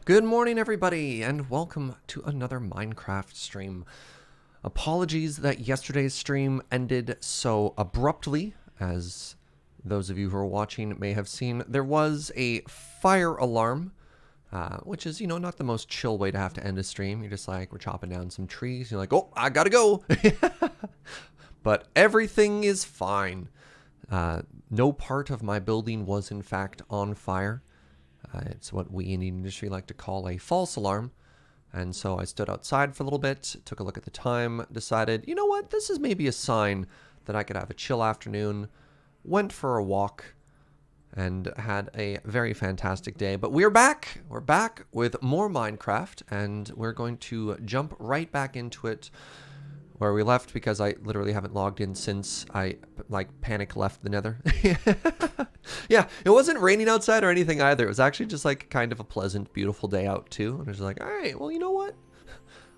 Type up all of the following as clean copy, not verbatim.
Good morning, everybody, and welcome to another Minecraft stream. Apologies that yesterday's stream ended so abruptly. As those of you who are watching may have seen, there was a fire alarm, which is, not the most chill way to have to end a stream. You're just like, we're chopping down some trees. You're like, oh, I gotta go. But everything is fine. No part of my building was, in fact, on fire. It's what we in the industry like to call a false alarm. And so I stood outside for a little bit, took a look at the time, decided, you know what, this is maybe a sign that I could have a chill afternoon, went for a walk, and had a very fantastic day. But we're back! We're back with more Minecraft, and we're going to jump right back into it where we left, because I literally haven't logged in since I, panic left the nether. Yeah, it wasn't raining outside or anything either. It was actually just, kind of a pleasant, beautiful day out, too. And I was like, all right, well, you know what?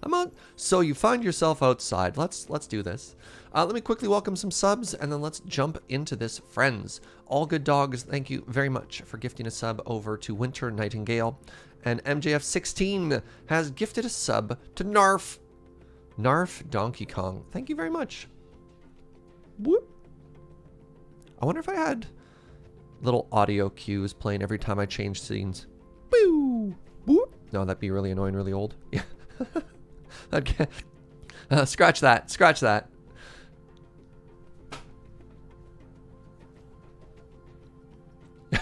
I'm out. So you find yourself outside. Let's do this. Let me quickly welcome some subs, and then let's jump into this. Friends, All Good Dogs, thank you very much for gifting a sub over to Winter Nightingale. And MJF16 has gifted a sub to Narf. Narf Donkey Kong. Thank you very much. Whoop. I wonder if I had little audio cues playing every time I change scenes. Boo! Whoop. No, that'd be really annoying, really old. Yeah. Okay. Scratch that. Scratch that.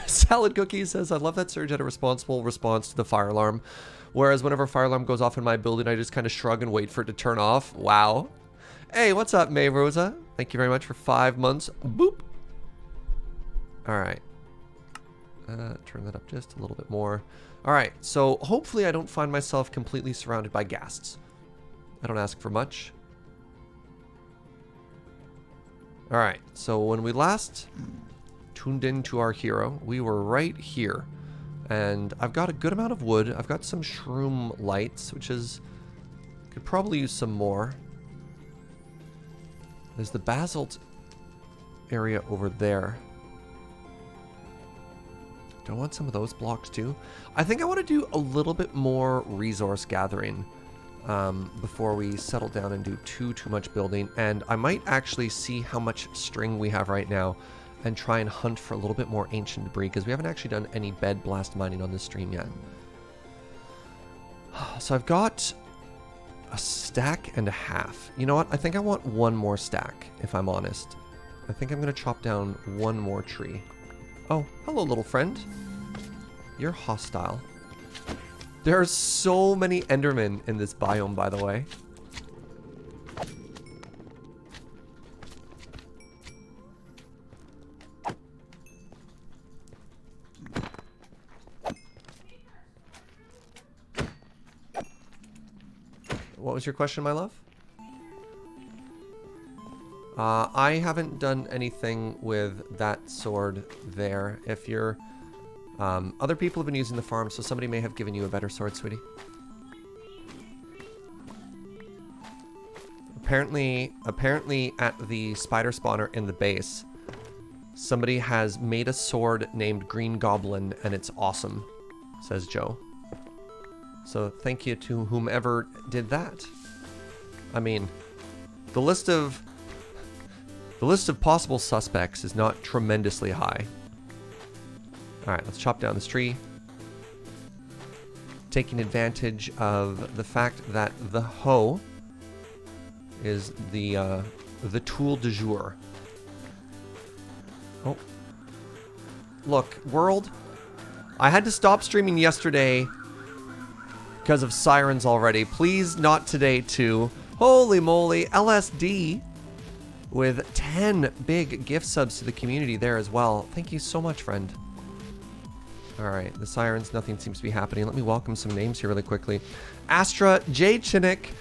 Salad Cookie says, I love that Surge had a responsible response to the fire alarm. Whereas whenever a fire alarm goes off in my building, I just kind of shrug and wait for it to turn off. Wow. Hey, what's up, May Rosa? Thank you very much for 5 months. Boop. All right. Turn that up just a little bit more. All right. So hopefully I don't find myself completely surrounded by ghasts. I don't ask for much. All right. So when we last tuned into our hero, we were right here. And I've got a good amount of wood. I've got some shroom lights, which is... could probably use some more. There's the basalt area over there. Do I want some of those blocks too? I think I want to do a little bit more resource gathering before we settle down and do too much building. And I might actually see how much string we have right now and try and hunt for a little bit more ancient debris, because we haven't actually done any bed blast mining on this stream yet. So I've got a stack and a half. You know what? I think I want one more stack, if I'm honest. I think I'm going to chop down one more tree. Oh, hello, little friend. You're hostile. There are so many Endermen in this biome, by the way. What was your question, my love? I haven't done anything with that sword there. If you're... other people have been using the farm, so somebody may have given you a better sword, sweetie. Apparently at the spider spawner in the base, somebody has made a sword named Green Goblin, and it's awesome, says Joe. So thank you to whomever did that. I mean, the list of possible suspects is not tremendously high. All right, let's chop down this tree. Taking advantage of the fact that the hoe is the tool du jour. Oh. Look, world, I had to stop streaming yesterday because of sirens already. Please not today too. Holy moly, LSD with 10 big gift subs to the community there as well. Thank you so much, friend. All right, the sirens, nothing seems to be happening. Let me welcome some names here really quickly. Astra, J. Chinnick,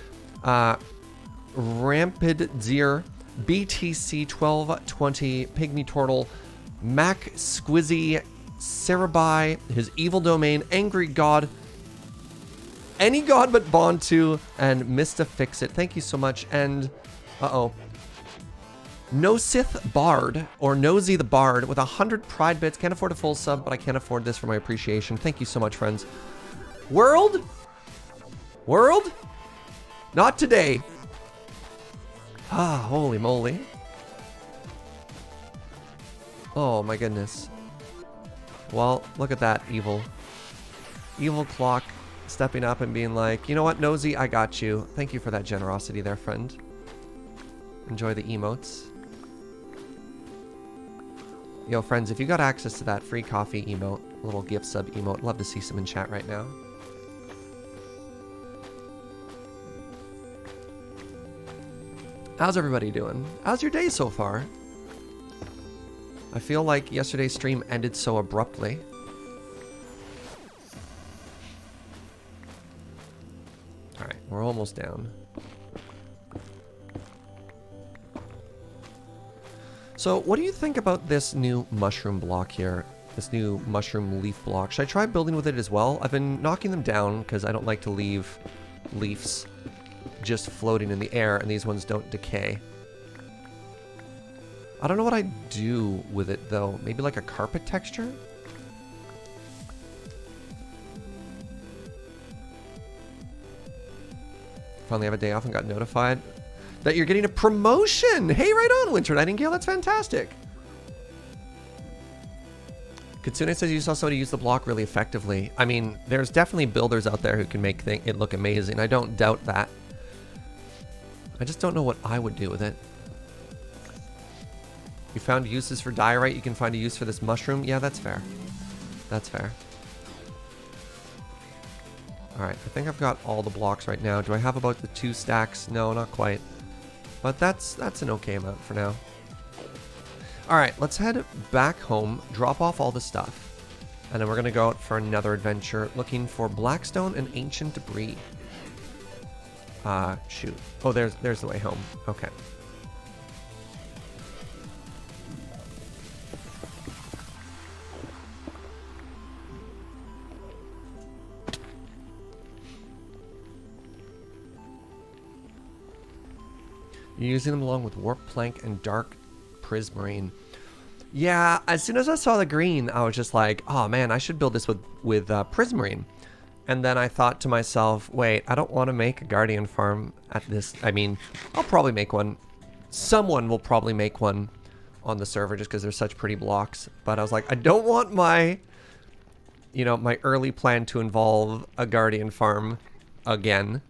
Rampid Zier, BTC 1220, Pygmy Turtle, Mac Squizzy, Cerebi, his evil domain, Angry God, Any God But Bontu, and Mista Fixit. Thank you so much. And Nosith Bard, or Nosy the Bard, with 100 pride bits. Can't afford a full sub, but I can afford this for my appreciation. Thank you so much, friends. World? World? Not today. Ah, holy moly. Oh my goodness. Well, look at that, evil. Evil clock stepping up and being like, you know what, Nosy, I got you. Thank you for that generosity there, friend. Enjoy the emotes. Yo, friends, if you got access to that free coffee emote, little gift sub emote, love to see some in chat right now. How's everybody doing? How's your day so far? I feel like yesterday's stream ended so abruptly. Alright, we're almost down. So, what do you think about this new mushroom block here? This new mushroom leaf block. Should I try building with it as well? I've been knocking them down because I don't like to leave leaves just floating in the air, and these ones don't decay. I don't know what I'd do with it, though. Maybe like a carpet texture? Finally have a day off and got notified that you're getting a promotion! Hey, right on, Winter Nightingale, that's fantastic! Kitsune says you saw somebody use the block really effectively. I mean, there's definitely builders out there who can make it look amazing. I don't doubt that. I just don't know what I would do with it. You found uses for diorite, you can find a use for this mushroom? Yeah, that's fair. That's fair. Alright, I think I've got all the blocks right now. Do I have about the 2 stacks? No, not quite. But that's an okay amount for now. Alright, let's head back home, drop off all the stuff, and then we're going to go out for another adventure looking for blackstone and ancient debris. Shoot. Oh, there's the way home. Okay. You're using them along with warp plank and dark prismarine. Yeah, as soon as I saw the green, I was just like, oh man, I should build this with prismarine. And then I thought to myself, wait, I don't want to make a guardian farm at this. I mean, I'll probably make one. Someone will probably make one on the server just because they're such pretty blocks. But I was like, I don't want my, you know, my early plan to involve a guardian farm again.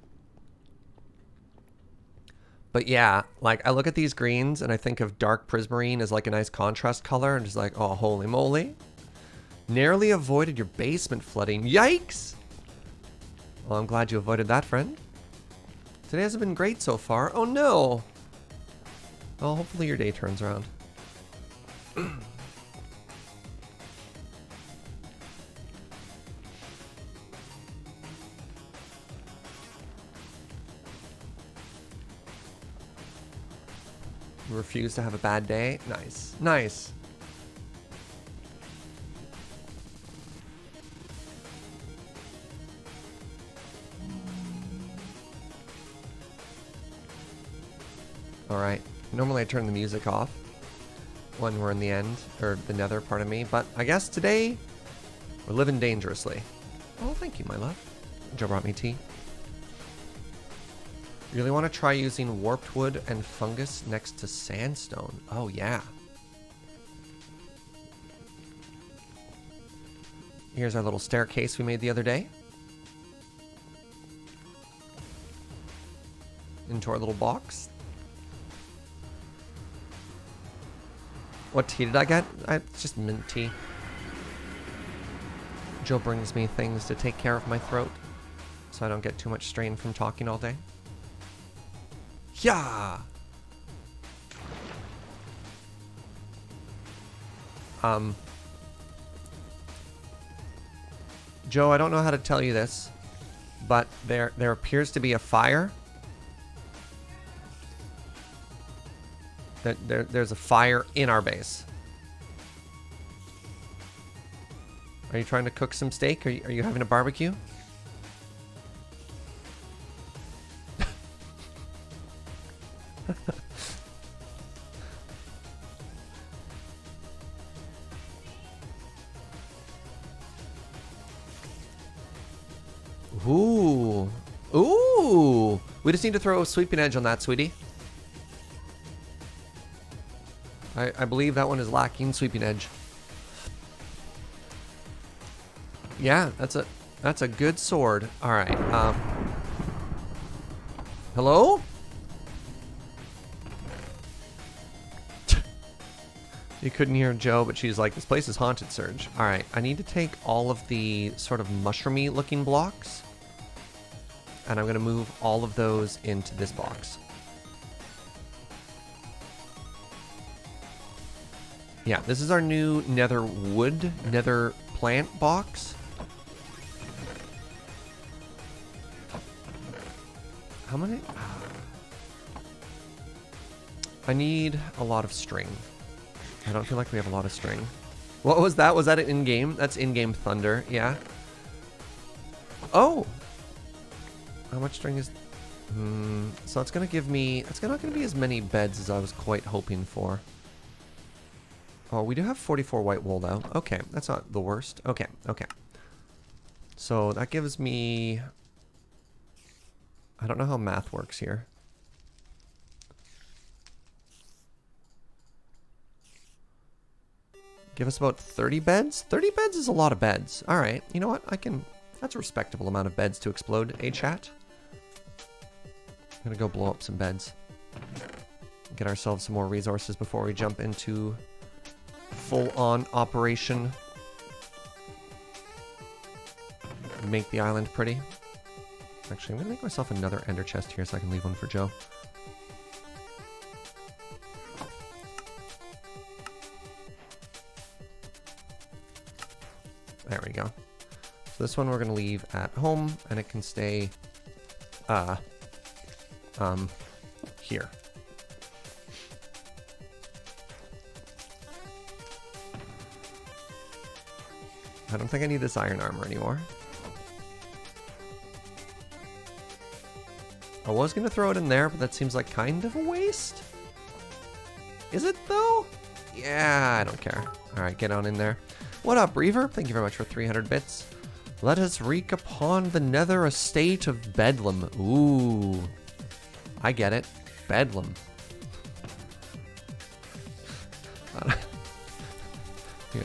But yeah, like I look at these greens and I think of dark prismarine as like a nice contrast color and just like, oh, holy moly. Narrowly avoided your basement flooding. Yikes! Well, I'm glad you avoided that, friend. Today hasn't been great so far. Oh no! Well, hopefully your day turns around. Refuse to have a bad day. Nice. Nice. Alright. Normally I turn the music off when we're in the end, or the nether part of me, but I guess today we're living dangerously. Oh, thank you, my love. Joe brought me tea. You really want to try using warped wood and fungus next to sandstone. Oh, yeah. Here's our little staircase we made the other day. Into our little box. What tea did I get? It's just mint tea. Joe brings me things to take care of my throat, so I don't get too much strain from talking all day. Yeah. Joe, I don't know how to tell you this, but there appears to be a fire. There's a fire in our base. Are you trying to cook some steak? Are you having a barbecue? Ooh. Ooh. We just need to throw a sweeping edge on that, sweetie. I believe that one is lacking sweeping edge. Yeah, that's a good sword. All right. Hello? You couldn't hear Joe, but she's like, this place is haunted, Surge. All right, I need to take all of the sort of mushroomy looking blocks, and I'm gonna move all of those into this box. Yeah, this is our new nether wood, nether plant box. How many? I need a lot of string. I don't feel like we have a lot of string. What was that? Was that an in-game? That's in-game thunder, yeah. Oh! How much string is... so it's gonna give me... It's not gonna be as many beds as I was quite hoping for. Oh, we do have 44 white wool though. Okay, that's not the worst. Okay, okay. So that gives me... I don't know how math works here. Give us about 30 beds? 30 beds is a lot of beds. All right, you know what? I can... That's a respectable amount of beds to explode, chat? I'm gonna go blow up some beds. Get ourselves some more resources before we jump into full-on operation. Make the island pretty. Actually, I'm gonna make myself another ender chest here so I can leave one for Joe. There we go. So this one we're gonna leave at home, and it can stay, here. I don't think I need this iron armor anymore. I was gonna throw it in there, but that seems like kind of a waste. Is it though? Yeah, I don't care. All right, get on in there. What up, Reaver? Thank you very much for 300 bits. Let us wreak upon the nether estate of Bedlam. Ooh. I get it. Bedlam.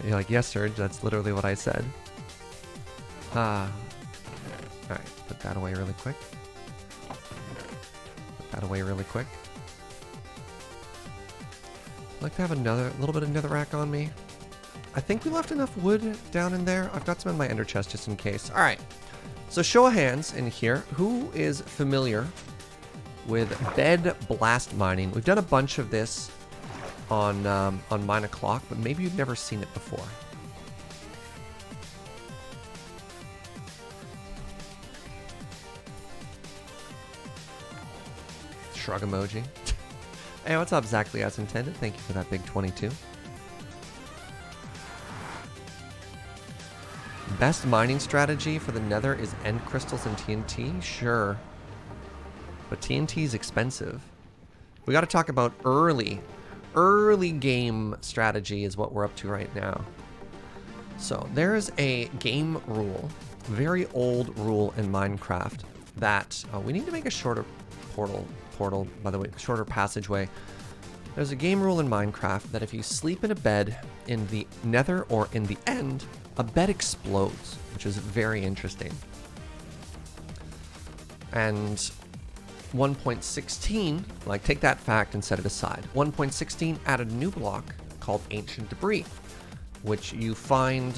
You're like, yes, Serge, that's literally what I said. Alright, put that away really quick. Put that away really quick. I'd like to have another little bit of netherrack on me. I think we left enough wood down in there. I've got some in my ender chest just in case. All right. So show of hands in here. Who is familiar with bed blast mining? We've done a bunch of this on Mine O'Clock, but maybe you've never seen it before. Shrug emoji. Hey, what's up, exactly as intended? Thank you for that big 22. Best mining strategy for the nether is end crystals and TNT? Sure. But TNT is expensive. We got to talk about early game strategy is what we're up to right now. So there's a game rule, very old rule in Minecraft that we need to make a shorter portal, by the way, shorter passageway. There's a game rule in Minecraft that if you sleep in a bed in the nether or in the end, a bed explodes, which is very interesting. And 1.16, like, take that fact and set it aside. 1.16 added a new block called Ancient Debris, which you find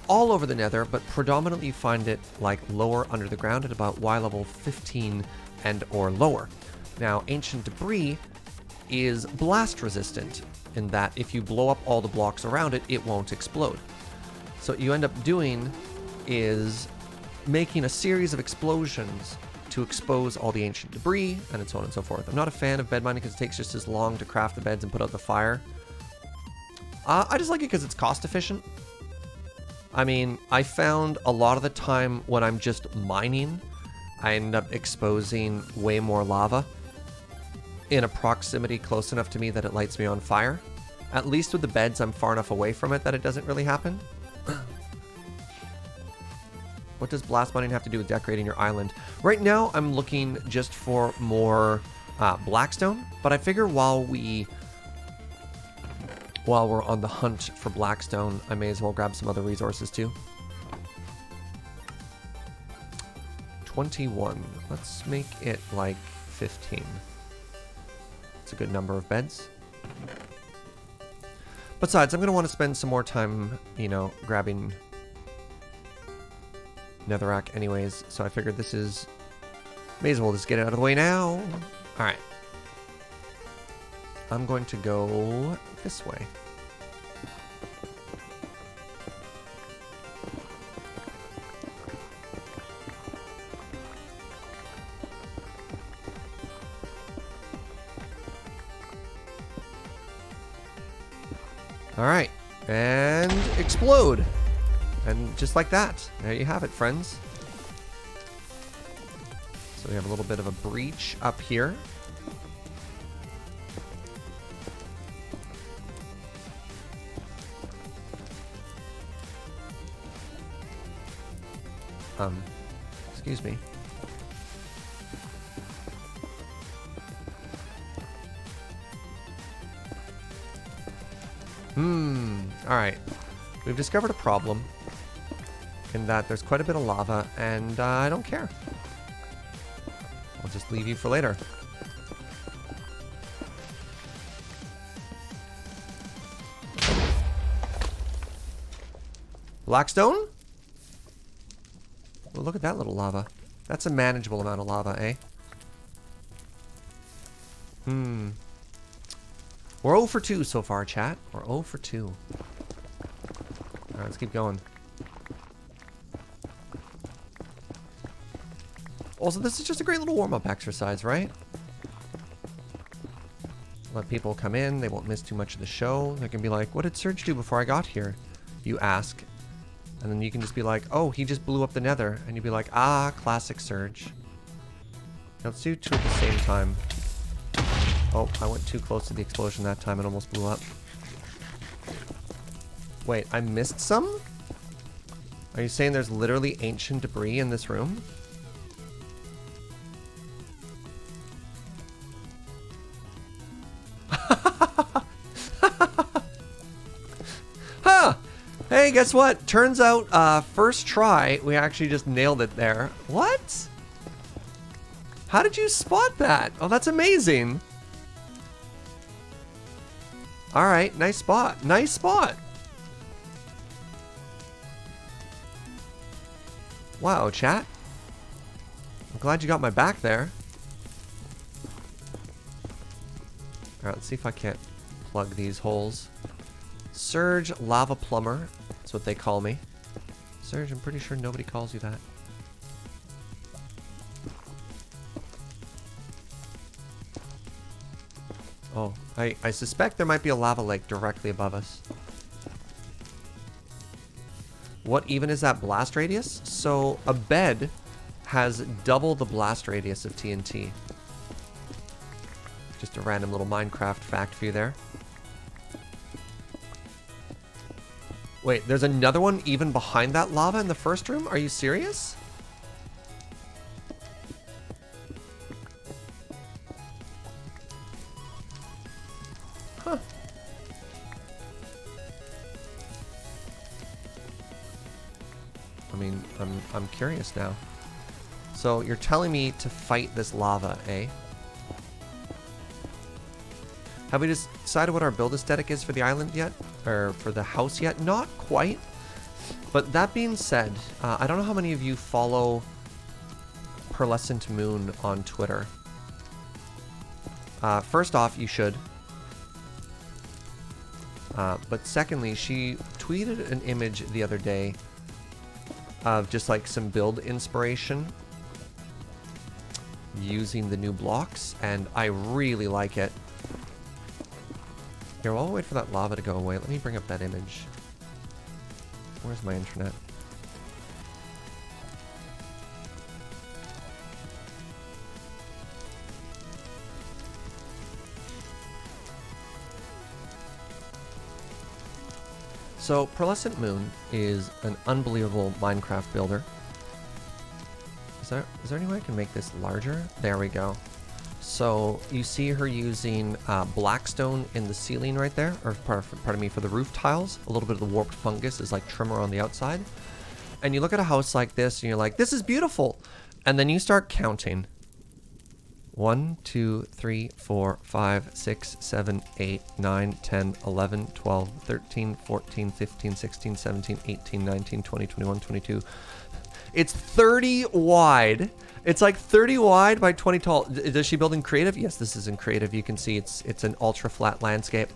all over the nether, but predominantly you find it like lower under the ground at about Y level 15 and or lower. Now, Ancient Debris is blast resistant in that if you blow up all the blocks around it, it won't explode. So what you end up doing is making a series of explosions to expose all the ancient debris, and so on and so forth. I'm not a fan of bed mining because it takes just as long to craft the beds and put out the fire. I just like it because it's cost efficient. I mean, I found a lot of the time when I'm just mining, I end up exposing way more lava in a proximity close enough to me that it lights me on fire. At least with the beds, I'm far enough away from it that it doesn't really happen. What does blast mining have to do with decorating your island? Right now, I'm looking just for more blackstone, but I figure while we're on the hunt for blackstone, I may as well grab some other resources too. 21. Let's make it like 15. It's a good number of beds. Besides, I'm going to want to spend some more time, you know, grabbing netherrack anyways, so I figured this is... May as well just get it out of the way now. Alright. I'm going to go this way. Alright, and explode! And just like that, there you have it, friends. So we have a little bit of a breach up here. Excuse me. Alright. We've discovered a problem in that there's quite a bit of lava, and I don't care. I'll just leave you for later. Blackstone? Well, look at that little lava. That's a manageable amount of lava, eh? We're 0 for 2 so far, chat. We're 0 for 2. Alright, let's keep going. Also, this is just a great little warm-up exercise, right? Let people come in. They won't miss too much of the show. They can be like, what did Surge do before I got here? You ask. And then you can just be like, oh, he just blew up the nether. And you'd be like, ah, classic Surge. Now, let's do 2 at the same time. Oh, I went too close to the explosion that time. It almost blew up. Wait, I missed some? Are you saying there's literally ancient debris in this room? Huh! Hey, guess what? Turns out, first try, we actually just nailed it there. What? How did you spot that? Oh, that's amazing. Alright, nice spot. Nice spot. Wow, chat. I'm glad you got my back there. Alright, let's see if I can't plug these holes. Surge Lava Plumber. That's what they call me. Surge, I'm pretty sure nobody calls you that. Oh, I suspect there might be a lava lake directly above us. What even is that blast radius? So a bed has double the blast radius of TNT. Just a random little Minecraft fact for you there. Wait, there's another one even behind that lava in the first room? Are you serious? Huh. I mean, I'm curious now. So you're telling me to fight this lava, eh? Have we decided what our build aesthetic is for the island yet? Or for the house yet? Not quite. But that being said, I don't know how many of you follow Pearlescent Moon on Twitter. First off, you should. But secondly, she tweeted an image the other day of just like some build inspiration using the new blocks, and I really like it. Here, while I wait for that lava to go away, let me bring up that image. Where's my internet? So, Pearlescent Moon is an unbelievable Minecraft builder. Is there any way I can make this larger? There we go. So you see her using blackstone in the ceiling right there, or pardon me, for the roof tiles. A little bit of the warped fungus is like trimmer on the outside. And you look at a house like this and you're like, this is beautiful. And then you start counting. 1, 2, 3, 4, 5, 6, 7, 8, 9, 10, 11, 12, 13, 14, 15, 16, 17, 18, 19, 20, 21, 22. It's 30 wide. It's like 30 wide by 20 tall. Does she build in creative? Yes, this is in creative. You can see it's an ultra flat landscape.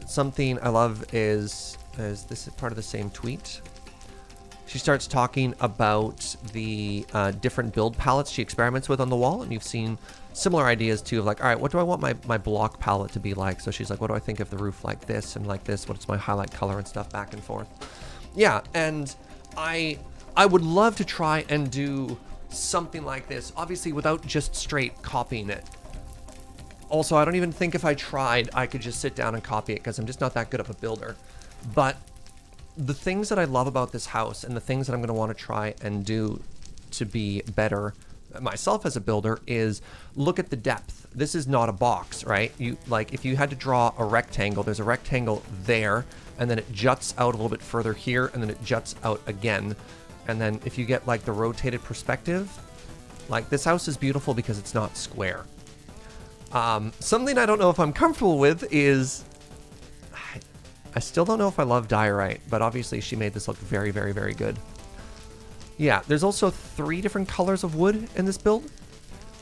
Something I love is this is part of the same tweet. She starts talking about the different build palettes she experiments with on the wall, and you've seen similar ideas too of like, all right, what do I want my block palette to be like? So she's like, what do I think of the roof like this and like this? What's my highlight color and stuff back and forth? Yeah, and I would love to try and do something like this, obviously without just straight copying it. Also, I don't even think if I tried, I could just sit down and copy it because I'm just not that good of a builder. But the things that I love about this house and the things that I'm going to want to try and do to be better myself as a builder is look at the depth. This is not a box, right? You like if you had to draw a rectangle, there's a rectangle there, and then it juts out a little bit further here, and then it juts out again. And then if you get like the rotated perspective, like this house is beautiful because it's not square. Something I don't know if I'm comfortable with is I still don't know if I love diorite, but obviously she made this look very, very, very good. Yeah, there's also 3 different colors of wood in this build.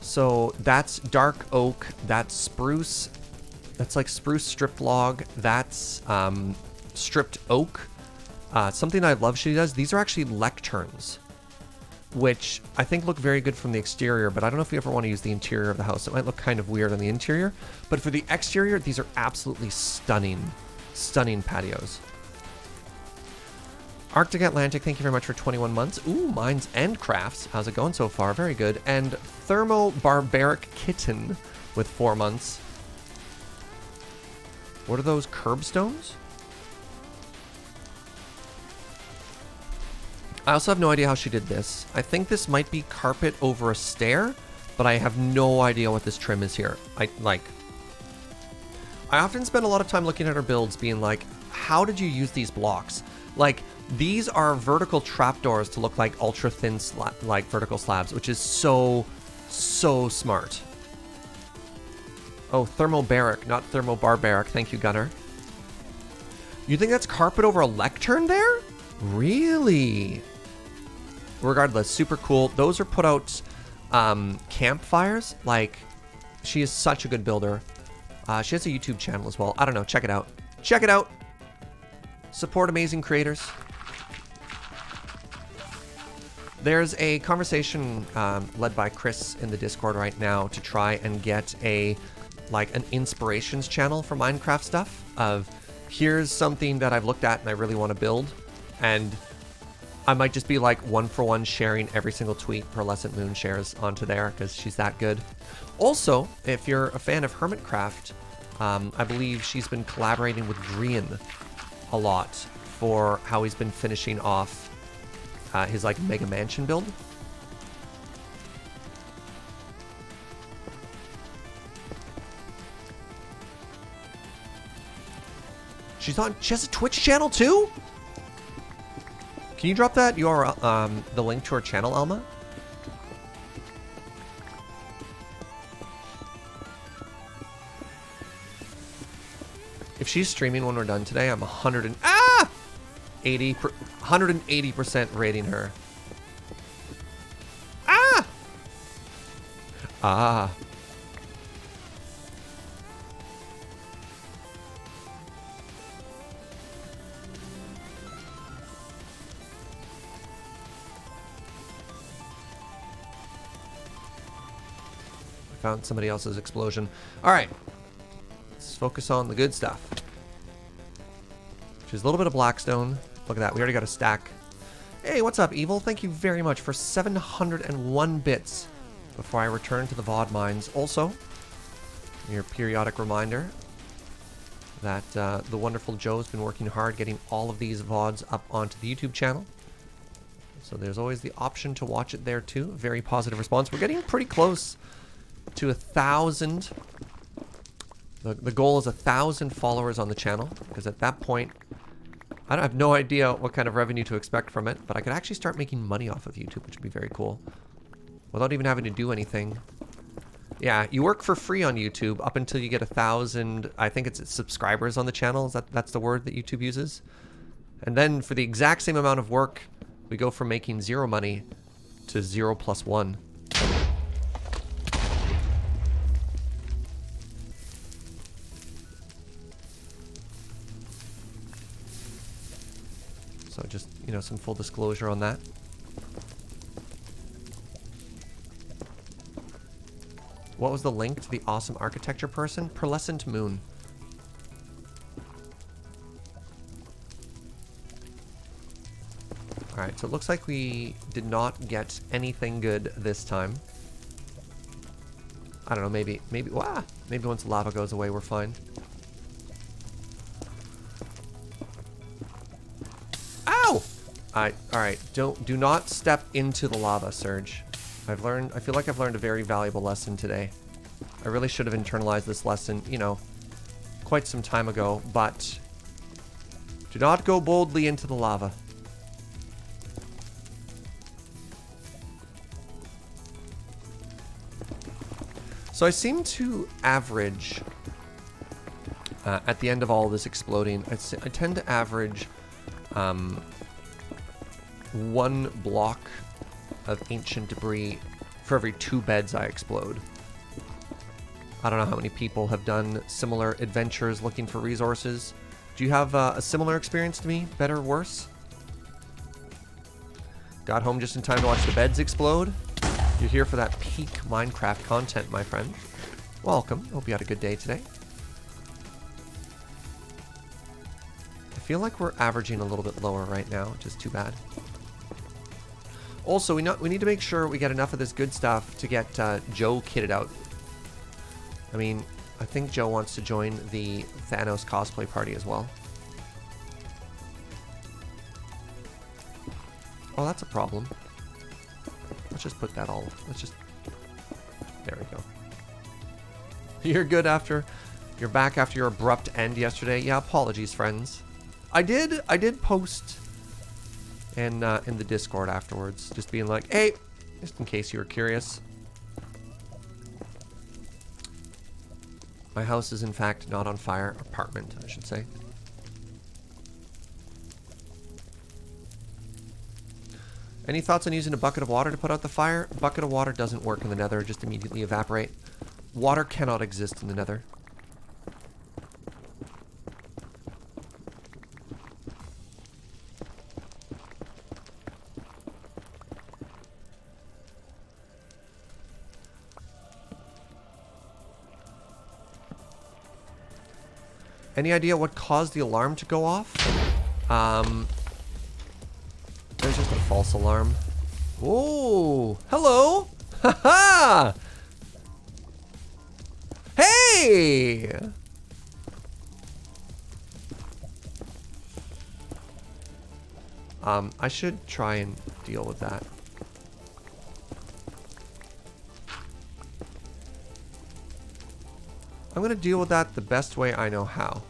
So that's dark oak, that's spruce, that's like spruce stripped log, that's stripped oak. Something I love she does, these are actually lecterns, which I think look very good from the exterior, but I don't know if you ever want to use the interior of the house. It might look kind of weird on the interior, but for the exterior, these are absolutely stunning. Stunning patios. Arctic Atlantic, thank you very much for 21 months. Ooh, Mines and Crafts. How's it going so far? Very good. And Thermo-Barbaric Kitten with 4 months. What are those curbstones? I also have no idea how she did this. I think this might be carpet over a stair, but I have no idea what this trim is here. I often spend a lot of time looking at her builds being like, how did you use these blocks? Like, these are vertical trapdoors to look like ultra thin like vertical slabs, which is so smart. Oh, thermobaric, not thermobarbaric. Thank you, Gunner. You think that's carpet over a lectern there? Really? Regardless, super cool. Those are put out campfires. Like, she is such a good builder. She has a YouTube channel as well. I don't know. Check it out. Check it out. Support amazing creators. There's a conversation led by Chris in the Discord right now to try and get an inspirations channel for Minecraft stuff of here's something that I've looked at and I really want to build. And I might just be like 1-for-1 sharing every single tweet Pearlescent Moon shares onto there because she's that good. Also, if you're a fan of Hermitcraft, I believe she's been collaborating with Grian a lot for how he's been finishing off his like mega mansion build. She has a Twitch channel too? Can you drop that URL, the link to her channel, Alma? If she's streaming when we're done today, I'm 180% rating her. Ah! Found somebody else's explosion. All right. Let's focus on the good stuff. Which is a little bit of blackstone. Look at that. We already got a stack. Hey, what's up, Evil? Thank you very much for 701 bits before I return to the VOD mines. Also, your periodic reminder that the wonderful Joe's been working hard getting all of these VODs up onto the YouTube channel. So So there's always the option to watch it there too. Very positive response. We're getting pretty close to 1,000. The goal is 1,000 followers on the channel, because at that point, I have no idea what kind of revenue to expect from it, but I could actually start making money off of YouTube, which would be very cool, without even having to do anything. Yeah, you work for free on YouTube up until you get 1,000, I think it's subscribers on the channel. That's the word that YouTube uses. And then for the exact same amount of work, we go from making 0 money to 0 plus 1. So just, you know, some full disclosure on that. What was the link to the awesome architecture person? Pearlescent Moon. Alright, so it looks like we did not get anything good this time. I don't know, maybe once the lava goes away, we're fine. Ow! Alright, do not step into the lava, Surge. I feel like I've learned a very valuable lesson today. I really should have internalized this lesson, you know, quite some time ago, but do not go boldly into the lava. So I seem to average, at the end of all this exploding, I tend to average 1 block of ancient debris for every 2 beds I explode. I don't know how many people have done similar adventures looking for resources. Do you have a similar experience to me? Better or worse? Got home just in time to watch the beds explode? You're here for that peak Minecraft content, my friend. Welcome. Hope you had a good day today. I feel like we're averaging a little bit lower right now, which is too bad. Also, we need to make sure we get enough of this good stuff to get Joe kitted out. I mean, I think Joe wants to join the Thanos cosplay party as well. Oh, that's a problem. Let's just put that all... There we go. You're good after... You're back after your abrupt end yesterday. Yeah, apologies, friends. I did post... in the Discord afterwards, just being like, hey, just in case you were curious. My house is in fact not on fire. Apartment, I should say. Any thoughts on using a bucket of water to put out the fire? A bucket of water doesn't work in the nether, just immediately evaporate. Water cannot exist in the nether. Any idea what caused the alarm to go off? There's just a false alarm. Oh, hello! Haha! Hey! I should try and deal with that. I'm gonna deal with that the best way I know how.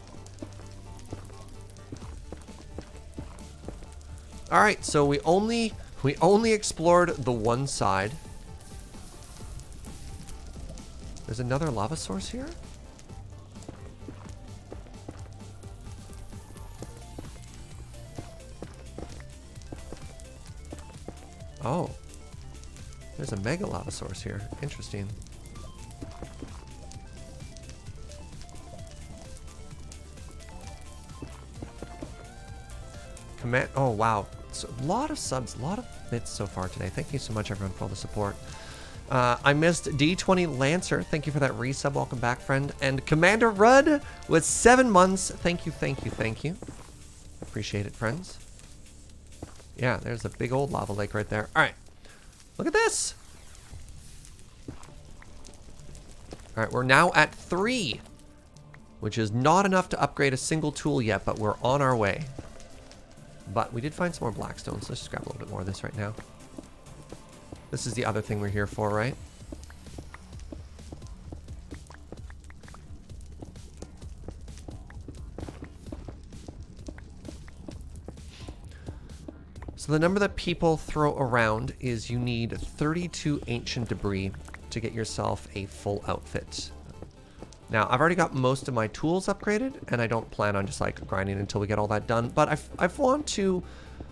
Alright, so we only explored the one side. There's another lava source here? Oh. There's a mega lava source here. Interesting. Oh, wow. So, a lot of subs, a lot of bits so far today. Thank you so much, everyone, for all the support. I missed D20 Lancer. Thank you for that resub. Welcome back, friend. And Commander Rudd with 7 months. Thank you, thank you, thank you. Appreciate it, friends. Yeah, there's a big old lava lake right there. All right. Look at this. All right, we're now at 3, which is not enough to upgrade a single tool yet, but we're on our way. But we did find some more blackstone, so let's just grab a little bit more of this right now. This is the other thing we're here for, right? So the number that people throw around is you need 32 ancient debris to get yourself a full outfit. Now, I've already got most of my tools upgraded, and I don't plan on just like grinding until we get all that done, but I want to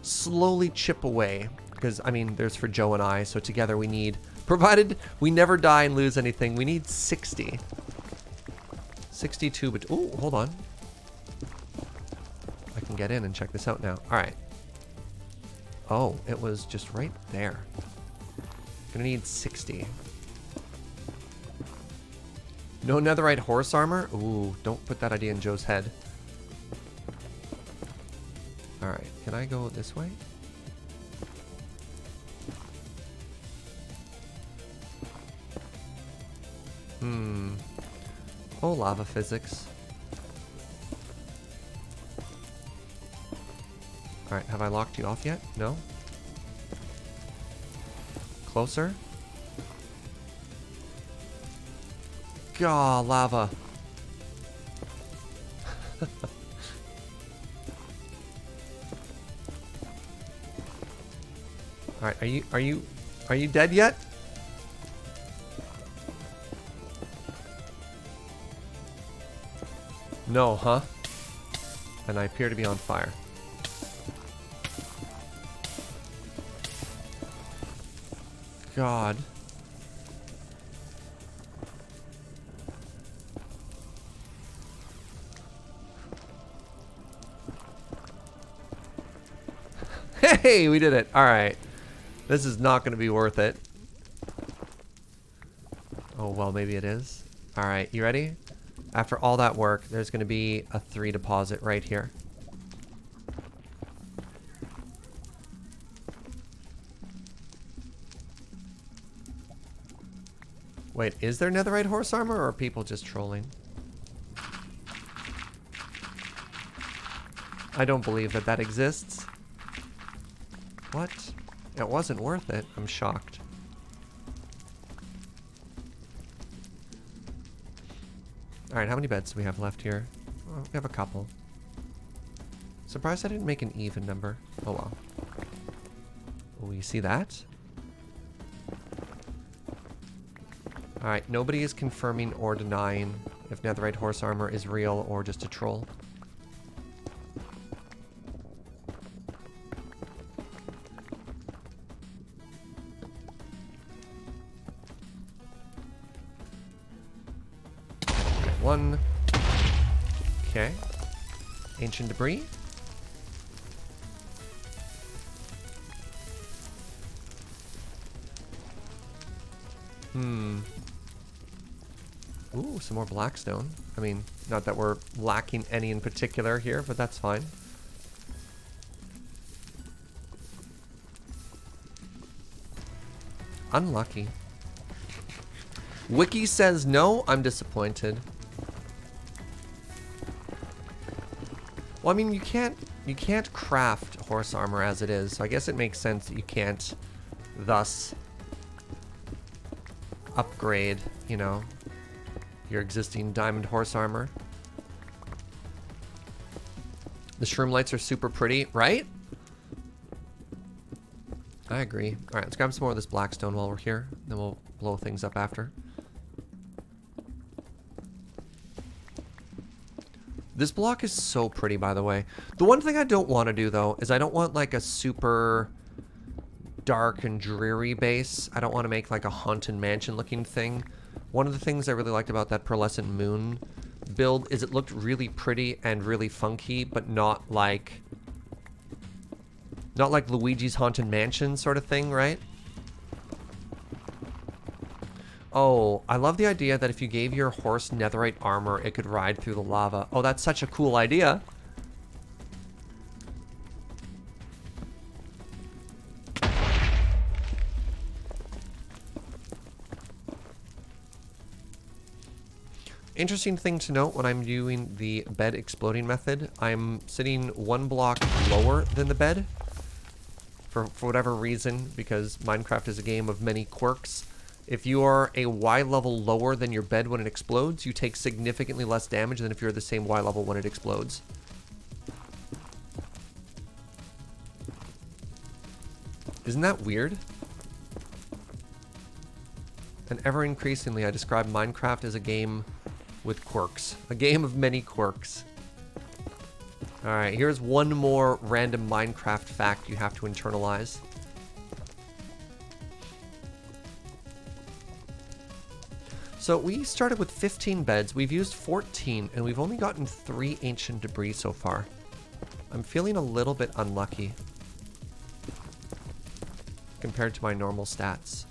slowly chip away, because I mean, there's for Joe and I, so together we need, provided we never die and lose anything, we need 60. 62, but, oh, hold on. I can get in and check this out now. All right. Oh, it was just right there. Gonna need 60. No netherite horse armor? Ooh, don't put that idea in Joe's head. Alright, can I go this way? Oh, lava physics. Alright, have I locked you off yet? No? Closer? Gah, lava. Alright, are you dead yet? No, huh? And I appear to be on fire. God. Hey, we did it. All right. This is not going to be worth it. Oh, well, maybe it is. All right, you ready? After all that work, there's going to be a 3 deposit right here. Wait, is there netherite horse armor, or are people just trolling? I don't believe that that exists. What? It wasn't worth it. I'm shocked. Alright, how many beds do we have left here? Oh, we have a couple. Surprised I didn't make an even number. Oh well. Oh, you see that? Alright, nobody is confirming or denying if netherite horse armor is real or just a troll. One. Okay. Ancient debris. Ooh, some more blackstone. I mean, not that we're lacking any in particular here, but that's fine. Unlucky. Wiki says no. I'm disappointed. Well, I mean, you can't craft horse armor as it is, so I guess it makes sense that you can't thus upgrade, you know, your existing diamond horse armor. The shroom lights are super pretty, right? I agree. All right, let's grab some more of this blackstone while we're here. Then we'll blow things up after. This block is so pretty, by the way. The one thing I don't want to do, though, is I don't want, like, a super dark and dreary base. I don't want to make, like, a haunted mansion-looking thing. One of the things I really liked about that pearlescent moon build is it looked really pretty and really funky, but not like Luigi's Haunted Mansion sort of thing, right? Oh, I love the idea that if you gave your horse netherite armor, it could ride through the lava. Oh, that's such a cool idea. Interesting thing to note when I'm doing the bed exploding method, I'm sitting one block lower than the bed for whatever reason, because Minecraft is a game of many quirks. If you are a Y level lower than your bed when it explodes, you take significantly less damage than if you're the same Y level when it explodes. Isn't that weird? And ever increasingly, I describe Minecraft as a game with quirks. A game of many quirks. Alright, here's one more random Minecraft fact you have to internalize. So we started with 15 beds, we've used 14, and we've only gotten 3 ancient debris so far. I'm feeling a little bit unlucky compared to my normal stats.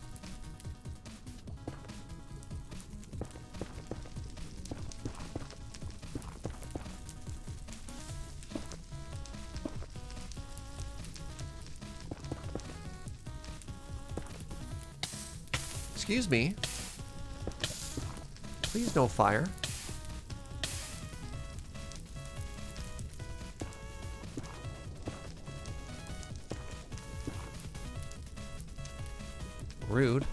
Excuse me. Please no fire. Rude.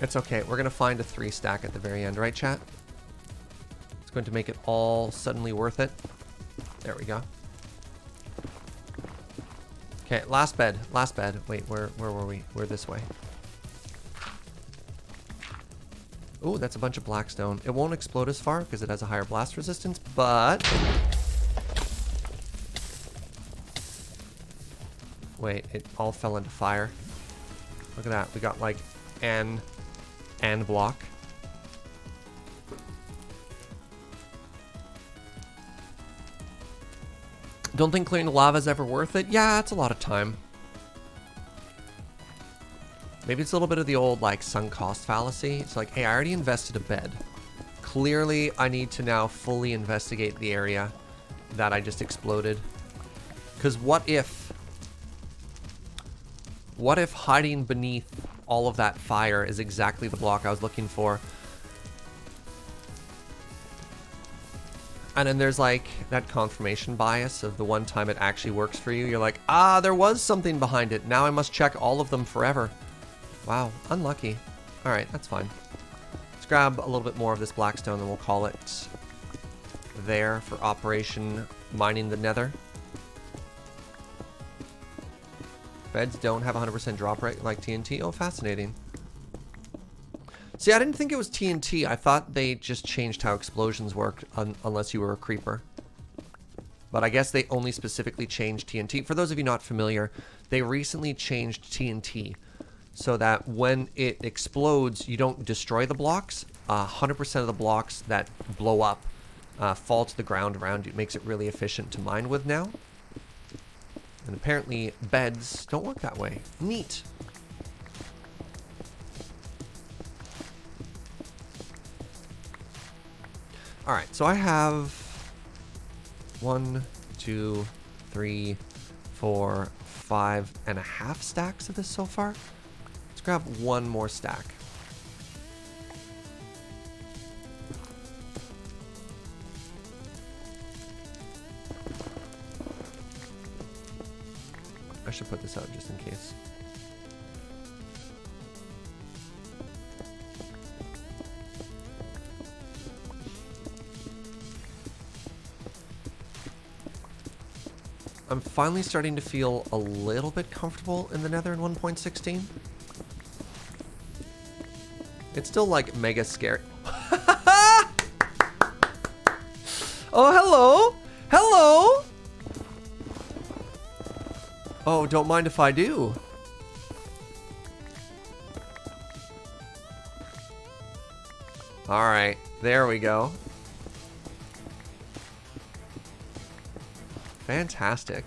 It's okay. We're going to find a 3 stack at the very end, right, chat? It's going to make it all suddenly worth it. There we go. Okay, last bed. Last bed. Wait, where were we? We're this way. Ooh, that's a bunch of blackstone. It won't explode as far because it has a higher blast resistance, but... Wait, it all fell into fire. Look at that. We got like an block. Don't think clearing the lava is ever worth it? Yeah, it's a lot of time. Maybe it's a little bit of the old like sunk cost fallacy. It's like, hey, I already invested a bed. Clearly, I need to now fully investigate the area that I just exploded. Because what if hiding beneath all of that fire is exactly the block I was looking for? And then there's like that confirmation bias of the one time it actually works for you. You're like, ah, there was something behind it. Now I must check all of them forever. Wow, unlucky. All right, that's fine. Let's grab a little bit more of this blackstone and we'll call it there for Operation Mining the Nether. Beds don't have 100% drop rate like TNT. Oh, fascinating. See, I didn't think it was TNT. I thought they just changed how explosions worked unless you were a creeper. But I guess they only specifically changed TNT. For those of you not familiar, they recently changed TNT so that when it explodes, you don't destroy the blocks. 100% of the blocks that blow up fall to the ground around you. It makes it really efficient to mine with now. And apparently beds don't work that way. Neat. All right, so I have 1, 2, 3, 4, 5.5 stacks of this so far. Let's grab one more stack. I should put this out just in case. I'm finally starting to feel a little bit comfortable in the Nether in 1.16. It's still like mega scary. Oh, hello! Hello! Oh, don't mind if I do. Alright, there we go. Fantastic.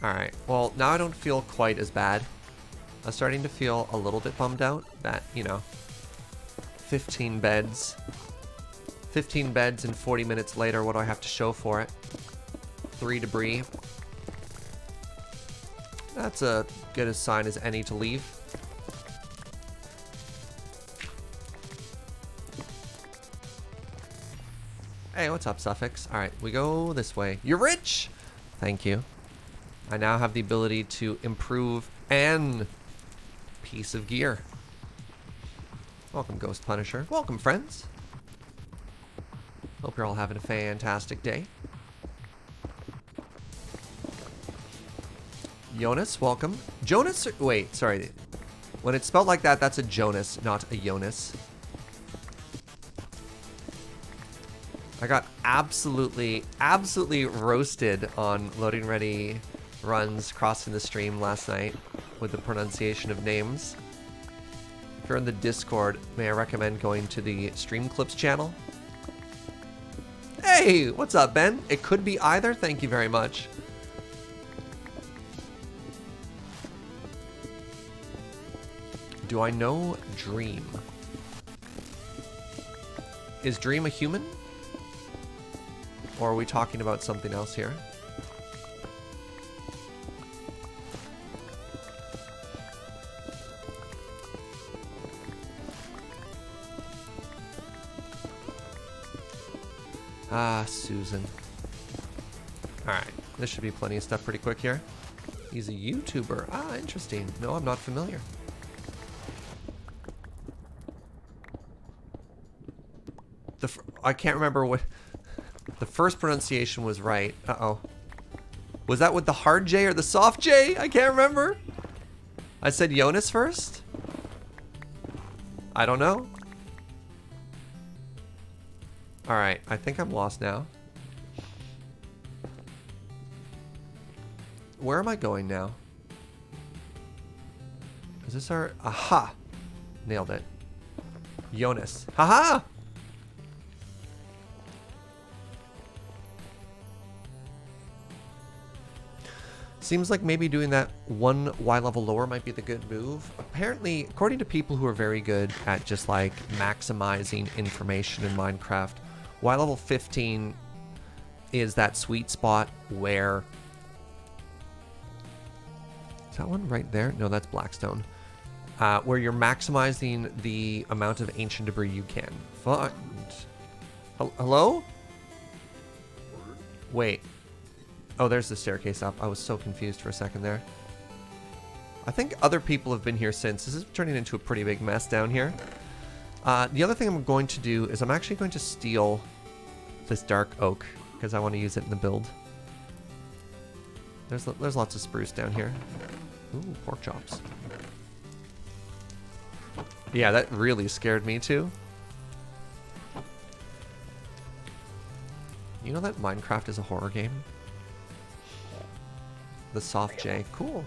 Alright, well, now I don't feel quite as bad. I'm starting to feel a little bit bummed out that, you know, 15 beds. 15 beds and 40 minutes later, what do I have to show for it? 3 debris. That's a good a sign as any to leave. Hey, what's up, Suffix? Alright, we go this way. You're rich! Thank you. I now have the ability to improve an piece of gear. Welcome, Ghost Punisher. Welcome, friends. Hope you're all having a fantastic day. Jonas, welcome. Jonas, wait, sorry. When it's spelled like that, that's a Jonas, not a Jonas. I got absolutely roasted on loading ready runs crossing the stream last night with the pronunciation of names. If you're in the Discord, may I recommend going to the Stream Clips channel? Hey, what's up, Ben? It could be either. Thank you very much. Do I know Dream? Is Dream a human? Or are we talking about something else here? Ah, Susan. Alright, this should be plenty of stuff pretty quick here. He's a YouTuber. Ah, interesting. No, I'm not familiar. I can't remember what... The first pronunciation was right. Uh-oh. Was that with the hard J or the soft J? I can't remember. I said Jonas first? I don't know. Alright, I think I'm lost now. Where am I going now? Is this our... Aha! Nailed it. Jonas. Haha! Seems like maybe doing that one Y level lower might be the good move. Apparently, according to people who are very good at just like maximizing information in Minecraft, Y level 15 is that sweet spot where... Is that one right there? No, that's Blackstone. Where you're maximizing the amount of ancient debris you can find. Hello? Wait. Oh, there's the staircase up. I was so confused for a second there. I think other people have been here since. This is turning into a pretty big mess down here. The other thing I'm going to do is I'm actually going to steal this dark oak because I want to use it in the build. There's lots of spruce down here. Ooh, pork chops. Yeah, that really scared me too. You know that Minecraft is a horror game? The soft J. Cool.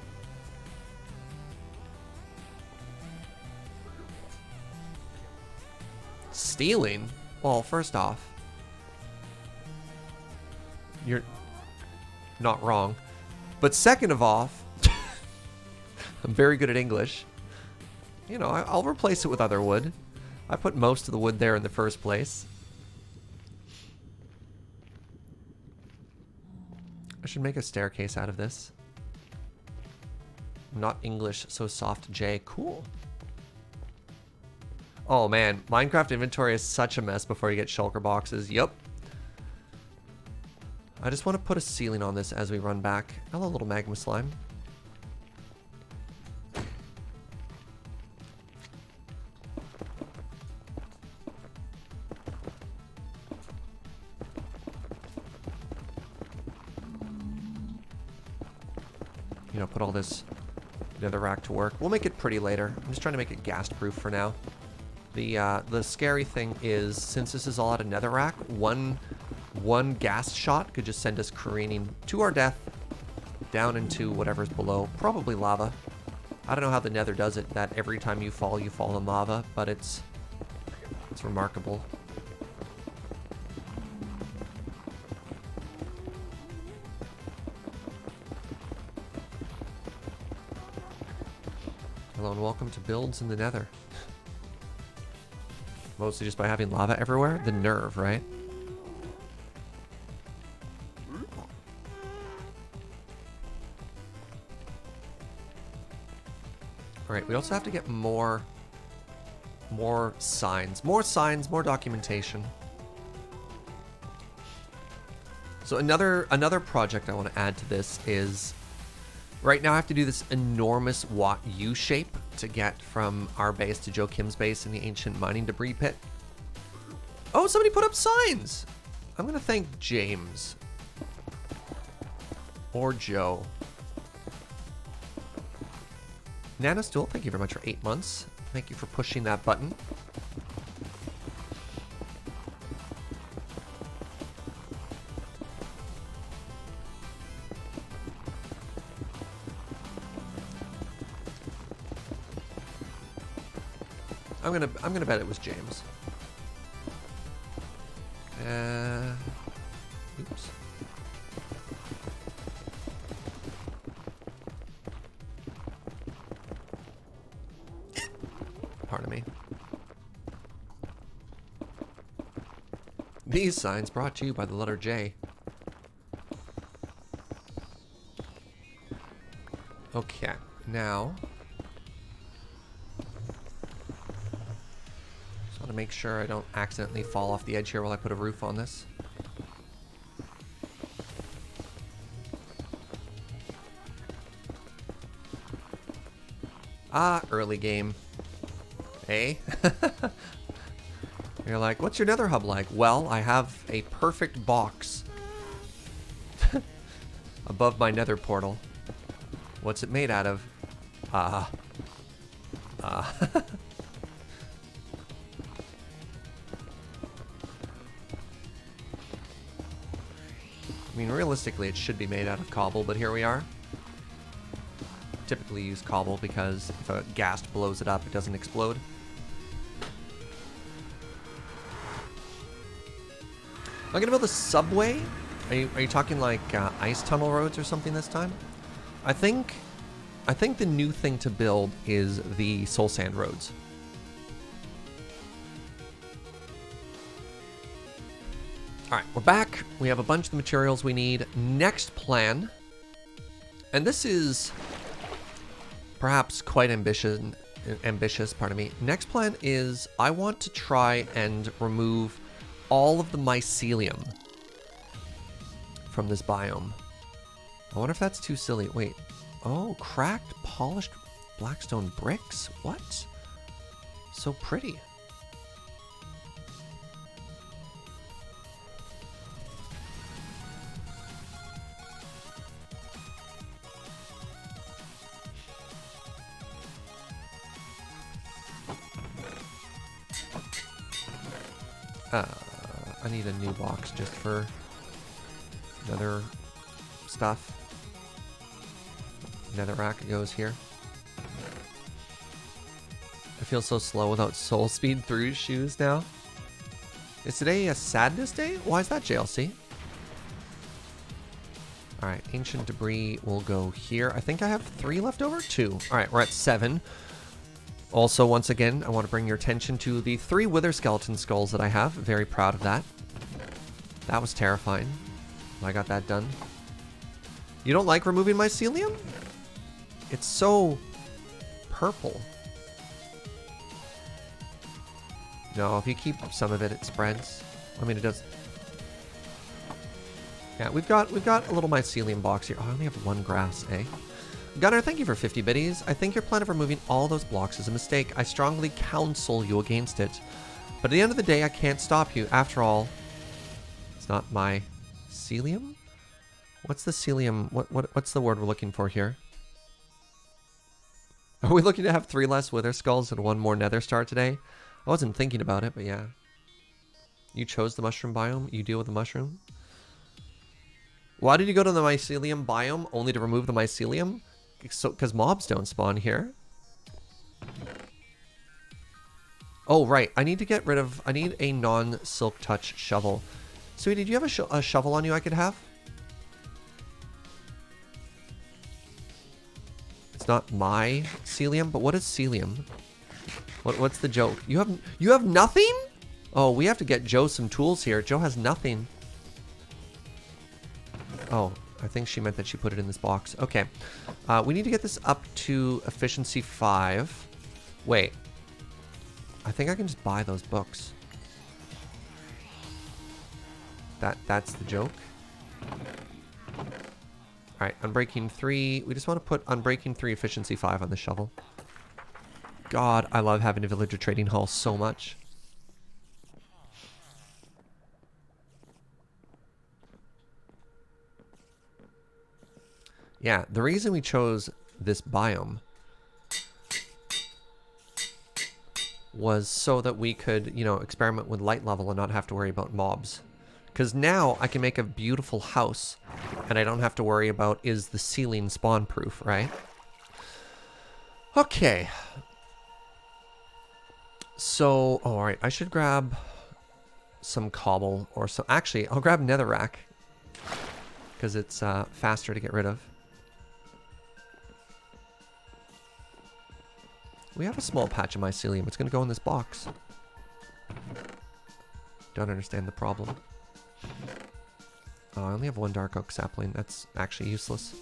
Stealing? Well, first off, you're not wrong. But second of all, I'm very good at English. You know, I'll replace it with other wood. I put most of the wood there in the first place. I should make a staircase out of this. Not English, so soft J. Cool. Oh man, Minecraft inventory is such a mess before you get shulker boxes. Yup. I just want to put a ceiling on this as we run back. Hello, little magma slime. You know, put all this netherrack to work. We'll make it pretty later. I'm just trying to make it ghast-proof for now. The scary thing is, since this is all out of netherrack, one gas shot could just send us careening to our death down into whatever's below. Probably lava. I don't know how the nether does it, that every time you fall in lava, but it's remarkable. Hello and welcome to Builds in the Nether. Mostly just by having lava everywhere? The nerve, right? Alright, we also have to get more signs. More signs, more documentation. So another project I want to add to this is, right now I have to do this enormous watt U shape to get from our base to Joe Kim's base in the ancient mining debris pit. Oh, somebody put up signs! I'm gonna thank James. Or Joe. Nana Stool, thank you very much for 8 months. Thank you for pushing that button. I'm gonna bet it was James. Oops. Pardon me. These signs brought to you by the letter J. Okay, now just want to make sure I don't accidentally fall off the edge here while I put a roof on this. Ah, early game. Hey? You're like, what's your nether hub like? Well, I have a perfect box above my nether portal. What's it made out of? I mean, realistically, it should be made out of cobble, but here we are. Typically use cobble because if a ghast blows it up, it doesn't explode. Am I gonna build a subway? Are you talking like ice tunnel roads or something this time? I think the new thing to build is the soul sand roads. All right, we're back. We have a bunch of the materials we need. Next plan, and this is perhaps quite ambitious, pardon me. Next plan is I want to try and remove all of the mycelium from this biome. I wonder if that's too silly. Wait. Oh, cracked, polished blackstone bricks? What? So pretty. I need a new box just for nether stuff. Netherrack goes here. I feel so slow without soul speed through shoes now. Is today a sadness day? Why is that, JLC? Alright, ancient debris will go here. I think I have 3 left over? 2. Alright, we're at 7. Also, once again, I want to bring your attention to the 3 wither skeleton skulls that I have. Very proud of that. That was terrifying. I got that done. You don't like removing mycelium? It's so purple. No, if you keep some of it, it spreads. I mean, it does. Yeah, we've got a little mycelium box here. Oh, I only have 1 grass, eh? Gunnar, thank you for 50 biddies. I think your plan of removing all those blocks is a mistake. I strongly counsel you against it. But at the end of the day, I can't stop you. After all, it's not my mycelium? What's the celium? What's the word we're looking for here? Are we looking to have 3 less wither skulls and 1 more nether star today? I wasn't thinking about it, but yeah. You chose the mushroom biome? You deal with the mushroom? Why did you go to the mycelium biome only to remove the mycelium? So, because mobs don't spawn here. Oh, right. I need to get rid of... I need a non-silk touch shovel. Sweetie, do you have a shovel on you I could have? It's not my celium, but what is celium? What's the joke? You have nothing? Oh, we have to get Joe some tools here. Joe has nothing. Oh, I think she meant that she put it in this box. Okay. We need to get this up to efficiency 5. Wait. I think I can just buy those books. That's the joke. Alright, Unbreaking 3. We just want to put Unbreaking 3 efficiency 5 on the shovel. God, I love having a villager trading hall so much. Yeah, the reason we chose this biome was so that we could, you know, experiment with light level and not have to worry about mobs. Because now I can make a beautiful house and I don't have to worry about, is the ceiling spawn proof, right? Okay. So, oh, alright, I should grab some cobble or some... Actually, I'll grab netherrack because it's faster to get rid of. We have a small patch of mycelium. It's going to go in this box. Don't understand the problem. Oh, I only have one dark oak sapling. That's actually useless.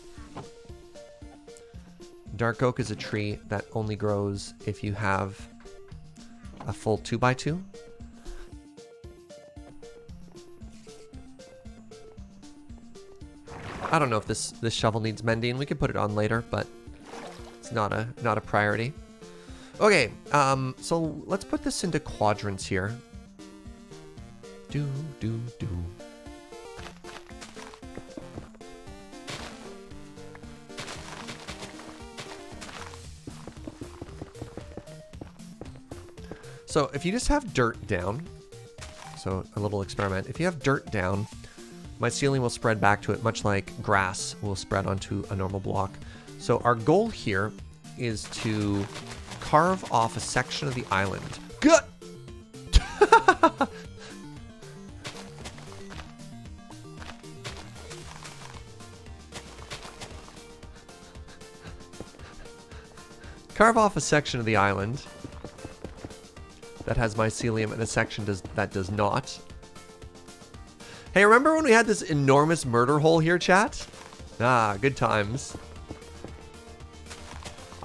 Dark oak is a tree that only grows if you have a full 2x2. I don't know if this shovel needs mending. We could put it on later, but it's not a priority. Okay, so let's put this into quadrants here. Do. So if you just have dirt down, so a little experiment, if you have dirt down, mycelium will spread back to it, much like grass will spread onto a normal block. So our goal here is to carve off a section of the island. Good! Carve off a section of the island that has mycelium and a section that does not. Hey, remember when we had this enormous murder hole here, chat? Ah, good times.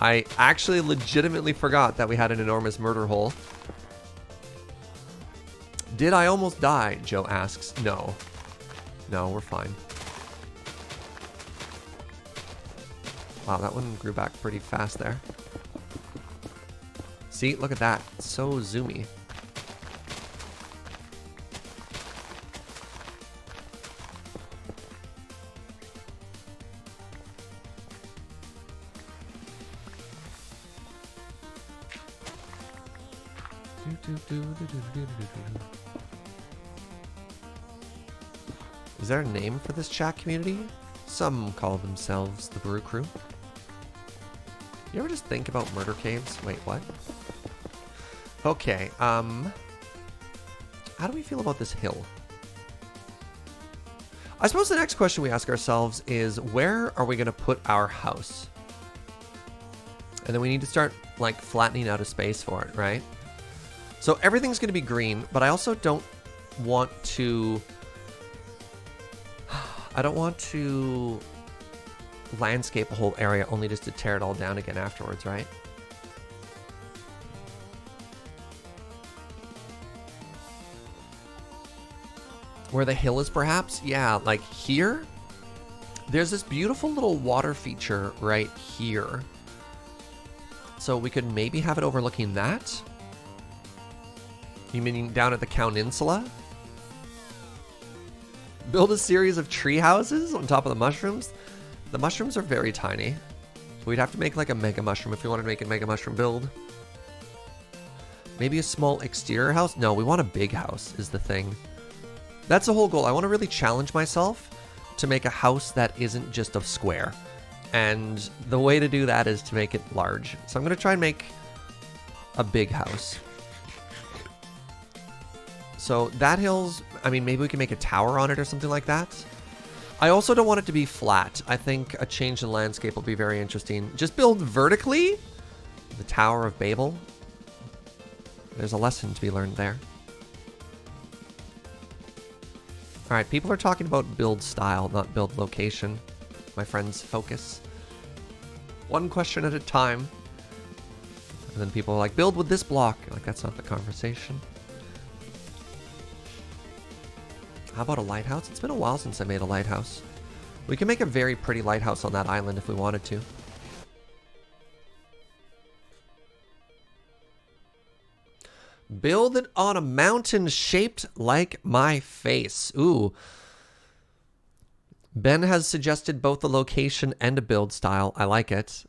I actually legitimately forgot that we had an enormous murder hole. Did I almost die? Joe asks. No. No, we're fine. Wow, that one grew back pretty fast there. See, look at that. It's so zoomy. Is there a name for this chat community? Some call themselves the Brew Crew. You ever just think about murder caves? Wait, what? Okay, how do we feel about this hill? I suppose the next question we ask ourselves is, where are we going to put our house? And then we need to start, like, flattening out a space for it, right? So everything's going to be green, but I also don't want to... I don't want to landscape a whole area only just to tear it all down again afterwards, right? Where the hill is, perhaps? Yeah, like here. There's this beautiful little water feature right here. So we could maybe have it overlooking that. You mean down at the Peninsula? Build a series of tree houses on top of the mushrooms? The mushrooms are very tiny. So we'd have to make like a mega mushroom if we wanted to make a mega mushroom build. Maybe a small exterior house? No, we want a big house is the thing. That's the whole goal. I want to really challenge myself to make a house that isn't just a square. And the way to do that is to make it large. So I'm going to try and make a big house. So that hill's, I mean, maybe we can make a tower on it or something like that. I also don't want it to be flat. I think a change in landscape will be very interesting. Just build vertically. The Tower of Babel. There's a lesson to be learned there. All right, people are talking about build style, not build location. my friends focus. One question at a time. And then people are like, build with this block. Like, that's not the conversation. How about a lighthouse? It's been a while since I made a lighthouse. We can make a very pretty lighthouse on that island if we wanted to. Build it on a mountain shaped like my face. Ooh. Ben has suggested both the location and a build style. I like it.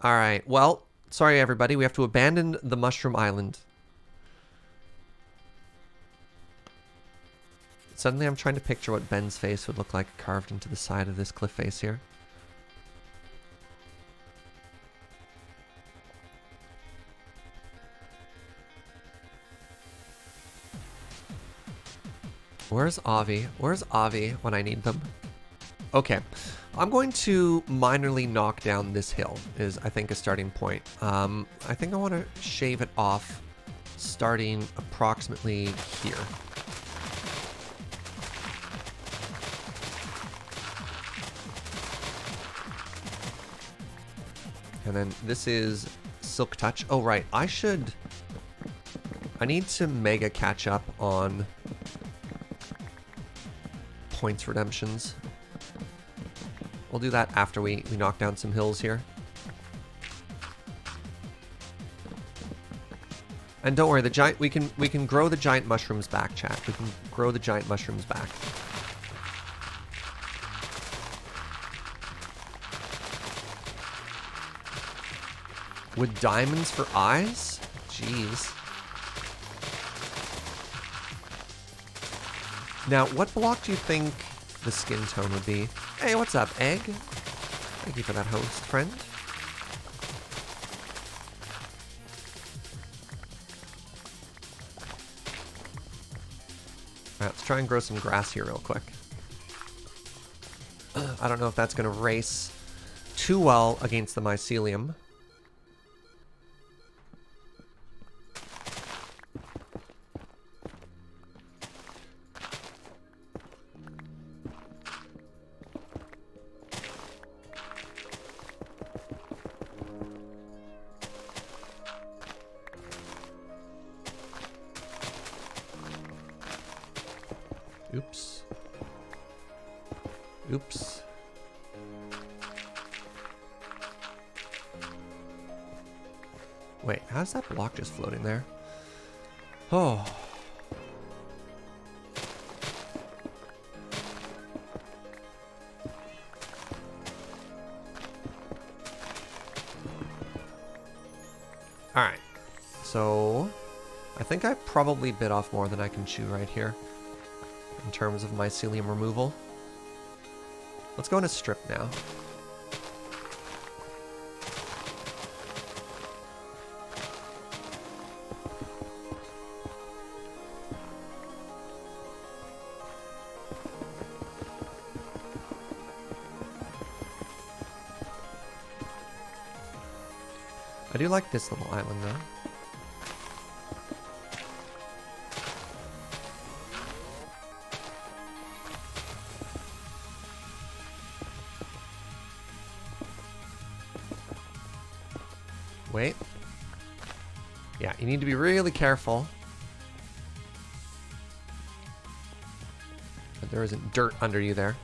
All right. Well, sorry, everybody. We have to abandon the Mushroom Island. Suddenly, I'm trying to picture what Ben's face would look like carved into the side of this cliff face here. Where's Avi? Where's Avi when I need them? Okay, I'm going to minorly knock down this hill is, I think, a starting point. I think I want to shave it off starting approximately here. And then this is Silk Touch. Oh, right. I need to mega catch up on points redemptions. We'll do that after we knock down some hills here. And don't worry, the giant we can grow the giant mushrooms back, chat. We can grow the giant mushrooms back. With diamonds for eyes? Jeez. Now, what block do you think the skin tone would be? Hey, what's up, Egg? Thank you for that host, friend. Alright, let's try and grow some grass here real quick. I don't know if that's going to race too well against the mycelium. Oops. Oops. Wait, how's that block just floating there? Oh. Alright. So, I think I probably bit off more than I can chew right here. In terms of mycelium removal. Let's go into strip now. I do like this little island though. Wait. Yeah, you need to be really careful that there isn't dirt under you there.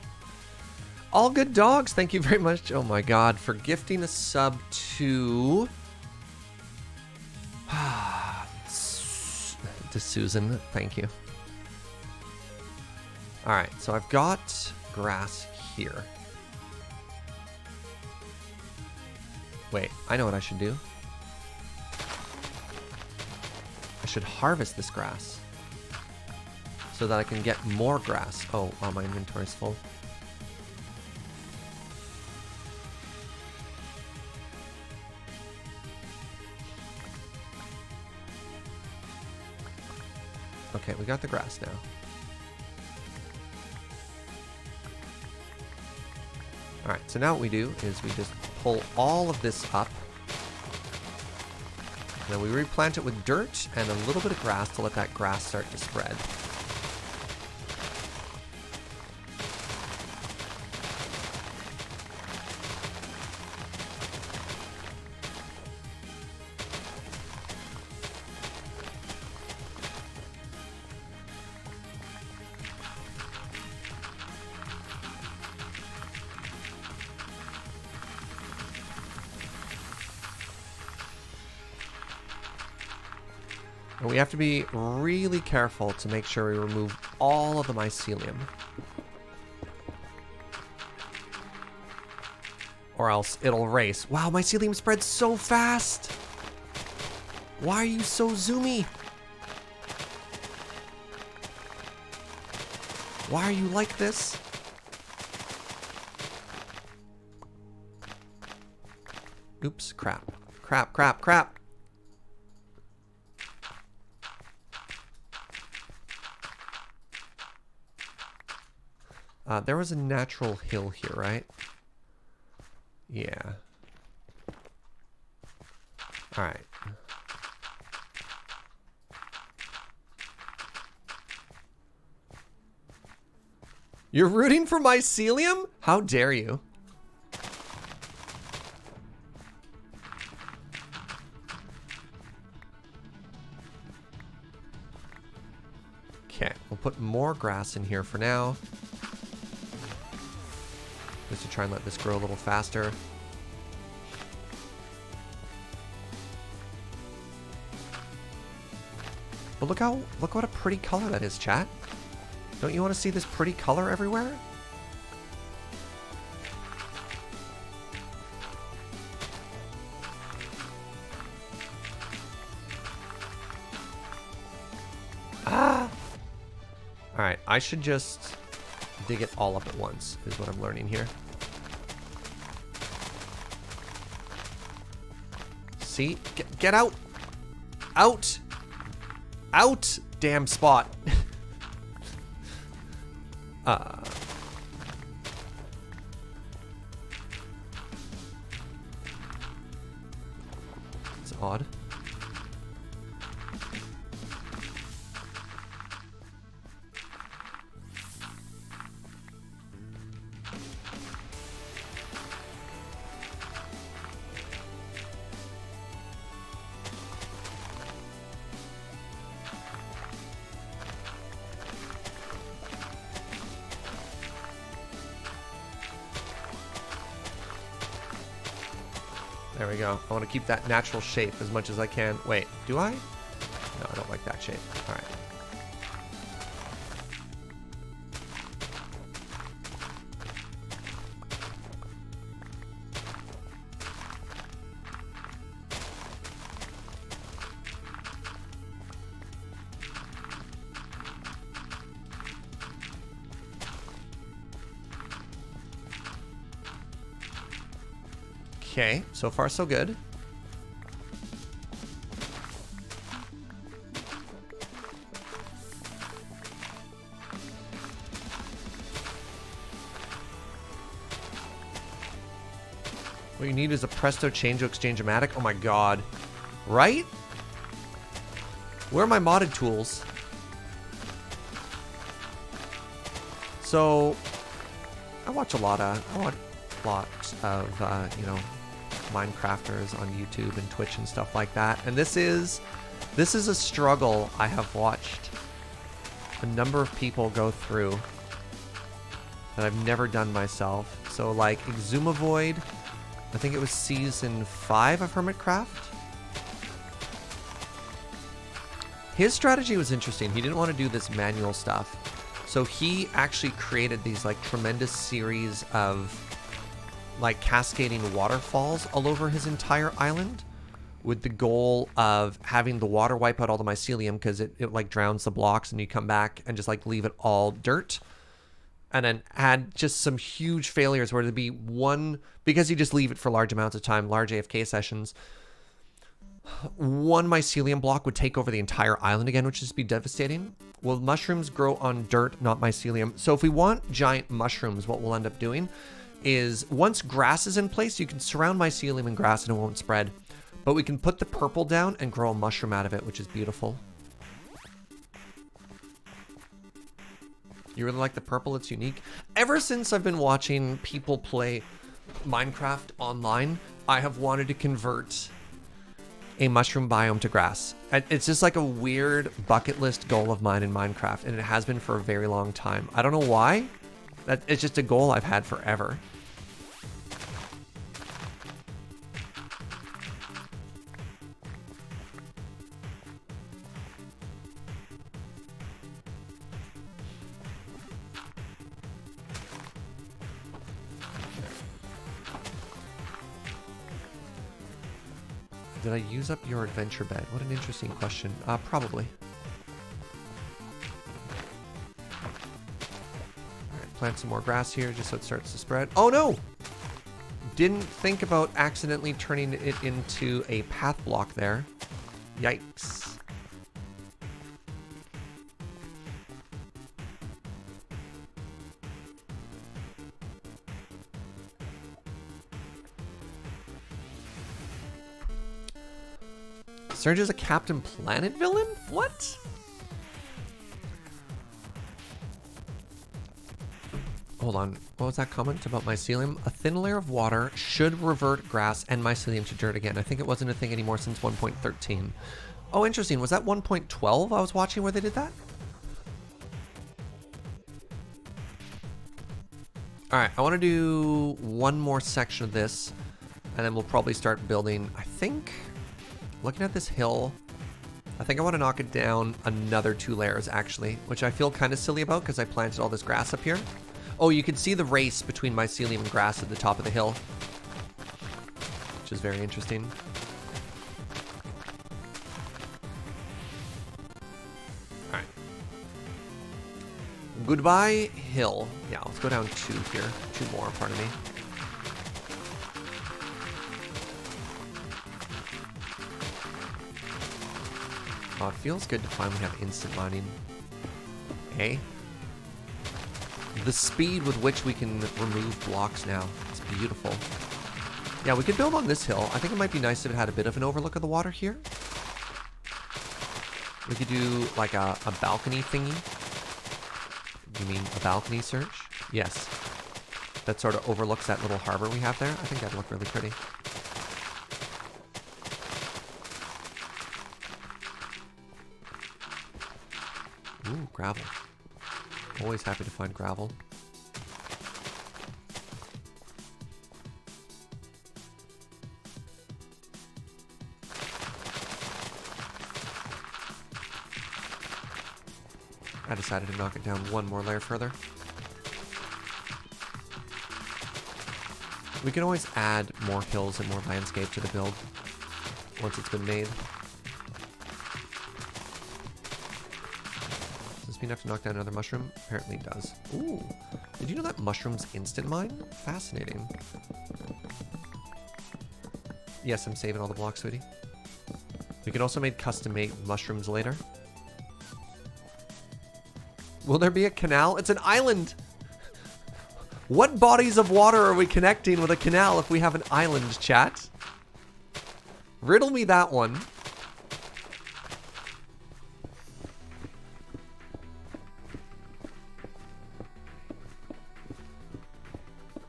All good dogs, thank you very much. Oh my god, for gifting a sub to Susan, thank you. Alright, so I've got grass here. Wait, I know what I should do. I should harvest this grass so that I can get more grass. Oh, wow, my inventory's full. Okay, we got the grass now. Alright, so now what we do is we just pull all of this up. And then we replant it with dirt and a little bit of grass to let that grass start to spread. And we have to be really careful to make sure we remove all of the mycelium. Or else it'll race. Wow, mycelium spreads so fast! Why are you so zoomy? Why are you like this? Oops, crap. Crap, crap, crap. There was a natural hill here, right? Yeah. Alright. You're rooting for mycelium? How dare you? Okay, we'll put more grass in here for now. Just to try and let this grow a little faster. But look what a pretty color that is, chat. Don't you want to see this pretty color everywhere? Ah! Alright, I should just dig it all up at once, is what I'm learning here. See? Get out! Out! Out! Damn spot. It's odd. There we go. I want to keep that natural shape as much as I can. Wait, do I? No, I don't like that shape. All right. Okay, so far so good. What you need is a Presto Changeo Exchange-O-Matic. Oh my god. Right? Where are my modded tools? So, I watch a lot of, you know, Minecrafters on YouTube and Twitch and stuff like that. And this is a struggle I have watched a number of people go through that I've never done myself. So like Exumavoid, I think it was season 5 of Hermitcraft. His strategy was interesting. He didn't want to do this manual stuff. So he actually created these like tremendous series of like cascading waterfalls all over his entire island with the goal of having the water wipe out all the mycelium because it like drowns the blocks and you come back and just like leave it all dirt. And then had just some huge failures where there'd be one, because you just leave it for large amounts of time, large AFK sessions, one mycelium block would take over the entire island again, which would just be devastating. Well, mushrooms grow on dirt, not mycelium. So if we want giant mushrooms, what we'll end up doing is once grass is in place, you can surround mycelium and grass and it won't spread. But we can put the purple down and grow a mushroom out of it, which is beautiful. You really like the purple? It's unique. Ever since I've been watching people play Minecraft online, I have wanted to convert a mushroom biome to grass. It's just like a weird bucket list goal of mine in Minecraft, and it has been for a very long time. I don't know why. It's just a goal I've had forever. Did I use up your adventure bed? What an interesting question. Probably. Alright, plant some more grass here just so it starts to spread. Oh no! Didn't think about accidentally turning it into a path block there. Yikes. Surge is a Captain Planet villain? What? Hold on. What was that comment about mycelium? A thin layer of water should revert grass and mycelium to dirt again. I think it wasn't a thing anymore since 1.13. Oh, interesting. Was that 1.12 I was watching where they did that? All right. I want to do one more section of this, and then we'll probably start building, I think... Looking at this hill, I think I want to knock it down another 2 layers actually, which I feel kind of silly about because I planted all this grass up here. Oh, you can see the race between mycelium and grass at the top of the hill, which is very interesting. All right. Goodbye, hill. Yeah, let's go down 2 here. 2 more, pardon me. Oh, it feels good to finally have instant mining. Eh? The speed with which we can remove blocks now. It's beautiful. Yeah, we could build on this hill. I think it might be nice if it had a bit of an overlook of the water here. We could do like a balcony thingy. You mean a balcony search? Yes. That sort of overlooks that little harbor we have there. I think that'd look really pretty. Ooh, gravel. Always happy to find gravel. I decided to knock it down 1 more layer further. We can always add more hills and more landscape to the build once it's been made. Enough to knock down another mushroom? Apparently it does. Ooh. Did you know that mushrooms instant mine? Fascinating. Yes, I'm saving all the blocks, sweetie. We can also make custom-made mushrooms later. Will there be a canal? It's an island! What bodies of water are we connecting with a canal if we have an island, chat? Riddle me that one.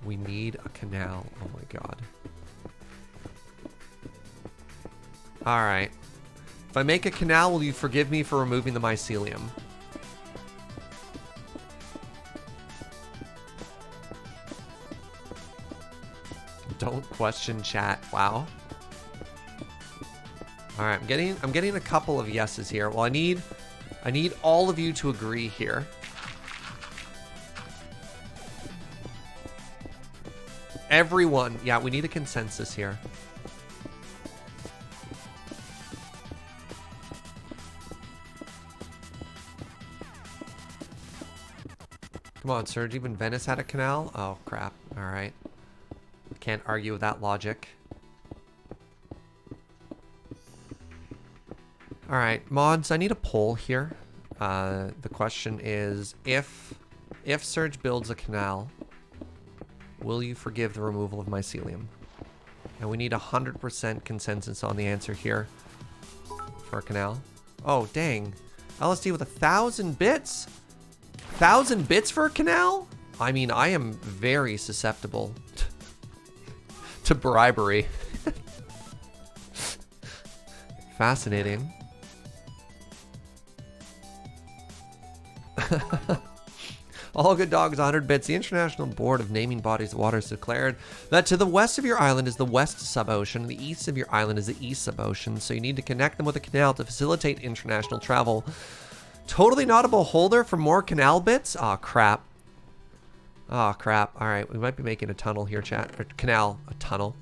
We need a canal. Oh my god. Alright. If I make a canal, will you forgive me for removing the mycelium? Don't question chat. Wow. Alright, I'm getting a couple of yeses here. Well, I need all of you to agree here. Everyone. Yeah, we need a consensus here. Come on, Serge. Even Venice had a canal? Oh, crap. Alright. Can't argue with that logic. Alright, mods, I need a poll here. The question is, if Serge builds a canal, will you forgive the removal of mycelium? And we need 100% consensus on the answer here for a canal. Oh, dang. LSD with 1,000 bits? 1,000 bits for a canal? I mean, I am very susceptible to bribery. Fascinating. All good dogs, 100 bits. The International Board of Naming Bodies of Water has declared that to the west of your island is the west sub-ocean, and the east of your island is the east sub-ocean, so you need to connect them with a canal to facilitate international travel. Totally not a beholder for more canal bits? Aw, crap. Aw, crap. Alright, we might be making a tunnel here, chat. Or canal. A tunnel.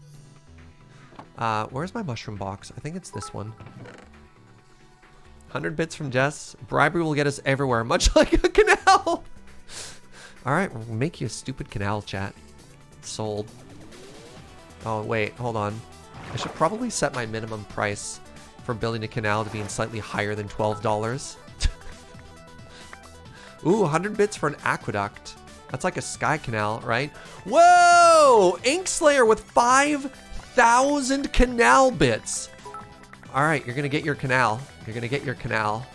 Where's my mushroom box? I think it's this one. 100 bits from Jess. Bribery will get us everywhere, much like a canal. All right, we'll make you a stupid canal, chat. Sold. Oh, wait, hold on. I should probably set my minimum price for building a canal to being slightly higher than $12. Ooh, 100 bits for an aqueduct. That's like a sky canal, right? Whoa! Inkslayer with 5,000 canal bits. All right, you're gonna get your canal. You're gonna get your canal.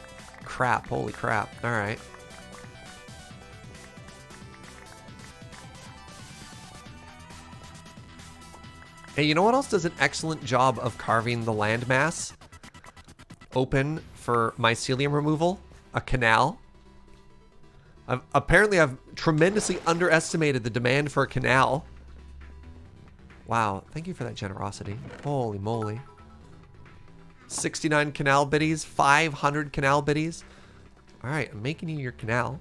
Crap, holy crap. All right. Hey, you know what else does an excellent job of carving the landmass open for mycelium removal? A canal. Apparently, I've tremendously underestimated the demand for a canal. Wow, thank you for that generosity. Holy moly. 69 canal biddies, 500 canal biddies. All right, I'm making you your canal.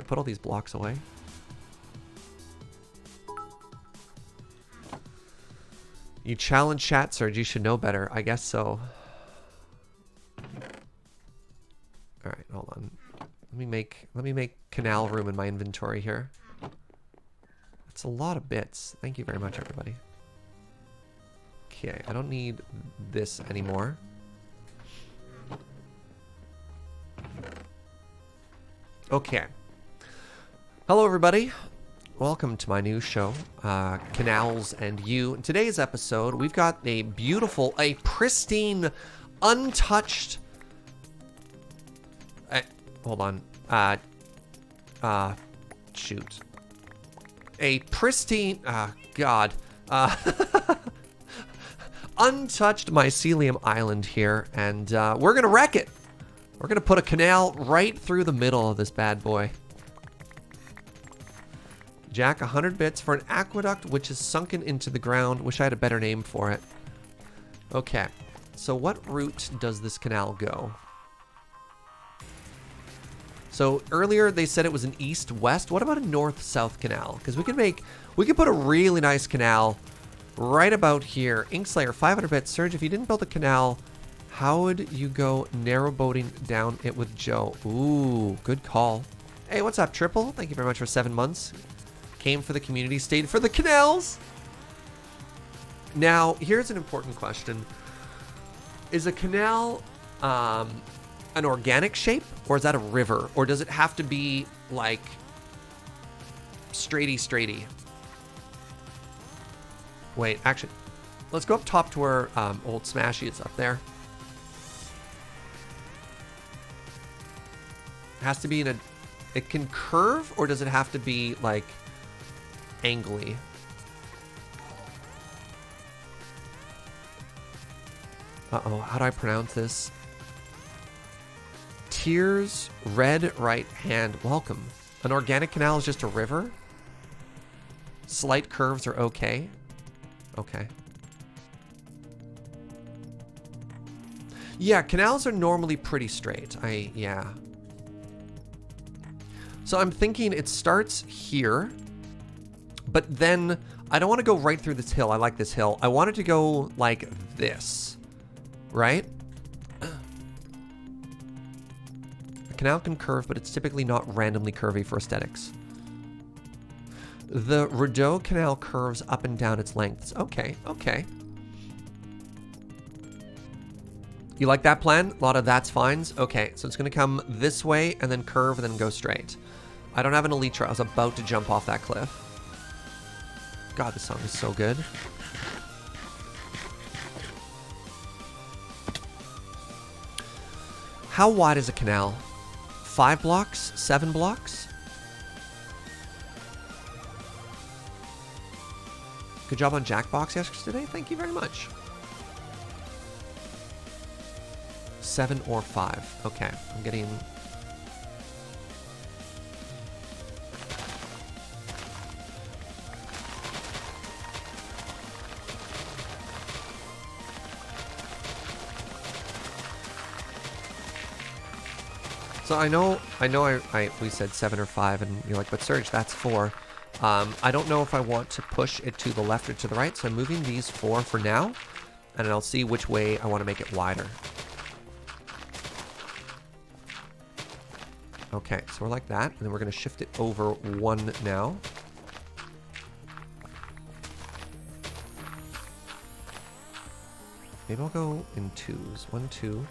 Put all these blocks away. You challenge chat, Serge. You should know better. I guess so. All right, hold on. Let me make canal room in my inventory here. That's a lot of bits. Thank you very much, everybody. Okay, I don't need this anymore. Okay. Hello, everybody. Welcome to my new show, Canals and You. In today's episode, we've got a beautiful, a pristine, untouched... hold on. Shoot. A pristine... God. Untouched mycelium island here, and we're gonna wreck it. We're gonna put a canal right through the middle of this bad boy. Jack, 100 bits for an aqueduct which is sunken into the ground. Wish I had a better name for it. Okay, so what route does this canal go? So earlier they said it was an east-west. What about a north-south canal? Because we could put a really nice canal right about here. Inkslayer, 500 bits. Serge, if you didn't build a canal, how would you go narrow boating down it with Joe? Ooh, good call. Hey, what's up, Triple? Thank you very much for 7 months. Came for the community, stayed for the canals. Now, here's an important question. Is a canal an organic shape, or is that a river? Or does it have to be like straighty? Wait, actually, let's go up top to where old Smashy is up there. It has to be in a... It can curve, or does it have to be like angly? Uh-oh, how do I pronounce this? Tears, red right hand, welcome. An organic canal is just a river? Slight curves are okay? Okay. Yeah, canals are normally pretty straight. Yeah. So I'm thinking it starts here, but then I don't want to go right through this hill. I like this hill. I want it to go like this, right? A canal can curve, but it's typically not randomly curvy for aesthetics. The Rideau Canal curves up and down its lengths. Okay, okay. You like that plan? A lot of that's fines. Okay, so it's going to come this way and then curve and then go straight. I don't have an elytra. I was about to jump off that cliff. God, this song is so good. How wide is a canal? 5 blocks? 7 blocks? Good job on Jackbox yesterday. Thank you very much. 7 or 5. Okay, I'm getting... So I know we said 7 or 5, and you're like, but Serge, that's 4. I don't know if I want to push it to the left or to the right, so I'm moving these 4 for now, and I'll see which way I want to make it wider. Okay, so we're like that, and then we're going to shift it over 1 now. Maybe I'll go in 2s. 1, 2.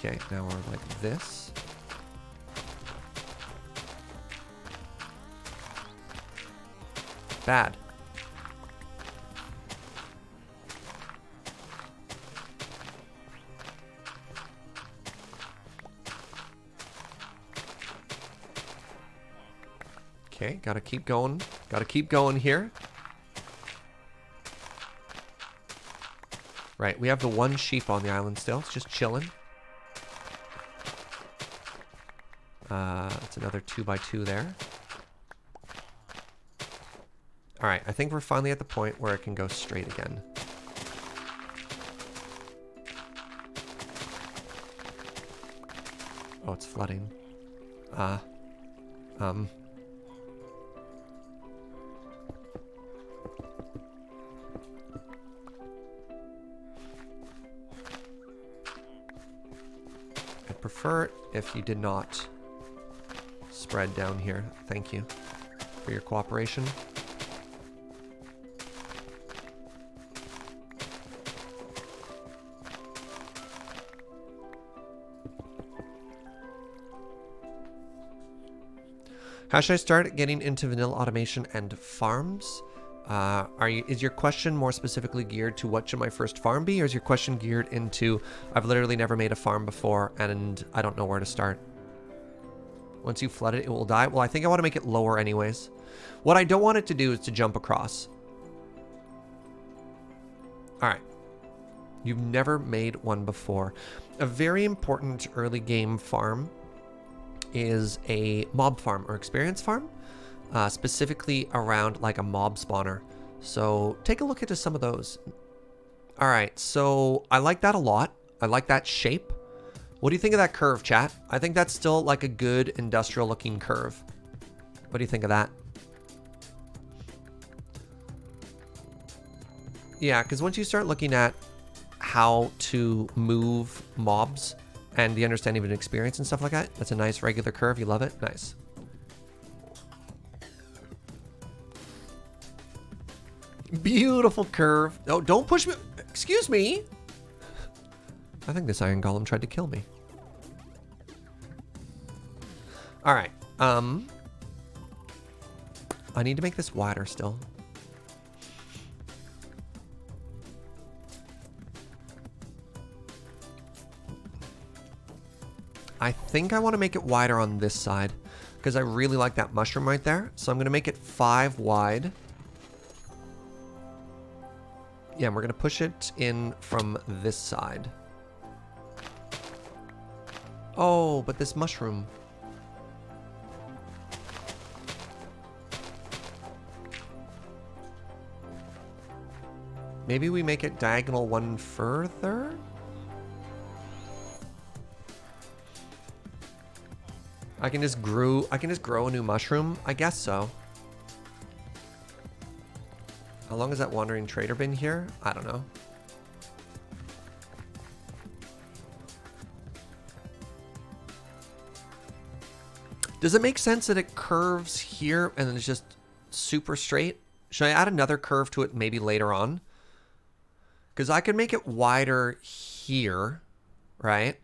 Okay, now we're like this. Bad. Okay, gotta keep going. Gotta keep going here. Right, we have the 1 sheep on the island still. It's just chilling. It's another 2x2 there. Alright, I think we're finally at the point where it can go straight again. Oh, it's flooding. I'd prefer it if you did not spread down here. Thank you for your cooperation. How should I start getting into vanilla automation and farms? Is your question more specifically geared to what should my first farm be, or is your question geared into I've literally never made a farm before and I don't know where to start? Once you flood it, it will die. Well, I think I want to make it lower anyways. What I don't want it to do is to jump across. All right. You've never made one before. A very important early game farm is a mob farm or experience farm, specifically around like a mob spawner. So take a look into some of those. All right, so I like that a lot. I like that shape. What do you think of that curve, chat? I think that's still like a good industrial looking curve. What do you think of that? Yeah, because once you start looking at how to move mobs and the understanding of an experience and stuff like that, that's a nice regular curve. You love it? Nice. Beautiful curve. Oh, don't push me. Excuse me. I think this iron golem tried to kill me. All right. I need to make this wider still. I think I want to make it wider on this side because I really like that mushroom right there. So I'm going to make it 5 wide. Yeah, and we're going to push it in from this side. Oh, but this mushroom. Maybe we make it diagonal 1 further? I can just grow a new mushroom? I guess so. How long has that wandering trader been here? I don't know. Does it make sense that it curves here and then it's just super straight? Should I add another curve to it maybe later on? Because I could make it wider here, right?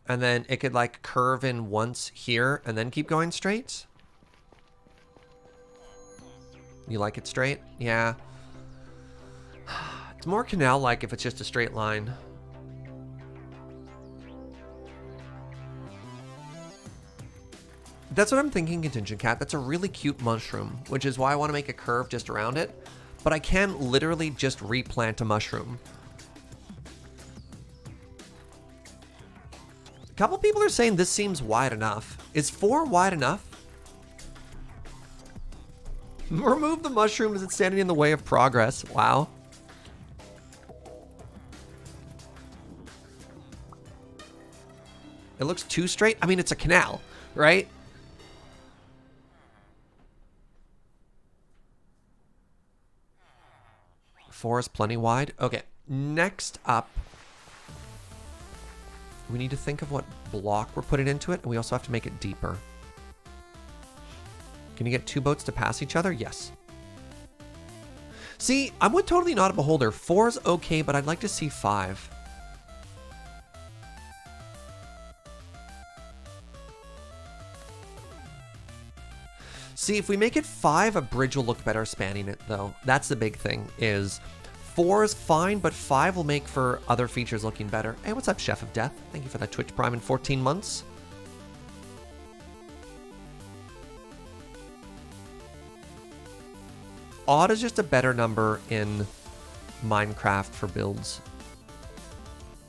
And then it could like curve in once here and then keep going straight. You like it straight? Yeah. It's more canal-like if it's just a straight line. That's what I'm thinking, Contingent Cat. That's a really cute mushroom, which is why I want to make a curve just around it. But I can literally just replant a mushroom. A couple people are saying this seems wide enough. Is 4 wide enough? Remove the mushroom. Is it standing in the way of progress? Wow. It looks too straight. I mean, it's a canal, right? Four is plenty wide. Okay, next up, we need to think of what block we're putting into it, and we also have to make it deeper. Can you get two boats to pass each other? Yes. See, I'm with Totally Not a Beholder. 4 is okay, but I'd like to see 5. See, if we make it 5, a bridge will look better spanning it, though. That's the big thing, is 4 is fine, but 5 will make for other features looking better. Hey, what's up, Chef of Death? Thank you for that Twitch Prime in 14 months. Odd is just a better number in Minecraft for builds.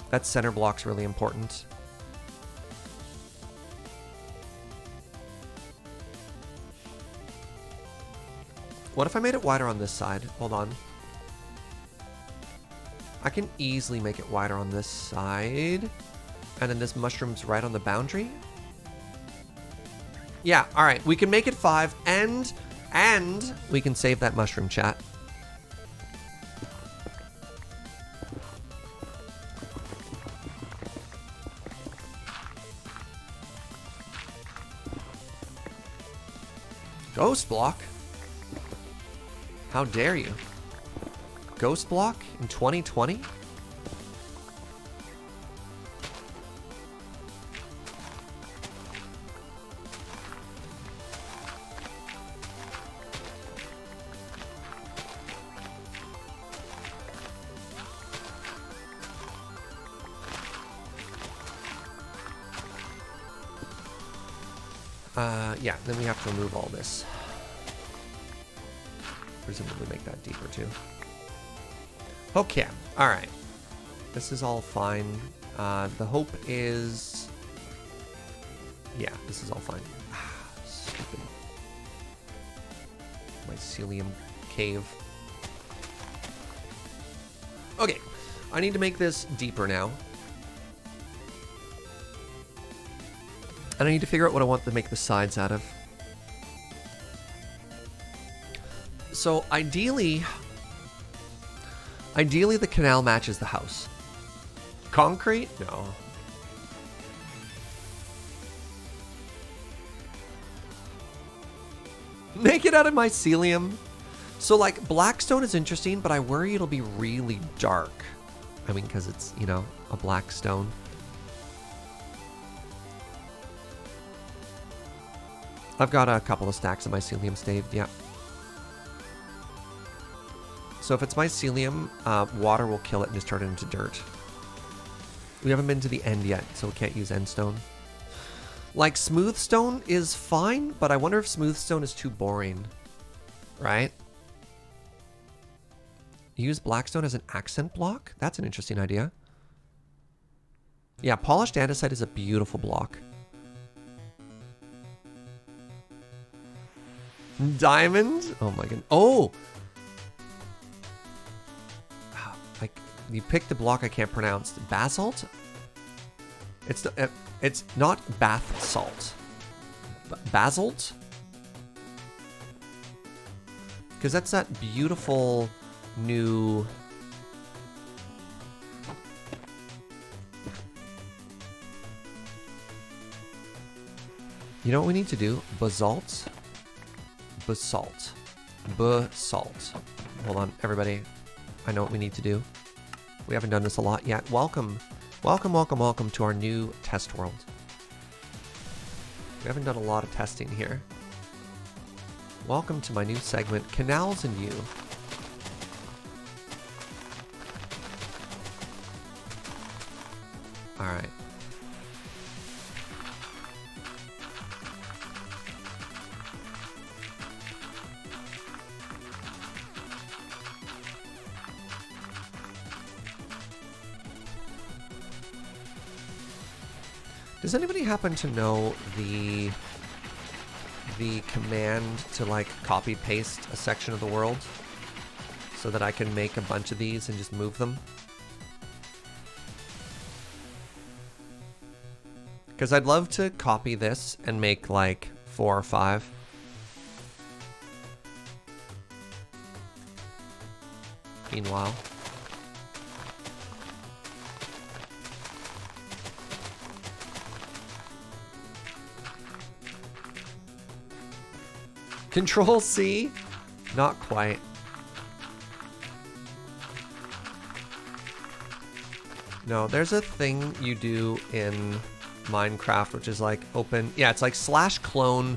That center block's really important. What if I made it wider on this side? Hold on. I can easily make it wider on this side. And then this mushroom's right on the boundary. Yeah, all right. We can make it 5 and we can save that mushroom, chat. Ghost block? How dare you? Ghost block in 2020? Yeah, then we have to remove all this. Presumably make that deeper too. Okay, all right. This is all fine. The hope is... Yeah, this is all fine. Stupid. Mycelium cave. Okay, I need to make this deeper now. And I need to figure out what I want to make the sides out of. So ideally the canal matches the house. Concrete? No. Make it out of mycelium. So like blackstone is interesting, but I worry it'll be really dark. I mean, because it's, you know, a black stone. I've got a couple of stacks of mycelium staved, yeah. So if it's mycelium, water will kill it and just turn it into dirt. We haven't been to the end yet, so we can't use end stone. Like smooth stone is fine, but I wonder if smooth stone is too boring, right? Use blackstone as an accent block? That's an interesting idea. Yeah, polished andesite is a beautiful block. Diamond? Oh my god. Oh! Like, you picked the block I can't pronounce. Basalt? It's not bath salt. Basalt? Because that's that beautiful new... You know what we need to do? Basalt. Basalt. Basalt. Hold on, everybody. I know what we need to do. We haven't done this a lot yet. Welcome. Welcome, welcome, welcome to our new test world. We haven't done a lot of testing here. Welcome to my new segment, Canals and You. All right. Does anybody happen to know the command to like copy paste a section of the world so that I can make a bunch of these and just move them? Because I'd love to copy this and make like 4 or 5. Meanwhile. Control C? Not quite. No, there's a thing you do in Minecraft, which is like open. Yeah, it's like /clone,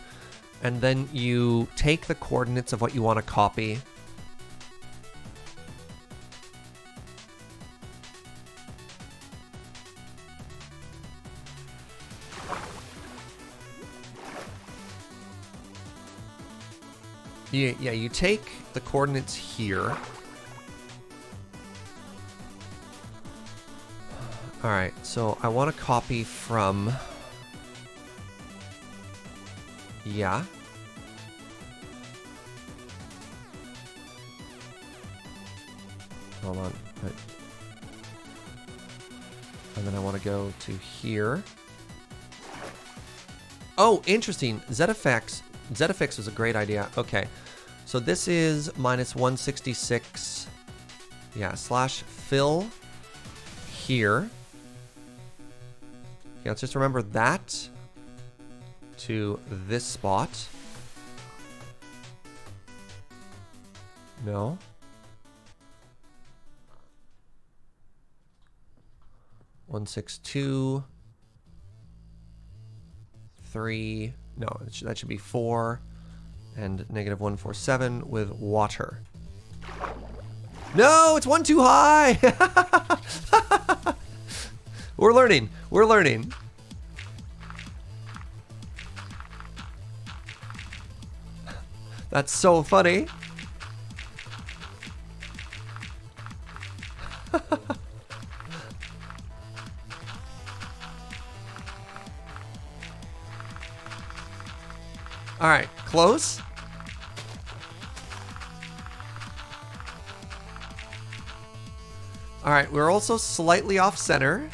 and then you take the coordinates of what you want to copy. Yeah, you take the coordinates here. All right, so I want to copy from... Yeah. Hold on. And then I want to go to here. Oh, interesting. ZFX. ZFX was a great idea. Okay. So this is -166. Yeah, /fill here. Okay, let's just remember that to this spot. No. (162) 3. No, that should be 4. And -147 with water. No, it's 1 too high. We're learning. We're learning. That's so funny. All right, close. All right, we're also slightly off center.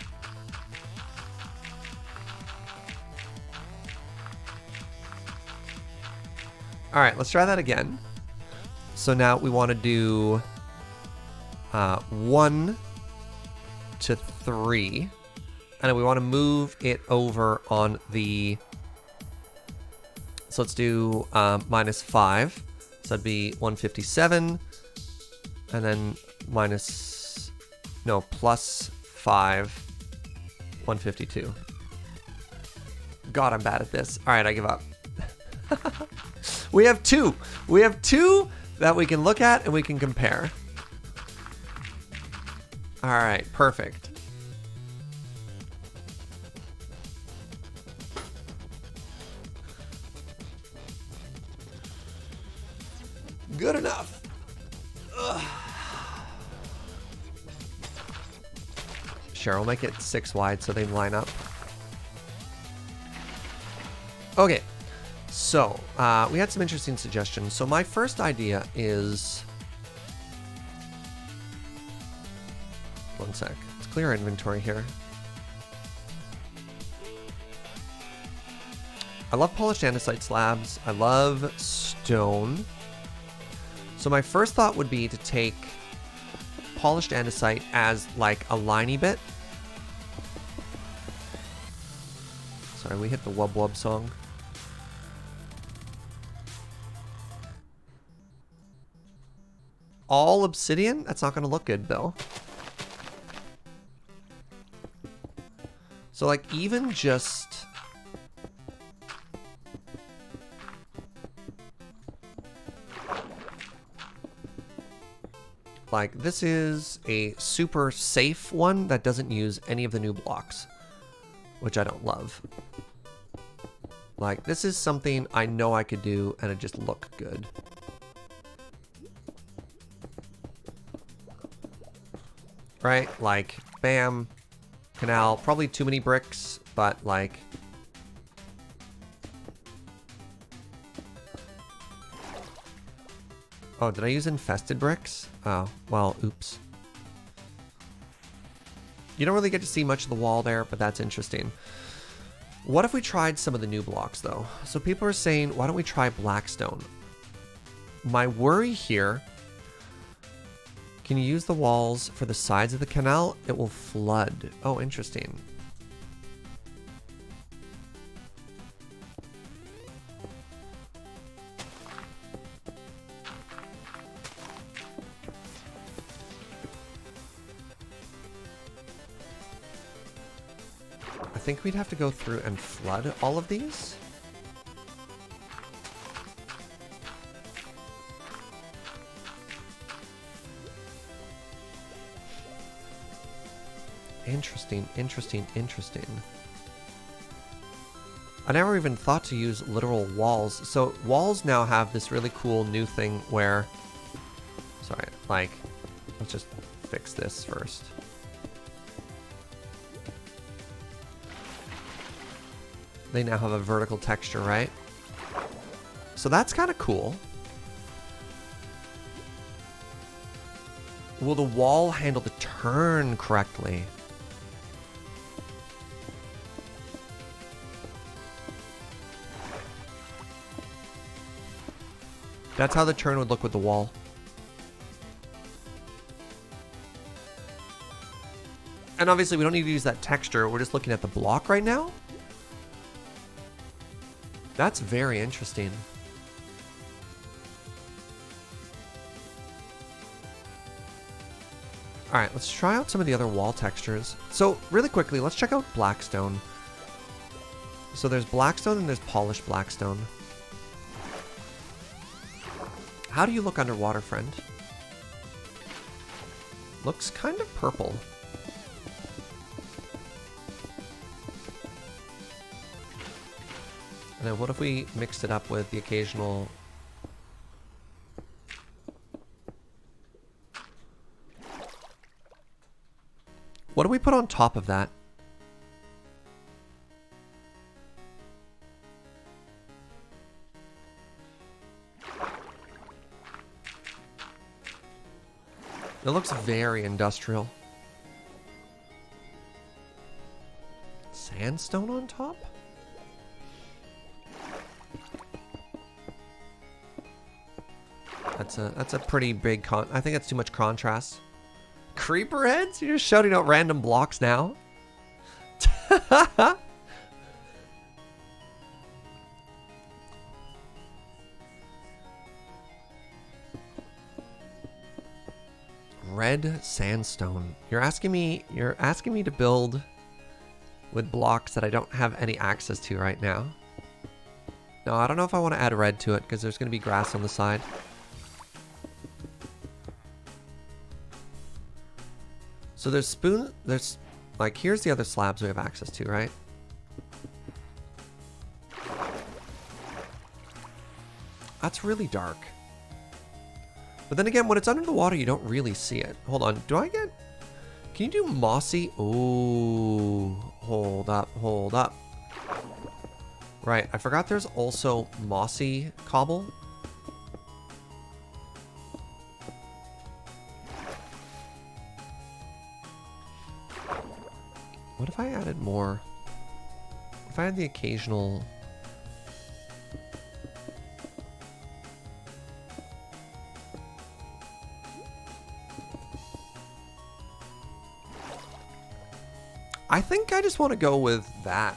All right, let's try that again. So now we want to do 1 to 3, and then we want to move it over on the... So let's do -5. So that'd be 157, and then +5, 152. God, I'm bad at this. All right, I give up. We have 2. We have 2 that we can look at and we can compare. All right, perfect. Good enough. Ugh. Sure, I'll make it 6 wide so they line up. Okay, so we had some interesting suggestions. So my first idea is... One sec. Let's clear our inventory here. I love polished andesite slabs. I love stone. So my first thought would be to take polished andesite as like a liney bit. Sorry, we hit the wub wub song. All obsidian? That's not going to look good though. So like even just... Like, this is a super safe one that doesn't use any of the new blocks, which I don't love. Like, this is something I know I could do, and it just look good. Right? Like, bam, canal. Probably too many bricks, but, like... Oh, did I use infested bricks? Oh, well, oops. You don't really get to see much of the wall there, but that's interesting. What if we tried some of the new blocks, though? So people are saying, why don't we try Blackstone? My worry here, can you use the walls for the sides of the canal? It will flood. Oh, interesting. I think we'd have to go through and flood all of these. Interesting, interesting, interesting. I never even thought to use literal walls. So walls now have this really cool new thing where, sorry, like, let's just fix this first. They now have a vertical texture, right? So that's kind of cool. Will the wall handle the turn correctly? That's how the turn would look with the wall. And obviously we don't need to use that texture. We're just looking at the block right now. That's very interesting. All right, let's try out some of the other wall textures. So really quickly, let's check out Blackstone. So there's Blackstone and there's polished Blackstone. How do you look underwater, friend? Looks kind of purple. And then what if we mixed it up with the occasional... What do we put on top of that? It looks very industrial. Sandstone on top? That's a pretty big I think that's too much contrast. Creeper heads? You're just shouting out random blocks now? Red sandstone. You're asking me to build with blocks that I don't have any access to right now. No, I don't know if I want to add red to it because there's going to be grass on the side. So there's like, here's the other slabs we have access to, right? That's really dark. But then again, when it's under the water, you don't really see it. Hold on, can you do mossy? Oh, hold up. Right, I forgot there's also mossy cobble. What if I added more? If I had the occasional... I think I just want to go with that.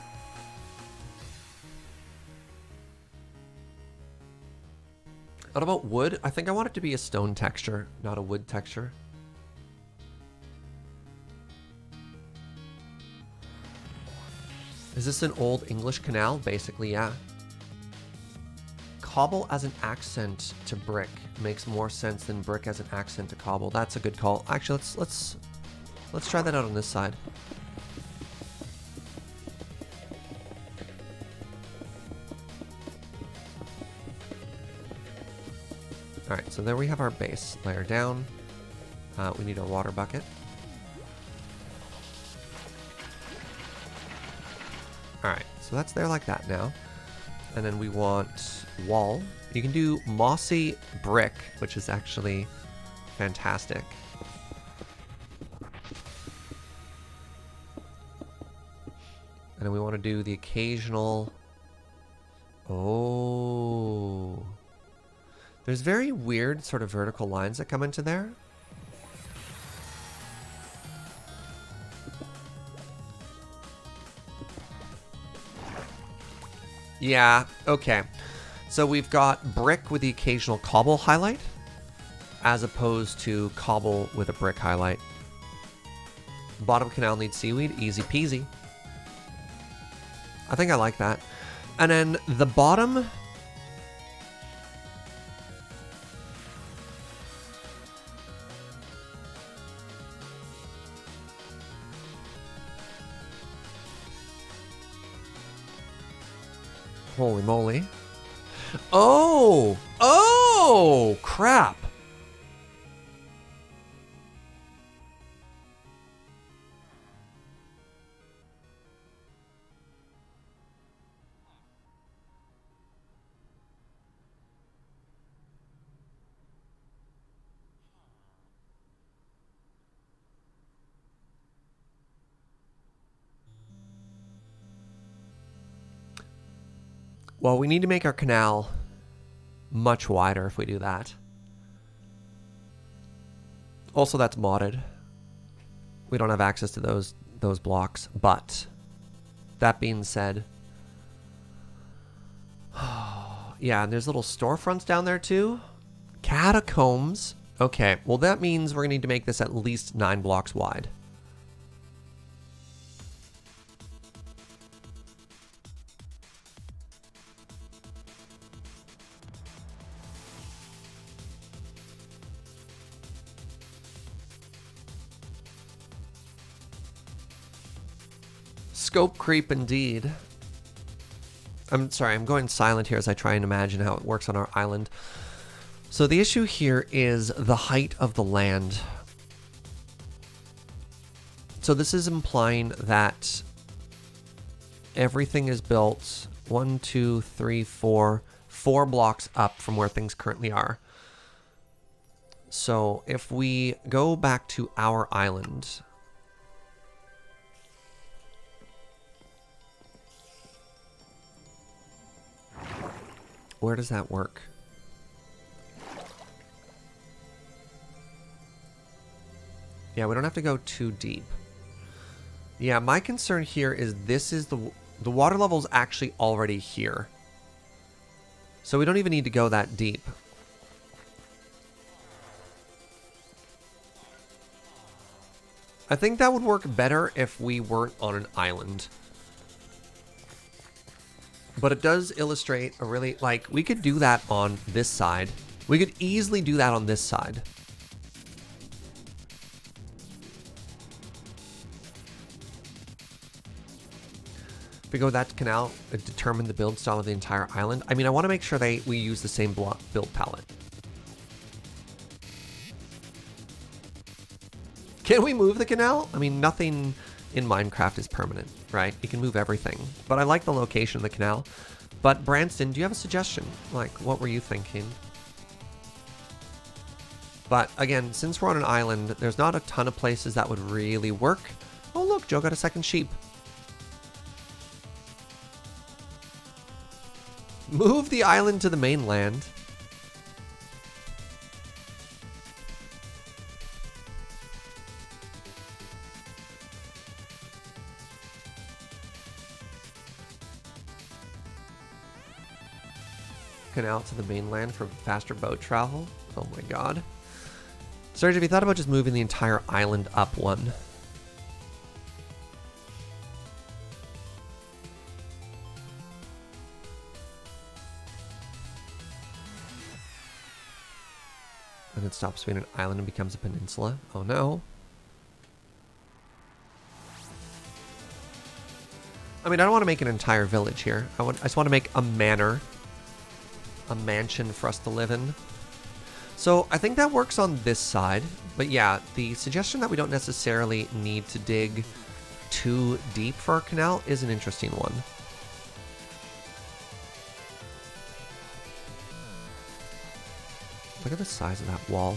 What about wood? I think I want it to be a stone texture, not a wood texture. Is this an old English canal? Basically, yeah. Cobble as an accent to brick makes more sense than brick as an accent to cobble. That's a good call. Actually, let's try that out on this side. All right, so there we have our base layer down. We need our water bucket. All right, so that's there like that now. And then we want wall. You can do mossy brick, which is actually fantastic. And then we want to do the occasional... Oh. There's very weird sort of vertical lines that come into there. Yeah, okay. So we've got brick with the occasional cobble highlight, as opposed to cobble with a brick highlight. Bottom canal needs seaweed, easy peasy. I think I like that. And then the bottom... Holy moly. Oh! Oh! Crap! Well, we need to make our canal much wider if we do that. Also, that's modded. We don't have access to those blocks, but that being said... Yeah, and there's little storefronts down there too. Catacombs. Okay, well that means we're going to need to make this at least 9 blocks wide. Scope creep indeed. I'm sorry, I'm going silent here as I try and imagine how it works on our island. So the issue here is the height of the land. So this is implying that everything is built 1, 2, 3, 4 blocks up from where things currently are. So if we go back to our island... Where does that work? Yeah, we don't have to go too deep. Yeah, my concern here is this is the water level is actually already here. So we don't even need to go that deep. I think that would work better if we weren't on an island. But it does illustrate a really, like, we could do that on this side. We could easily do that on this side. If we go that canal, determine the build style of the entire island. I mean, I want to make sure we use the same build palette. Can we move the canal? I mean, nothing in Minecraft is permanent, right? You can move everything. But I like the location of the canal. But Branston, do you have a suggestion? Like, what were you thinking? But again, since we're on an island, there's not a ton of places that would really work. Oh look, Joe got a second sheep. Move the island to the mainland. Canal to the mainland for faster boat travel. Oh my god. Serge, have you thought about just moving the entire island up one? And it stops being an island and becomes a peninsula. Oh no. I mean, I don't want to make an entire village here. I just want to make a manor. A mansion for us to live in. So I think that works on this side. But yeah, the suggestion that we don't necessarily need to dig too deep for our canal is an interesting one. Look at the size of that wall.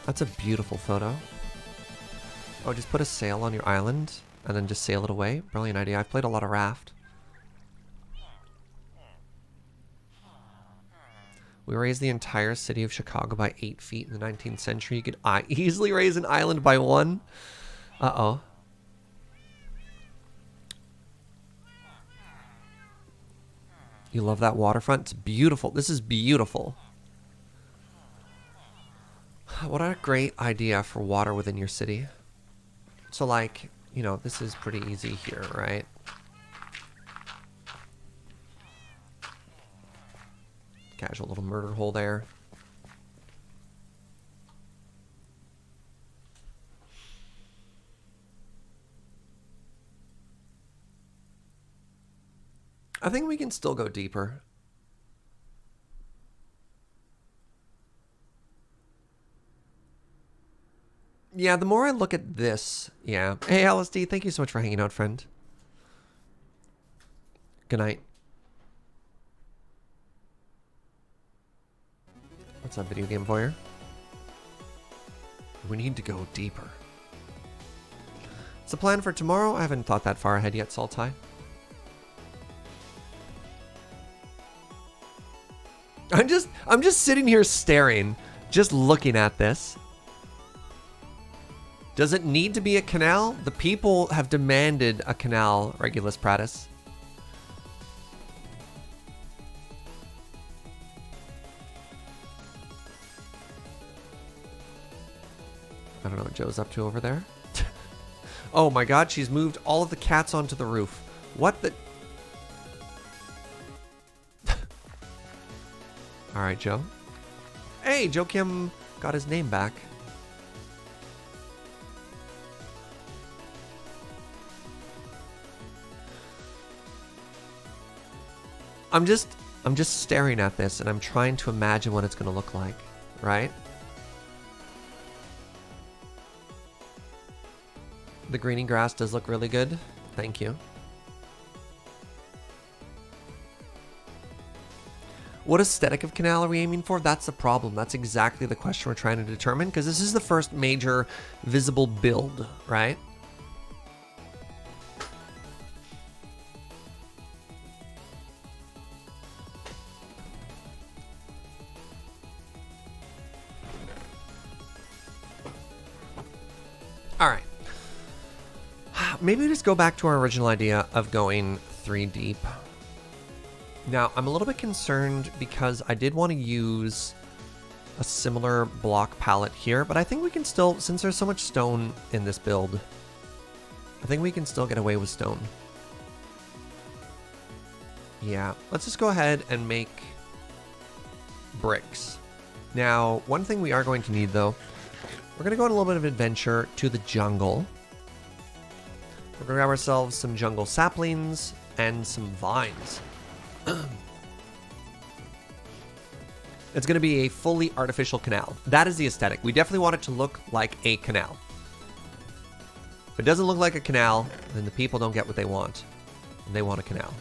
That's a beautiful photo. Oh, just put a sail on your island and then just sail it away. Brilliant idea. I've played a lot of Raft. We raised the entire city of Chicago by 8 feet in the 19th century. You could easily raise an island by 1. Uh-oh. You love that waterfront? It's beautiful. This is beautiful. What a great idea for water within your city. So, like, you know, this is pretty easy here, right? Casual little murder hole there. I think we can still go deeper. Yeah, the more I look at this, yeah. Hey, LSD, thank you so much for hanging out, friend. Good night. What's up, video game voyeur? We need to go deeper. It's a plan for tomorrow. I haven't thought that far ahead yet, Saltai. I'm just sitting here staring, just looking at this. Does it need to be a canal? The people have demanded a canal, Regulus Pratus. I don't know what Joe's up to over there. Oh my god, she's moved all of the cats onto the roof. What the... Alright, Joe. Hey, Joe Kim got his name back. I'm just staring at this and I'm trying to imagine what it's going to look like, right? The greening grass does look really good. Thank you. What aesthetic of canal are we aiming for? That's the problem. That's exactly the question we're trying to determine, because this is the first major visible build, right? All right. Maybe we just go back to our original idea of going 3 deep. Now, I'm a little bit concerned because I did want to use a similar block palette here, but I think we can still, since there's so much stone in this build, I think we can still get away with stone. Yeah, let's just go ahead and make bricks. Now, one thing we are going to need, though, we're going to go on a little bit of adventure to the jungle. We're going to grab ourselves some jungle saplings and some vines. It's going to be a fully artificial canal. That is the aesthetic. We definitely want it to look like a canal. If it doesn't look like a canal, then the people don't get what they want. And they want a canal.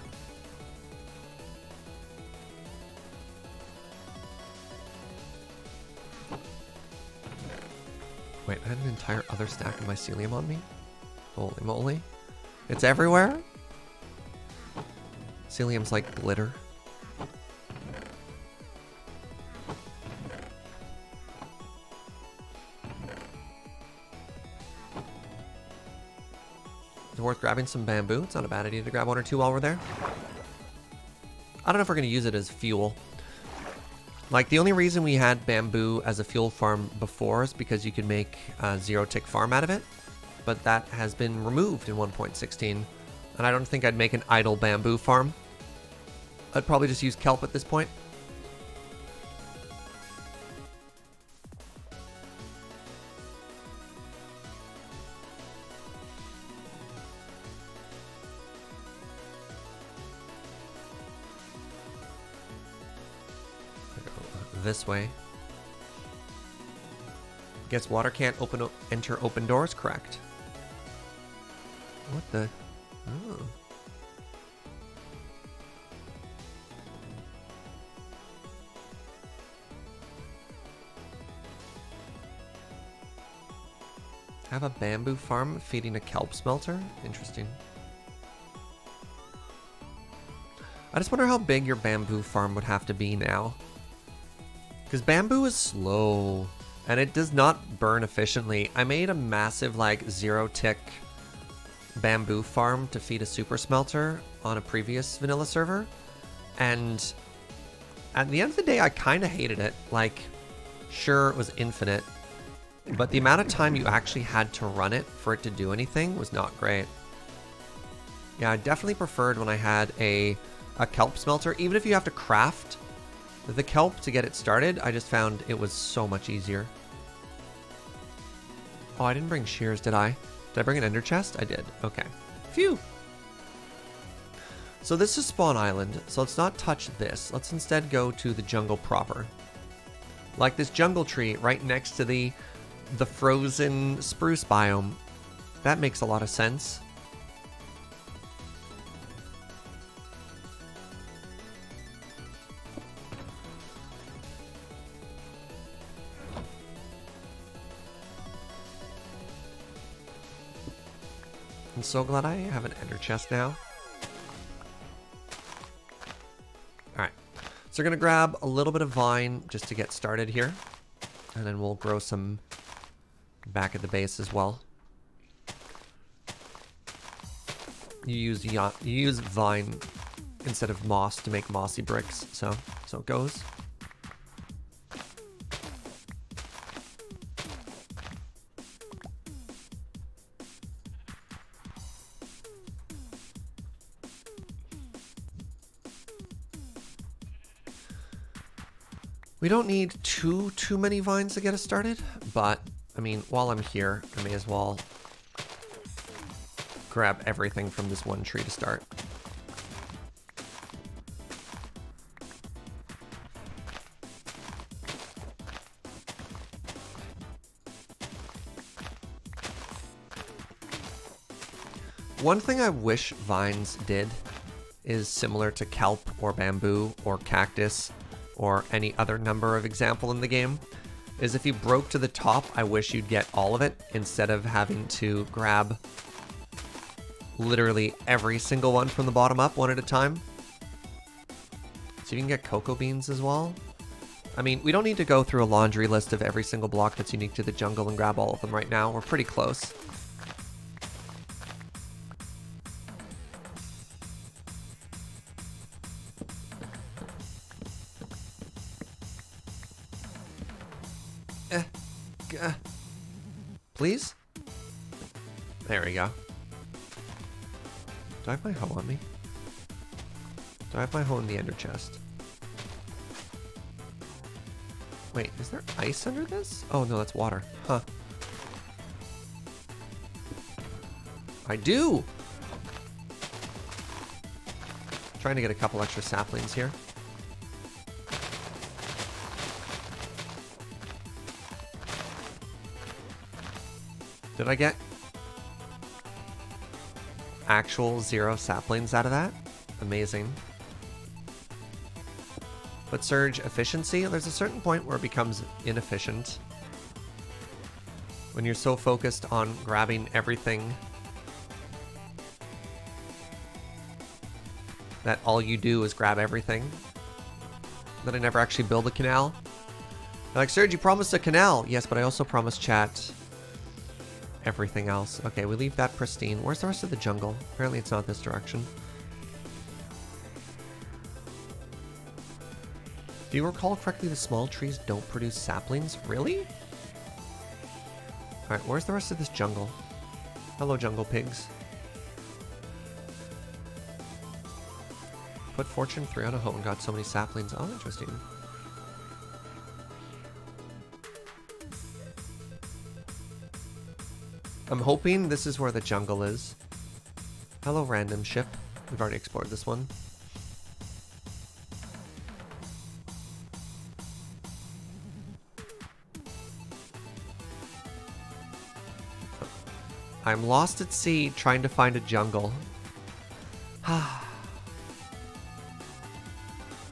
Wait, I had an entire other stack of mycelium on me? Holy moly. It's everywhere? Mycelium's like glitter. Is it worth grabbing some bamboo? It's not a bad idea to grab 1 or 2 while we're there. I don't know if we're going to use it as fuel. Like, the only reason we had bamboo as a fuel farm before is because you could make a 0-tick farm out of it. But that has been removed in 1.16. And I don't think I'd make an idle bamboo farm. I'd probably just use kelp at this point. This way. Guess water can't enter open doors, correct? What the? Oh. Have a bamboo farm feeding a kelp smelter? Interesting. I just wonder how big your bamboo farm would have to be now. Because bamboo is slow, and it does not burn efficiently. I made a massive, like, 0-tick bamboo farm to feed a super smelter on a previous vanilla server, and at the end of the day, I kind of hated it. Like, sure, it was infinite, but the amount of time you actually had to run it for it to do anything was not great. Yeah, I definitely preferred when I had a kelp smelter. Even if you have to craft the kelp to get it started, I just found it was so much easier. Oh, I didn't bring shears, did I? Did I bring an ender chest? I did. Okay. Phew. So this is Spawn Island, so let's not touch this. Let's instead go to the jungle proper. Like this jungle tree right next to the frozen spruce biome. That makes a lot of sense. I'm so glad I have an ender chest now. Alright, so we're going to grab a little bit of vine just to get started here. And then we'll grow some back at the base as well. You use vine instead of moss to make mossy bricks, so it goes. We don't need too many vines to get us started, but I mean, while I'm here, I may as well grab everything from this one tree to start. One thing I wish vines did is similar to kelp or bamboo or cactus or any other number of example in the game, is if you broke to the top, I wish you'd get all of it instead of having to grab literally every single one from the bottom up one at a time. So you can get cocoa beans as well. I mean, we don't need to go through a laundry list of every single block that's unique to the jungle and grab all of them right now. We're pretty close. Please? There we go. Do I have my hoe on me? Do I have my hoe in the ender chest? Wait, is there ice under this? Oh no, that's water. Huh. I do! Trying to get a couple extra saplings here. Did I get actual 0 saplings out of that? Amazing. But surge efficiency, there's a certain point where it becomes inefficient. When you're so focused on grabbing everything that all you do is grab everything, that I never actually build a canal. They're like, Serge, you promised a canal. Yes, but I also promised chat everything else. Okay, we leave that pristine. Where's the rest of the jungle? Apparently it's not this direction. Do you recall correctly, the small trees don't produce saplings? Really? Alright, where's the rest of this jungle? Hello, jungle pigs. Put fortune 3 on a hoe and got so many saplings. Oh, interesting. I'm hoping this is where the jungle is. Hello, random ship. We've already explored this one. I'm lost at sea trying to find a jungle.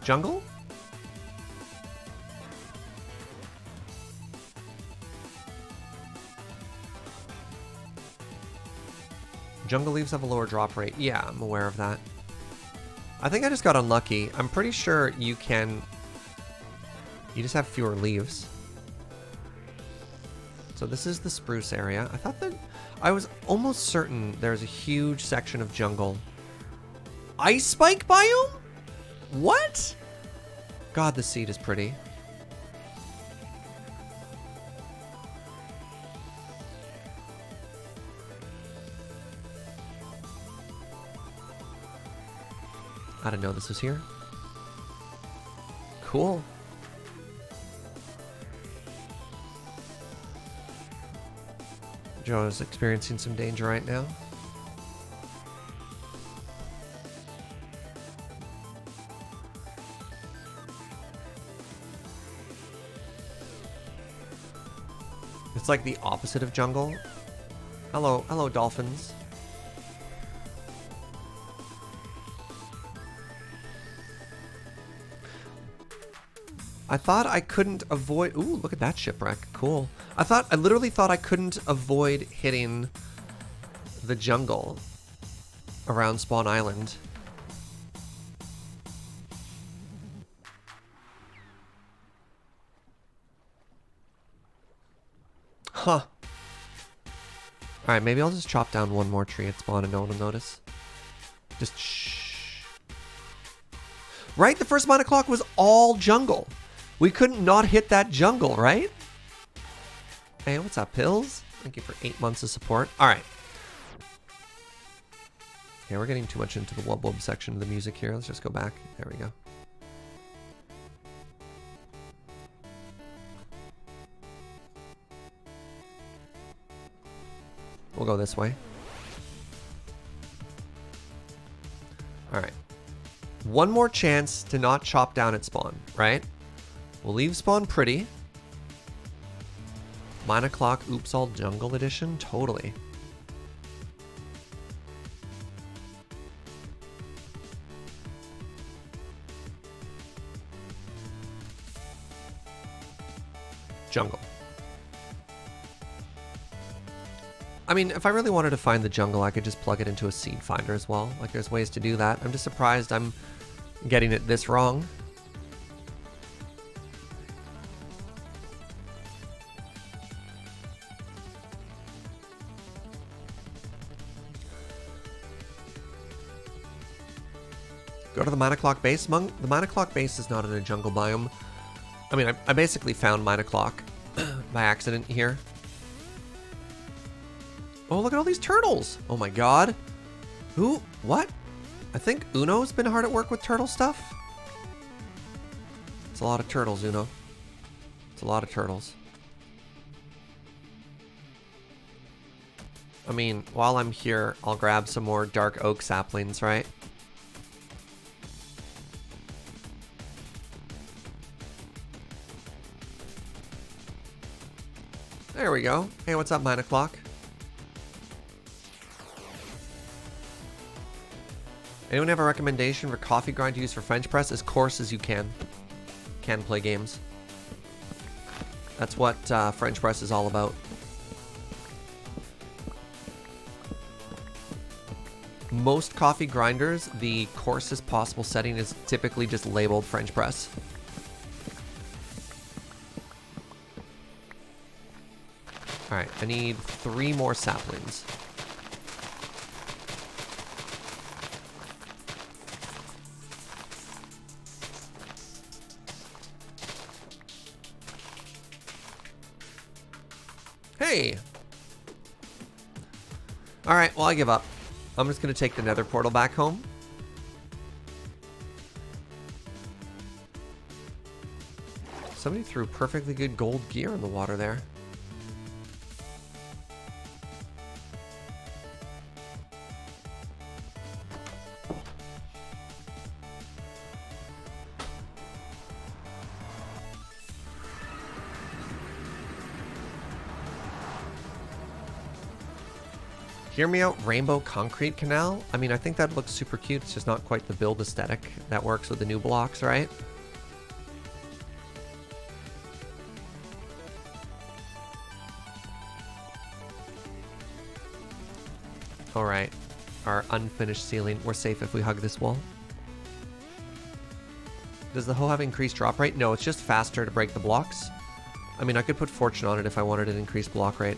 Jungle? Jungle leaves have a lower drop rate. Yeah, I'm aware of that. I think I just got unlucky. I'm pretty sure you can... You just have fewer leaves. So this is the spruce area. I thought that... I was almost certain there's a huge section of jungle. Ice spike biome? What? God, the seed is pretty. I didn't know this was here. Cool. Joe is experiencing some danger right now. It's like the opposite of jungle. Hello, hello, dolphins. I thought I couldn't avoid... Ooh, look at that shipwreck. Cool. I literally thought I couldn't avoid hitting the jungle around Spawn Island. Huh. Alright, maybe I'll just chop down one more tree at spawn and no one will notice. Just shh. Right? The first mine clock was all jungle. We couldn't not hit that jungle, right? Hey, what's up, Pills? Thank you for 8 months of support. Alright. Okay, we're getting too much into the wub wub section of the music here. Let's just go back. There we go. We'll go this way. Alright. One more chance to not chop down at spawn, right? We'll leave spawn pretty. Mine o'clock, oops, all jungle edition? Totally. Jungle. I mean, if I really wanted to find the jungle, I could just plug it into a seed finder as well. Like, there's ways to do that. I'm just surprised I'm getting it this wrong. Go to the mine o'clock base. The mine o'clock base is not in a jungle biome. I mean, I basically found mine o'clock by accident here. Oh, look at all these turtles. Oh my god. Who? What? I think Uno's been hard at work with turtle stuff. It's a lot of turtles, Uno. It's a lot of turtles. I mean, while I'm here, I'll grab some more dark oak saplings, right? There we go. Hey, what's up, 9 o'clock? Anyone have a recommendation for coffee grind to use for French press? As coarse as you can. Can play games. That's what French press is all about. Most coffee grinders, the coarsest possible setting is typically just labeled French press. Alright, I need 3 more saplings. Hey! Alright, well, I give up. I'm just going to take the nether portal back home. Somebody threw perfectly good gold gear in the water there. Hear me out, rainbow concrete canal? I mean, I think that looks super cute. It's just not quite the build aesthetic that works with the new blocks, right? All right. Our unfinished ceiling. We're safe if we hug this wall. Does the hoe have increased drop rate? No, it's just faster to break the blocks. I mean, I could put fortune on it if I wanted an increased drop rate,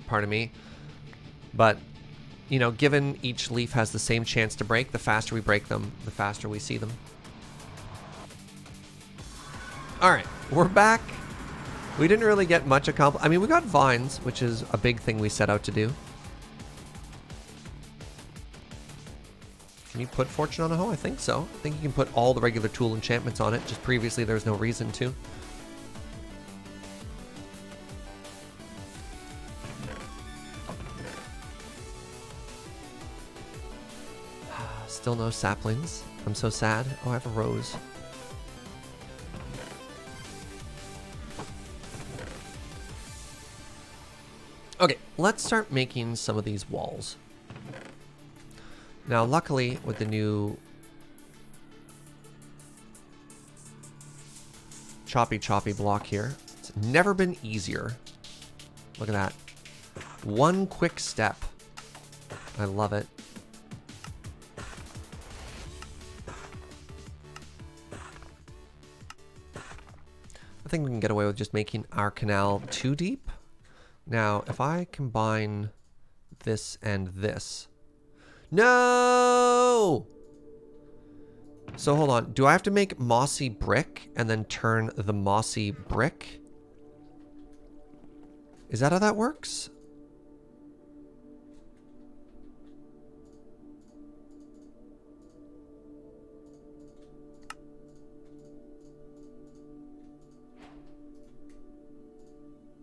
pardon me. But, you know, given each leaf has the same chance to break, the faster we break them, the faster we see them. All right, we're back. We didn't really get much accomplished. I mean, we got vines, which is a big thing we set out to do. Can you put fortune on a hoe? I think so. I think you can put all the regular tool enchantments on it. Just previously, there was no reason to. Still no saplings. I'm so sad. Oh, I have a rose. Okay, let's start making some of these walls. Now, luckily, with the new choppy block here, it's never been easier. Look at that. One quick step. I love it. I think we can get away with just making our canal 2 deep. Now, if I combine this and this... No! So hold on. Do I have to make mossy brick and then turn the mossy brick? Is that how that works?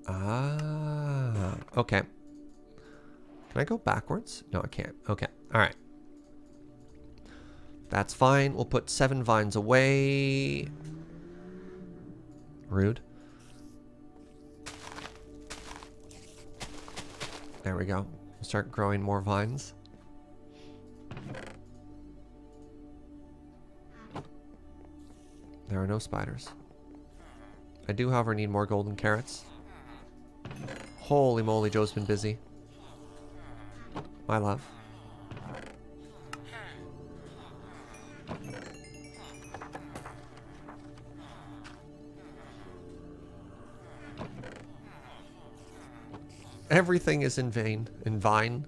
Ah, okay. Can I go backwards? No, I can't. Okay, all right. That's fine. We'll put 7 vines away. Rude. There we go. We'll start growing more vines. There are no spiders. I do, however, need more golden carrots. Holy moly, Joe's been busy. My love. Everything is in vine.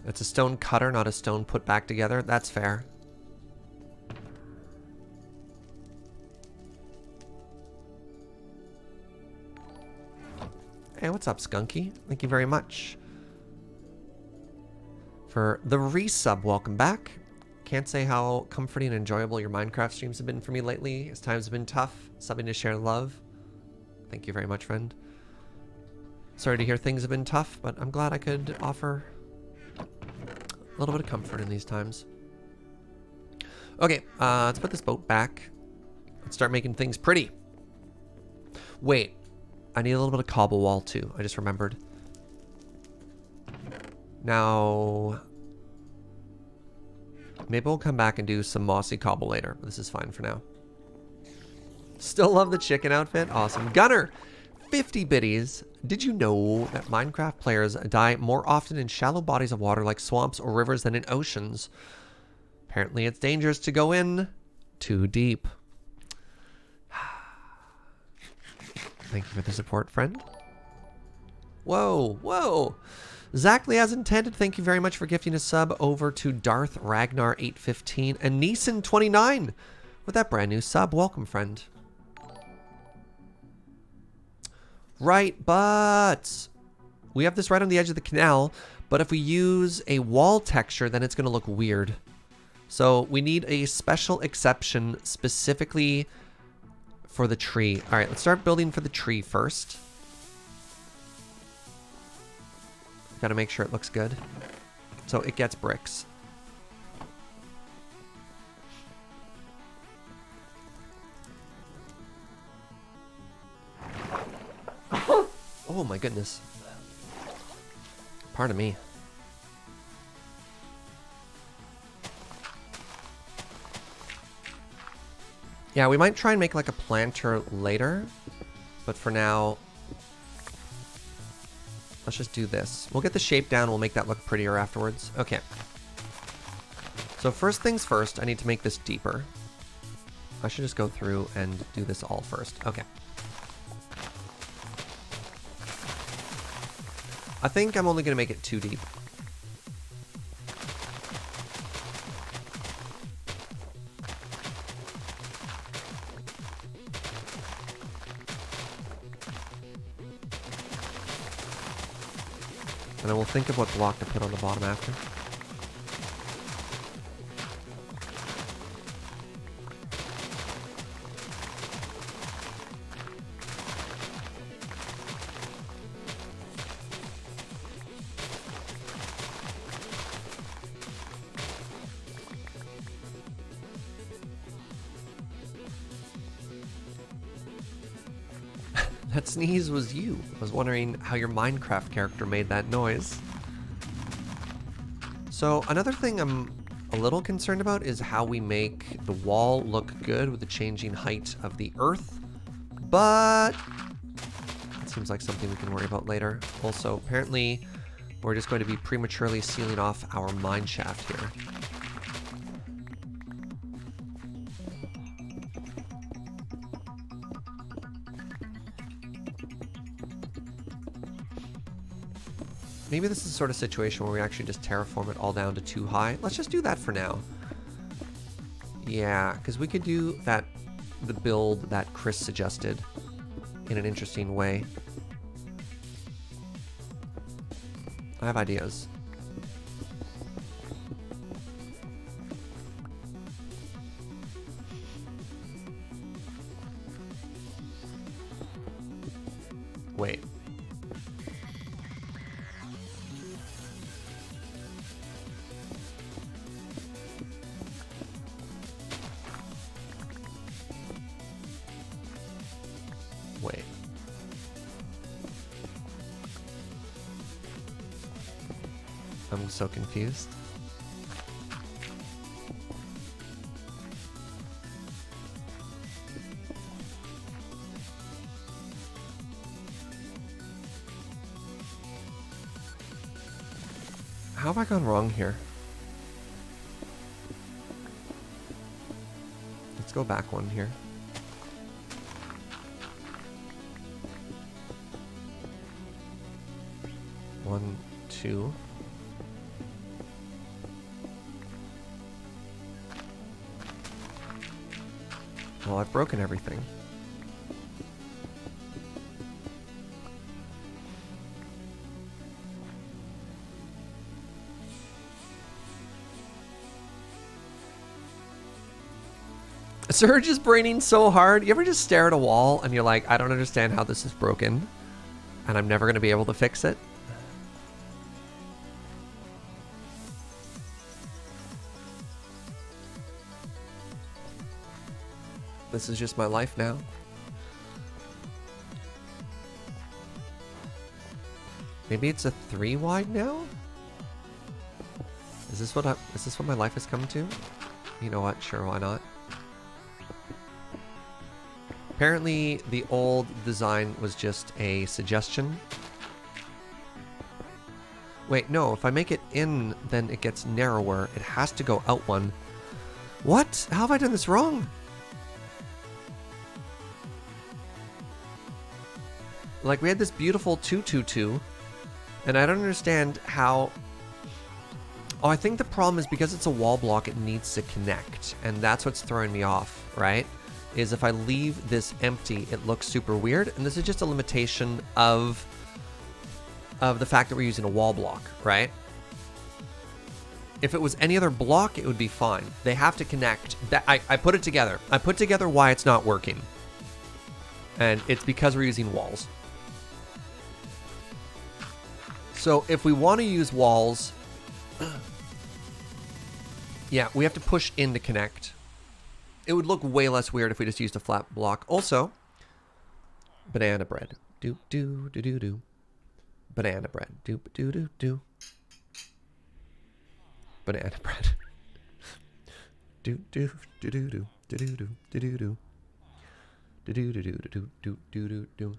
It's a stone cutter, not a stone put back together. That's fair. Hey, what's up, Skunky? Thank you very much for the resub. Welcome back. Can't say how comforting and enjoyable your Minecraft streams have been for me lately, as times have been tough. Subbing to share love. Thank you very much, friend. Sorry to hear things have been tough, but I'm glad I could offer a little bit of comfort in these times. Okay, let's put this boat back. Let's start making things pretty. Wait, I need a little bit of cobble wall too. I just remembered. Now, maybe we'll come back and do some mossy cobble later, but this is fine for now. Still love the chicken outfit. Awesome. Gunner, 50 biddies. Did you know that Minecraft players die more often in shallow bodies of water like swamps or rivers than in oceans? Apparently it's dangerous to go in too deep. Thank you for the support, friend. Whoa, whoa. Exactly as intended. Thank you very much for gifting a sub over to Darth Ragnar 815 and Neeson 29 with that brand new sub. Welcome, friend. Right, but we have this right on the edge of the canal, but if we use a wall texture, then it's going to look weird. So we need a special exception specifically for the tree. All right, let's start building for the tree first. Got to make sure it looks good. So it gets bricks. Oh my goodness. Pardon me. Yeah, we might try and make like a planter later, but for now, Let's just do this. We'll get the shape down. We'll make that look prettier afterwards. Okay. So first things first, I need to make this deeper. I should just go through and do this all first. Okay. I think I'm only going to make it too deep. And then we'll think of what block to put on the bottom after. That sneeze was you. I was wondering how your Minecraft character made that noise. So another thing I'm a little concerned about is how we make the wall look good with the changing height of the earth. But it seems like something we can worry about later. Also, apparently, we're just going to be prematurely sealing off our mine shaft here. Maybe this is the sort of situation where we actually just terraform it all down to too high. Let's just do that for now. Yeah, because we could do that, the build that Chris suggested in an interesting way. I have ideas. Wait. Wait. I'm so confused. How have I gone wrong here? Let's go back one here. One, two. Well, I've broken everything. Surge is braining so hard. You ever just stare at a wall and you're like, I don't understand how this is broken, and I'm never going to be able to fix it? This is just my life now. Maybe it's a 3 wide now? Is this what my life has come to? You know what? Sure, why not? Apparently, the old design was just a suggestion. Wait, no, if I make it in, then it gets narrower. It has to go out one. What? How have I done this wrong? Like, we had this beautiful 222, and I don't understand how... Oh, I think the problem is because it's a wall block, it needs to connect, and that's what's throwing me off, right? Is if I leave this empty, it looks super weird, and this is just a limitation of the fact that we're using a wall block, right? If it was any other block, it would be fine. They have to connect. I put it together. I put together why it's not working. And it's because we're using walls. So if we want to use walls, yeah, we have to push in to connect. It would look way less weird if we just used a flat block. Also, banana bread. Do do do do do. Banana bread. Do do do do. Banana bread. Do do do do do do do do do do do do do do do do do do do.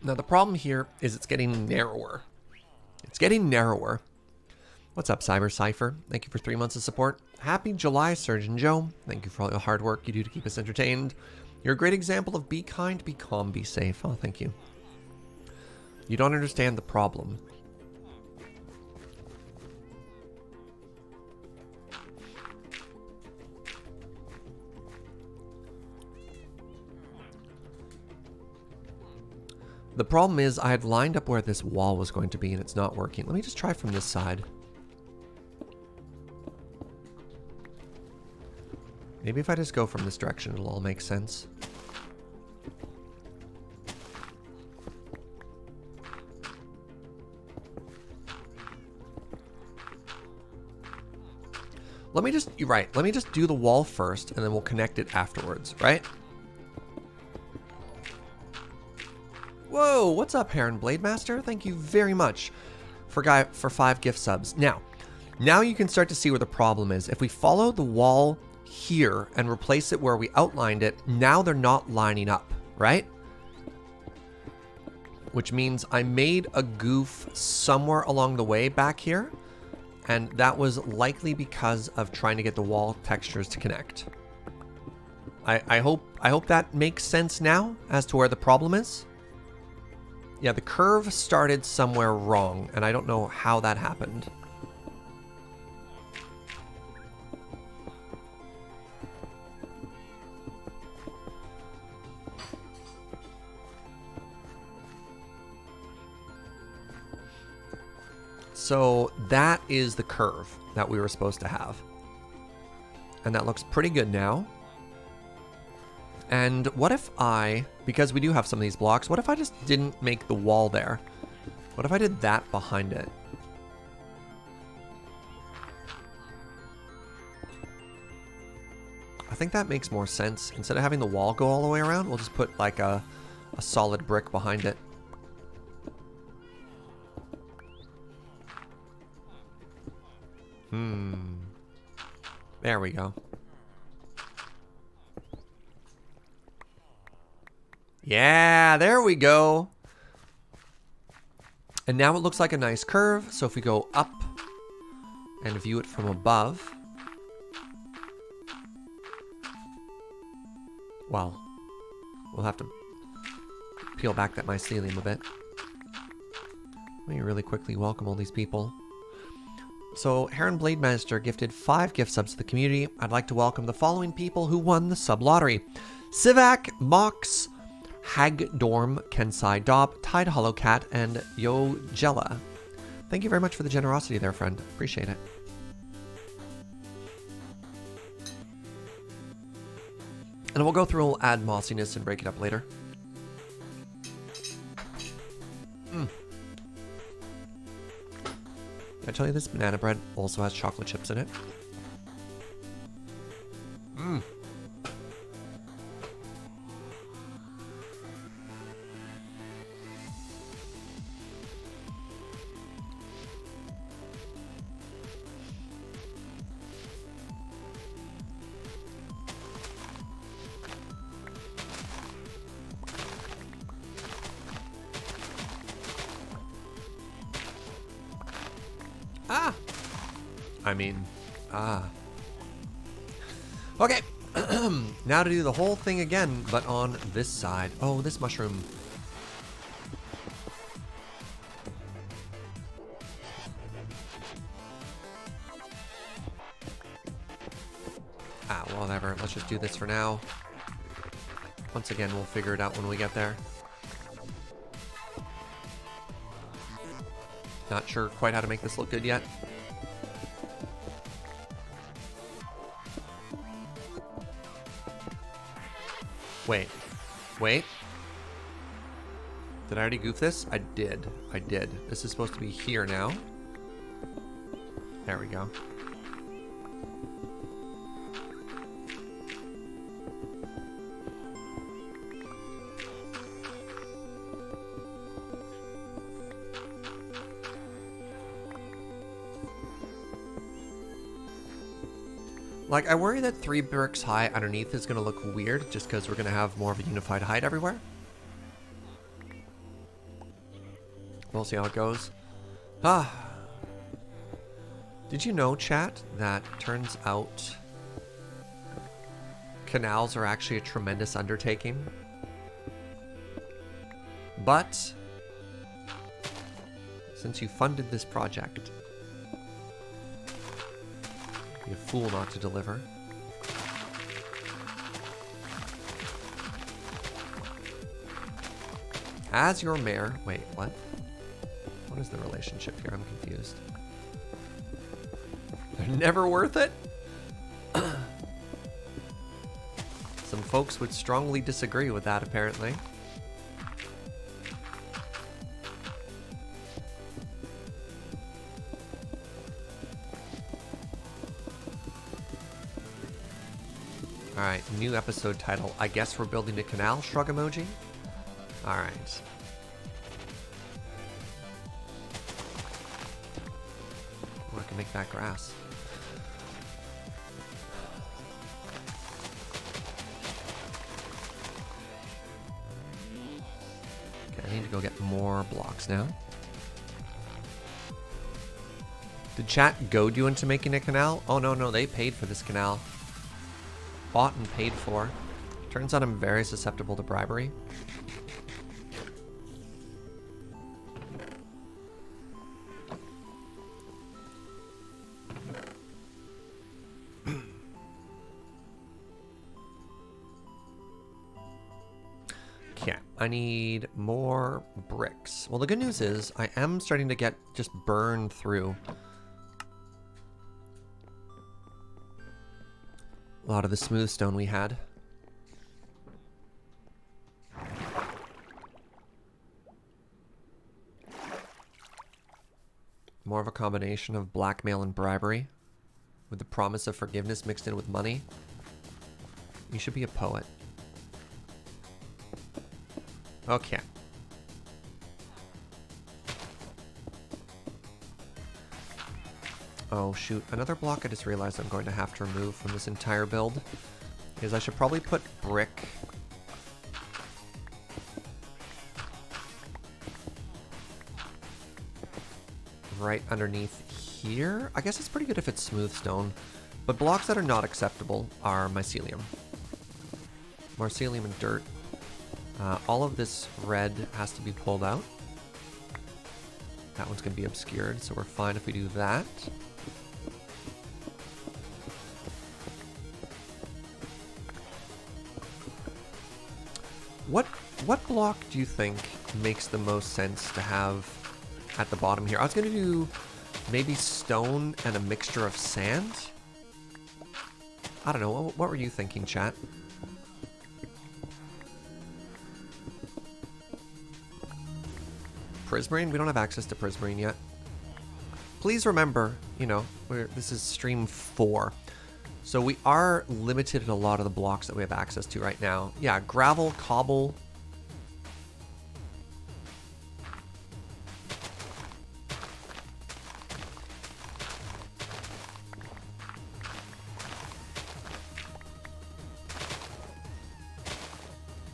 Now the problem here is it's getting narrower. It's getting narrower. What's up, Cyber Cypher? Thank you for 3 months of support. Happy July, Surgeon Joe. Thank you for all the hard work you do to keep us entertained. You're a great example of be kind, be calm, be safe. Oh, thank you. You don't understand the problem. The problem is I had lined up where this wall was going to be and it's not working. Let me just try from this side. Maybe if I just go from this direction, it'll all make sense. You're right. Let me just do the wall first and then we'll connect it afterwards, right? Whoa, what's up, Heron Blade Master? Thank you very much for 5 gift subs. Now you can start to see where the problem is. If we follow the wall here and replace it where we outlined it, now they're not lining up, right? Which means I made a goof somewhere along the way back here, and that was likely because of trying to get the wall textures to connect. I hope that makes sense now as to where the problem is. Yeah, the curve started somewhere wrong, and I don't know how that happened. So that is the curve that we were supposed to have. And that looks pretty good now. And what if because we do have some of these blocks, what if I just didn't make the wall there? What if I did that behind it? I think that makes more sense. Instead of having the wall go all the way around, we'll just put like a solid brick behind it. There we go. Yeah, there we go. And now it looks like a nice curve. So if we go up and view it from above, well, we'll have to peel back that mycelium a bit. Let me really quickly welcome all these people. So Heron Blade Master gifted 5 gift subs to the community. I'd like to welcome the following people who won the sub lottery: Sivak, Mox, Hagdorm, Kensai Dob, Tide Hollow Cat, and Yo Jella. Thank you very much for the generosity there, friend. Appreciate it. And we'll go through and we'll add mossiness and break it up later. I tell you, this banana bread also has chocolate chips in it. Okay, now to do the whole thing again, but on this side. Oh, this mushroom. Whatever. Let's just do this for now. Once again, we'll figure it out when we get there. Not sure quite how to make this look good yet. Wait. Did I already goof this? I did. This is supposed to be here now. There we go. Like, I worry that 3 bricks high underneath is going to look weird just because we're going to have more of a unified height everywhere. We'll see how it goes. Ah. Did you know, chat, that turns out canals are actually a tremendous undertaking? But since you funded this project, you're a fool not to deliver. As your mayor... Wait, what? What is the relationship here? I'm confused. They're never worth it? Some folks would strongly disagree with that, apparently. Alright, new episode title. I guess we're building a canal, shrug emoji. Alright. Oh, I can make that grass. Okay, I need to go get more blocks now. Did chat goad you into making a canal? Oh no, they paid for this canal. Bought and paid for. Turns out I'm very susceptible to bribery. Okay, I need more bricks. Well, the good news is I am starting to get just burned through a lot of the smooth stone we had. More of a combination of blackmail and bribery, with the promise of forgiveness mixed in with money. You should be a poet. Okay. Oh shoot, another block I just realized I'm going to have to remove from this entire build is I should probably put brick right underneath here. I guess it's pretty good if it's smooth stone, but blocks that are not acceptable are mycelium. Mycelium and dirt. All of this red has to be pulled out. That one's going to be obscured, so we're fine if we do that. What block do you think makes the most sense to have at the bottom here? I was going to do maybe stone and a mixture of sand. I don't know. What were you thinking, chat? Prismarine? We don't have access to Prismarine yet. Please remember, you know, this is stream 4. So we are limited in a lot of the blocks that we have access to right now. Yeah, gravel, cobble.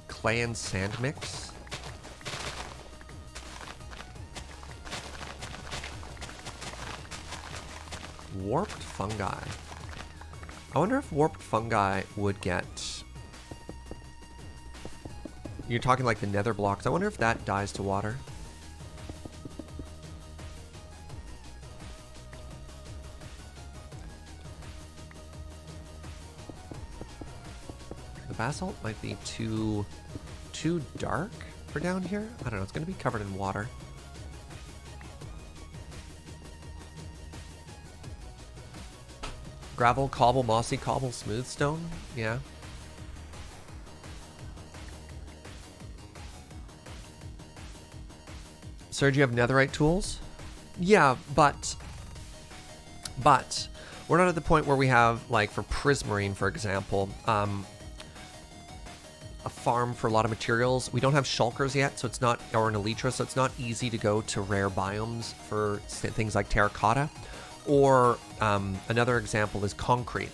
Clay and sand mix. Warped fungi. I wonder if warped fungi would get... You're talking like the nether blocks. I wonder if that dies to water. The basalt might be too dark for down here. I don't know. It's going to be covered in water. Gravel, cobble, mossy cobble, smooth stone. Yeah. Sir, do you have netherite tools? Yeah, but we're not at the point where we have, like, for Prismarine, for example, a farm for a lot of materials. We don't have shulkers yet, so it's not, or an elytra, so it's not easy to go to rare biomes for things like terracotta. Or another example is concrete,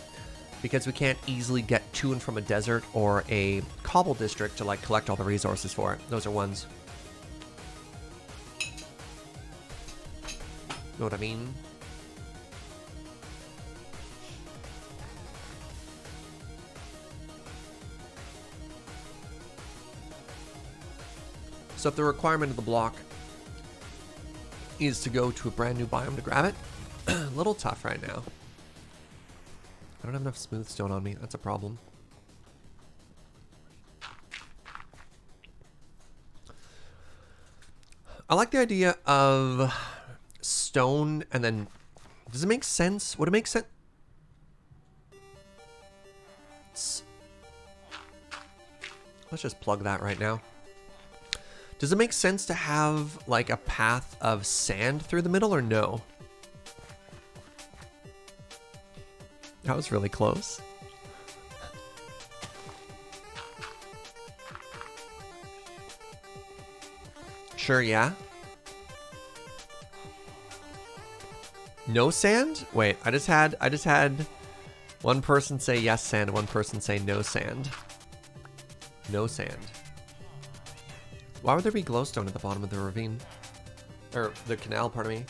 because we can't easily get to and from a desert or a cobble district to like collect all the resources for it. Those are ones. Know what I mean? So if the requirement of the block is to go to a brand new biome to grab it, a little tough right now. I don't have enough smooth stone on me. That's a problem. I like the idea of stone and then... Does it make sense? Would it make sense? Let's just plug that right now. Does it make sense to have like a path of sand through the middle or no? That was really close. Sure, yeah. No sand? Wait, I just had one person say yes sand, one person say no sand. No sand. Why would there be glowstone at the bottom of the ravine? Or the canal, pardon me.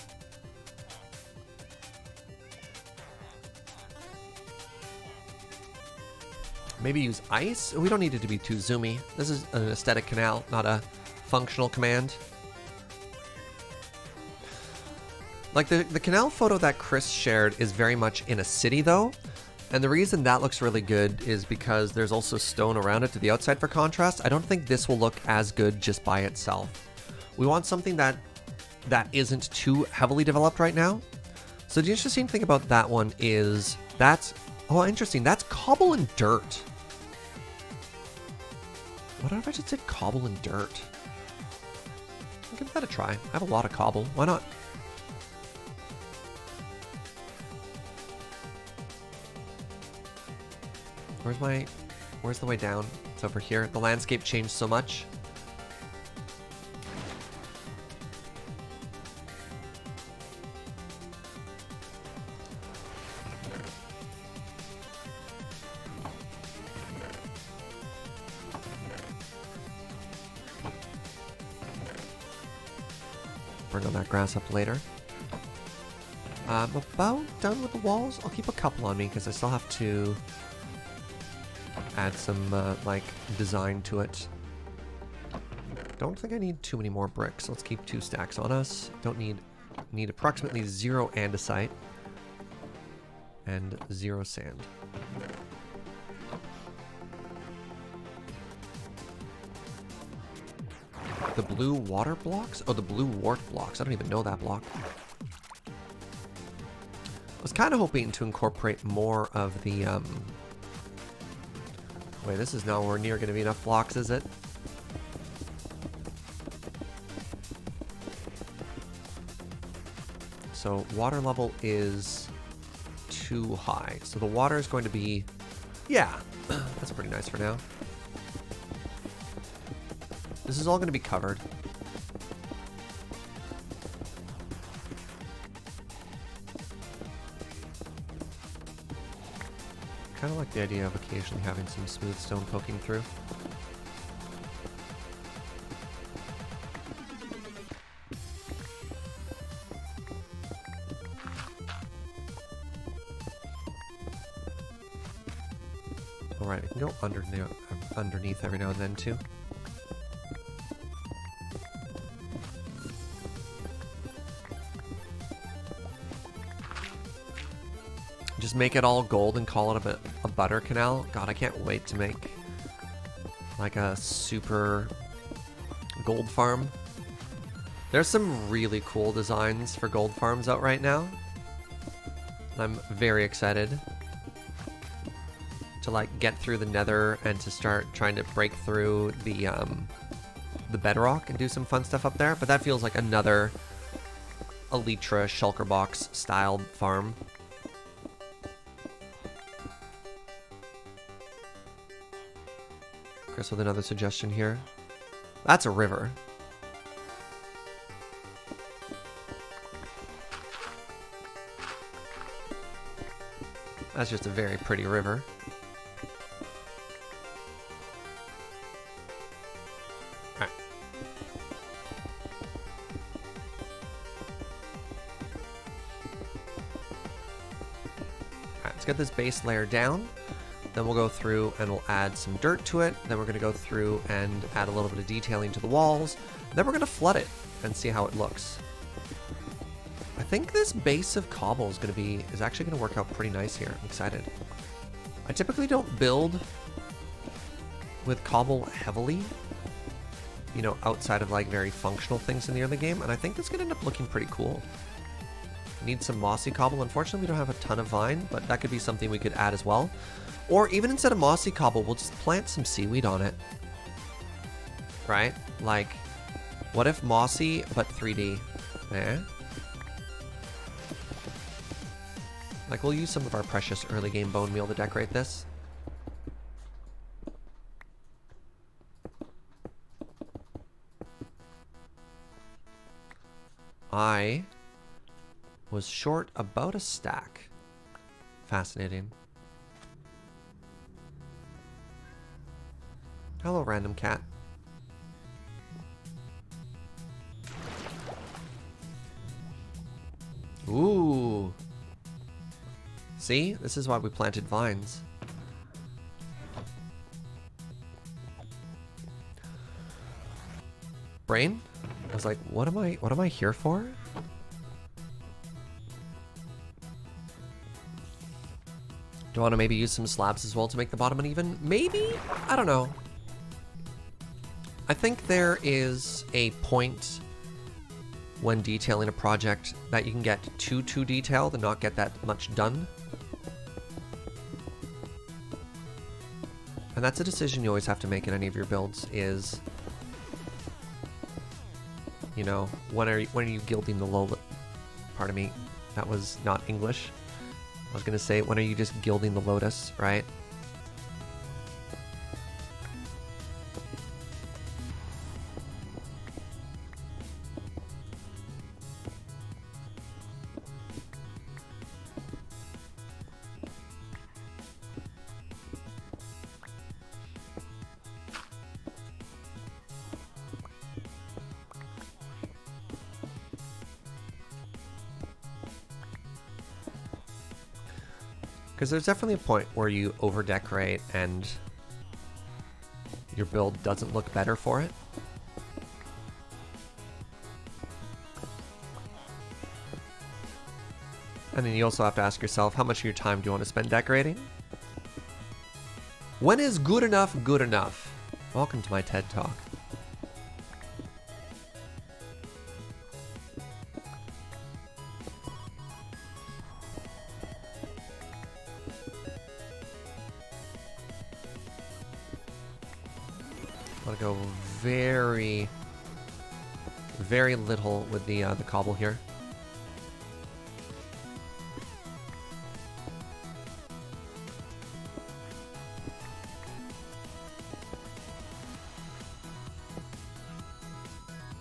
Maybe use ice? We don't need it to be too zoomy. This is an aesthetic canal, not a functional command. Like the canal photo that Chris shared is very much in a city though. And the reason that looks really good is because there's also stone around it to the outside for contrast. I don't think this will look as good just by itself. We want something that isn't too heavily developed right now. So the interesting thing about that one is that's, oh interesting, that's cobble and dirt. What if I just did cobble and dirt? I'll give that a try. I have a lot of cobble, why not? Where's the way down? It's over here. The landscape changed so much. Bring on that grass up later. I'm about done with the walls. I'll keep a couple on me because I still have to add some like design to it. Don't think I need too many more bricks. Let's keep 2 stacks on us. Don't need approximately 0 andesite and 0 sand. The blue water blocks? Oh, the blue wart blocks. I don't even know that block. I was kind of hoping to incorporate more of the wait, this is nowhere near going to be enough blocks, is it? So water level is too high. So the water is going to be, yeah, that's pretty nice for now. This is all going to be covered. Kind of like the idea of occasionally having some smooth stone poking through. Alright, I can go underneath every now and then too. Just make it all gold and call it a butter canal. God, I can't wait to make like a super gold farm. There's some really cool designs for gold farms out right now. I'm very excited to like get through the nether and to start trying to break through the bedrock and do some fun stuff up there. But that feels like another Elytra shulker box styled farm. Chris with another suggestion here. That's a river. That's just a very pretty river. Alright. Let's get this base layer down. Then we'll go through and we'll add some dirt to it. Then we're going to go through and add a little bit of detailing to the walls. Then we're going to flood it and see how it looks. I think this base of cobble is actually going to work out pretty nice here. I'm excited. I typically don't build with cobble heavily, you know, outside of like very functional things in the early game, and I think this could end up looking pretty cool. Need some mossy cobble. Unfortunately, we don't have a ton of vine, but that could be something we could add as well. Or even instead of mossy cobble, we'll just plant some seaweed on it. Right? Like, what if mossy, but 3D? Eh? Like, we'll use some of our precious early game bone meal to decorate this. I was short about a stack. Fascinating. Hello, random cat. Ooh. See? This is why we planted vines. Brain? I was like, what am I here for? Do I want to maybe use some slabs as well to make the bottom uneven? Maybe? I don't know. I think there is a point when detailing a project that you can get too detailed and not get that much done. And that's a decision you always have to make in any of your builds is, you know, when are you gilding the low... Pardon me, that was not English. I was gonna say, when are you just gilding the lotus, right? Because there's definitely a point where you over-decorate and your build doesn't look better for it. And then you also have to ask yourself, how much of your time do you want to spend decorating? When is good enough good enough? Welcome to my TED Talk. I'll go very little with the cobble here.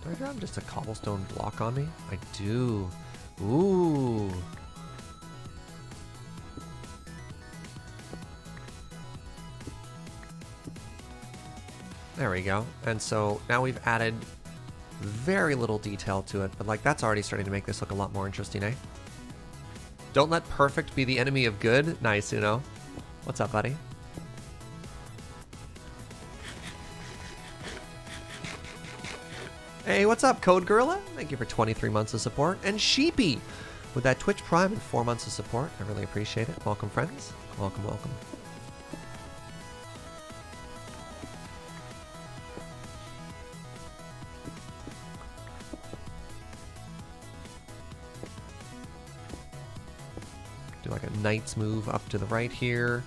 Do I grab just a cobblestone block on me? I do. Ooh. There we go. And so now we've added very little detail to it, but like that's already starting to make this look a lot more interesting, eh? Don't let perfect be the enemy of good. Nice, you know. What's up, buddy? Hey, what's up, Code Gorilla? Thank you for 23 months of support. And Sheepy with that Twitch Prime and 4 months of support. I really appreciate it. Welcome, friends. Welcome, welcome. Do like a knight's move up to the right here.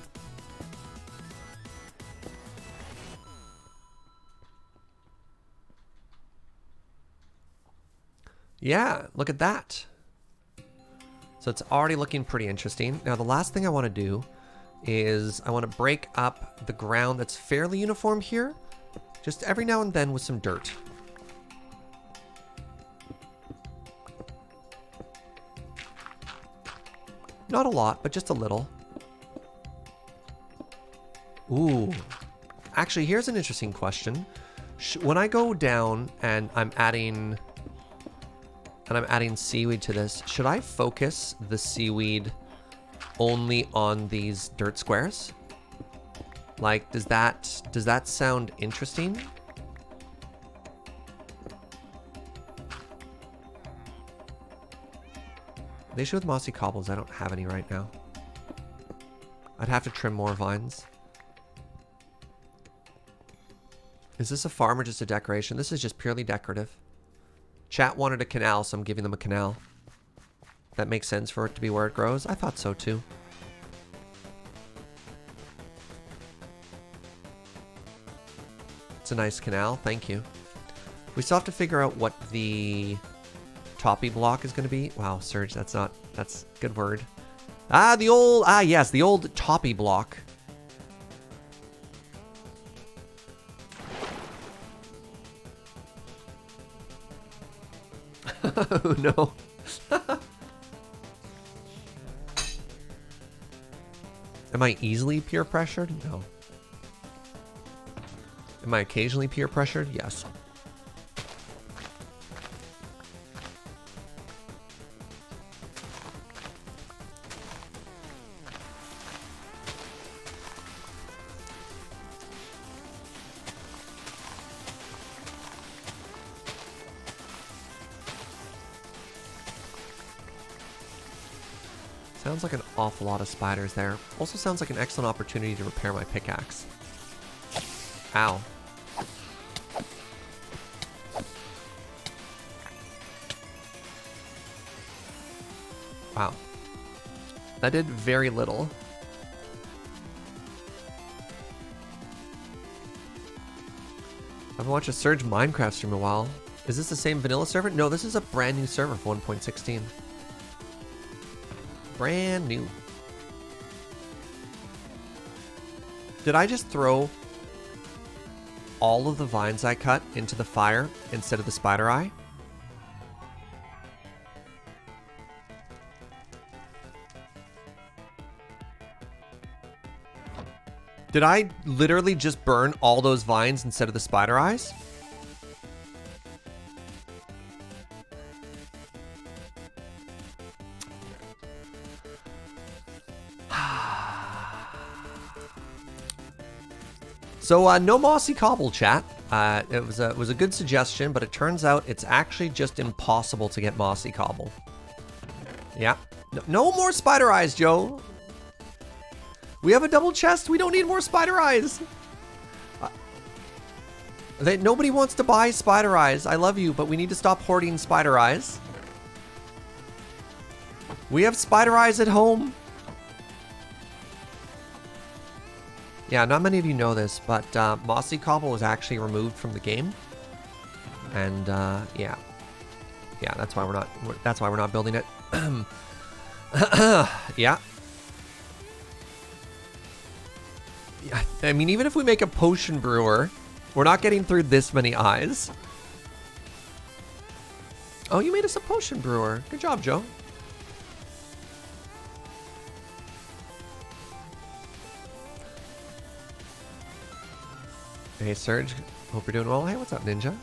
Yeah, look at that. So it's already looking pretty interesting. Now the last thing I want to do is I want to break up the ground that's fairly uniform here, just every now and then with some dirt. Not a lot, but just a little. Ooh. Actually, here's an interesting question. When I go down and I'm adding seaweed to this, should I focus the seaweed only on these dirt squares? Like, does that sound interesting? The issue with mossy cobbles, I don't have any right now. I'd have to trim more vines. Is this a farm or just a decoration? This is just purely decorative. Chat wanted a canal, so I'm giving them a canal. That makes sense for it to be where it grows. I thought so too. It's a nice canal, thank you. We still have to figure out what the toppy block is going to be. Wow, Surge, that's a good word. Yes, the old toppy block. Oh no. Am I easily peer pressured? No. Am I occasionally peer pressured? Yes. Sounds like an awful lot of spiders there. Also sounds like an excellent opportunity to repair my pickaxe. Ow. Wow. That did very little. I haven't watched a Surge Minecraft stream in a while. Is this the same vanilla server? No, this is a brand new server for 1.16. Brand new. Did I just throw all of the vines I cut into the fire instead of the spider eye? Did I literally just burn all those vines instead of the spider eyes? So no mossy cobble, chat. It was a good suggestion, but it turns out it's actually just impossible to get mossy cobble. Yeah, no more spider eyes, Joe. We have a double chest. We don't need more spider eyes. Nobody wants to buy spider eyes. I love you, but we need to stop hoarding spider eyes. We have spider eyes at home. Yeah, not many of you know this, but mossy cobble was actually removed from the game, and yeah, that's why we're not building it. Yeah. I mean, even if we make a potion brewer, we're not getting through this many eyes. Oh, you made us a potion brewer. Good job, Joe. Hey, Surge. Hope you're doing well. Hey, what's up, Ninja?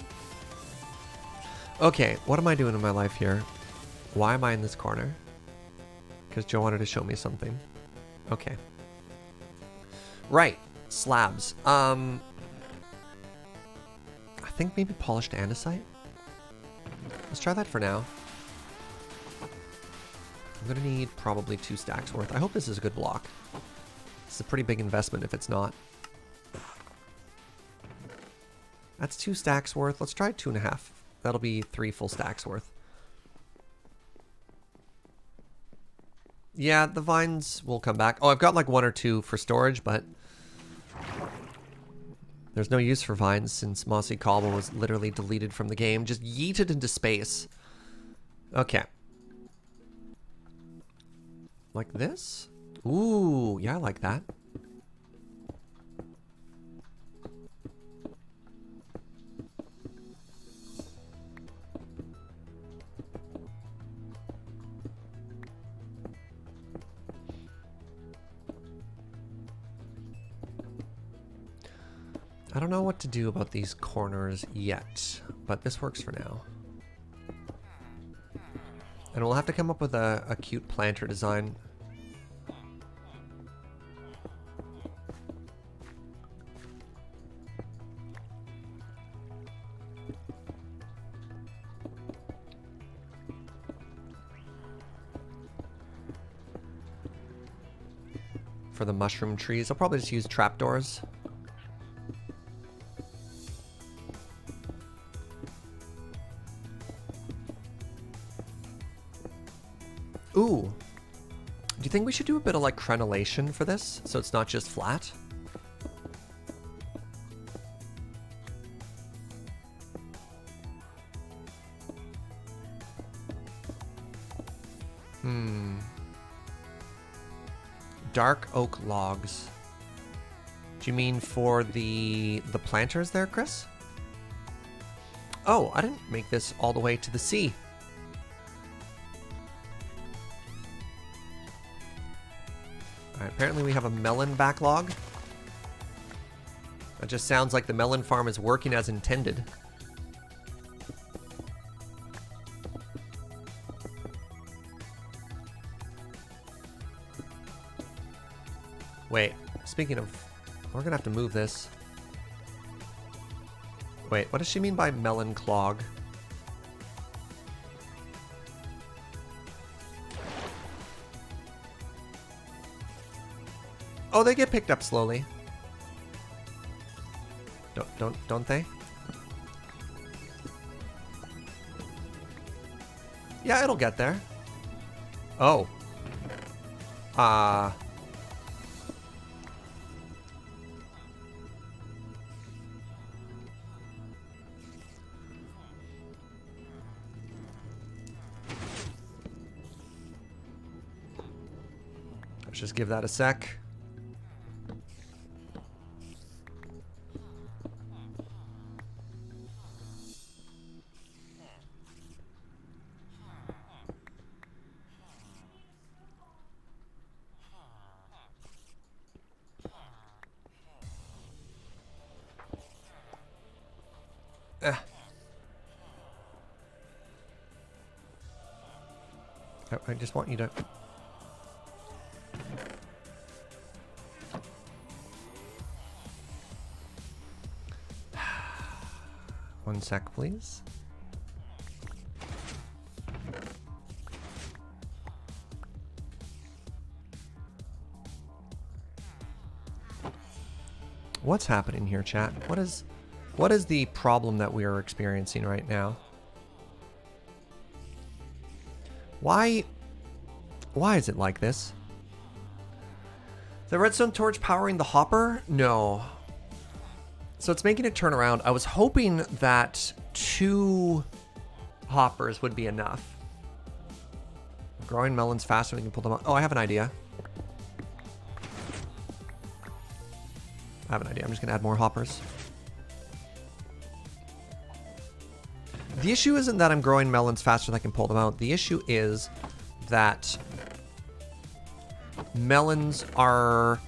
Okay, what am I doing in my life here? Why am I in this corner? Because Joe wanted to show me something. Okay. Right, slabs. I think maybe polished andesite. Let's try that for now. I'm gonna need probably 2 stacks worth. I hope this is a good block. It's a pretty big investment if it's not. That's 2 stacks worth. Let's try 2.5. That'll be 3 full stacks worth. Yeah, the vines will come back. Oh, I've got like 1 or 2 for storage, but there's no use for vines since mossy cobble was literally deleted from the game. Just yeeted into space. Okay. Like this? Ooh, yeah, I like that. I don't know what to do about these corners yet, but this works for now. And we'll have to come up with a cute planter design. for the mushroom trees. I'll probably just use trapdoors. Ooh. Do you think we should do a bit of like crenellation for this, so it's not just flat? Dark oak logs. Do you mean for the planters there, Chris? Oh, I didn't make this all the way to the sea. Alright, apparently we have a melon backlog. That just sounds like the melon farm is working as intended. Wait, speaking of, we're gonna have to move this. Wait, what does she mean by melon clog? Oh, they get picked up slowly. Don't they? Yeah, it'll get there. Oh. Let's just give that a sec. I just want you to... One sec, please. What's happening here, chat? What is the problem that we are experiencing right now? Why is it like this? The redstone torch powering the hopper? No. So it's making it turn around. I was hoping that 2 hoppers would be enough. Growing melons faster, we can pull them out. Oh, I have an idea. I'm just gonna add more hoppers. The issue isn't that I'm growing melons faster than I can pull them out. The issue is that melons are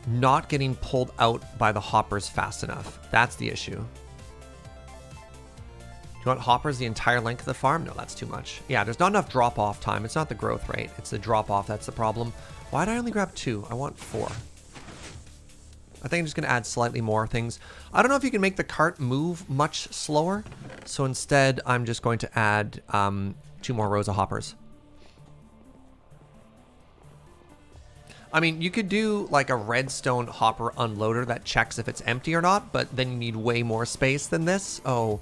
not getting pulled out by the hoppers fast enough. That's the issue. Do you want hoppers the entire length of the farm? No, that's too much. Yeah, there's not enough drop-off time. It's not the growth rate. It's the drop-off that's the problem. Why did I only grab 2? I want 4. I think I'm just going to add slightly more things. I don't know if you can make the cart move much slower. So instead, I'm just going to add 2 more rows of hoppers. I mean, you could do like a redstone hopper unloader that checks if it's empty or not, but then you need way more space than this. Oh,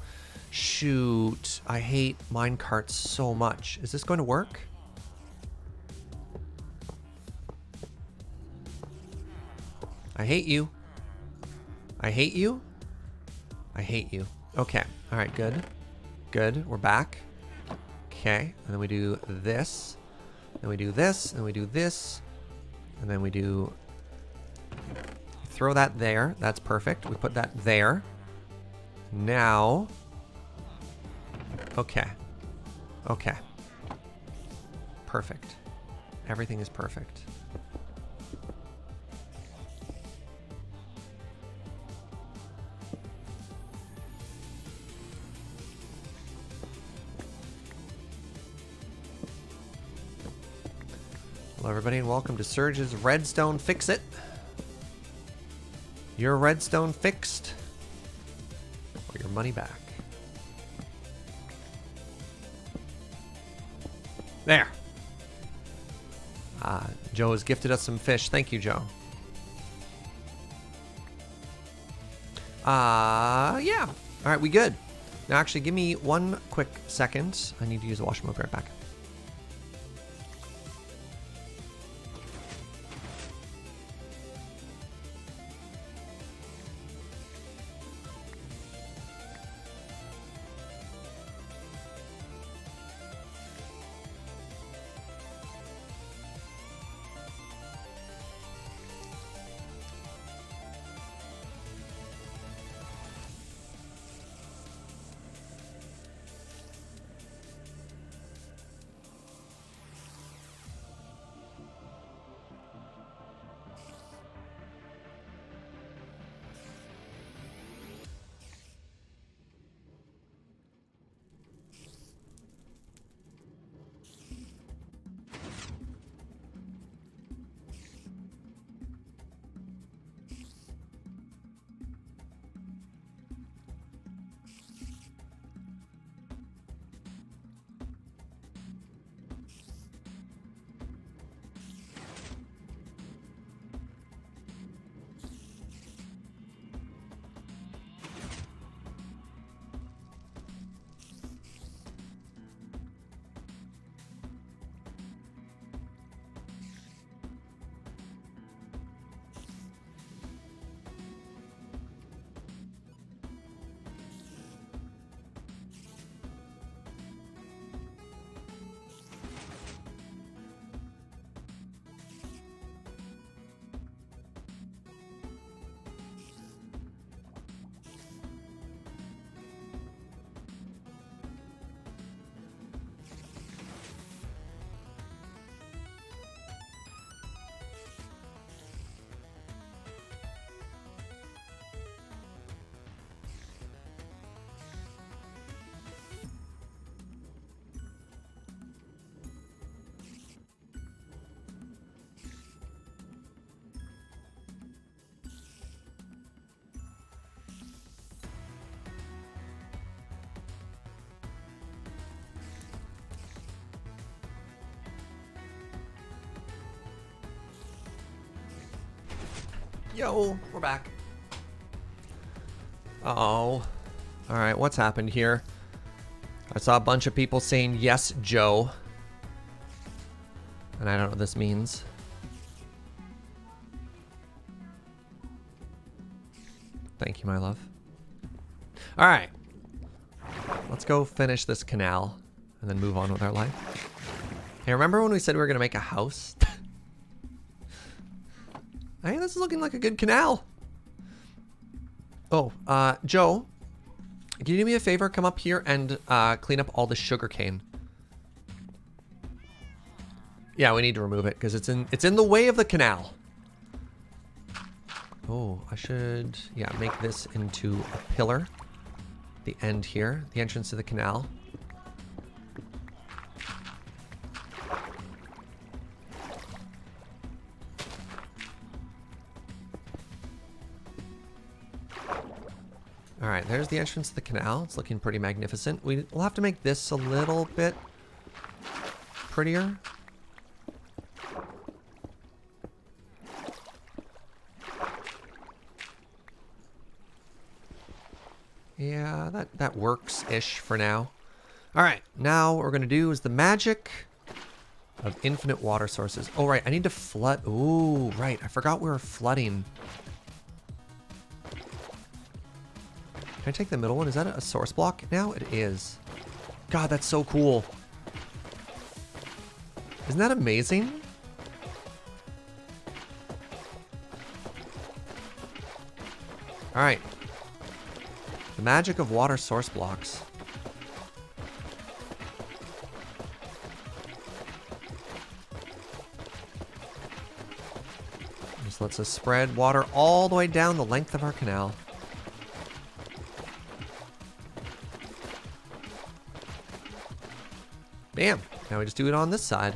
shoot. I hate minecarts so much. Is this going to work? I hate you. I hate you. I hate you. Okay. All right, good. Good. We're back. Okay. And then we do this. Then we do this. And we do this. And then we do... Throw that there. That's perfect. We put that there. Now... Okay. Okay. Perfect. Everything is perfect. Hello everybody and welcome to Surge's Redstone Fix It. Your redstone fixed or your money back. There. Joe has gifted us some fish. Thank you, Joe. Yeah. All right, we good. Now, actually, give me one quick second. I need to use the washroom. I'll be right back. Yo, we're back. Uh-oh. All right, what's happened here? I saw a bunch of people saying, yes, Joe. And I don't know what this means. Thank you, my love. All right. Let's go finish this canal and then move on with our life. Hey, remember when we said we were going to make a house? Hey, this is looking like a good canal. Oh, Joe, can you do me a favor? Come up here and clean up all the sugar cane. Yeah, we need to remove it because it's in the way of the canal. Oh, I should, yeah, make this into a pillar. The end here, the entrance to the canal. All right, there's the entrance to the canal. It's looking pretty magnificent. We'll have to make this a little bit prettier. Yeah, that works-ish for now. All right, now what we're going to do is the magic of infinite water sources. Oh, right, I need to flood. Ooh, right, I forgot we were flooding. Can I take the middle one? Is that a source block now? It is. God, that's so cool. Isn't that amazing? All right. The magic of water source blocks. This lets us spread water all the way down the length of our canal. Bam! Now we just do it on this side.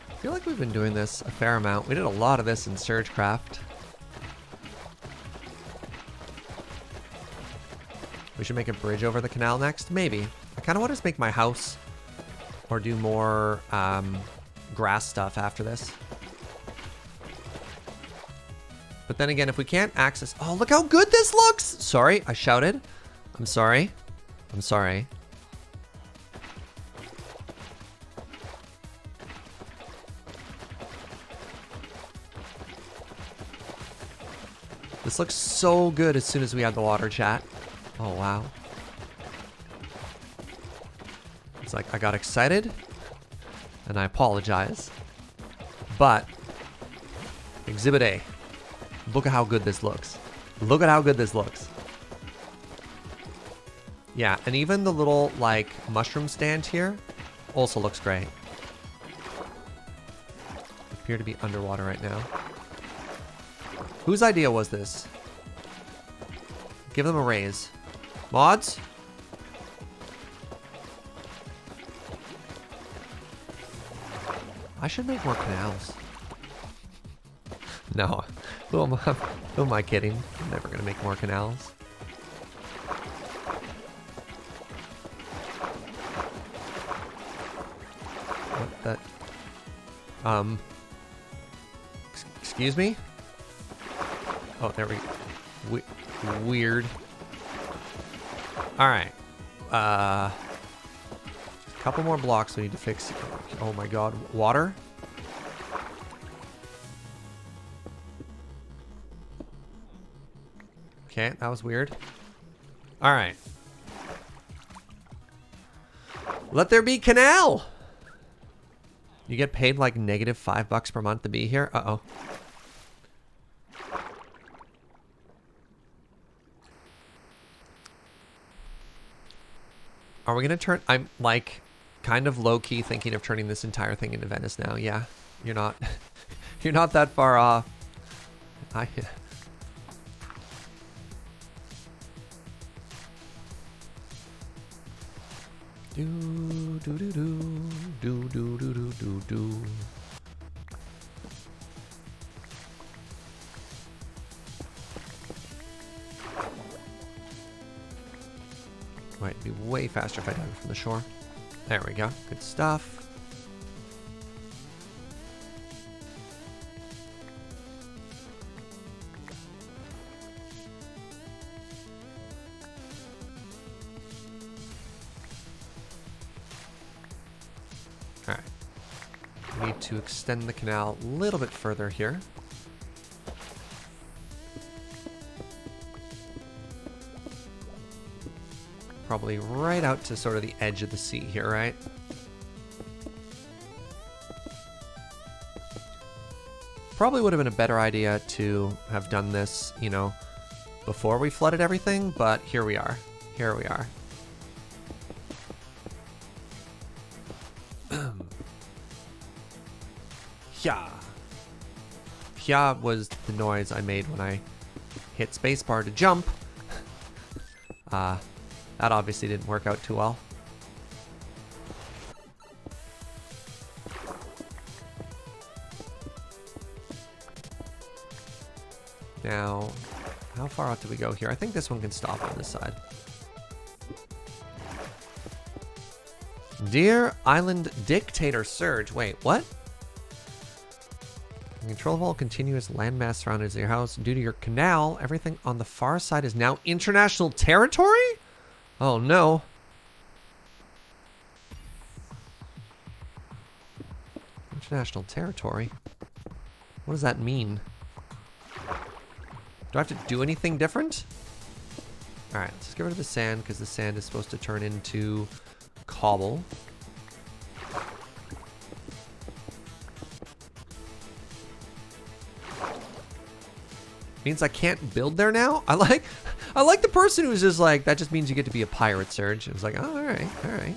I feel like we've been doing this a fair amount. We did a lot of this in Surgecraft. We should make a bridge over the canal next. Maybe. I kind of want to make my house or do more grass stuff after this. But then again, if we can't access... Oh, look how good this looks! Sorry, I shouted. I'm sorry. I'm sorry. This looks so good as soon as we add the water, chat. Oh, wow. It's like I got excited, and I apologize. But, Exhibit A. Look at how good this looks. Look at how good this looks. Yeah, and even the little, like, mushroom stand here also looks great. Appear to be underwater right now. Whose idea was this? Give them a raise. Mods? I should make more canals. No. Who am I kidding? I'm never gonna make more canals. What the... Excuse me? Oh, there we go. Weird. Alright. A couple more blocks we need to fix. Oh my god. Water? Okay, that was weird. Alright. Let there be canal! You get paid like negative $5 per month to be here? Uh-oh. Are we gonna turn... I'm like kind of low-key thinking of turning this entire thing into Venice now. Yeah, you're not... you're not that far off. Do do do do do do do do do do. Might be way faster if I dive from the shore. There we go. Good stuff. All right. We need to extend the canal a little bit further here. Probably right out to sort of the edge of the sea here, right? Probably would have been a better idea to have done this, you know, before we flooded everything, but here we are. Here we are. Yeah. Yeah was the noise I made when I hit spacebar to jump. That obviously didn't work out too well. Now, how far out do we go here? I think this one can stop on this side. Dear Island Dictator Surge. Wait, what? Control of all continuous landmass surrounded your house. Due to your canal, everything on the far side is now international territory? Oh no. International territory? What does that mean? Do I have to do anything different? Alright, let's get rid of the sand because the sand is supposed to turn into cobble. Means I can't build there now? I like the person who's just like, that just means you get to be a pirate, Surge. It was like, oh, alright, alright.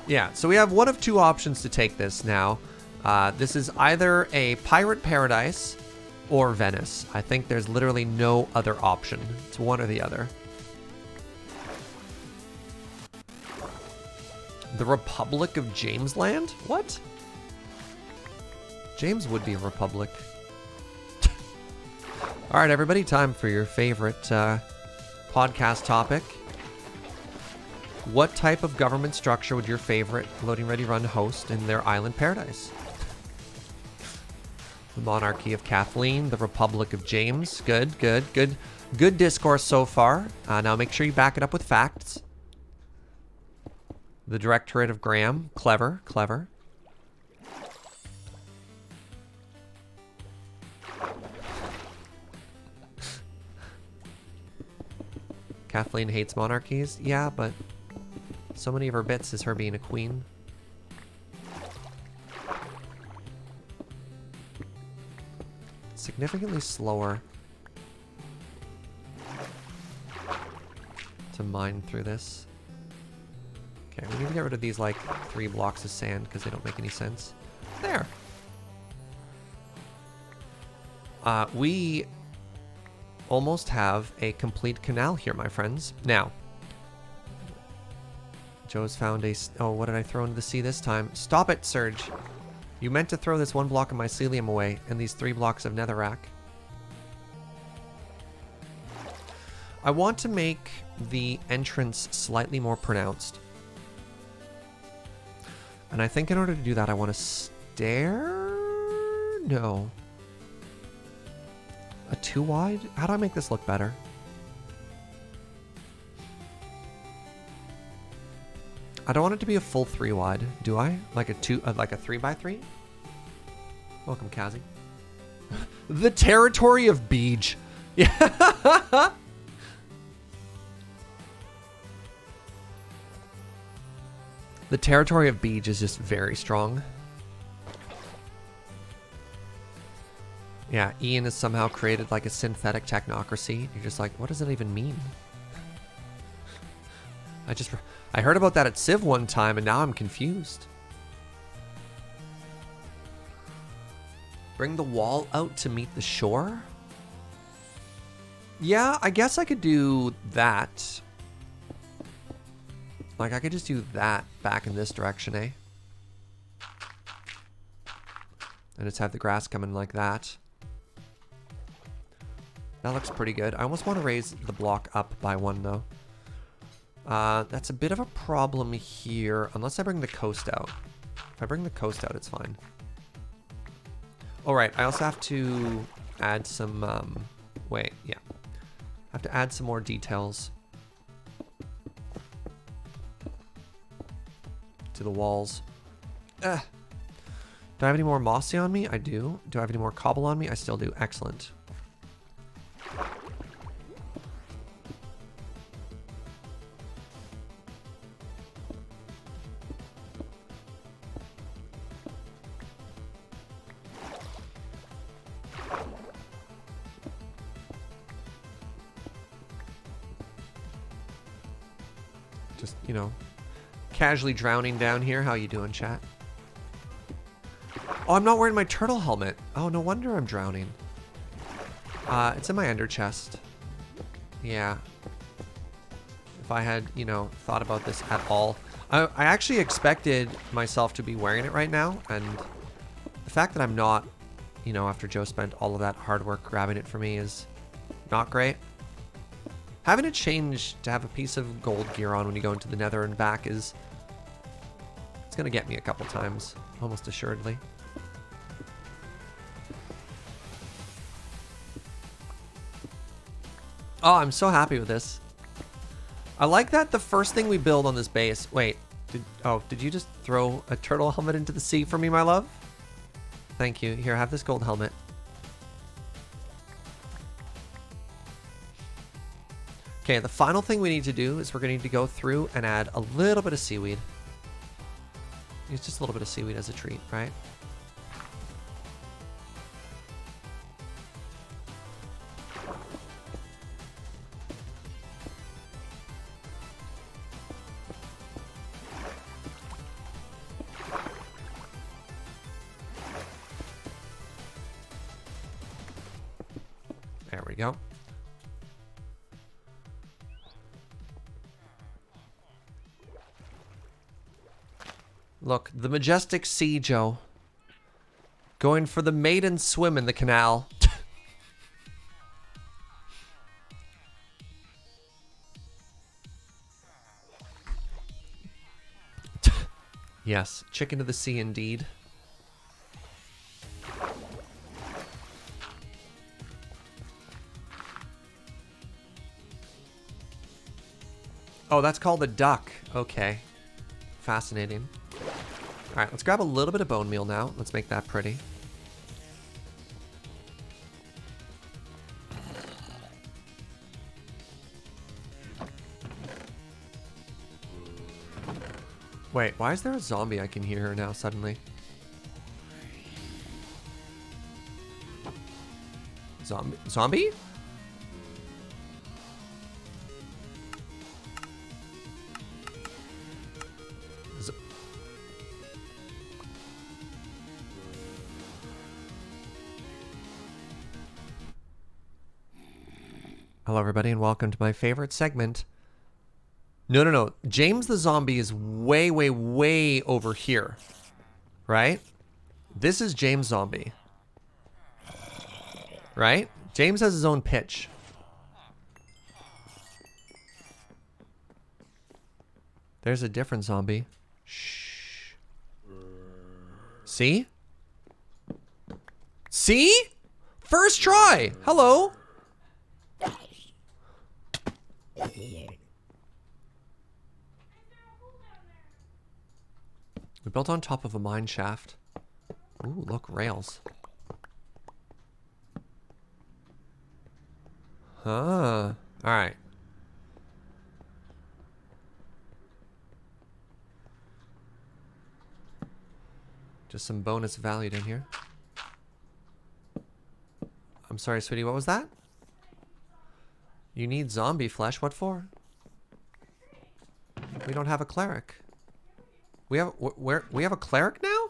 Yeah, so we have one of two options to take this now. This is either a pirate paradise or Venice. I think there's literally no other option. It's one or the other. The Republic of Jamesland? What? James would be a republic. All right, everybody, time for your favorite podcast topic. What type of government structure would your favorite Loading Ready Run host in their island paradise? The Monarchy of Kathleen, the Republic of James. Good discourse so far. Now make sure you back it up with facts. The Directorate of Graham. Clever. Kathleen hates monarchies. Yeah, but so many of her bits is her being a queen. Significantly slower to mine through this. Okay, we need to get rid of these like 3 blocks of sand because they don't make any sense. There. We almost have a complete canal here, my friends. Now, Joe's found a... Oh, what did I throw into the sea this time? Stop it, Surge. You meant to throw this 1 block of mycelium away and these 3 blocks of netherrack. I want to make the entrance slightly more pronounced. And I think in order to do that, I want a stair? No. A 2 wide? How do I make this look better? I don't want it to be a full 3 wide, do I? Like a 3x3? Welcome, Kazi. The territory of Beej. Yeah. The territory of Beej is just very strong. Yeah, Ian has somehow created like a synthetic technocracy. You're just like, what does that even mean? I heard about that at Civ one time and now I'm confused. Bring the wall out to meet the shore? Yeah, I guess I could do that. Like, I could just do that back in this direction, eh? And just have the grass coming like that. That looks pretty good. I almost want to raise the block up by 1, though. That's a bit of a problem here, unless I bring the coast out. If I bring the coast out, it's fine. All right, I also have to add some, wait, yeah. I have to add some more details to the walls. Do I have any more mossy on me? I do. Do I have any more cobble on me? I still do. Excellent. Just, you know, casually drowning down here. How you doing, chat? Oh, I'm not wearing my turtle helmet. Oh, no wonder I'm drowning. It's in my ender chest. Yeah. If I had, you know, thought about this at all. I actually expected myself to be wearing it right now, and the fact that I'm not, you know, after Joe spent all of that hard work grabbing it for me is not great. Having it change to have a piece of gold gear on when you go into the nether and back is... It's gonna get me a couple times, almost assuredly. Oh, I'm so happy with this. I like that the first thing we build on this base... Wait, did you just throw a turtle helmet into the sea for me, my love? Thank you. Here, have this gold helmet. Okay, the final thing we need to do is we're going to need to go through and add a little bit of seaweed. Use just a little bit of seaweed as a treat, right? There we go. Look, the majestic sea, Joe. Going for the maiden swim in the canal. Yes, chicken to the sea indeed. Oh, that's called a duck. Okay. Fascinating. All right, let's grab a little bit of bone meal now. Let's make that pretty. Wait, why is there a zombie I can hear now suddenly? Zombie? Hello everybody and welcome to my favorite segment. No. James the zombie is way, way, way over here. Right? This is James zombie. Right? James has his own pitch. There's a different zombie. Shh. See? See? First try! Hello? We built on top of a mine shaft. Ooh, look, rails. Huh. Alright. Just some bonus value in here. I'm sorry, sweetie, what was that? You need zombie flesh. What for? We don't have a cleric. We have we have a cleric now?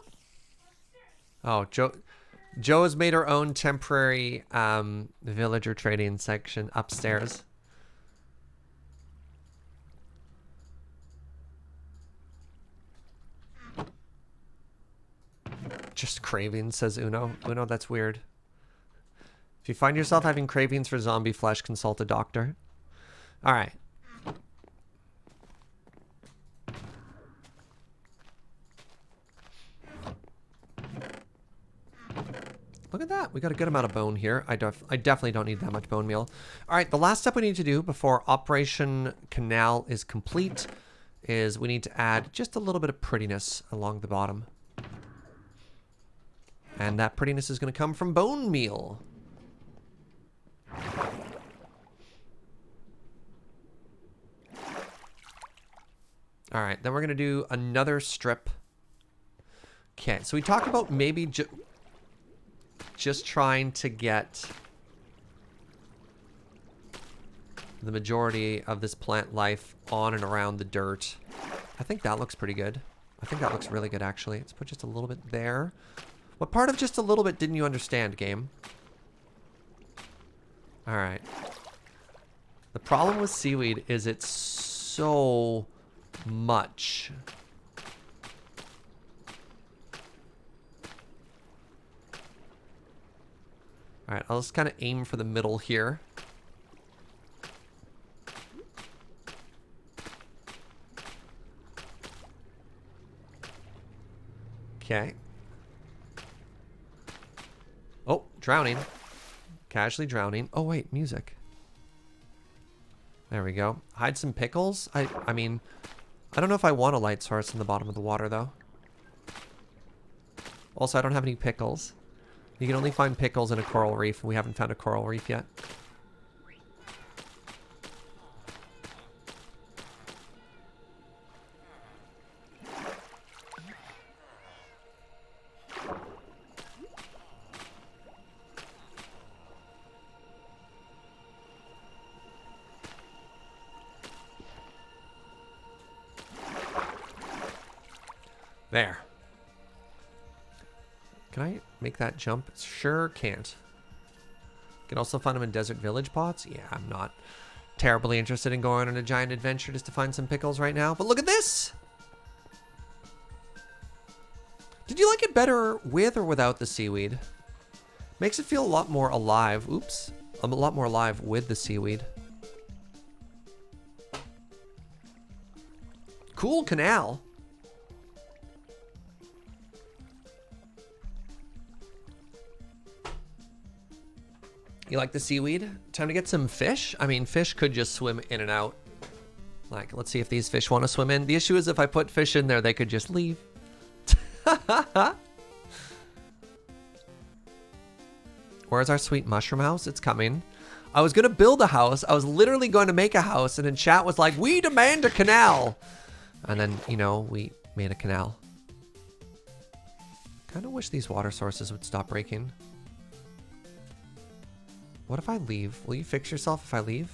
Oh, Joe has made her own temporary villager trading section upstairs. Just cravings, says Uno. Uno, that's weird. If you find yourself having cravings for zombie flesh, consult a doctor. All right. Look at that. We got a good amount of bone here. I definitely don't need that much bone meal. All right, the last step we need to do before Operation Canal is complete is we need to add just a little bit of prettiness along the bottom. And that prettiness is going to come from bone meal. All right, then we're going to do another strip. Okay, so we talked about maybe just trying to get the majority of this plant life on and around the dirt. I think that looks pretty good. I think that looks really good, actually. Let's put just a little bit there. What part of just a little bit didn't you understand, game? All right. The problem with seaweed is it's so much. All right, I'll just kind of aim for the middle here. Okay. Oh, drowning. Casually drowning. Oh, wait, music. There we go. Hide some pickles. I mean, I don't know if I want a light source in the bottom of the water, though. Also, I don't have any pickles. You can only find pickles in a coral reef, and we haven't found a coral reef yet. There. Can I make that jump? Sure can't. Can also find them in desert village pots. Yeah, I'm not terribly interested in going on a giant adventure just to find some pickles right now. But look at this! Did you like it better with or without the seaweed? Makes it feel a lot more alive. Oops. A lot more alive with the seaweed. Cool canal. You like the seaweed? Time to get some fish? I mean, fish could just swim in and out. Like, let's see if these fish want to swim in. The issue is if I put fish in there, they could just leave. Where's our sweet mushroom house? It's coming. I was going to build a house. I was literally going to make a house. And then chat was like, we demand a canal. And then, you know, we made a canal. Kind of wish these water sources would stop breaking. What if I leave? Will you fix yourself if I leave?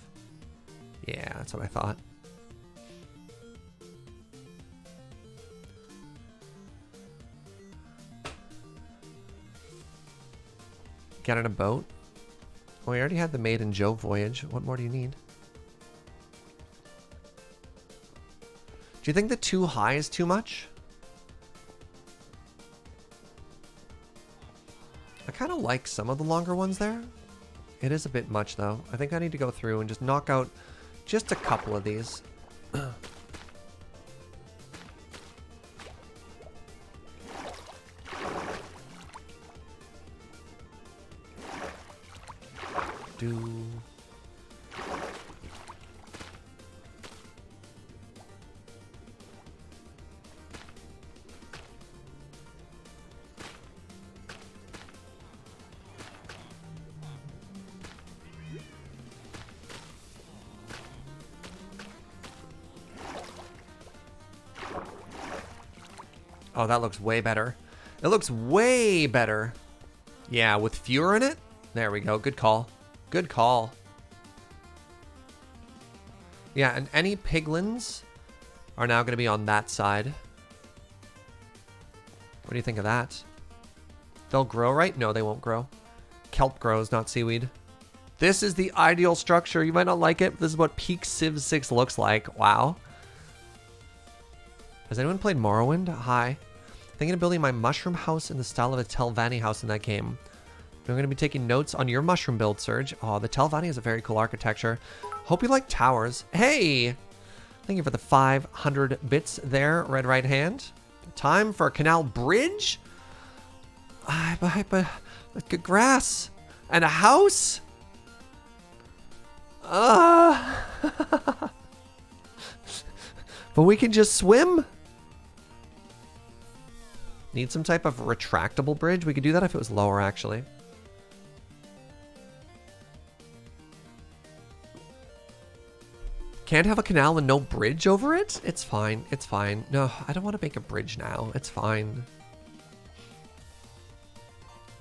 Yeah, that's what I thought. Get on a boat? Well, we already had the Maiden Joe voyage. What more do you need? Do you think the too high is too much? I kind of like some of the longer ones there. It is a bit much though. I think I need to go through and just knock out just a couple of these. Oh, that looks way better. It looks way better. Yeah, with fewer in it? There we go. Good call. Good call. Yeah, and any piglins are now going to be on that side. What do you think of that? They'll grow, right? No, they won't grow. Kelp grows, not seaweed. This is the ideal structure. You might not like it, but this is what peak Civ 6 looks like. Wow. Has anyone played Morrowind? Hi. Thinking of building my mushroom house in the style of a Telvanni house in that game. I'm going to be taking notes on your mushroom build, Serge. Oh, the Telvanni is a very cool architecture. Hope you like towers. Hey! Thank you for the 500 bits there, red right hand. Time for a canal bridge? But grass and a house? But we can just swim? Need some type of retractable bridge? We could do that if it was lower, actually. Can't have a canal and no bridge over it? It's fine. It's fine. No, I don't want to make a bridge now. It's fine.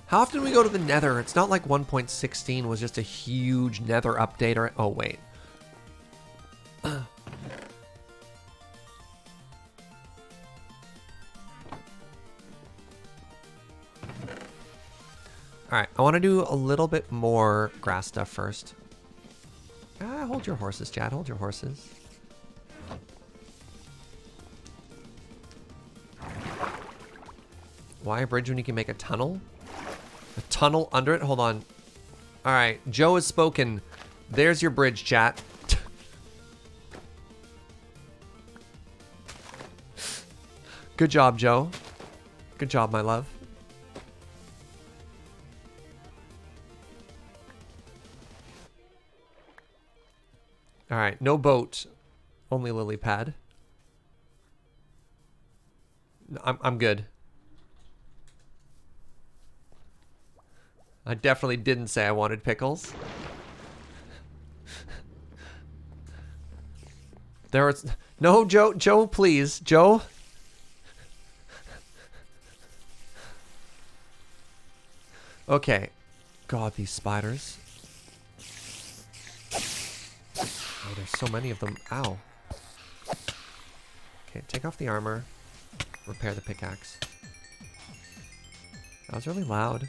How often do we go to the Nether? It's not like 1.16 was just a huge Nether update or... Oh, wait. Alright, I want to do a little bit more grass stuff first. Hold your horses, Chad. Hold your horses. Why a bridge when you can make a tunnel? A tunnel under it? Hold on. Alright, Joe has spoken. There's your bridge, chat. Good job, Joe. Good job, my love. All right, no boat, only lily pad. I'm good. I definitely didn't say I wanted pickles. There was no Joe, please, Joe. Okay, God, these spiders. Oh, there's so many of them. Ow. Okay, take off the armor. Repair the pickaxe. That was really loud.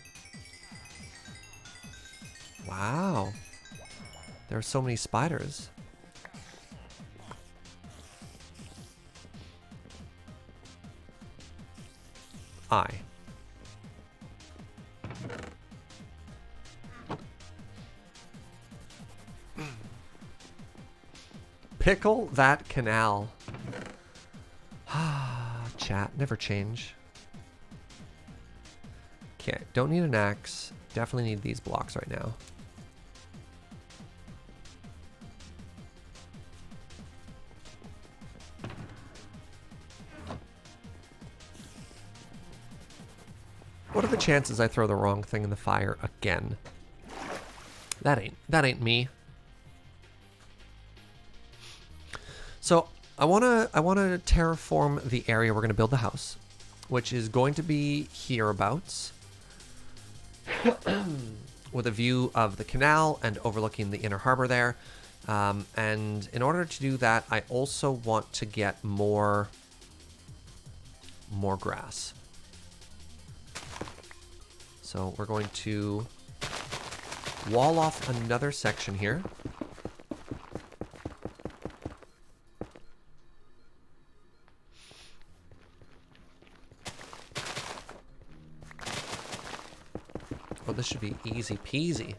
Wow. There are so many spiders. Pickle that canal. Chat, never change. Okay, don't need an axe. Definitely need these blocks right now. What are the chances I throw the wrong thing in the fire again? That ain't me. So I wanna terraform the area we're gonna build the house, which is going to be hereabouts, with a view of the canal and overlooking the inner harbor there. And in order to do that, I also want to get more grass. So we're going to wall off another section here. Oh, this should be easy peasy.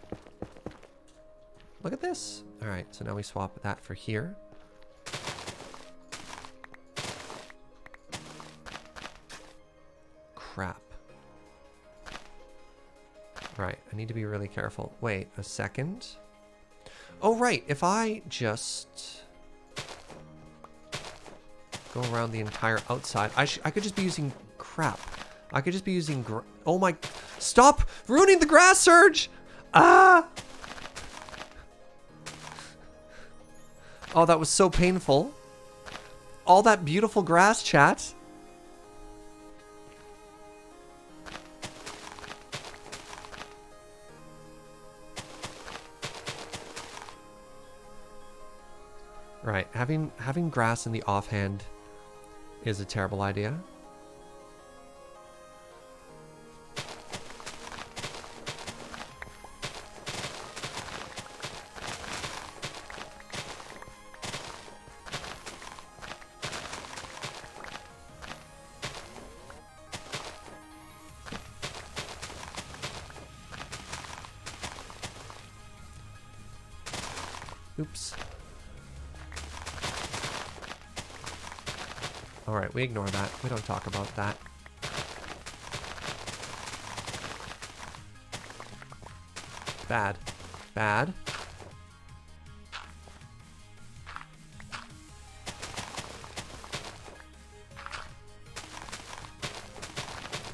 Look at this. All right, so now we swap that for here. Crap. Right, I need to be really careful. Wait a second. Oh, right, if I just go around the entire outside, I could just be using crap. I could just be using oh my, stop ruining the grass, Surge! Ah! Oh, that was so painful. All that beautiful grass, chat. Right, having grass in the offhand is a terrible idea. Oops. All right, we ignore that. We don't talk about that. Bad. Bad.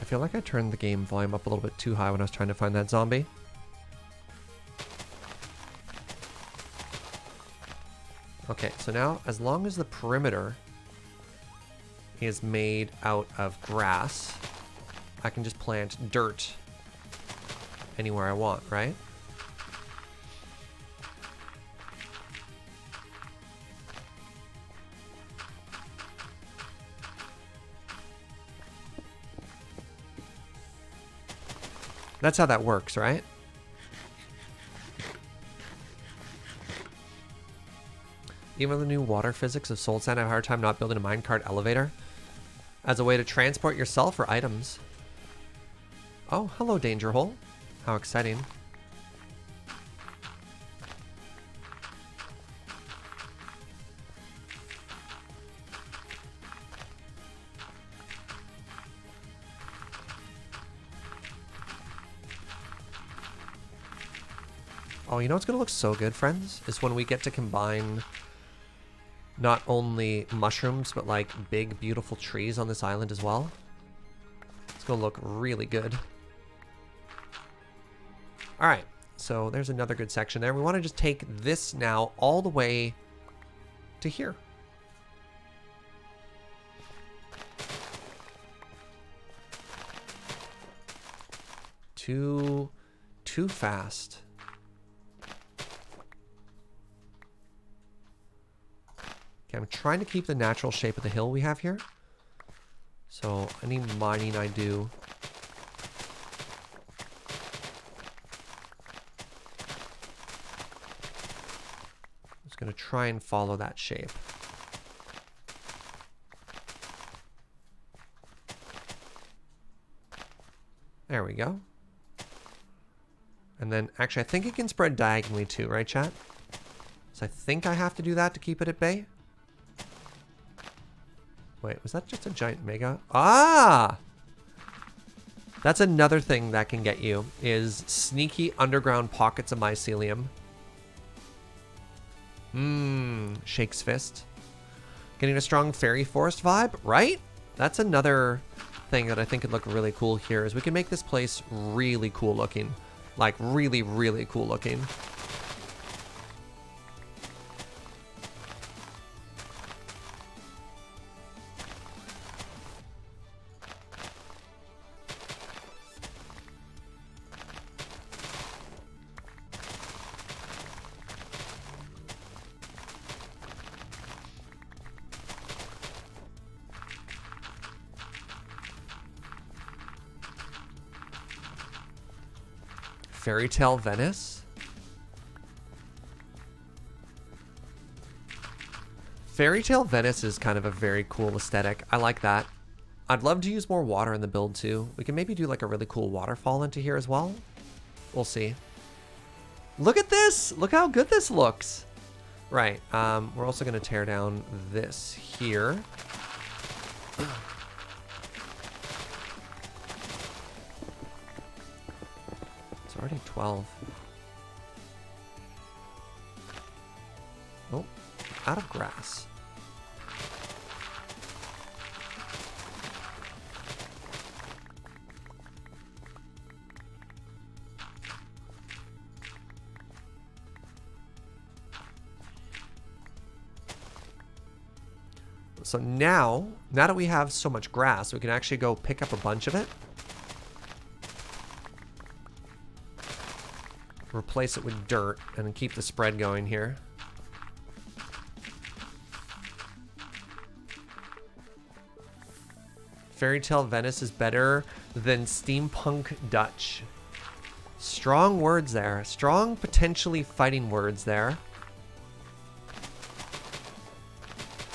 I feel like I turned the game volume up a little bit too high when I was trying to find that zombie. Okay, so now, as long as the perimeter is made out of grass, I can just plant dirt anywhere I want, right? That's how that works, right? Even the new water physics of Soul Sand, I have a hard time not building a minecart elevator as a way to transport yourself or items. Oh, hello, Danger Hole. How exciting. Oh, you know what's going to look so good, friends? Is when we get to combine not only mushrooms, but like big, beautiful trees on this island as well. It's going to look really good. All right, so there's another good section there. We want to just take this now all the way to here. Too fast. Okay, I'm trying to keep the natural shape of the hill we have here. So any mining I do, I'm just going to try and follow that shape. There we go. And then, actually, I think it can spread diagonally too, right, chat? So I think I have to do that to keep it at bay. Wait, was that just a giant mega? Ah! That's another thing that can get you, is sneaky underground pockets of mycelium. Shakes fist. Getting a strong fairy forest vibe, right? That's another thing that I think could look really cool here is we can make this place really cool looking. Like really, really cool looking. Fairy Tale Venice. Fairy Tale Venice is kind of a very cool aesthetic. I like that. I'd love to use more water in the build too. We can maybe do like a really cool waterfall into here as well. We'll see. Look at this! Look how good this looks. Right, we're also gonna tear down this here. It's already 12. Oh, out of grass. So now that we have so much grass, we can actually go pick up a bunch of it. Replace it with dirt and keep the spread going here. Fairy Tale Venice is better than Steampunk Dutch. Strong words there. Strong, potentially fighting words there.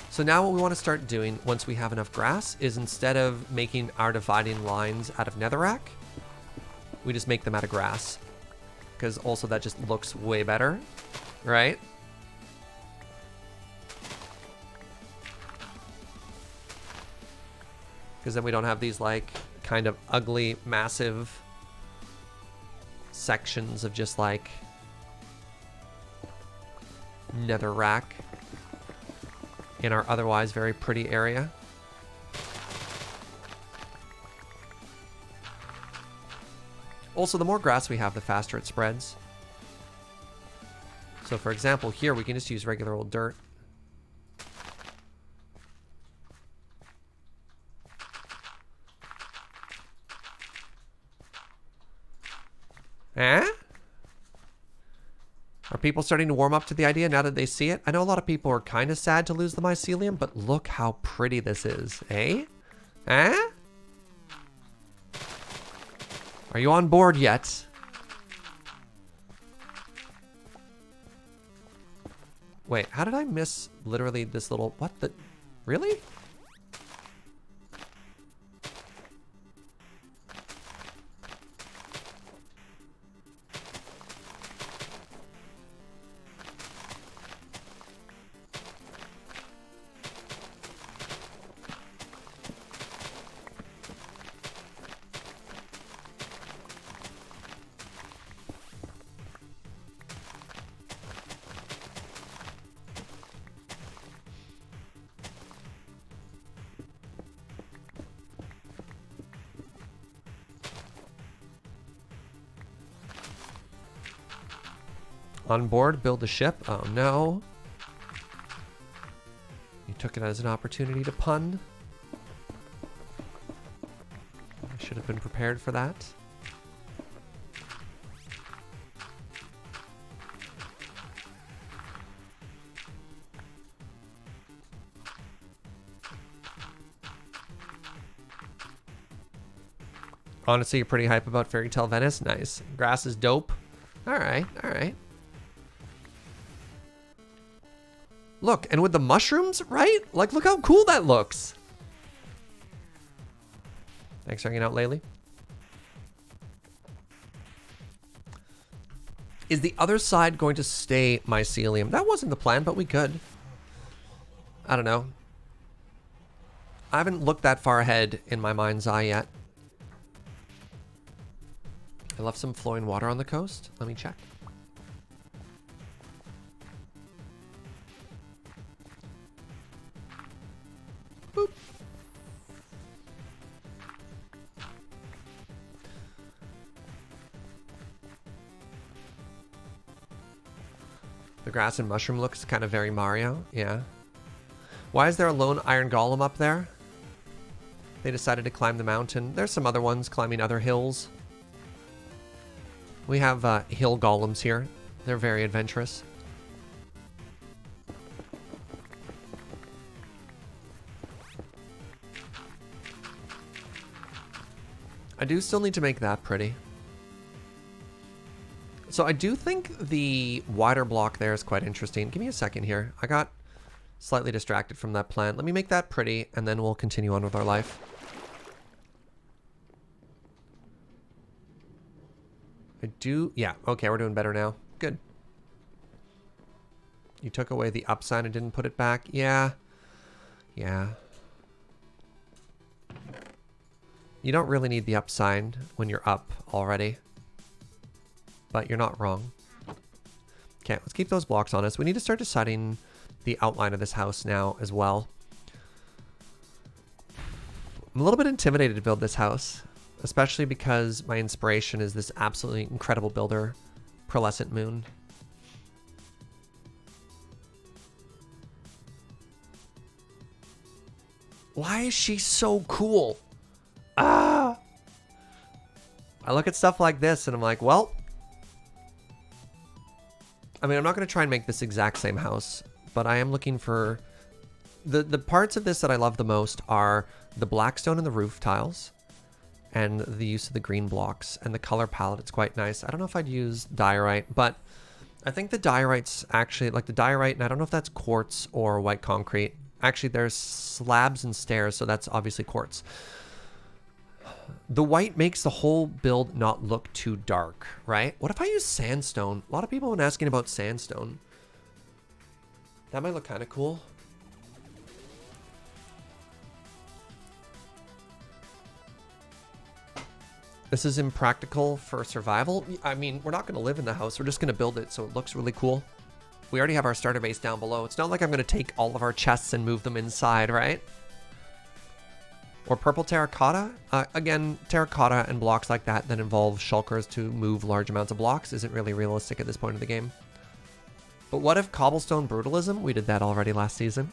So now what we want to start doing once we have enough grass is instead of making our dividing lines out of netherrack, we just make them out of grass. Because also that just looks way better, right? Because then we don't have these like kind of ugly, massive sections of just like netherrack in our otherwise very pretty area. Also, the more grass we have, the faster it spreads. So for example, here we can just use regular old dirt. Eh? Are people starting to warm up to the idea now that they see it? I know a lot of people are kind of sad to lose the mycelium, but look how pretty this is, eh? Eh? Are you on board yet? Wait, how did I miss literally this little... What the... Really? On board, build a ship. Oh no. You took it as an opportunity to pun. I should have been prepared for that. Honestly, you're pretty hype about Fairy Tale Venice. Nice. Grass is dope. Alright, alright. Look, and with the mushrooms, right? Like, look how cool that looks. Thanks for hanging out, Laylee. Is the other side going to stay mycelium? That wasn't the plan, but we could. I don't know. I haven't looked that far ahead in my mind's eye yet. I left some flowing water on the coast. Let me check. Boop. The grass and mushroom looks kind of very Mario. Yeah. Why is there a lone iron golem up there? They decided to climb the mountain. There's some other ones climbing other hills. We have hill golems here. They're very adventurous. I do still need to make that pretty. So I do think the wider block there is quite interesting. Give me a second here. I got slightly distracted from that plant. Let me make that pretty, and then we'll continue on with our life. Yeah, okay, we're doing better now. Good. You took away the up sign and didn't put it back? Yeah. Yeah. You don't really need the up sign when you're up already. But you're not wrong. Okay, let's keep those blocks on us. We need to start deciding the outline of this house now as well. I'm a little bit intimidated to build this house, especially because my inspiration is this absolutely incredible builder, Pearlescent Moon. Why is she so cool? Ah! I look at stuff like this and I'm like, well, I mean, I'm not going to try and make this exact same house, but I am looking for the parts of this that I love the most are the black stone and the roof tiles and the use of the green blocks and the color palette. It's quite nice. I don't know if I'd use diorite, but I think the diorite's actually like the diorite, and I don't know if that's quartz or white concrete. Actually, there's slabs and stairs, so that's obviously quartz. The white makes the whole build not look too dark, right? What if I use sandstone? A lot of people have been asking about sandstone. That might look kind of cool. This is impractical for survival. I mean, we're not going to live in the house. We're just going to build it so it looks really cool. We already have our starter base down below. It's not like I'm going to take all of our chests and move them inside, right? Or purple terracotta. Again, terracotta and blocks like that involve shulkers to move large amounts of blocks isn't really realistic at this point of the game. But what if cobblestone brutalism? We did that already last season.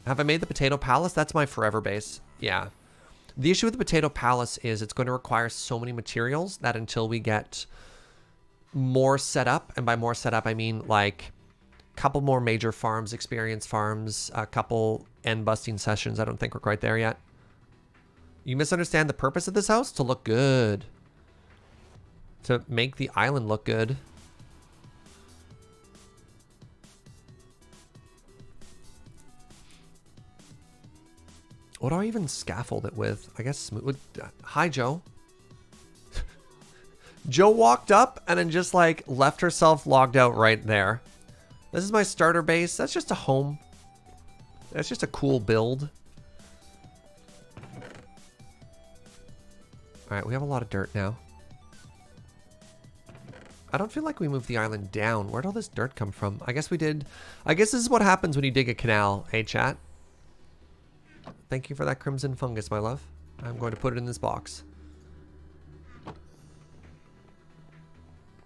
Have I made the potato palace? That's my forever base. Yeah. The issue with the potato palace is it's going to require so many materials that until we get more set up, and by more set up I mean like a couple more major farms, experience farms, a couple end busting sessions. I don't think we're quite there yet. You misunderstand the purpose of this house? To look good. To make the island look good. What do I even scaffold it with? I guess smooth. Hi, Joe. Joe walked up and then just like left herself logged out right there. This is my starter base. That's just a home. That's just a cool build. All right, we have a lot of dirt now. I don't feel like we moved the island down. Where'd all this dirt come from? I guess we did. I guess this is what happens when you dig a canal. Hey, chat. Thank you for that crimson fungus, my love. I'm going to put it in this box.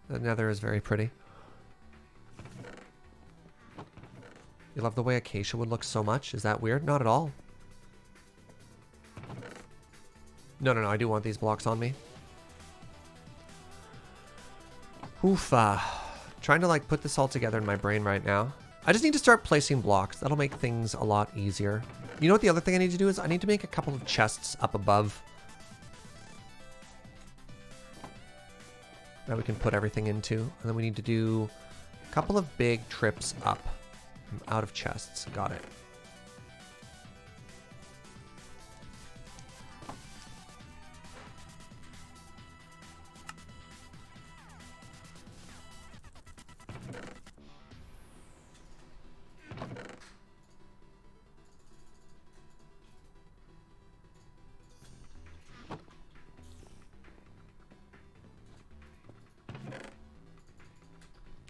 The nether is very pretty. You love the way acacia wood looks so much? Is that weird? Not at all. No, I do want these blocks on me. Oof. Trying to like put this all together in my brain right now. I just need to start placing blocks. That'll make things a lot easier. You know what the other thing I need to do is I need to make a couple of chests up above that we can put everything into. And then we need to do a couple of big trips up. I'm out of chests. Got it.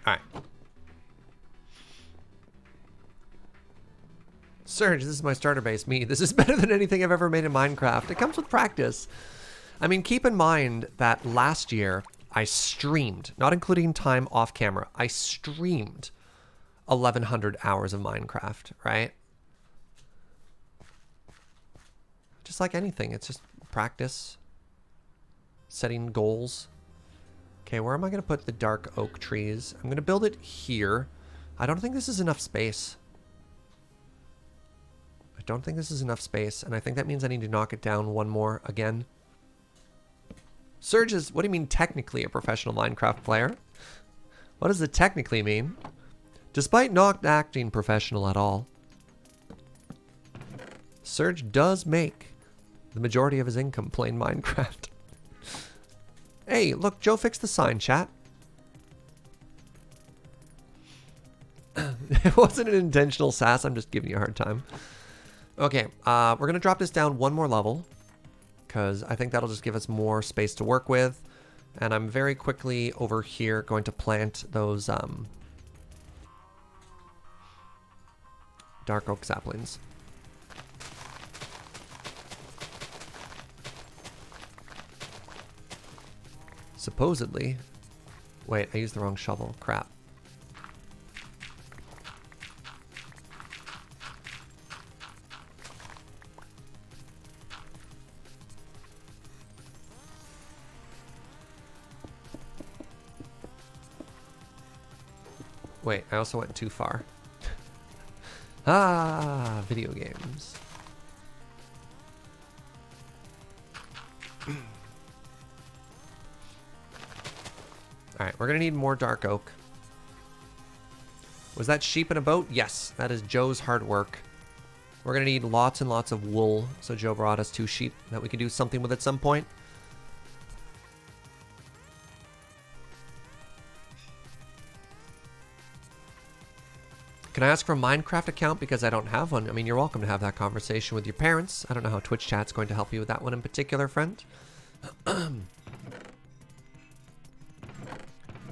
Alright. Surge, this is my starter base. Me, this is better than anything I've ever made in Minecraft. It comes with practice. I mean, keep in mind that last year, I streamed, not including time off camera. I streamed 1,100 hours of Minecraft, right? Just like anything, it's just practice, setting goals. Okay, where am I going to put the dark oak trees? I'm going to build it here. I don't think this is enough space. I don't think this is enough space, and I think that means I need to knock it down one more again. Surge is, what do you mean technically a professional Minecraft player? What does it technically mean? Despite not acting professional at all, Surge does make the majority of his income playing Minecraft. Hey, look, Joe fixed the sign, chat. It wasn't an intentional sass, I'm just giving you a hard time. Okay, we're going to drop this down one more level, because I think that'll just give us more space to work with. And I'm very quickly over here going to plant those dark oak saplings. Supposedly. Wait, I used the wrong shovel. Crap. Wait, I also went too far. Ah, video games. All right, we're gonna need more dark oak. Was that sheep in a boat? Yes, that is Joe's hard work. We're gonna need lots and lots of wool, so Joe brought us 2 sheep that we can do something with at some point. Can I ask for a Minecraft account because I don't have one? I mean, you're welcome to have that conversation with your parents. I don't know how Twitch chat's going to help you with that one in particular, friend.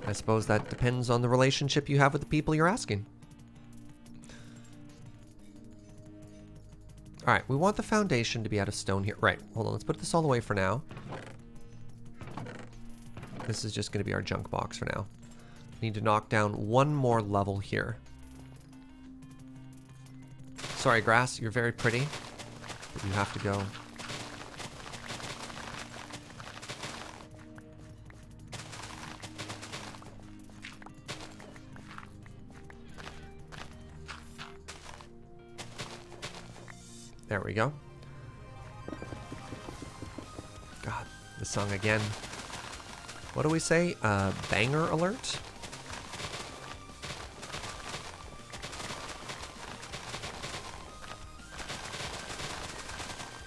I suppose that depends on the relationship you have with the people you're asking. All right, we want the foundation to be out of stone here. Right, hold on, let's put this all away for now. This is just gonna be our junk box for now. Need to knock down one more level here. Sorry, grass, you're very pretty, but you have to go. There we go. God, this song again. What do we say? Banger alert?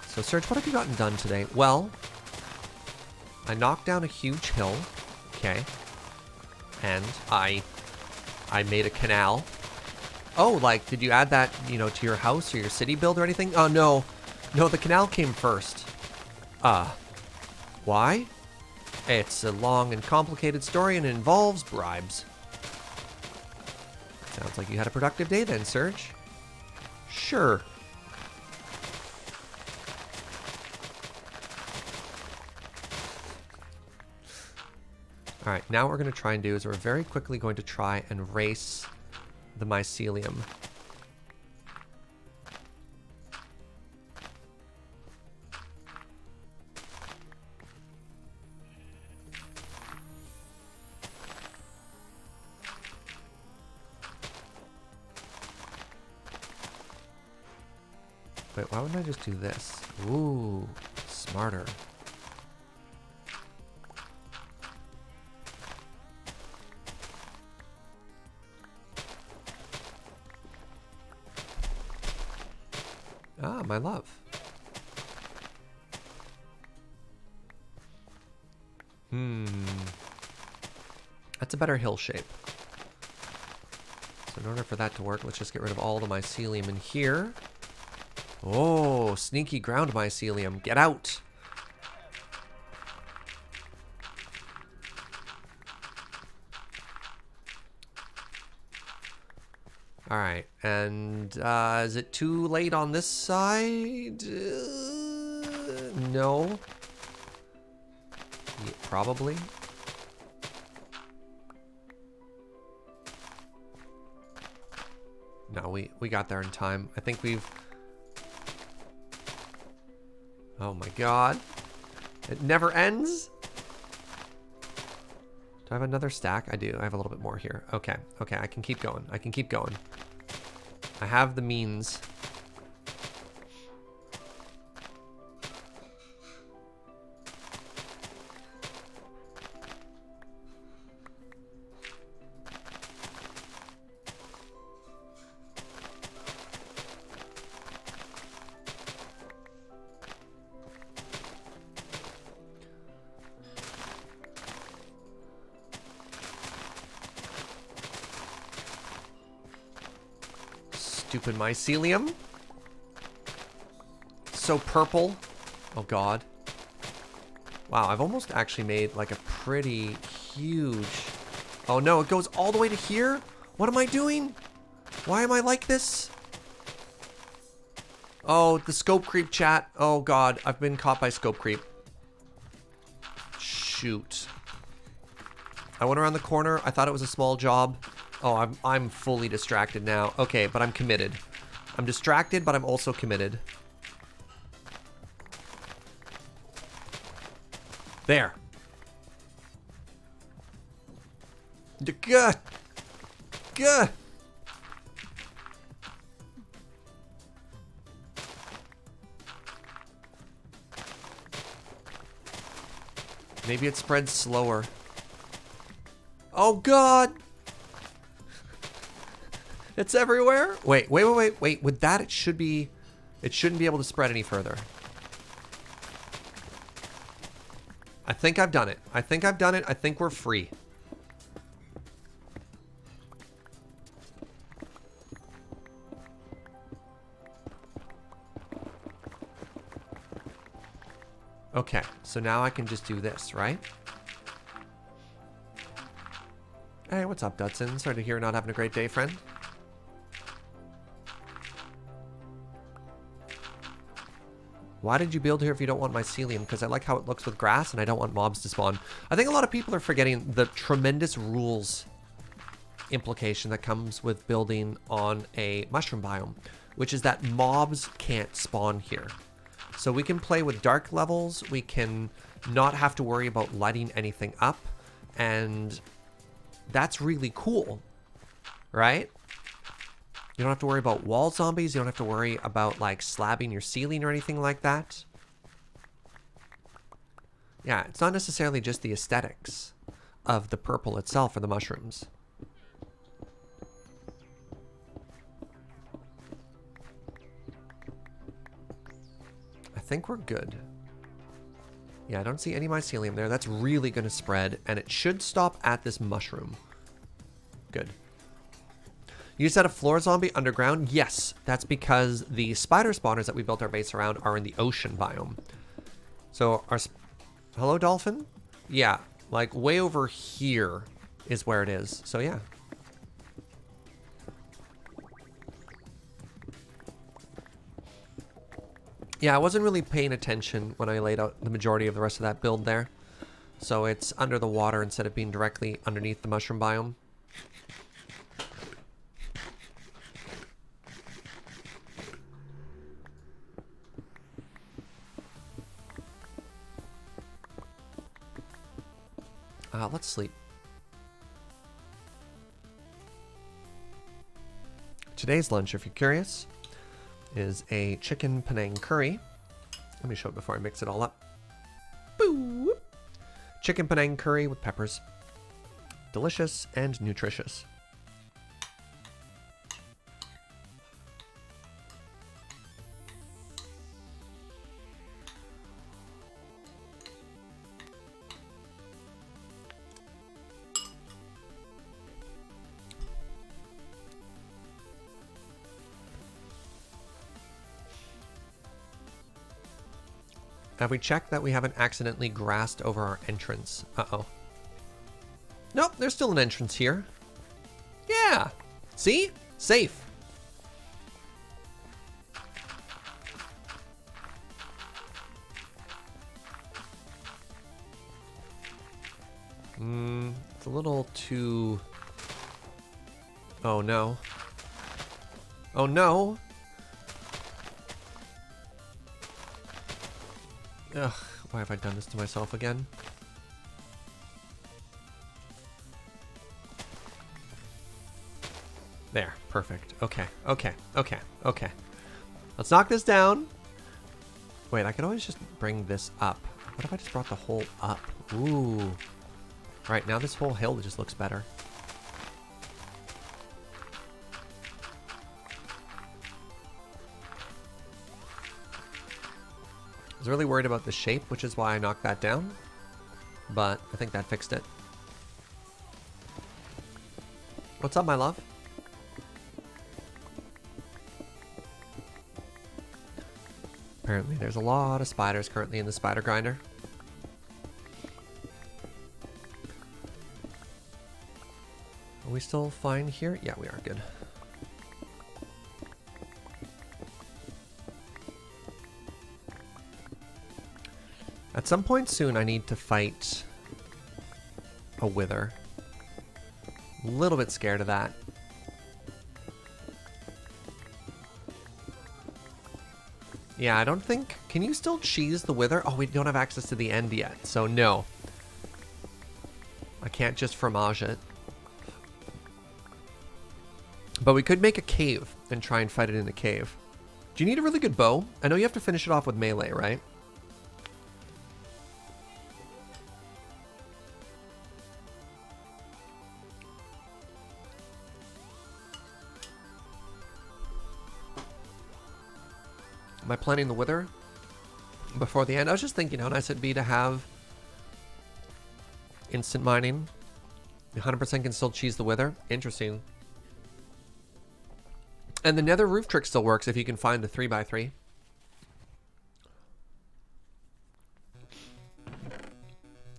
So, Serge, what have you gotten done today? Well, I knocked down a huge hill, okay, and I made a canal. Oh, like, did you add that, you know, to your house or your city build or anything? Oh, no. No, the canal came first. Why? It's a long and complicated story and it involves bribes. Sounds like you had a productive day then, Serge. Sure. All right, now what we're going to try and do is we're very quickly going to try and race the mycelium. Wait, why wouldn't I just do this? Ooh, smarter. Ah, my love. That's a better hill shape. So in order for that to work, let's just get rid of all the mycelium in here. Oh, sneaky ground mycelium. Get out. All right, and is it too late on this side? No. Yeah, probably. No, we got there in time. I think we've... Oh my god. It never ends? Do I have another stack? I do. I have a little bit more here. Okay. Okay, I can keep going. I can keep going. I have the means. Stupid mycelium. So purple. Oh god. Wow, I've almost actually made like a pretty huge... Oh no, it goes all the way to here? What am I doing? Why am I like this? Oh, the scope creep, chat. Oh god, I've been caught by scope creep. Shoot. I went around the corner. I thought it was a small job. Oh, I'm fully distracted now. Okay, but I'm committed. I'm distracted, but I'm also committed. There. Gah. Gah. Maybe it spreads slower. Oh god! It's everywhere? Wait. With that, it shouldn't be able to spread any further. I think I've done it. I think we're free. Okay, so now I can just do this, right? Hey, what's up, Dudson? Sorry to hear you're not having a great day, friend. Why did you build here if you don't want mycelium? Because I like how it looks with grass and I don't want mobs to spawn. I think a lot of people are forgetting the tremendous rules implication that comes with building on a mushroom biome, which is that mobs can't spawn here. So we can play with dark levels, we can not have to worry about lighting anything up, and that's really cool, right? You don't have to worry about wall zombies. You don't have to worry about like slabbing your ceiling or anything like that. Yeah, it's not necessarily just the aesthetics of the purple itself or the mushrooms. I think we're good. Yeah, I don't see any mycelium there. That's really going to spread, and it should stop at this mushroom. Good. You said a floor zombie underground? Yes, that's because the spider spawners that we built our base around are in the ocean biome. So our... Hello, dolphin? Yeah, like way over here is where it is. So yeah. Yeah, I wasn't really paying attention when I laid out the majority of the rest of that build there. So it's under the water instead of being directly underneath the mushroom biome. Let's sleep. Today's lunch, if you're curious, is a chicken Penang curry. Let me show it before I mix it all up. Boo! Chicken Penang curry with peppers. Delicious and nutritious. Have we checked that we haven't accidentally grassed over our entrance? Uh-oh. Nope, there's still an entrance here. Yeah! See? Safe. It's a little too... Oh no. Oh no! Ugh, why have I done this to myself again? There, perfect. Okay, okay, okay, okay. Let's knock this down. Wait, I could always just bring this up. What if I just brought the hole up? Ooh. Right, now this whole hill just looks better. I was really worried about the shape, which is why I knocked that down. But I think that fixed it. What's up, my love? Apparently there's a lot of spiders currently in the spider grinder. Are we still fine here? Yeah, we are good. At some point soon, I need to fight a wither. A little bit scared of that. Yeah, I don't think... Can you still cheese the wither? Oh, we don't have access to the end yet, so no. I can't just fromage it. But we could make a cave and try and fight it in a cave. Do you need a really good bow? I know you have to finish it off with melee, right? Am I planning the wither before the end? I was just thinking how nice it'd be to have instant mining. 100% can still cheese the wither. Interesting. And the nether roof trick still works if you can find the 3x3.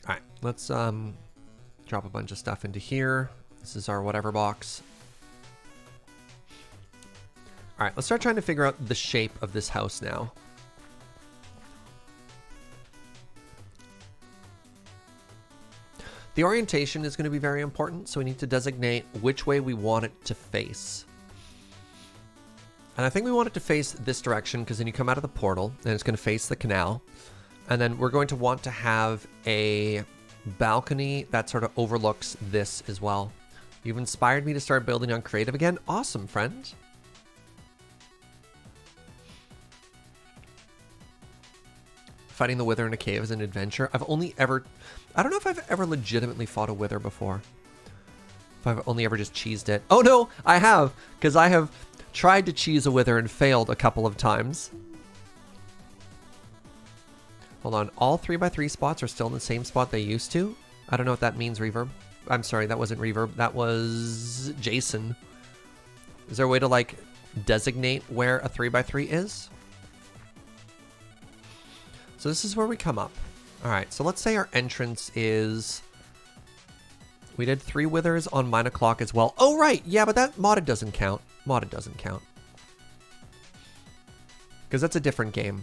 Alright, let's drop a bunch of stuff into here. This is our whatever box. Alright, let's start trying to figure out the shape of this house now. The orientation is going to be very important, so we need to designate which way we want it to face. And I think we want it to face this direction, because then you come out of the portal, and it's going to face the canal. And then we're going to want to have a balcony that sort of overlooks this as well. You've inspired me to start building on creative again. Awesome, friend. Fighting the wither in a cave is an adventure. I don't know if I've ever legitimately fought a wither before. If I've only ever just cheesed it. Oh no, I have, because I have tried to cheese a wither and failed a couple of times. Hold on, all 3x3 spots are still in the same spot they used to? I don't know what that means, Reverb. I'm sorry, that wasn't Reverb, that was Jason. Is there a way to like designate where a 3x3 is? So this is where we come up. All right, so let's say our entrance is... We did 3 withers on mine o'clock as well. Oh, right, yeah, but that modded doesn't count. Modded doesn't count. Because that's a different game.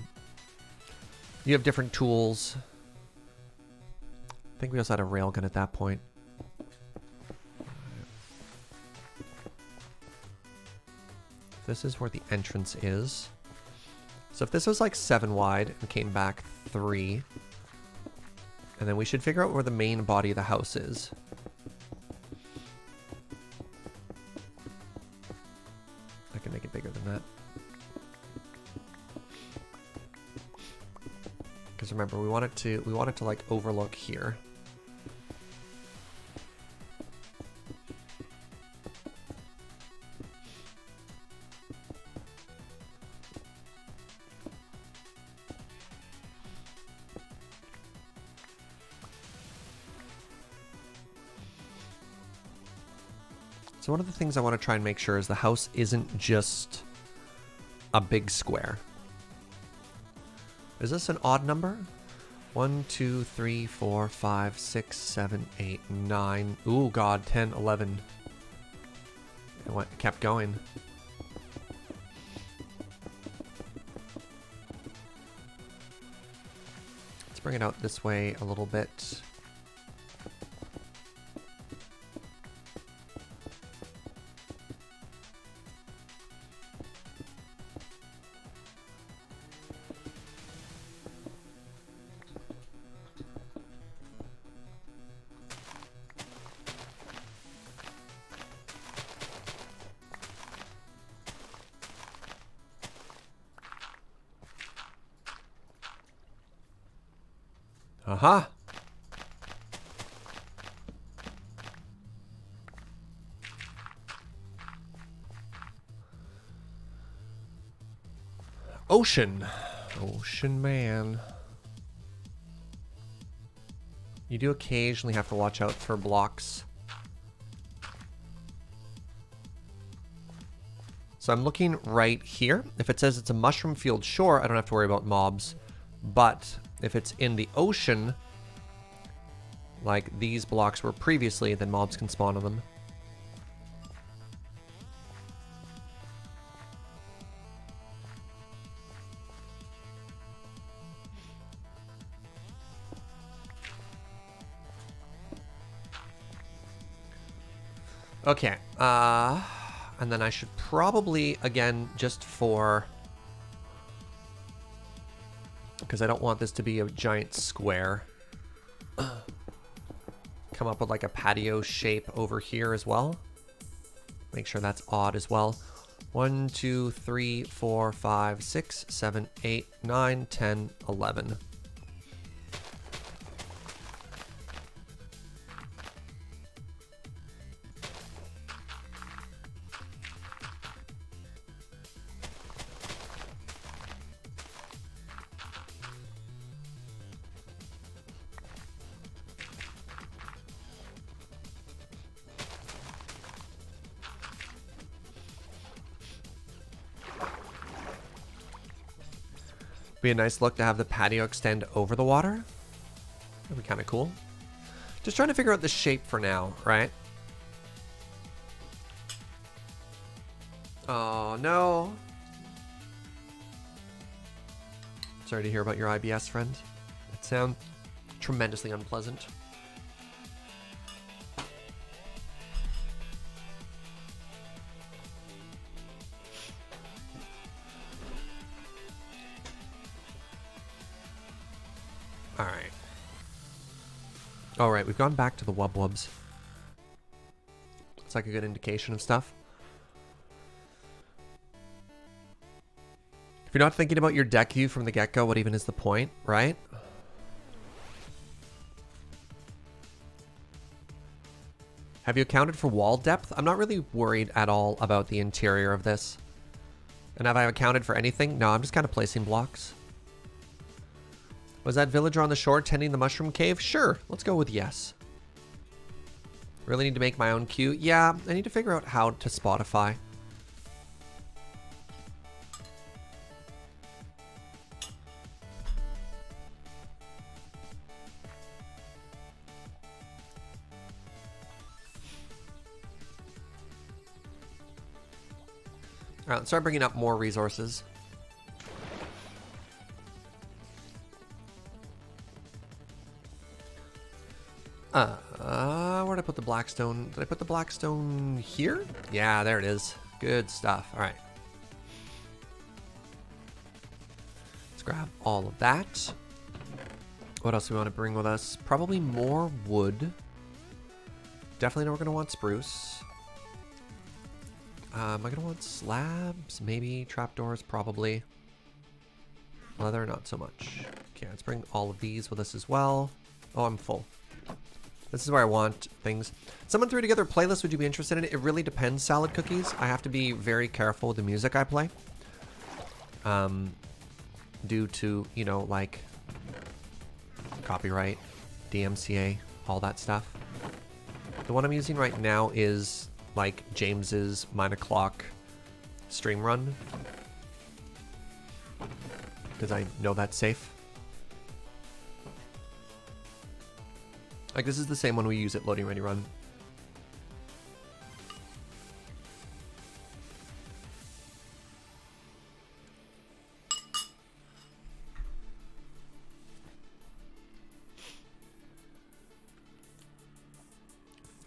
You have different tools. I think we also had a railgun at that point. This is where the entrance is. So if this was like 7 wide and came back 3, and then we should figure out where the main body of the house is. I can make it bigger than that. Because remember, we want it to like overlook here. So one of the things I want to try and make sure is the house isn't just a big square. Is this an odd number? 1, 2, 3, 4, 5, 6, 7, 8, 9. Ooh, God, 10, 11. It kept going. Let's bring it out this way a little bit. Aha. Ocean. Ocean man. You do occasionally have to watch out for blocks. So I'm looking right here. If it says it's a mushroom field, sure, I don't have to worry about mobs. But if it's in the ocean, like these blocks were previously, then mobs can spawn on them. Okay, and then I should probably, again, just for... because I don't want this to be a giant square. Come up with like a patio shape over here as well. Make sure that's odd as well. 1, 2, 3, 4, 5, 6, 7, 8, 9, 10, 11. Be a nice look to have the patio extend over the water. That'd be kind of cool. Just trying to figure out the shape for now, right? Oh, no. Sorry to hear about your IBS, friend. It sounds tremendously unpleasant. Alright. Alright, we've gone back to the wub-wubs. It's like a good indication of stuff. If you're not thinking about your deck view from the get-go, what even is the point, right? Have you accounted for wall depth? I'm not really worried at all about the interior of this. And have I accounted for anything? No, I'm just kind of placing blocks. Was that villager on the shore tending the mushroom cave? Sure, let's go with yes. Really need to make my own queue? Yeah, I need to figure out how to Spotify. All right, let's start bringing up more resources. Where'd I put the blackstone? Did I put the blackstone here? Yeah, there it is. Good stuff. All right. Let's grab all of that. What else do we want to bring with us? Probably more wood. Definitely know we're going to want spruce. Am I going to want slabs? Maybe trapdoors, probably. Leather, not so much. Okay, let's bring all of these with us as well. Oh, I'm full. This is where I want things. Someone threw together a playlist. Would you be interested in it? It really depends, Salad Cookies. I have to be very careful with the music I play. Due to, you know, like copyright, DMCA, all that stuff. The one I'm using right now is like James's 9 o'clock stream run. Because I know that's safe. Like, this is the same one we use at Loading Ready Run.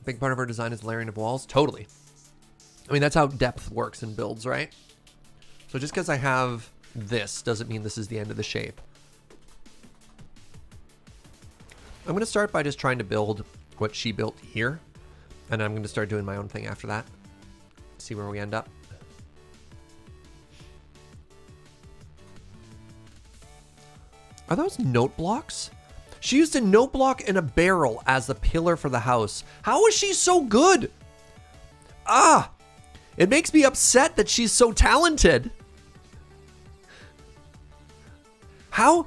Big part of our design is layering of walls. Totally. I mean, that's how depth works in builds, right? So just because I have this doesn't mean this is the end of the shape. I'm going to start by just trying to build what she built here. And I'm going to start doing my own thing after that. See where we end up. Are those note blocks? She used a note block and a barrel as the pillar for the house. How is she so good? Ah! It makes me upset that she's so talented. How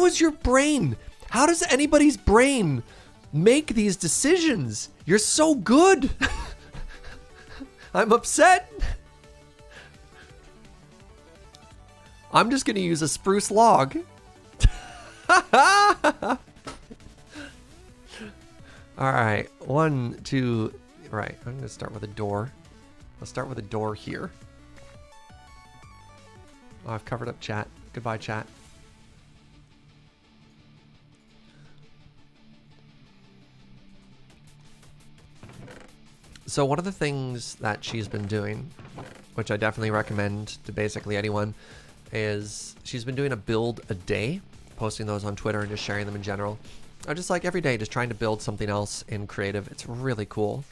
is your brain? How does anybody's brain make these decisions? You're so good. I'm upset. I'm just going to use a spruce log. All right, 1, 2, right. I'm going to start with a door. Let's start with a door here. Oh, I've covered up chat. Goodbye, chat. So one of the things that she's been doing, which I definitely recommend to basically anyone, is she's been doing a build a day, posting those on Twitter and just sharing them in general. Or just like every day, just trying to build something else in creative. It's really cool.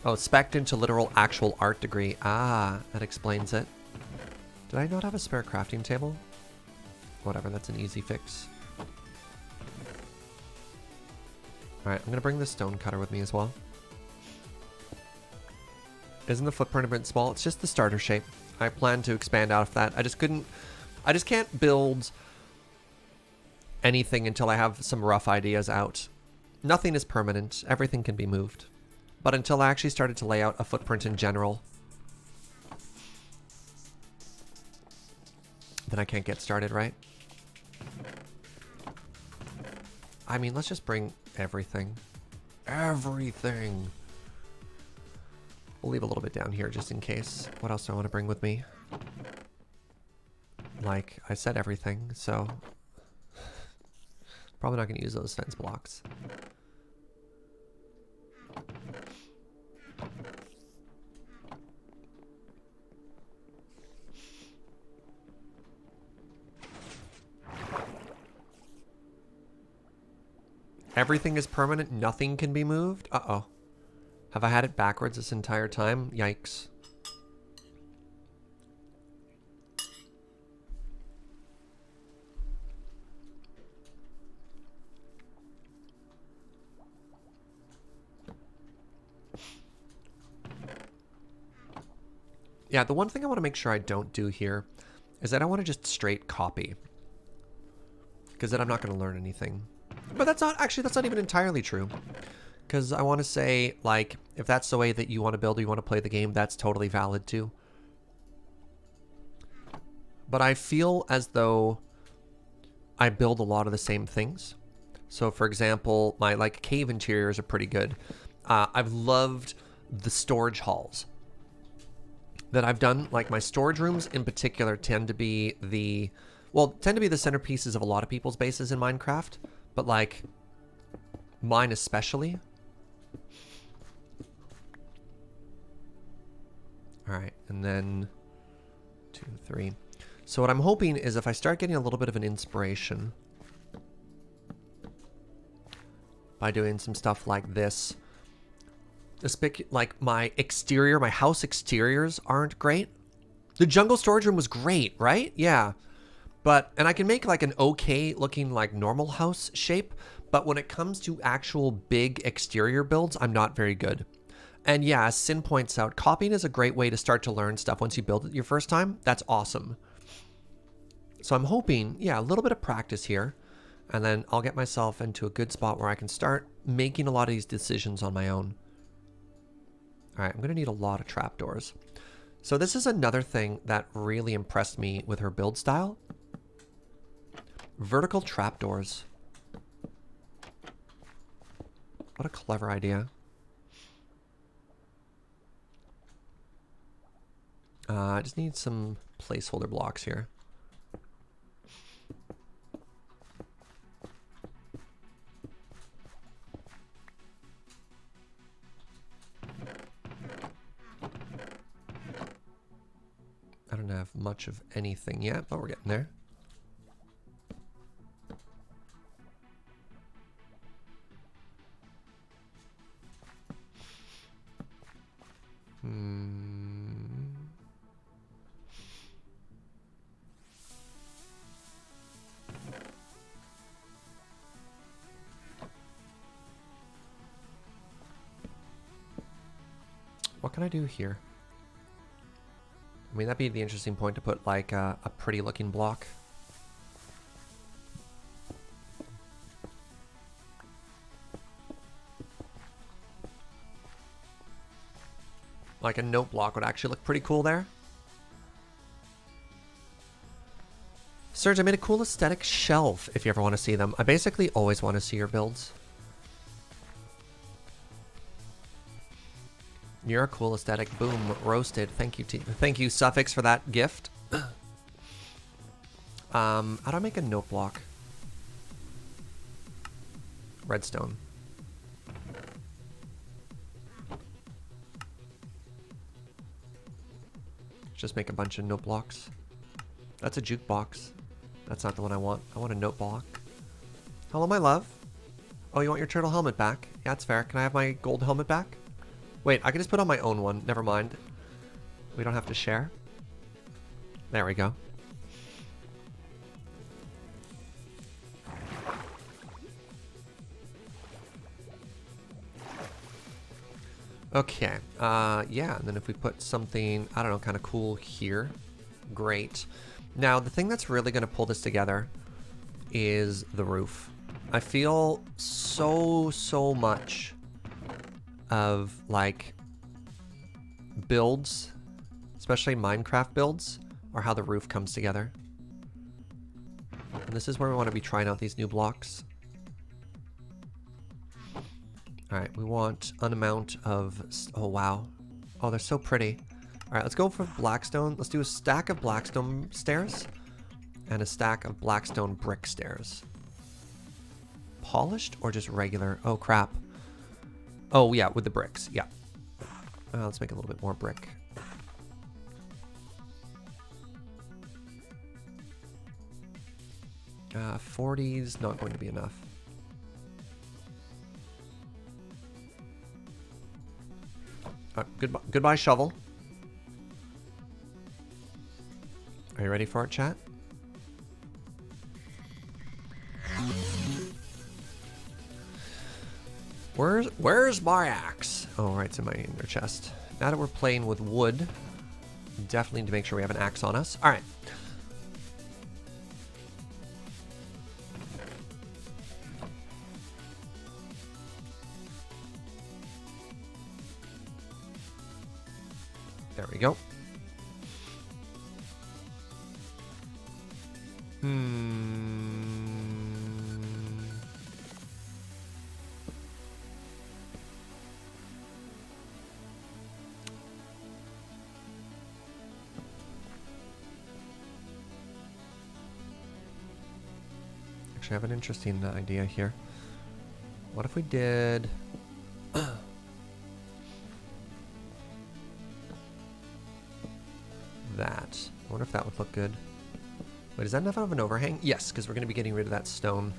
Oh, spec'd into literal actual art degree. Ah, that explains it. Did I not have a spare crafting table? Whatever, that's an easy fix. Alright, I'm gonna bring the stone cutter with me as well. Isn't the footprint a bit small? It's just the starter shape. I plan to expand out of that. I just can't build anything until I have some rough ideas out. Nothing is permanent. Everything can be moved. But until I actually started to lay out a footprint in general, then I can't get started, right? I mean, let's just bring everything. Everything. We'll leave a little bit down here just in case. What else do I want to bring with me? Like, I said everything, so probably not going to use those fence blocks. Everything is permanent, nothing can be moved? Uh-oh. Have I had it backwards this entire time? Yikes. Yeah, the one thing I want to make sure I don't do here is that I want to just straight copy. Because then I'm not going to learn anything. But that's not even entirely true. Because I want to say, like, if that's the way that you want to build or you want to play the game, that's totally valid too. But I feel as though I build a lot of the same things. So, for example, my, like, cave interiors are pretty good. I've loved the storage halls that I've done. Like, my storage rooms in particular tend to be the centerpieces of a lot of people's bases in Minecraft. But, like, mine especially. All right, and then 2, 3. So what I'm hoping is if I start getting a little bit of an inspiration by doing some stuff like this, like my house exteriors aren't great. The jungle storage room was great, right? Yeah. And I can make like an okay looking like normal house shape, but when it comes to actual big exterior builds, I'm not very good. And yeah, as Sin points out, copying is a great way to start to learn stuff once you build it your first time. That's awesome. So I'm hoping, yeah, a little bit of practice here, and then I'll get myself into a good spot where I can start making a lot of these decisions on my own. All right, I'm going to need a lot of trapdoors. So this is another thing that really impressed me with her build style. Vertical trapdoors. What a clever idea. I just need some placeholder blocks here. I don't have much of anything yet, but we're getting there. What can I do here? I mean, that'd be the interesting point to put like a pretty looking block. Like a note block would actually look pretty cool there. Serge, I made a cool aesthetic shelf if you ever want to see them. I basically always want to see your builds. You're a cool aesthetic. Boom. Roasted. Thank you, thank you, Suffix, for that gift. How do I make a note block? Redstone. Just make a bunch of note blocks. That's a jukebox. That's not the one I want. I want a note block. Hello, my love. Oh, you want your turtle helmet back? Yeah, that's fair. Can I have my gold helmet back? Wait, I can just put on my own one. Never mind. We don't have to share. There we go. Okay. Yeah, and then if we put something, I don't know, kind of cool here. Great. Now, the thing that's really going to pull this together is the roof. I feel so much of, like, builds, especially Minecraft builds, or how the roof comes together. And this is where we want to be trying out these new blocks. Alright, we want an amount of... Oh, wow. Oh, they're so pretty. Alright, let's go for blackstone. Let's do a stack of blackstone stairs and a stack of blackstone brick stairs. Polished or just regular? Oh, crap. Oh, yeah, with the bricks. Yeah. Let's make a little bit more brick. Uh, 40's not going to be enough. Goodbye, shovel. Are you ready for it, chat? Where's my axe? Oh, right, it's in my inner chest. Now that we're playing with wood, definitely need to make sure we have an axe on us. All right. There we go. Actually, I have an interesting idea here. What if we did... that. I wonder if that would look good. Wait, is that enough of an overhang? Yes, because we're going to be getting rid of that stone.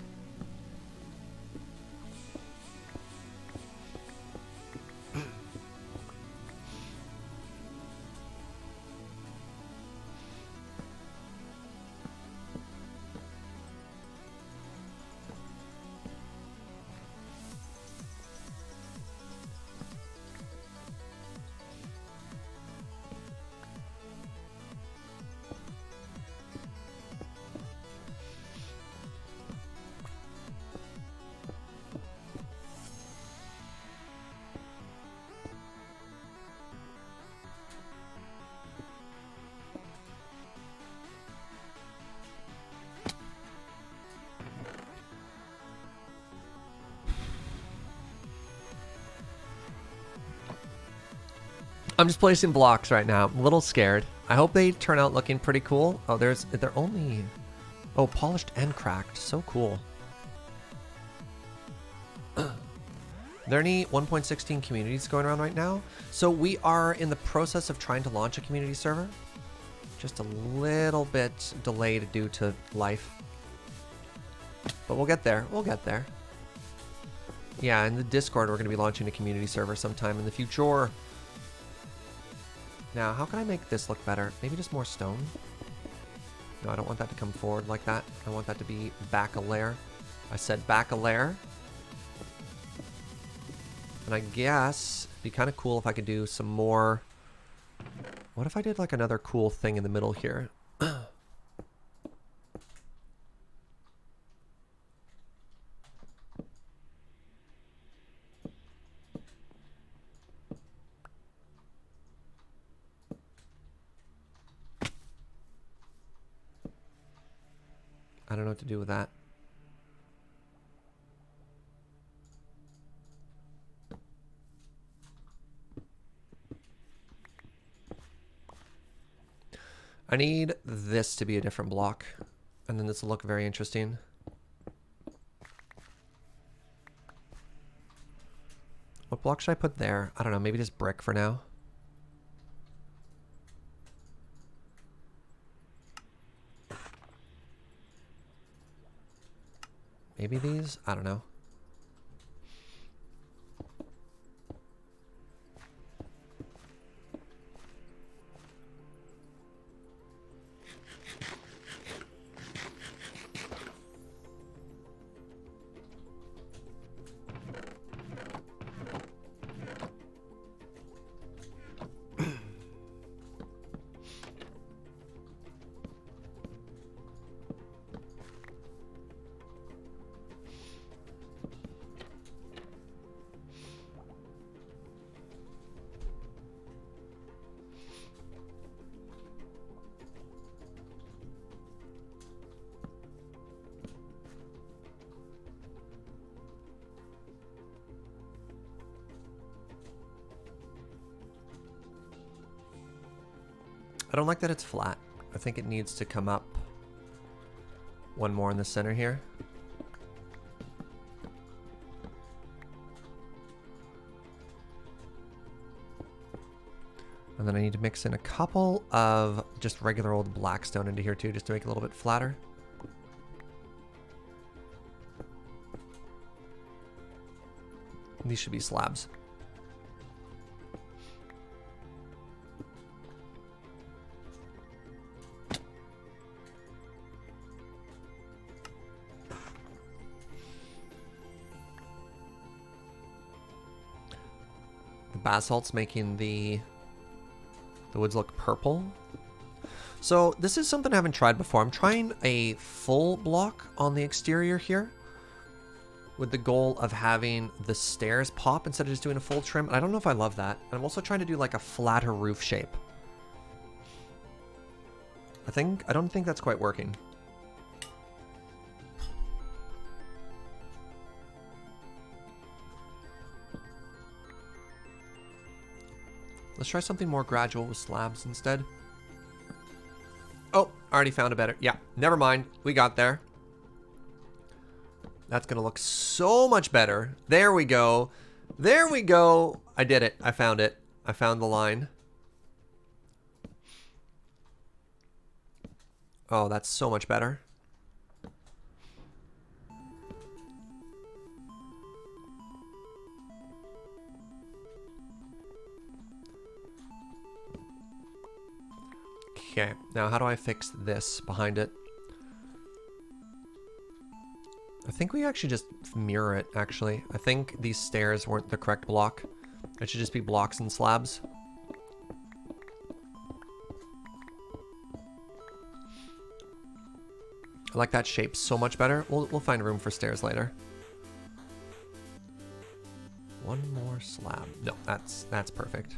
I'm just placing blocks right now. I'm a little scared. I hope they turn out looking pretty cool. Oh, they're only... Oh, polished and cracked. So cool. There are any 1.16 communities going around right now? So we are in the process of trying to launch a community server. Just a little bit delayed due to life. But we'll get there. We'll get there. Yeah, in the Discord, we're going to be launching a community server sometime in the future. Now, how can I make this look better? Maybe just more stone? No, I don't want that to come forward like that. I want that to be back a layer. I said back a layer. And I guess it'd be kind of cool if I could do some more. What if I did like another cool thing in the middle here? I don't know what to do with that. I need this to be a different block, and then this will look very interesting. What block should I put there? I don't know, maybe just brick for now. Maybe these? I don't know. I don't like that it's flat. I think it needs to come up one more in the center here. And then I need to mix in a couple of just regular old black stone into here too, just to make it a little bit flatter. These should be slabs. The basalt's making the woods look purple. So this is something I haven't tried before. I'm trying a full block on the exterior here with the goal of having the stairs pop instead of just doing a full trim. I don't know if I love that. And I'm also trying to do like a flatter roof shape. I don't think that's quite working. Let's try something more gradual with slabs instead. Oh, I already found a better. Yeah, never mind. We got there. That's going to look so much better. There we go. There we go. I did it. I found it. I found the line. Oh, that's so much better. Okay, now how do I fix this behind it? I think we actually just mirror it, actually. I think these stairs weren't the correct block. It should just be blocks and slabs. I like that shape so much better. We'll find room for stairs later. One more slab. No, that's perfect.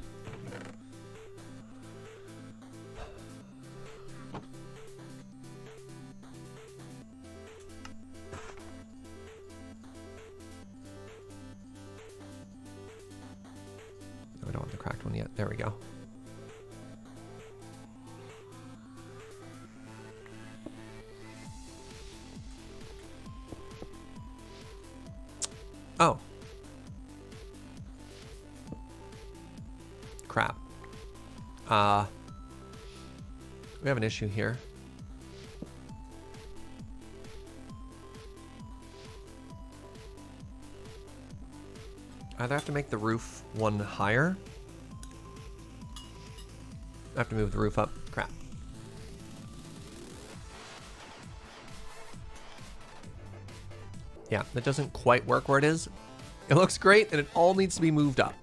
I don't want the cracked one yet. There we go. Oh. Crap. We have an issue here. Either have to make the roof one higher. I have to move the roof up. Crap. Yeah, that doesn't quite work where it is. It looks great, and it all needs to be moved up.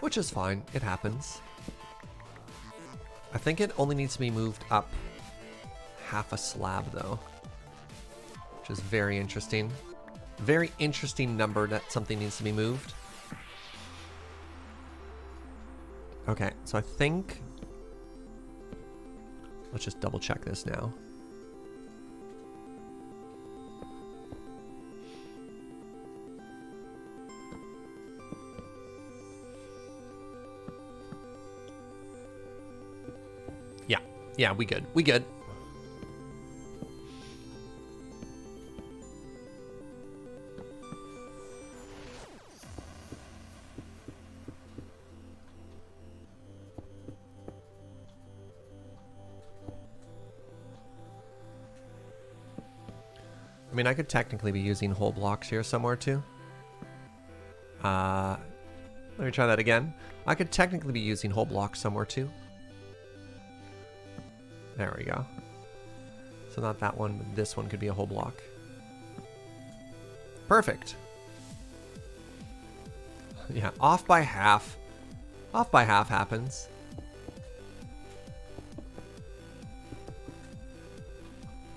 Which is fine. It happens. I think it only needs to be moved up half a slab, though. Which is very interesting. Very interesting number that something needs to be moved. Okay, so I think... Let's just double check this now. Yeah, we good. We good. I mean, I could technically be using whole blocks here somewhere too. Let me try that again. I could technically be using whole blocks somewhere too. There we go. So not that one, but this one could be a whole block. Perfect. Yeah, off by half. Off by half happens.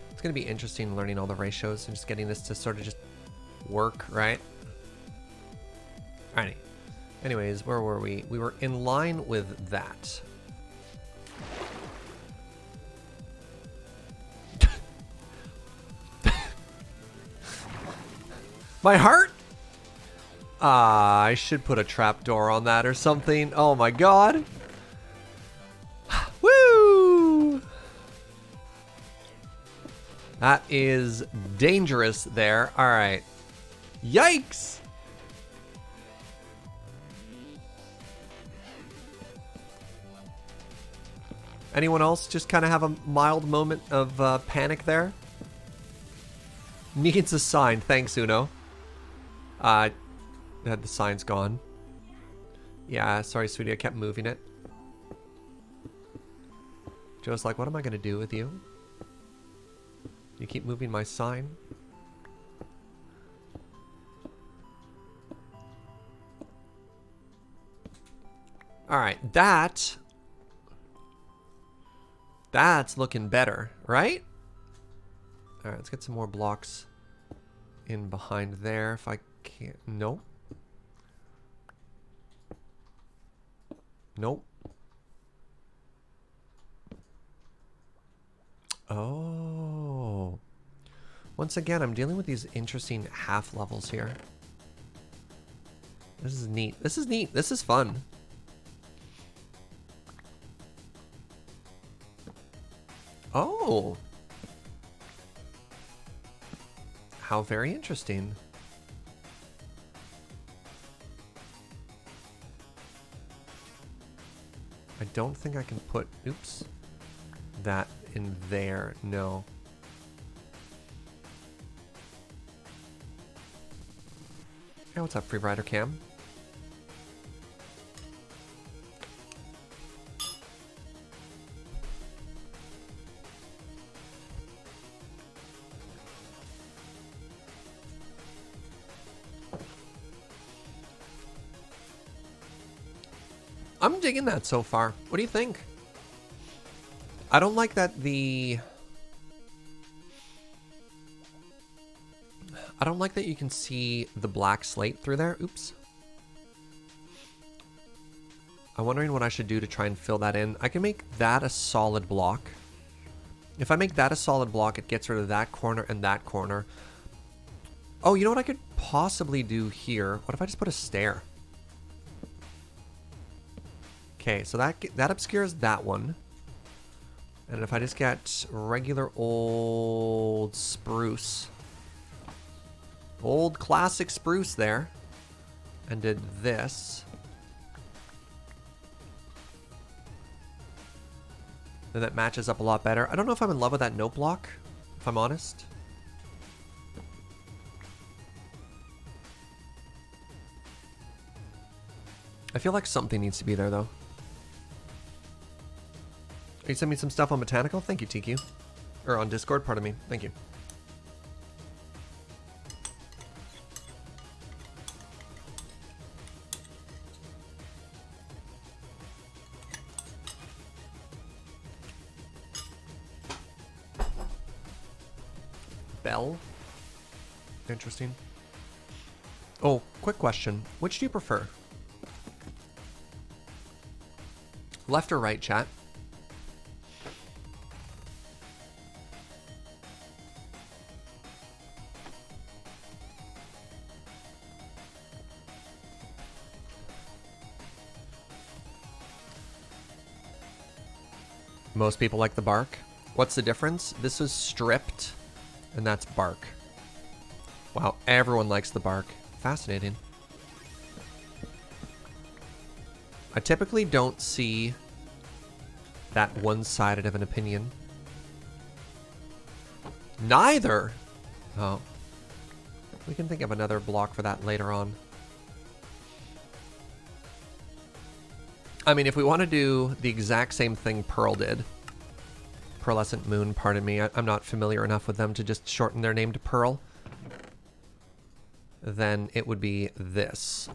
It's going to be interesting learning all the ratios and just getting this to sort of just work, right? Alrighty. Anyways, where were we? We were in line with that. My heart? I should put a trapdoor on that or something. Oh my god. Woo! That is dangerous there. All right. Yikes! Anyone else just kind of have a mild moment of panic there? Needs a sign. Thanks, Uno. Had the sign's gone. Yeah, sorry, sweetie. I kept moving it. Joe's like, what am I going to do with you? You keep moving my sign? Alright, that's looking better, right? Alright, let's get some more blocks in behind there if I can't. Nope. Nope. Oh. Once again, I'm dealing with these interesting half levels here. This is neat. This is neat. This is fun. Oh. How very interesting. I don't think I can put, oops, that in there. No. Hey, what's up, Free Rider Cam? I'm digging that so far. What do you think? I don't like that I don't like that you can see the black slate through there. Oops. I'm wondering what I should do to try and fill that in. I can make that a solid block. If I make that a solid block, it gets rid of that corner and that corner. Oh, you know what I could possibly do here? What if I just put a stair? Okay, so that obscures that one. And if I just get regular old spruce, old classic spruce there, and did this, then that matches up a lot better. I don't know if I'm in love with that note block, if I'm honest. I feel like something needs to be there, though. You sent me some stuff on Botanical? Thank you, TQ. Or on Discord, pardon me. Thank you. Bell? Interesting. Oh, quick question. Which do you prefer? Left or right, chat? Most people like the bark. What's the difference? This is stripped, and that's bark. Wow, everyone likes the bark. Fascinating. I typically don't see that one-sided of an opinion. Neither! Oh. We can think of another block for that later on. I mean, if we want to do the exact same thing Pearl did, Pearlescent Moon, pardon me, I'm not familiar enough with them to just shorten their name to Pearl, then it would be this.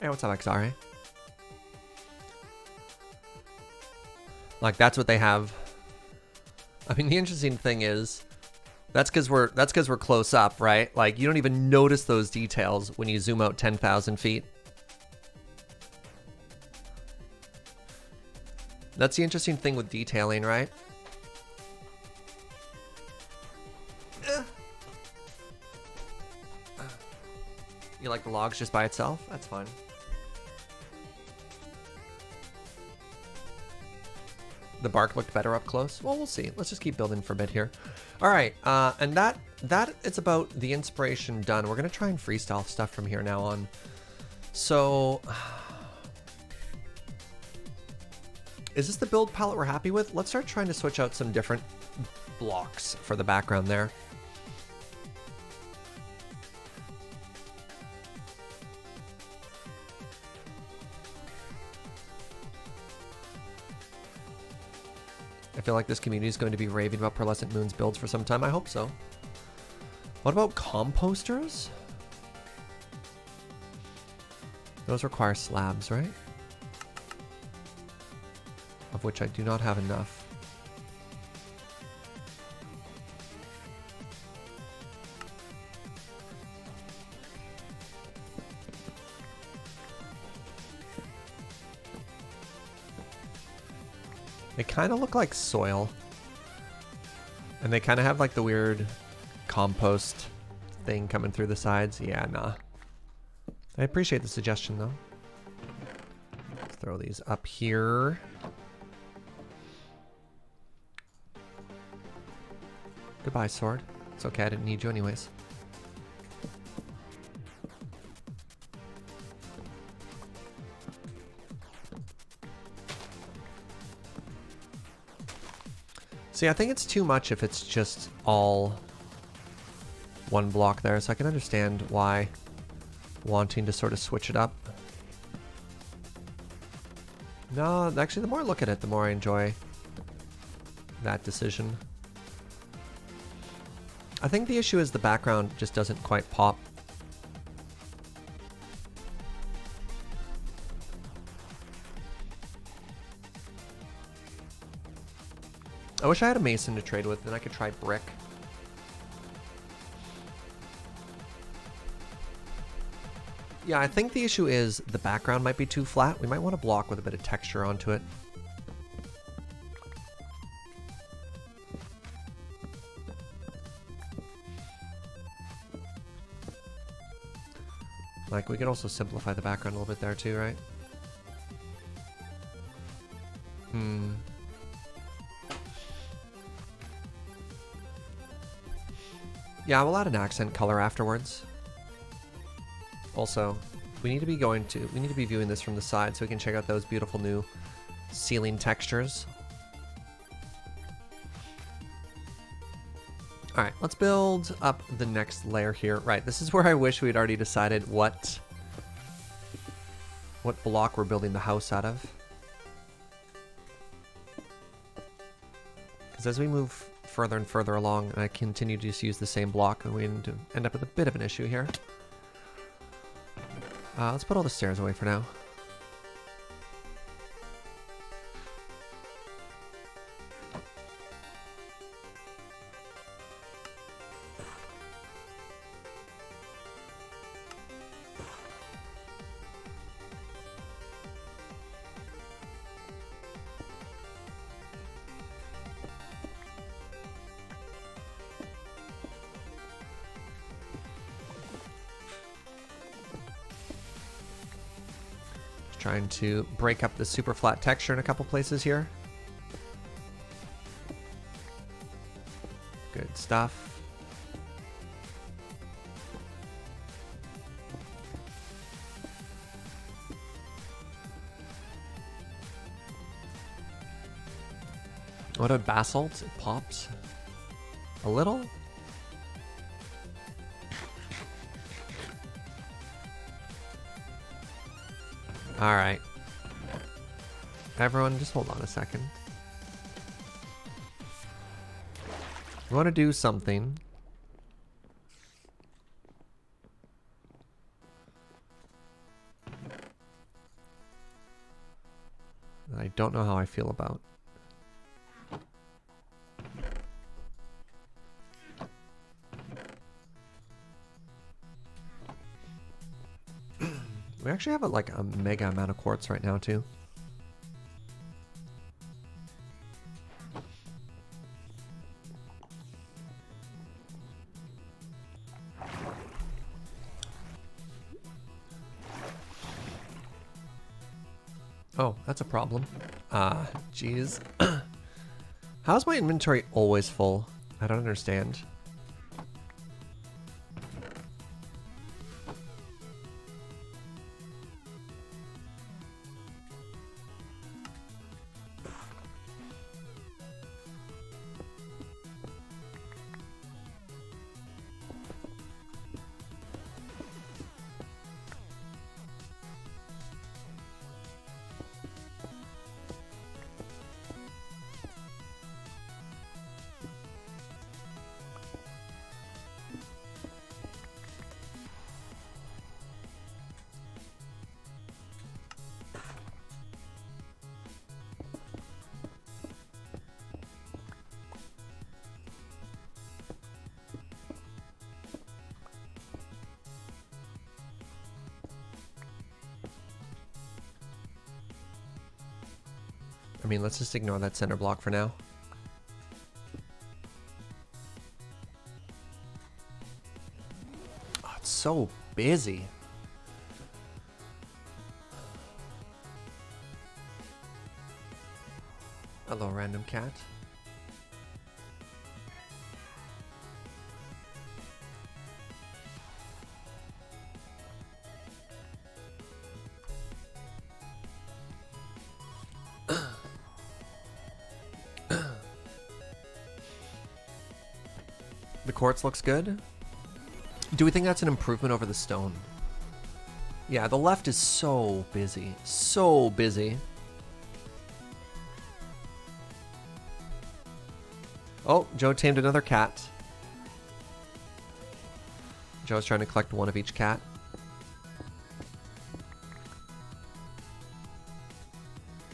Hey, what's up, XR? Like, that's what they have. I mean, the interesting thing is, that's because we're close up, right? Like, you don't even notice those details when you zoom out 10,000 feet. That's the interesting thing with detailing, right? You like the logs just by itself? That's fine. The bark looked better up close. Well, we'll see. Let's just keep building for a bit here. All right, and that it's about the inspiration done. We're gonna try and freestyle stuff from here now on. So, is this the build palette we're happy with? Let's start trying to switch out some different blocks for the background there. I feel like this community is going to be raving about Pearlescent Moon's builds for some time. I hope so. What about composters? Those require slabs, right? Of which I do not have enough. They kind of look like soil. And they kind of have like the weird compost thing coming through the sides. Yeah, nah. I appreciate the suggestion though. Let's throw these up here. Goodbye, sword. It's okay, I didn't need you anyways. See, I think it's too much if it's just all one block there, so I can understand why wanting to sort of switch it up. No, actually, the more I look at it, the more I enjoy that decision. I think the issue is the background just doesn't quite pop. I wish I had a mason to trade with, then I could try brick. Yeah, I think the issue is the background might be too flat. We might want to block with a bit of texture onto it. Like, we can also simplify the background a little bit there too, right? Yeah, we'll add an accent color afterwards. Also, we need to be viewing this from the side so we can check out those beautiful new ceiling textures. All right, let's build up the next layer here. Right, this is where I wish we'd already decided what block we're building the house out of. Because as we move further and further along, and I continue to just use the same block, and we end up with a bit of an issue here. Let's put all the stairs away for now. Trying to break up the super flat texture in a couple places here. Good stuff. What about basalt? It pops a little. All right. Everyone, just hold on a second. We want to do something. That I don't know how I feel about. We actually have like a mega amount of quartz right now too. Oh, that's a problem. Jeez. How's my inventory always full? I don't understand. I mean, let's just ignore that center block for now. Oh, it's so busy. Hello, random cat. The quartz looks good. Do we think that's an improvement over the stone? Yeah, the left is so busy. So busy. Oh, Joe tamed another cat. Joe's trying to collect one of each cat.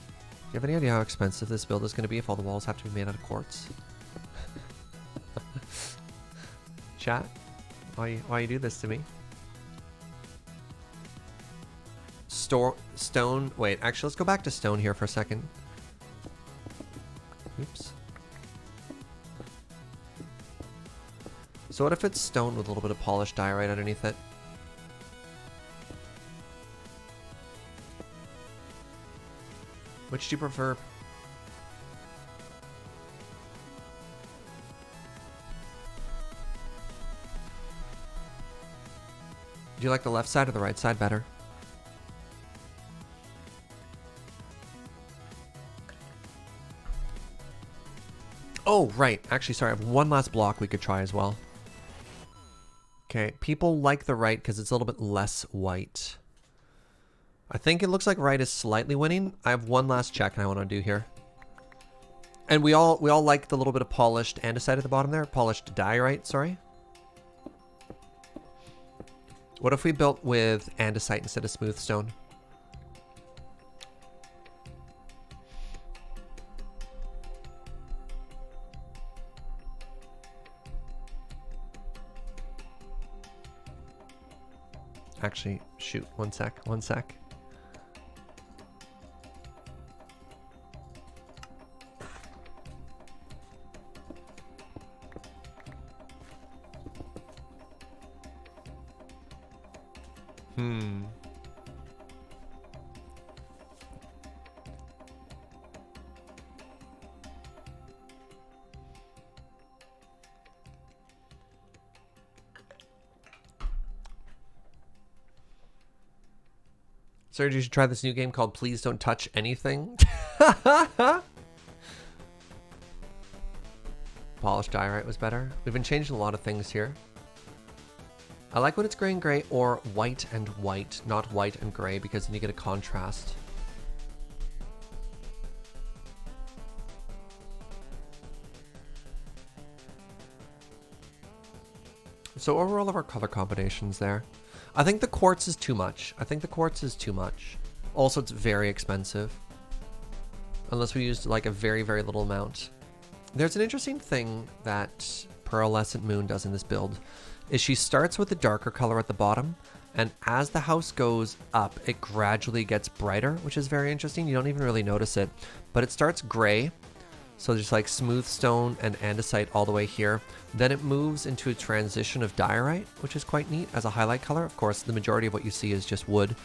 Do you have any idea how expensive this build is going to be if all the walls have to be made out of quartz? Chat, why you do this to me? Stone. Wait, actually, let's go back to stone here for a second. Oops. So what if it's stone with a little bit of polished diorite underneath it? Which do you prefer? you like the left side or the right side better? Oh, right. Actually, sorry. I have one last block we could try as well. Okay, people like the right because it's a little bit less white. I think it looks like right is slightly winning. I have one last check I want to do here. And we all like the little bit of polished andesite at the bottom there. Polished diorite, sorry. What if we built with andesite instead of smooth stone? Actually, shoot, one sec. Serge, you should try this new game called Please Don't Touch Anything. Polished diorite was better. We've been changing a lot of things here. I like when it's gray and gray or white and white, not white and gray, because then you get a contrast. So overall of our color combinations there. I think the quartz is too much. Also, it's very expensive. Unless we used like a very, very little amount. There's an interesting thing that Pearlescent Moon does in this build, is she starts with the darker color at the bottom, and as the house goes up, it gradually gets brighter, which is very interesting. You don't even really notice it, but it starts gray. So just like smooth stone and andesite all the way here. Then it moves into a transition of diorite, which is quite neat as a highlight color. Of course, the majority of what you see is just wood.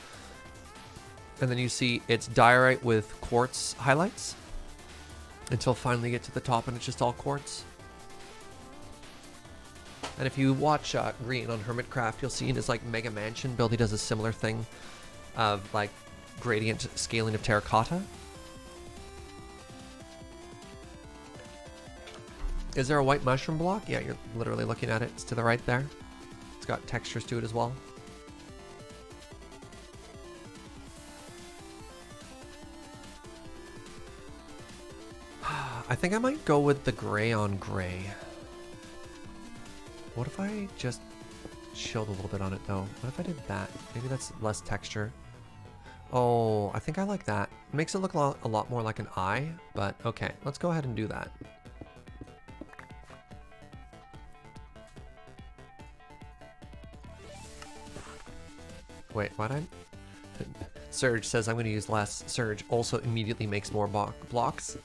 And then you see it's diorite with quartz highlights until finally you get to the top and it's just all quartz. And if you watch Green on Hermitcraft, you'll see in his like mega mansion build, he does a similar thing of like gradient scaling of terracotta. Is there a white mushroom block? Yeah, you're literally looking at it. It's to the right there. It's got textures to it as well. I think I might go with the gray on gray. What if I just chilled a little bit on it though? What if I did that? Maybe that's less texture. Oh, I think I like that. It makes it look a lot more like an eye, but okay, let's go ahead and do that. Wait, what? Surge says I'm going to use less. Surge also immediately makes more blocks.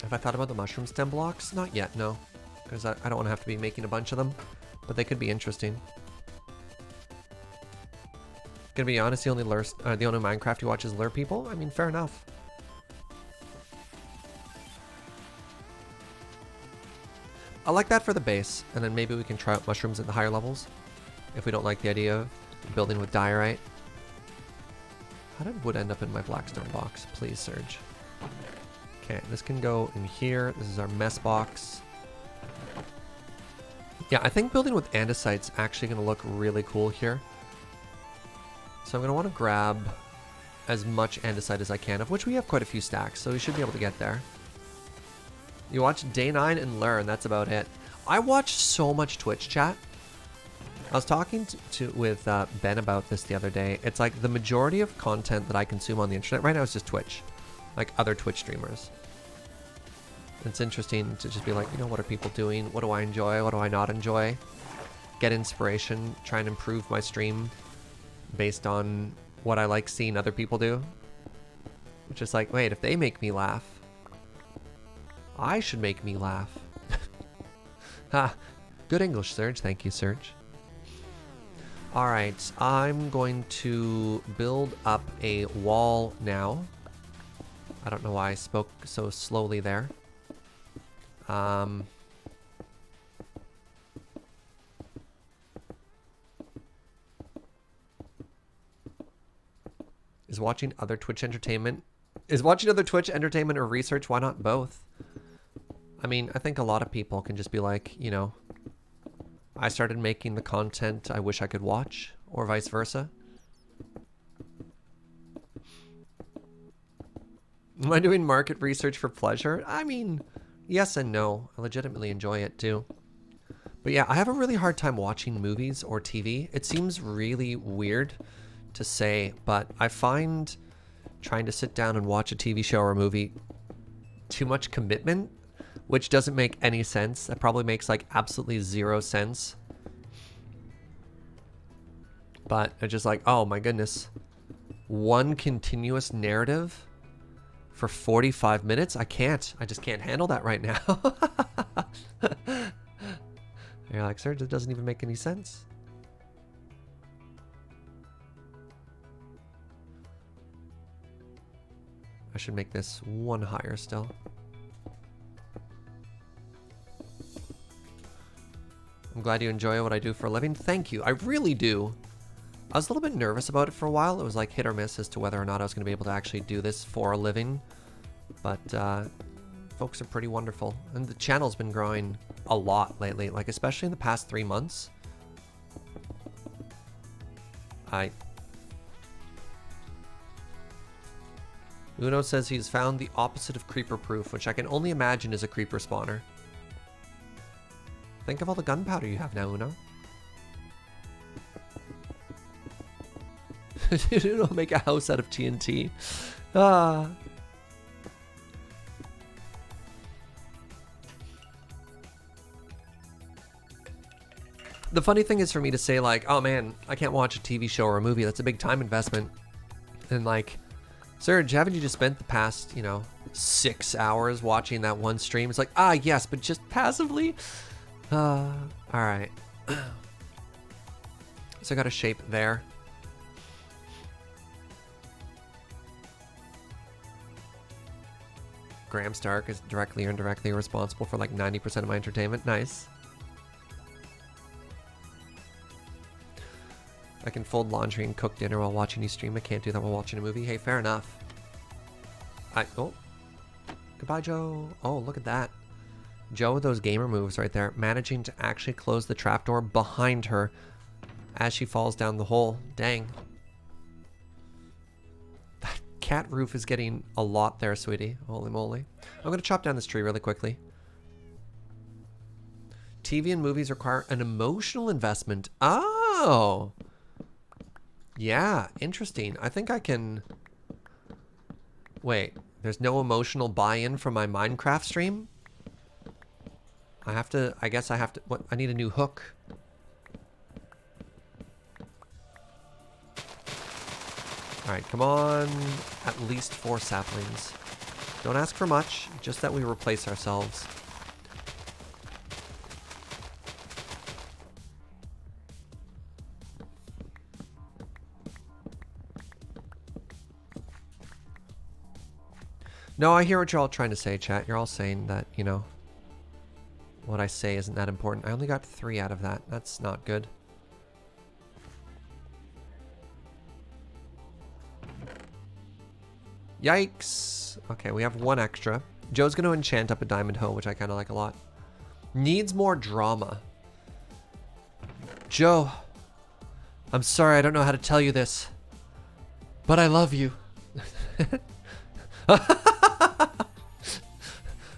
Have I thought about the mushroom stem blocks? Not yet, no. Because I don't want to have to be making a bunch of them. But they could be interesting. Gonna be honest, the only Minecraft you watch is lure people? I mean, fair enough. I like that for the base, and then maybe we can try out mushrooms at the higher levels if we don't like the idea of building with diorite. How did wood end up in my blackstone box? Please, Surge. Okay, this can go in here. This is our mess box. Yeah, I think building with andesite's actually going to look really cool here. So I'm going to want to grab as much andesite as I can, of which we have quite a few stacks, so we should be able to get there. You watch Day 9 and learn, that's about it. I watch so much Twitch chat. I was talking with Ben about this the other day. It's like the majority of content that I consume on the internet right now is just Twitch. Like other Twitch streamers. It's interesting to just be like, you know, what are people doing? What do I enjoy? What do I not enjoy? Get inspiration, try and improve my stream based on what I like seeing other people do. Which is like, wait, if they make me laugh, I should make me laugh. Ha! Good English, Surge. Thank you, Surge. Alright, I'm going to build up a wall now. I don't know why I spoke so slowly there. Is watching other Twitch entertainment or research? Why not both? I mean, I think a lot of people can just be like, you know, I started making the content I wish I could watch, or vice versa. Am I doing market research for pleasure? I mean, yes and no. I legitimately enjoy it too. But yeah, I have a really hard time watching movies or TV. It seems really weird to say, but I find trying to sit down and watch a TV show or a movie too much commitment, which doesn't make any sense. That probably makes like absolutely zero sense. But it's just like, oh my goodness. One continuous narrative for 45 minutes? I just can't handle that right now. You're like, sir, that doesn't even make any sense. I should make this one higher still. I'm glad you enjoy what I do for a living. Thank you. I really do. I was a little bit nervous about it for a while. It was like hit or miss as to whether or not I was going to be able to actually do this for a living. But folks are pretty wonderful. And the channel's been growing a lot lately, like especially in the past 3 months. Uno says he's found the opposite of creeper proof, which I can only imagine is a creeper spawner. Think of all the gunpowder you have now, Uno. Uno make a house out of TNT. Ah. The funny thing is for me to say like, oh man, I can't watch a TV show or a movie. That's a big time investment. And like, Serge, haven't you just spent the past, you know, 6 hours watching that one stream? It's like, ah, yes, but just passively. All right. So I got a shape there. Graham Stark is directly or indirectly responsible for like 90% of my entertainment. Nice. I can fold laundry and cook dinner while watching you stream. I can't do that while watching a movie. Hey, fair enough. Oh. Goodbye, Joe. Oh, look at that. Joe with those gamer moves right there. Managing to actually close the trapdoor behind her as she falls down the hole. Dang. That cat roof is getting a lot there, sweetie. Holy moly. I'm going to chop down this tree really quickly. TV and movies require an emotional investment. Oh. Yeah, interesting. I think I can... Wait, there's no emotional buy-in from my Minecraft stream? I guess I have to... What? I need a new hook. Alright, come on. At least 4 saplings. Don't ask for much, just that we replace ourselves. No, I hear what you're all trying to say, chat. You're all saying that, you know, what I say isn't that important. I only got 3 out of that. That's not good. Yikes. Okay, we have 1 extra. Joe's going to enchant up a diamond hoe, which I kind of like a lot. Needs more drama. Joe, I'm sorry, I don't know how to tell you this, but I love you.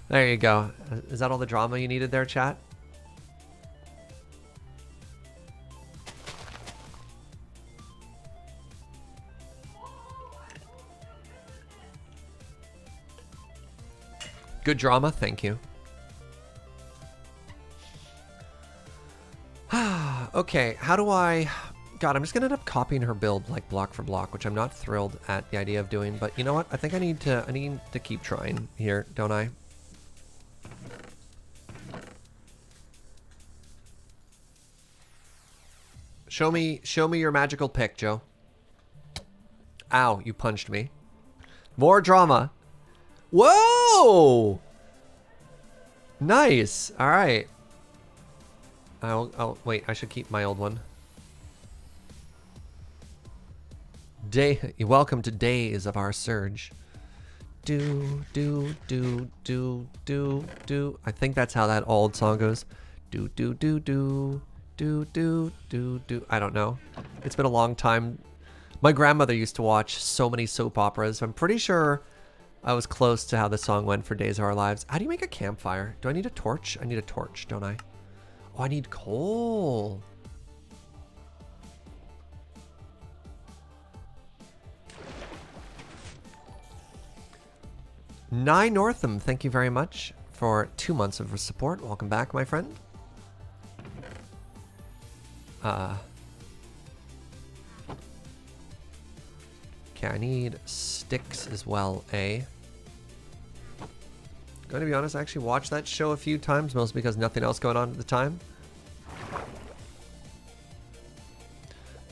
There you go. Is that all the drama you needed there, chat? Good drama, thank you. Okay, how do I... God, I'm just gonna end up copying her build like block for block, which I'm not thrilled at the idea of doing, but you know what? I think I need to keep trying here, don't I? Show me your magical pick, Joe. Ow, you punched me. More drama. Whoa! Nice. All right. I'll wait. I should keep my old one. Welcome to Days of Our Surge. Do, do, do, do, do, do. I think that's how that old song goes. Do, do, do, do, do, do, do, do. I don't know. It's been a long time. My grandmother used to watch so many soap operas. I'm pretty sure I was close to how the song went for Days of Our Lives. How do you make a campfire? Do I need a torch? I need a torch, don't I? Oh, I need coal. Nye Northam, thank you very much for 2 months of support. Welcome back, my friend. Okay, I need sticks as well, Gonna be honest, I actually watched that show a few times, mostly because nothing else going on at the time.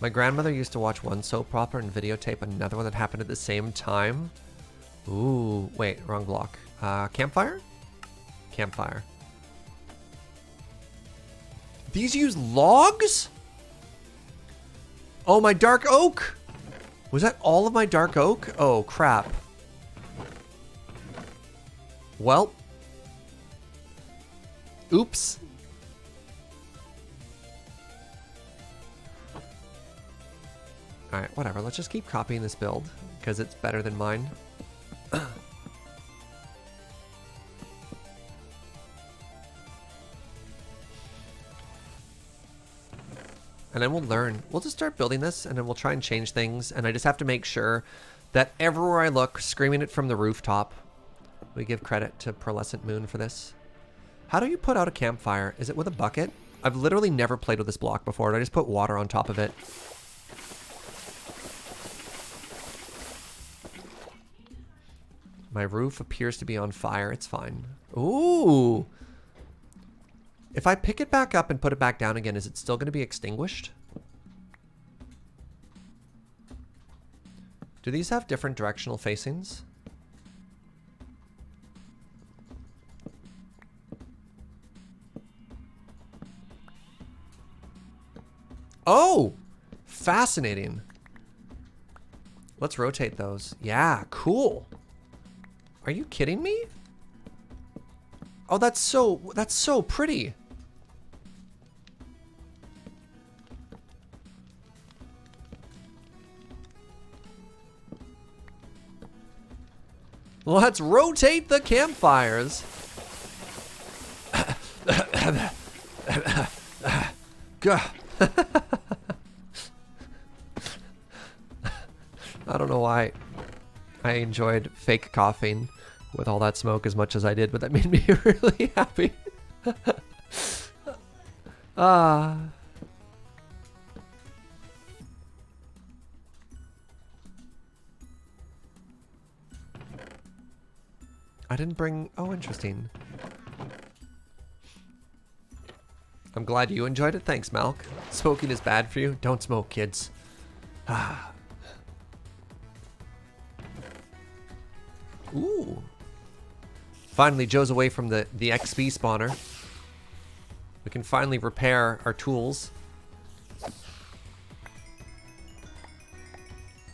My grandmother used to watch one soap opera and videotape another one that happened at the same time. Ooh, wait, wrong block. Campfire? Campfire. These use logs? Oh, my dark oak! Was that all of my dark oak? Oh, crap. Well. Oops. Alright, whatever. Let's just keep copying this build, because it's better than mine. And then we'll learn. We'll just start building this, and then we'll try and change things. And I just have to make sure that everywhere I look, screaming it from the rooftop, we give credit to Pearlescent Moon for this. How do you put out a campfire? Is it with a bucket? I've literally never played with this block before. I just put water on top of it. My roof appears to be on fire. It's fine. Ooh! If I pick it back up and put it back down again, is it still going to be extinguished? Do these have different directional facings? Oh! Fascinating. Let's rotate those. Yeah, cool. Are you kidding me? Oh, that's so pretty. Let's rotate the campfires. Gah. I don't know why I enjoyed fake coughing with all that smoke as much as I did, but that made me really happy. I didn't bring... Oh, interesting. I'm glad you enjoyed it. Thanks, Malk. Smoking is bad for you. Don't smoke, kids. Ooh. Finally, Joe's away from the XP spawner. We can finally repair our tools.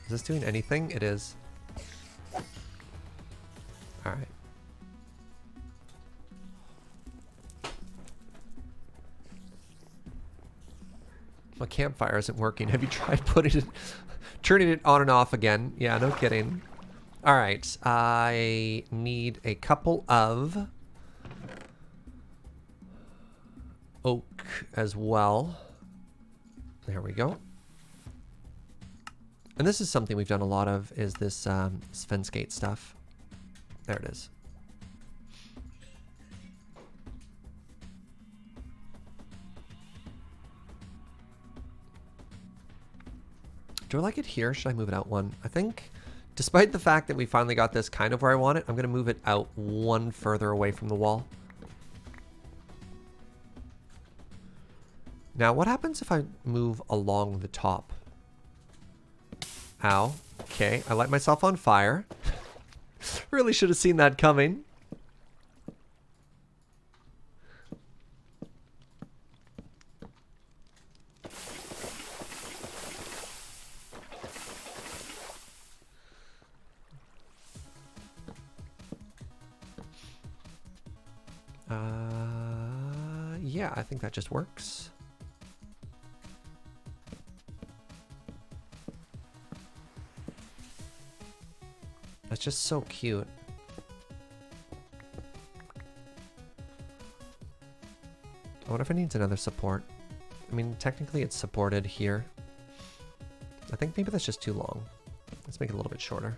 Is this doing anything? It is. Alright. My campfire isn't working. Have you tried turning it on and off again? Yeah, no kidding. All right, I need a couple of oak as well. There we go. And this is something we've done a lot of, is this fence gate stuff. There it is. Do I like it here? Should I move it out one? I think, despite the fact that we finally got this kind of where I want it, I'm going to move it out one further away from the wall. Now, what happens if I move along the top? Ow. Okay, I light myself on fire. Really should have seen that coming. yeah, I think that just works. That's just so cute. I wonder if it needs another support. I mean, technically it's supported here. I think maybe that's just too long. Let's make it a little bit shorter.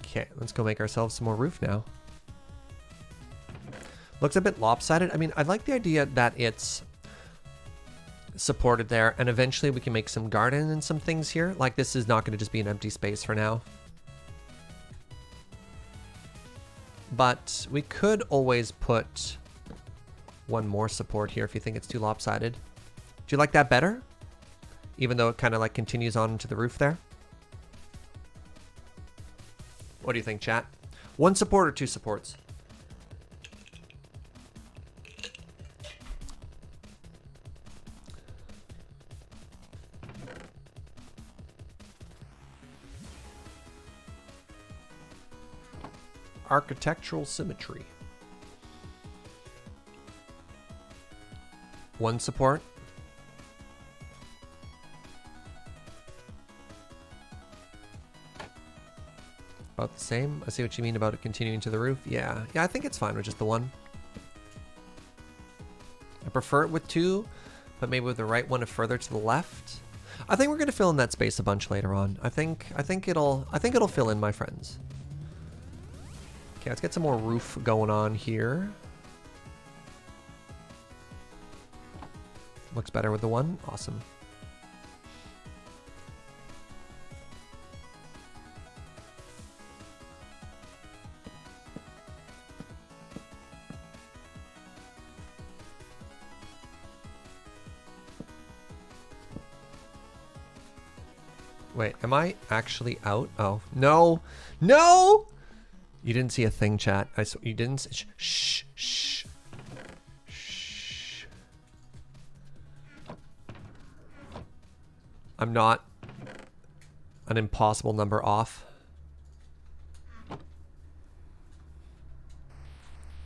Okay, let's go make ourselves some more roof now. Looks a bit lopsided. I mean, I like the idea that it's supported there, and eventually we can make some garden and some things here. Like, this is not going to just be an empty space for now. But we could always put one more support here if you think it's too lopsided. Do you like that better? Even though it kind of like continues on into the roof there? What do you think, chat? One support or two supports? Architectural symmetry. One support. About the same. I see what you mean about it continuing to the roof. Yeah, I think it's fine with just the one. I prefer it with two, but maybe with the right one further to the left. I think we're gonna fill in that space a bunch later on. I think it'll fill in, my friends. Okay, let's get some more roof going on here. Looks better with the one. Awesome. Wait, am I actually out? Oh, no. No! You didn't see a thing, chat. You didn't. Shh. Shh. Shh. I'm not an impossible number off.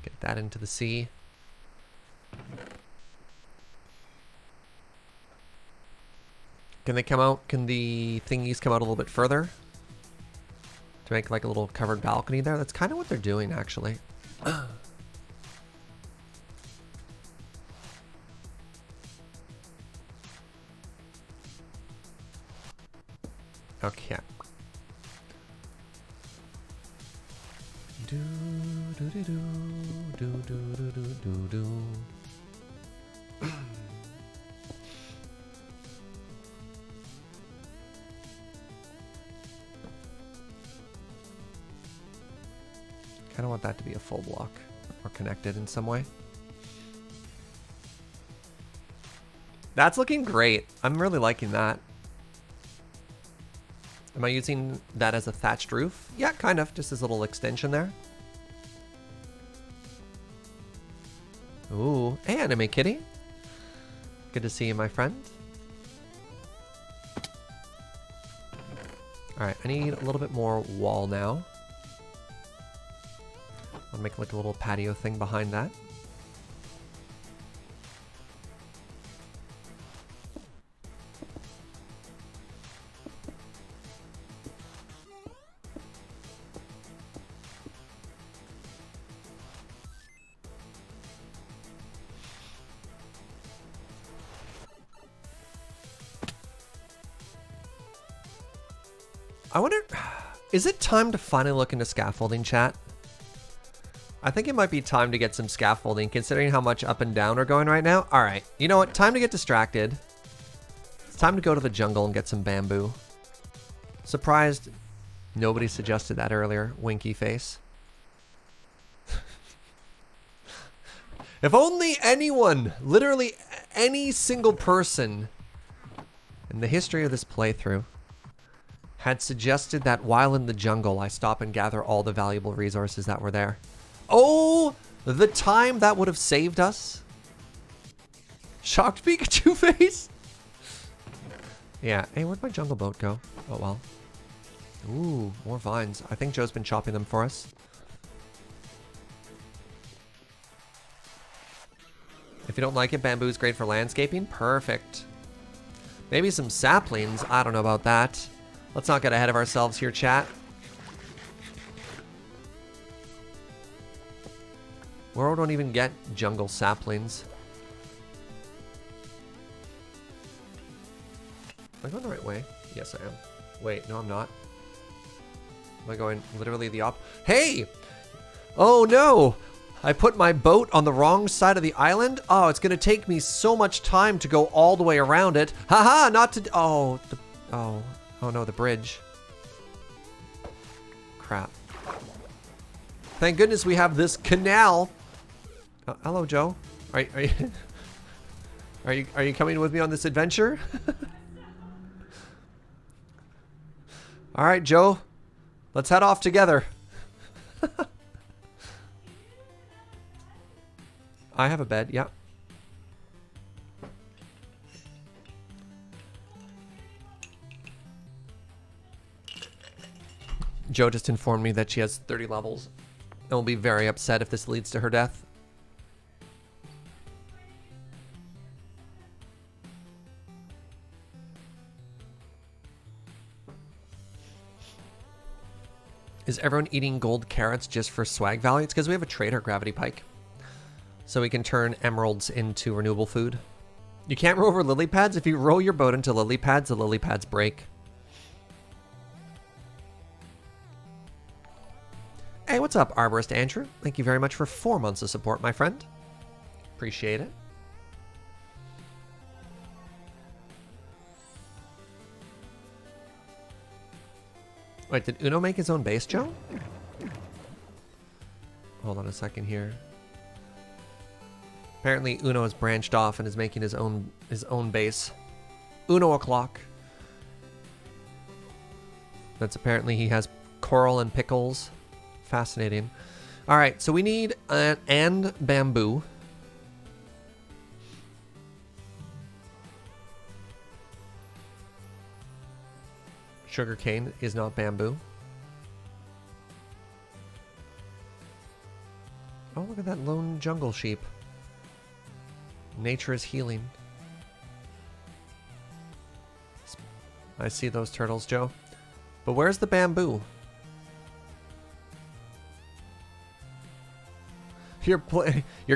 Get that into the sea. Can they come out? Can the thingies come out a little bit further? To make like a little covered balcony there? That's kind of what they're doing, actually. Okay. Do do do do do do do do do. Kind of want that to be a full block or connected in some way. That's looking great. I'm really liking that. Am I using that as a thatched roof? Yeah, kind of. Just as a little extension there. Ooh. Hey, Anime Kitty. Good to see you, my friend. Alright, I need a little bit more wall now. I'll make like a little patio thing behind that. I wonder, is it time to finally look into scaffolding, chat? I think it might be time to get some scaffolding, considering how much up and down are going right now. All right, you know what? Time to get distracted. It's time to go to the jungle and get some bamboo. Surprised nobody suggested that earlier. Winky face. If only anyone, literally any single person in And the history of this playthrough had suggested that while in the jungle, I stop and gather all the valuable resources that were there. Oh, the time that would have saved us. Shocked Pikachu face. Yeah. Hey, where'd my jungle boat go? Oh, well. Ooh, more vines. I think Joe's been chopping them for us. If you don't like it, bamboo is great for landscaping. Perfect. Maybe some saplings. I don't know about that. Let's not get ahead of ourselves here, chat. Where don't even get jungle saplings? Am I going the right way? Yes, I am. Wait, no, I'm not. Am I going literally the Hey! Oh, no! I put my boat on the wrong side of the island? Oh, it's gonna take me so much time to go all the way around it. Haha, not to... Oh, oh no, the bridge. Crap. Thank goodness we have this canal. Hello, Joe. Are you coming with me on this adventure? All right, Joe. Let's head off together. I have a bed, yeah. Joe just informed me that she has 30 levels and will be very upset if this leads to her death. Is everyone eating gold carrots just for swag value? It's because we have a trader gravity pike. So we can turn emeralds into renewable food. You can't row over lily pads. If you row your boat into lily pads, the lily pads break. Hey, what's up, Arborist Andrew? Thank you very much for 4 months of support, my friend. Appreciate it. Wait, did Uno make his own base, Joe? Hold on a second here. Apparently Uno has branched off and is making his own base. Uno o'clock. That's apparently he has coral and pickles. Fascinating. All right, so we need and bamboo. Sugarcane is not bamboo. Oh, look at that lone jungle sheep. Nature is healing. I see those turtles, Joe. But where's the bamboo? You're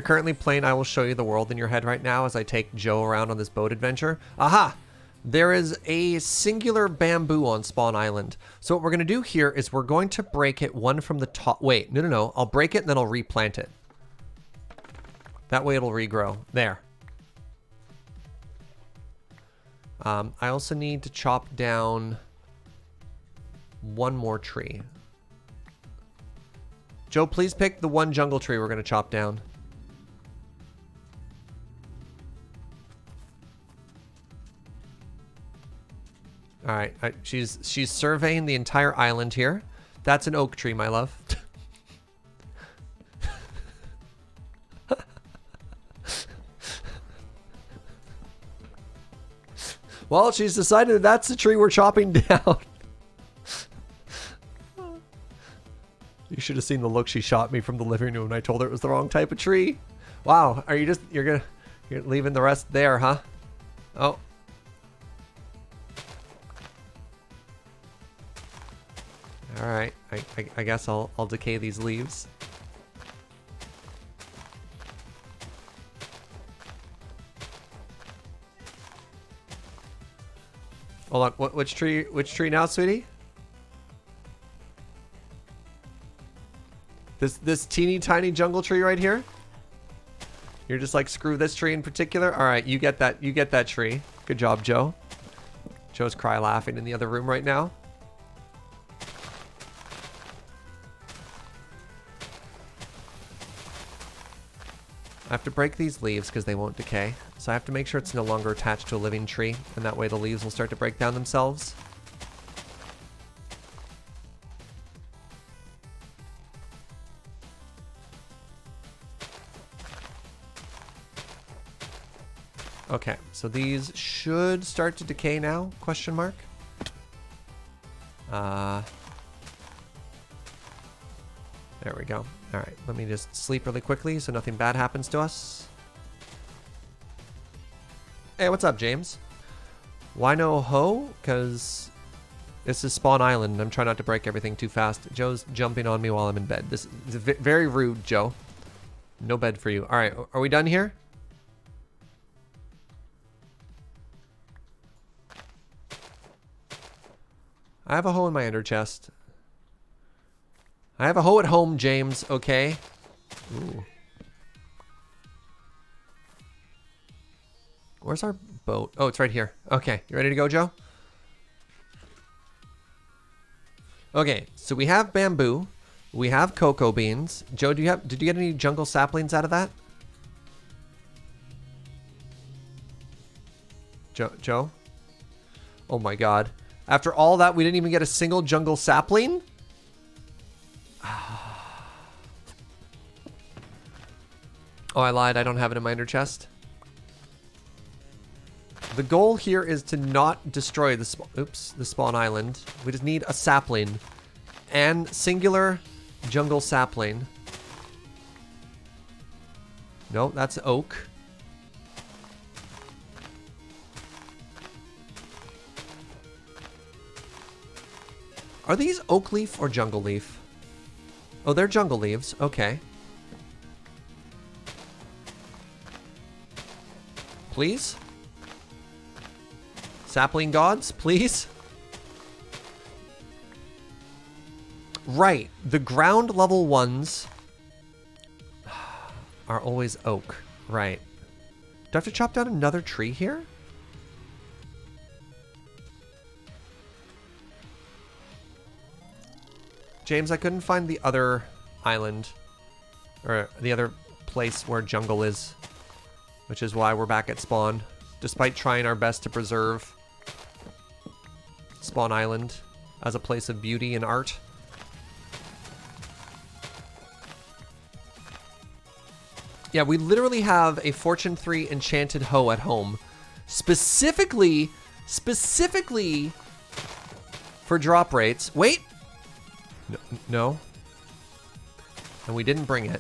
currently playing I Will Show You the World in your head right now as I take Joe around on this boat adventure. Aha! There is a singular bamboo on Spawn Island. So what we're going to do here is we're going to break it one from the top. Wait, no. I'll break it and then I'll replant it. That way it'll regrow. There. I also need to chop down one more tree. Joe, please pick the one jungle tree we're going to chop down. All right, she's surveying the entire island here. That's an oak tree, my love. Well, she's decided that that's the tree we're chopping down. You should have seen the look she shot me from the living room when I told her it was the wrong type of tree. Wow, are you you're leaving the rest there, huh? Oh. All right, I guess I'll decay these leaves. Hold on, which tree now, sweetie? This teeny tiny jungle tree right here? You're just like, screw this tree in particular? All right, you get that tree. Good job, Joe. Joe's cry laughing in the other room right now. I have to break these leaves because they won't decay. So I have to make sure it's no longer attached to a living tree, and that way the leaves will start to break down themselves. Okay, so these should start to decay now, question mark. There we go. All right, let me just sleep really quickly so nothing bad happens to us. Hey, what's up, James? Why no hoe? Because this is Spawn Island and I'm trying not to break everything too fast. Joe's jumping on me while I'm in bed. This is very rude, Joe. No bed for you. All right, are we done here? I have a hoe in my ender chest. I have a hoe at home, James, okay? Ooh. Where's our boat? Oh, it's right here. Okay, you ready to go, Joe? Okay, so we have bamboo. We have cocoa beans. Joe, did you get any jungle saplings out of that? Joe? Oh my god. After all that, we didn't even get a single jungle sapling? Oh, I lied. I don't have it in my ender chest. The goal here is to not destroy the spawn island. We just need a sapling. And singular jungle sapling. No, that's oak. Are these oak leaf or jungle leaf? Oh, they're jungle leaves. Okay. Please? Sapling gods, please? Right. The ground level ones are always oak. Right. Do I have to chop down another tree here? James, I couldn't find the other island. Or the other place where jungle is. Which is why we're back at spawn. Despite trying our best to preserve Spawn Island as a place of beauty and art. Yeah, we literally have a Fortune 3 enchanted hoe at home. Specifically for drop rates. Wait! No. And we didn't bring it.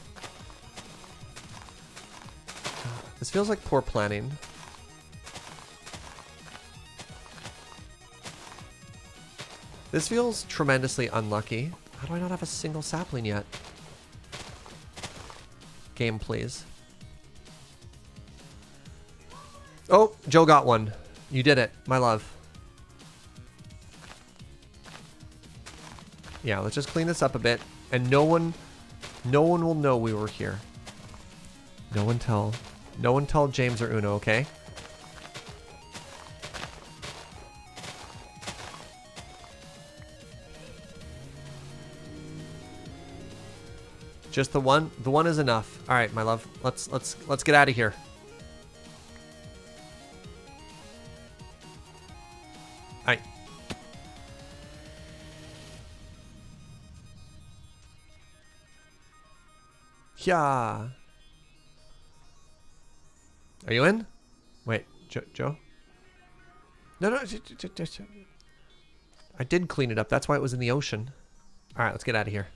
This feels like poor planning. This feels tremendously unlucky. How do I not have a single sapling yet? Game, please. Oh, Joe got one. You did it, my love. Yeah, let's just clean this up a bit. And no one will know we were here. No one tell James or Uno, okay? Just the one? The one is enough. All right, my love. Let's get out of here. All right. Yeah. Are you in? Wait, Joe? No. I did clean it up. That's why it was in the ocean. All right, let's get out of here.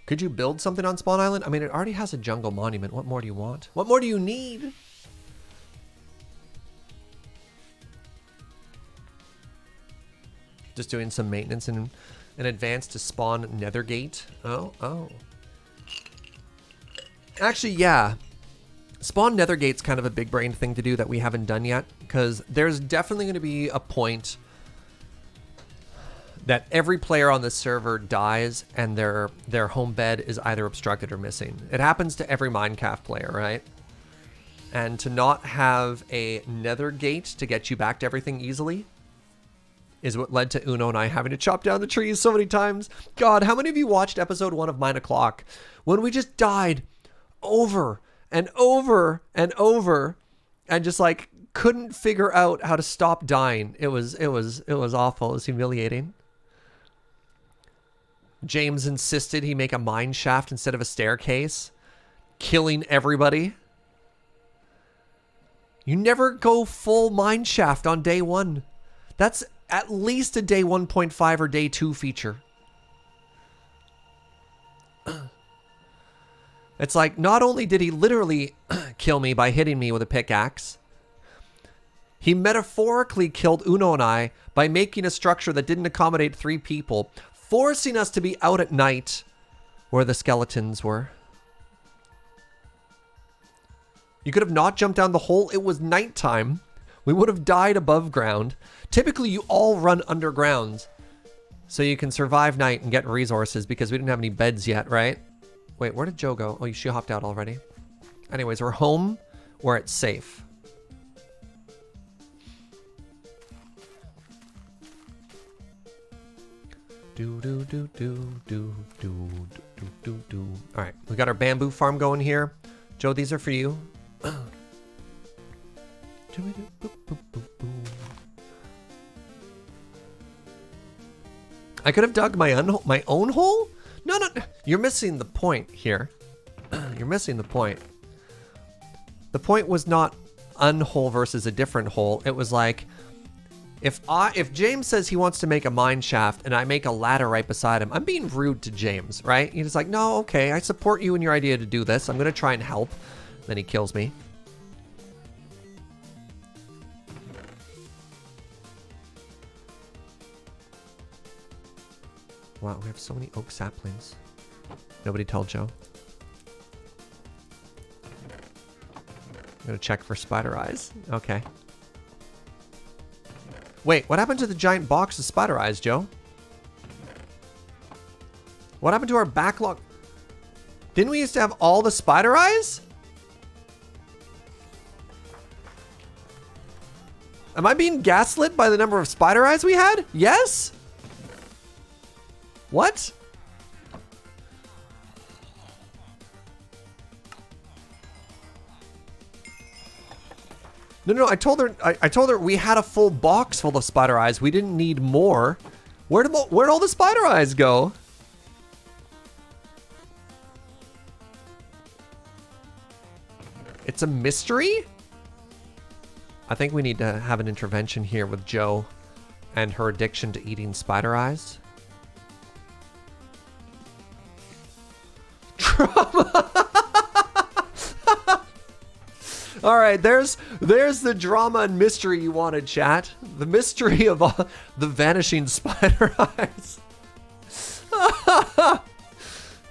Could you build something on Spawn Island? I mean, it already has a jungle monument. What more do you want? What more do you need? Just doing some maintenance in advance to spawn Nethergate. Oh. Actually, yeah. Spawn Nethergate's kind of a big brain thing to do that we haven't done yet, because there's definitely going to be a point that every player on this server dies and their home bed is either obstructed or missing. It happens to every Minecraft player, right? And to not have a Nethergate to get you back to everything easily is what led to Uno and I having to chop down the trees so many times. God, how many of you watched episode 1 of Mine O'Clock when we just died over and over and over and just like couldn't figure out how to stop dying? It was awful. It was humiliating. James insisted he make a mine shaft instead of a staircase, killing everybody. You never go full mine shaft on day 1. That's at least a day 1.5 or day 2 feature. It's like, not only did he literally kill me by hitting me with a pickaxe, he metaphorically killed Uno and I by making a structure that didn't accommodate 3 people, forcing us to be out at night where the skeletons were. You could have not jumped down the hole. It was nighttime. We would have died above ground. Typically, you all run underground so you can survive night and get resources because we didn't have any beds yet, right? Wait, where did Joe go? Oh, she hopped out already. Anyways, we're home where it's safe. Do do do do do do do do do. All right, we got our bamboo farm going here. Joe, these are for you. I could have dug my own hole? No, you're missing the point here. You're missing the point. The point was not unhole versus a different hole. It was like, if James says he wants to make a mine shaft and I make a ladder right beside him, I'm being rude to James, right? He's like, no, okay, I support you in your idea to do this. I'm going to try and help. Then he kills me. Wow, we have so many oak saplings. Nobody tell Joe. I'm going to check for spider eyes. Okay. Wait, what happened to the giant box of spider eyes, Joe? What happened to our backlog? Didn't we used to have all the spider eyes? Am I being gaslit by the number of spider eyes we had? Yes? What? No, I told her we had a full box full of spider eyes. We didn't need more. Where'd all the spider eyes go? It's a mystery? I think we need to have an intervention here with Joe and her addiction to eating spider eyes. Trauma. All right, there's the drama and mystery you wanted, chat. The mystery of the vanishing spider eyes.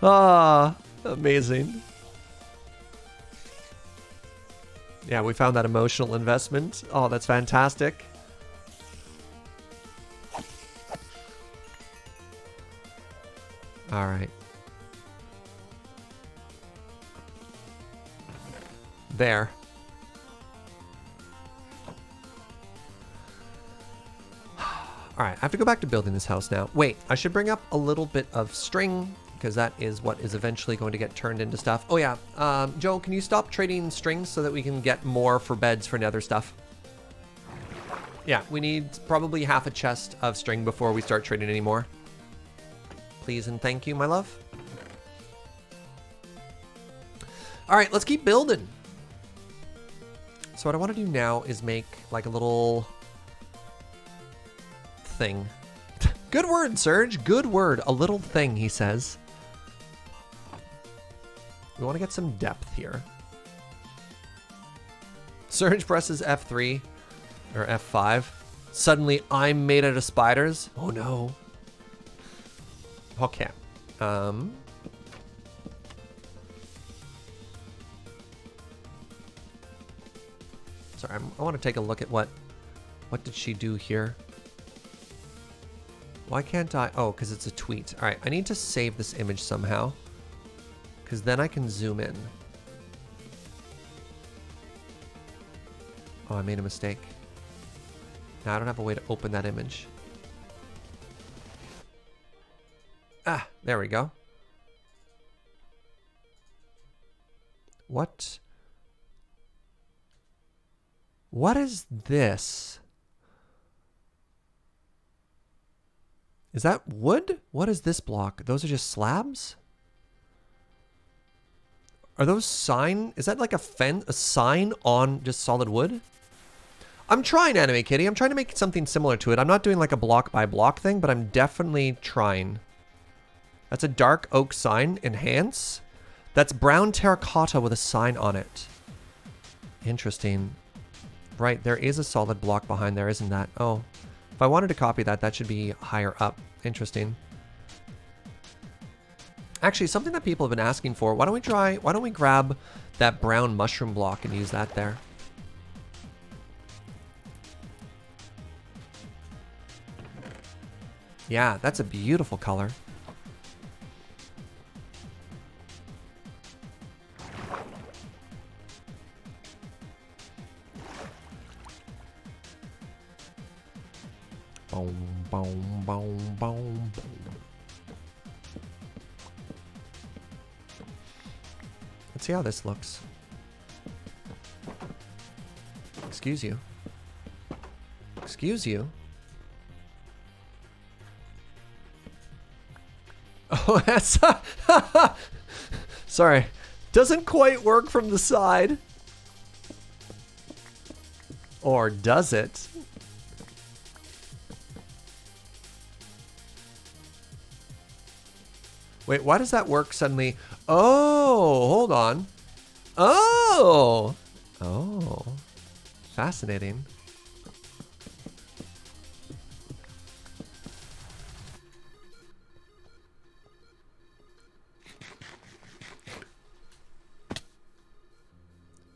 Ah, amazing. Yeah, we found that emotional investment. Oh, that's fantastic. All right. There. All right, I have to go back to building this house now. Wait, I should bring up a little bit of string because that is what is eventually going to get turned into stuff. Oh yeah, Joe, can you stop trading strings so that we can get more for beds for nether stuff? Yeah, we need probably half a chest of string before we start trading anymore. Please and thank you, my love. All right, let's keep building. So what I want to do now is make like a little thing. Good word, Serge. Good word. A little thing, he says. We want to get some depth here. Serge presses F3 or F5. Suddenly, I'm made out of spiders. Oh no. Okay. Sorry, I want to take a look at what did she do here. Why can't I? Oh, because it's a tweet. All right, I need to save this image somehow because then I can zoom in. Oh, I made a mistake. Now I don't have a way to open that image. Ah, there we go. What? What is this? Is that wood? What is this block? Those are just slabs? Are those sign? Is that like a sign on just solid wood? I'm trying, Anime Kitty. I'm trying to make something similar to it. I'm not doing like a block by block thing, but I'm definitely trying. That's a dark oak sign. Enhance. That's brown terracotta with a sign on it. Interesting. Right, there is a solid block behind there, isn't that? Oh, if I wanted to copy that, that should be higher up. Interesting. Actually, something that people have been asking for. Why don't we grab that brown mushroom block and use that there? Yeah, that's a beautiful color. Boom, boom, boom, boom, boom. Let's see how this looks. Excuse you. Excuse you. Oh, that's... Sorry. Doesn't quite work from the side. Or does it? Wait, why does that work suddenly? Oh, hold on. Oh! Oh. Fascinating.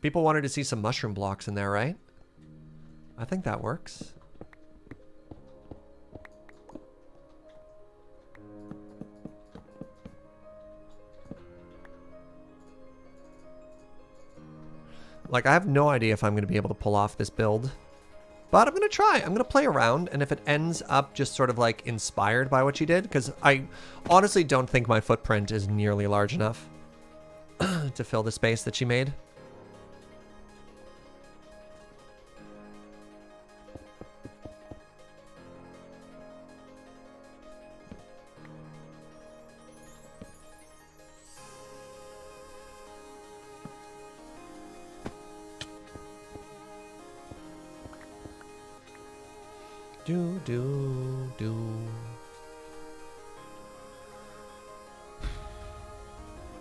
People wanted to see some mushroom blocks in there, right? I think that works. Like, I have no idea if I'm going to be able to pull off this build. But I'm going to try. I'm going to play around, and if it ends up just sort of like inspired by what she did, because I honestly don't think my footprint is nearly large enough to fill the space that she made. Do.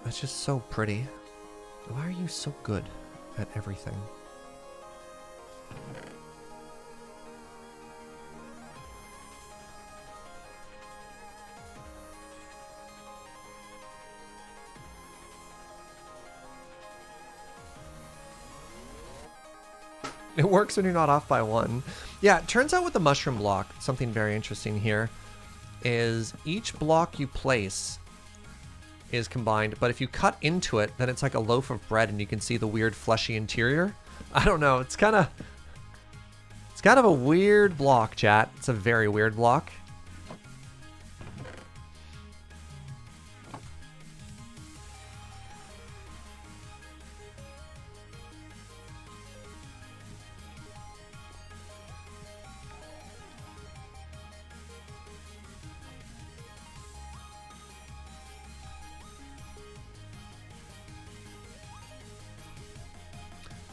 That's just so pretty. Why are you so good at everything? It works when you're not off by one. Yeah, it turns out with the mushroom block, something very interesting here is each block you place is combined, but if you cut into it, then it's like a loaf of bread and you can see the weird fleshy interior. I don't know, it's kind of a weird block, chat. It's a very weird block.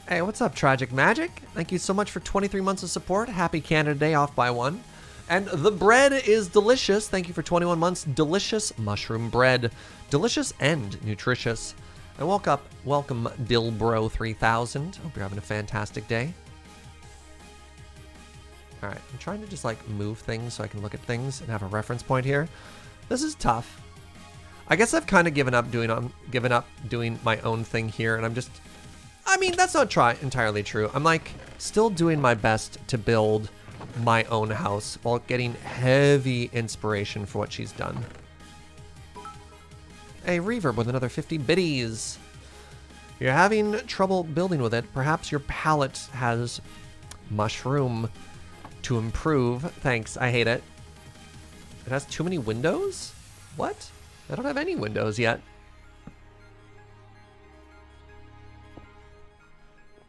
Hey, what's up, Tragic Magic? Thank you so much for 23 months of support. Happy Canada Day, off by one. And the bread is delicious. Thank you for 21 months. Delicious mushroom bread. Delicious and nutritious. And welcome Dilbro3000. Hope you're having a fantastic day. All right, I'm trying to just like move things so I can look at things and have a reference point here. This is tough. I guess I've kind of given up doing my own thing here, and I'm just... I mean, that's not entirely true. I'm like still doing my best to build my own house while getting heavy inspiration for what she's done. Hey, Reverb with another 50 biddies. You're having trouble building with it. Perhaps your palette has mushroom to improve. Thanks, I hate it. It has too many windows? What? I don't have any windows yet.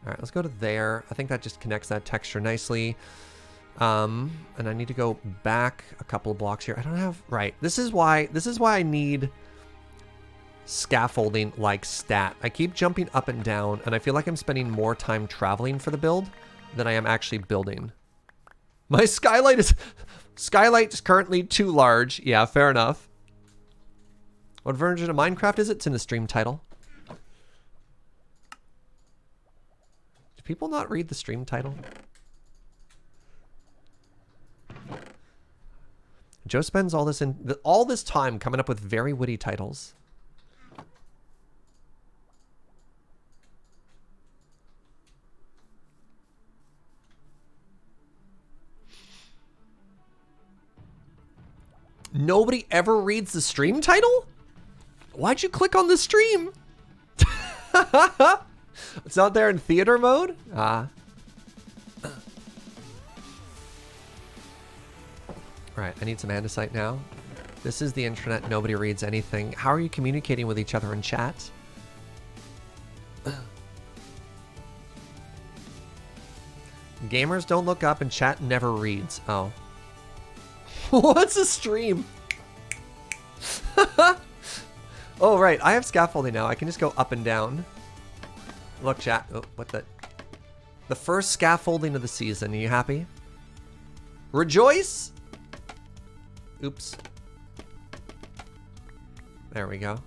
All right, let's go to there. I think that just connects that texture nicely. And I need to go back a couple of blocks here. I don't have, right. This is why I need scaffolding like stat. I keep jumping up and down, and I feel like I'm spending more time traveling for the build than I am actually building. My skylight is currently too large. Yeah, fair enough. What version of Minecraft is it? It's in the stream title. Do people not read the stream title? Joe spends all this time coming up with very witty titles. Nobody ever reads the stream title? Why'd you click on the stream? It's not there in theater mode? Ah. Right, I need some andesite now. This is the internet. Nobody reads anything. How are you communicating with each other in chat? Gamers don't look up and chat never reads. Oh. What's a stream? Oh, right. I have scaffolding now. I can just go up and down. Look, chat. Oh, what the? The first scaffolding of the season. Are you happy? Rejoice! Oops. There we go.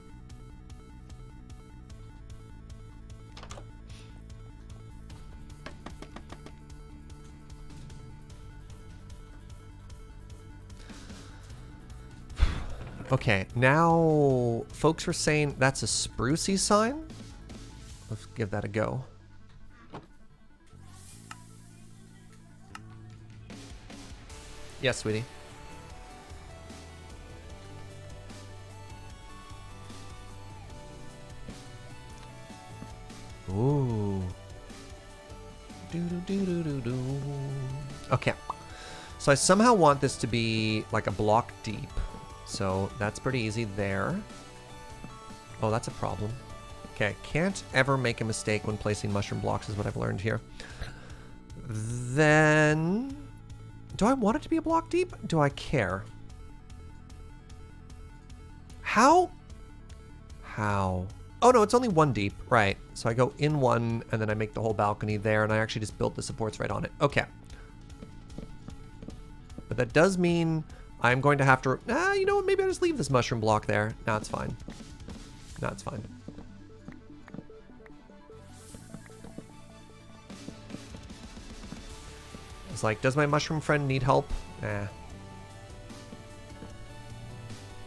Okay, now folks were saying that's a sprucey sign. Let's give that a go. Yes, sweetie. Ooh. Okay. So I somehow want this to be like a block deep. So that's pretty easy there. Oh, that's a problem. Okay, can't ever make a mistake when placing mushroom blocks is what I've learned here. Then, do I want it to be a block deep? Do I care? How? How? Oh no, it's only one deep, right. So I go in one and then I make the whole balcony there and I actually just built the supports right on it. Okay. But that does mean I'm going to have to, you know what, maybe I'll just leave this mushroom block there. No, it's fine. No, it's fine. It's like, does my mushroom friend need help? Eh.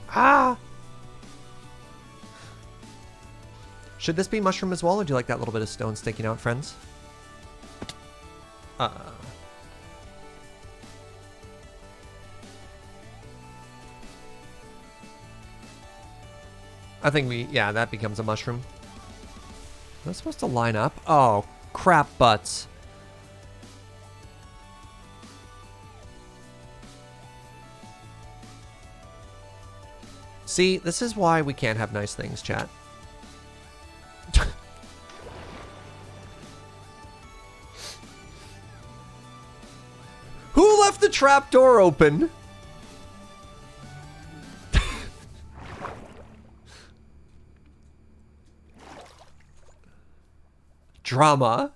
Ah! Should this be mushroom as well, or do you like that little bit of stone sticking out, friends? I think yeah, that becomes a mushroom. Am I supposed to line up? Oh, crap butts. See, this is why we can't have nice things, chat. Who left the trap door open? Drama.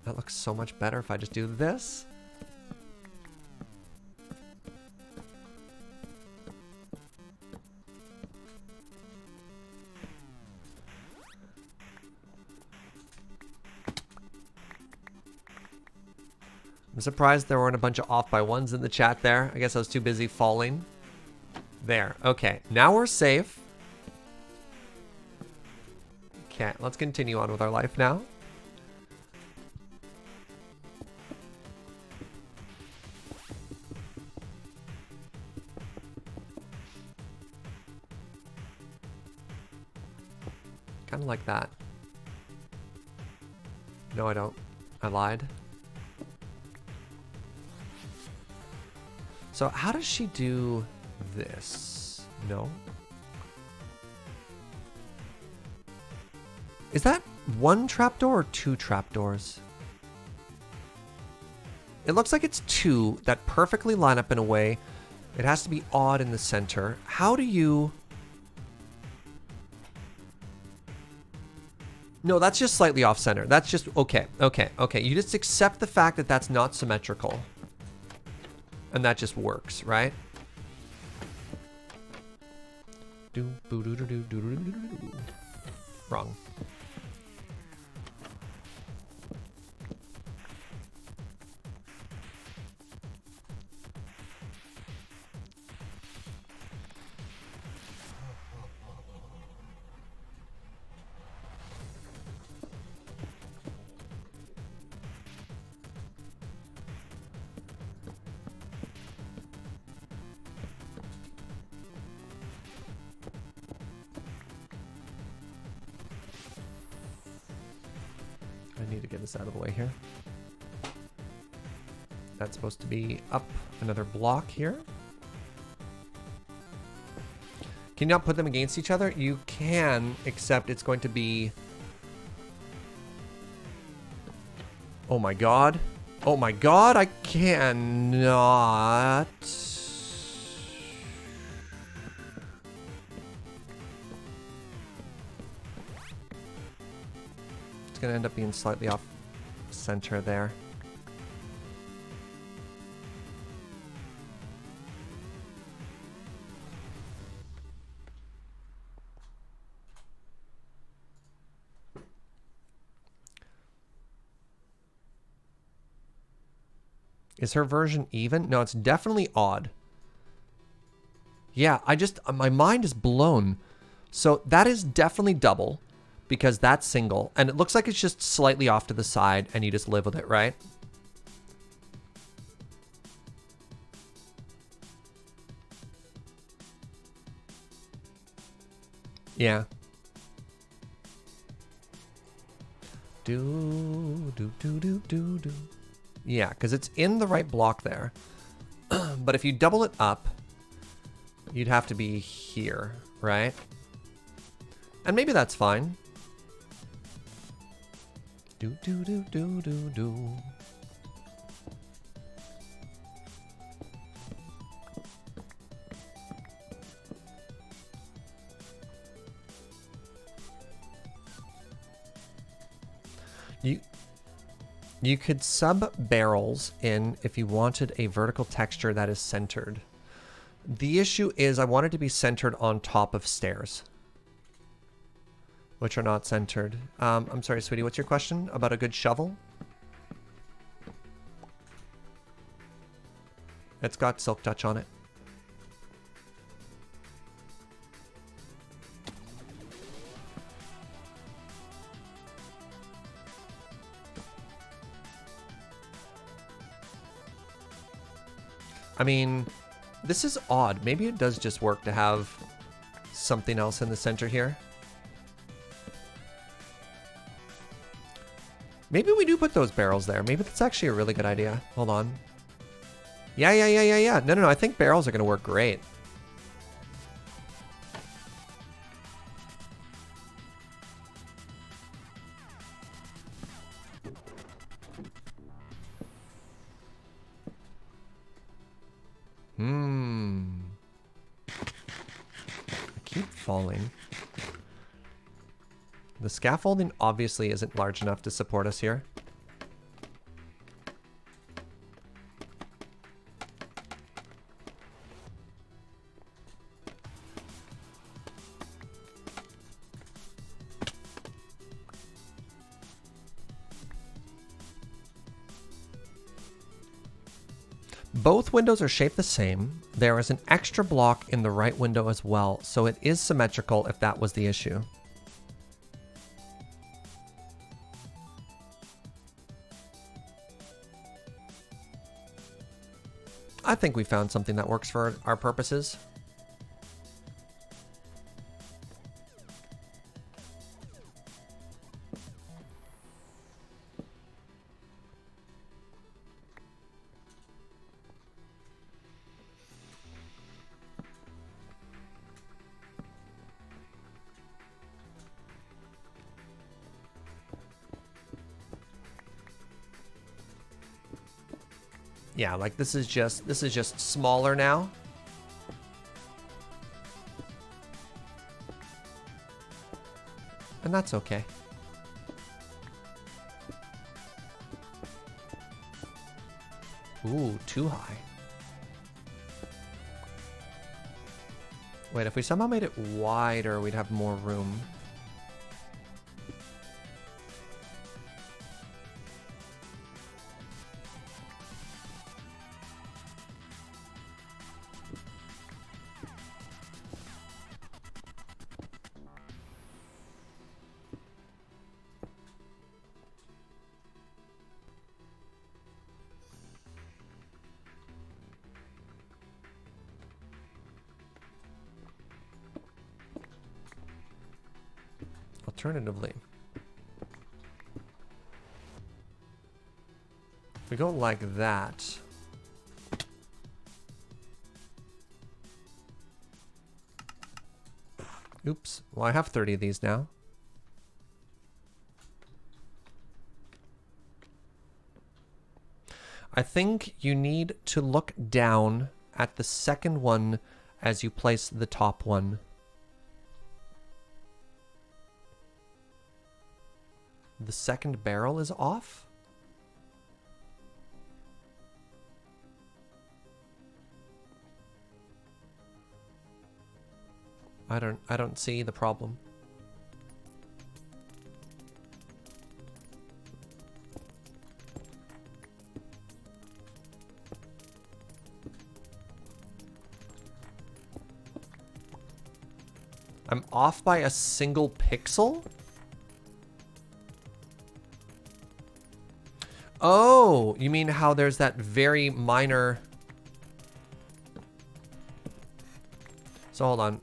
That looks so much better if I just do this. I'm surprised there weren't a bunch of off by ones in the chat there. I guess I was too busy falling. There. Okay. Now we're safe. Okay. Let's continue on with our life now. kind of like that. No, I don't. I lied. So how does she do this? No. Is that one trapdoor or two trapdoors? It looks like it's two that perfectly line up in a way. It has to be odd in the center. How do you... No, that's just slightly off center. That's just... Okay. You just accept the fact that that's not symmetrical. And that just works, right? Wrong. I need to get this out of the way here. That's supposed to be up another block here. Can you not put them against each other? You can, except it's going to be... Oh my god. Oh my god, I cannot... It's going to end up being slightly off center there. Is her version even? No, it's definitely odd. Yeah, my mind is blown. So that is definitely double. Because that's single, and it looks like it's just slightly off to the side, and you just live with it, right? Yeah. Do. Yeah, because it's in the right block there. But if you double it up, you'd have to be here, right? And maybe that's fine. Do. You could sub barrels in if you wanted a vertical texture that is centered. The issue is I want it to be centered on top of stairs, which are not centered. I'm sorry, sweetie, what's your question about a good shovel? It's got silk touch on it. I mean, this is odd. Maybe it does just work to have something else in the center here. Maybe we do put those barrels there. Maybe that's actually a really good idea. Hold on. Yeah. No. I think barrels are going to work great. I keep falling. The scaffolding obviously isn't large enough to support us here. Both windows are shaped the same. There is an extra block in the right window as well, so it is symmetrical if that was the issue. I think we found something that works for our purposes. Yeah, like this is just smaller now. And that's okay. Ooh, too high. Wait, if we somehow made it wider, we'd have more room. Alternatively, if we go like that, oops, well, I have 30 of these now. I think you need to look down at the second one as you place the top one. The second barrel is off? I don't see the problem. I'm off by a single pixel? Oh, you mean how there's that very minor... So hold on.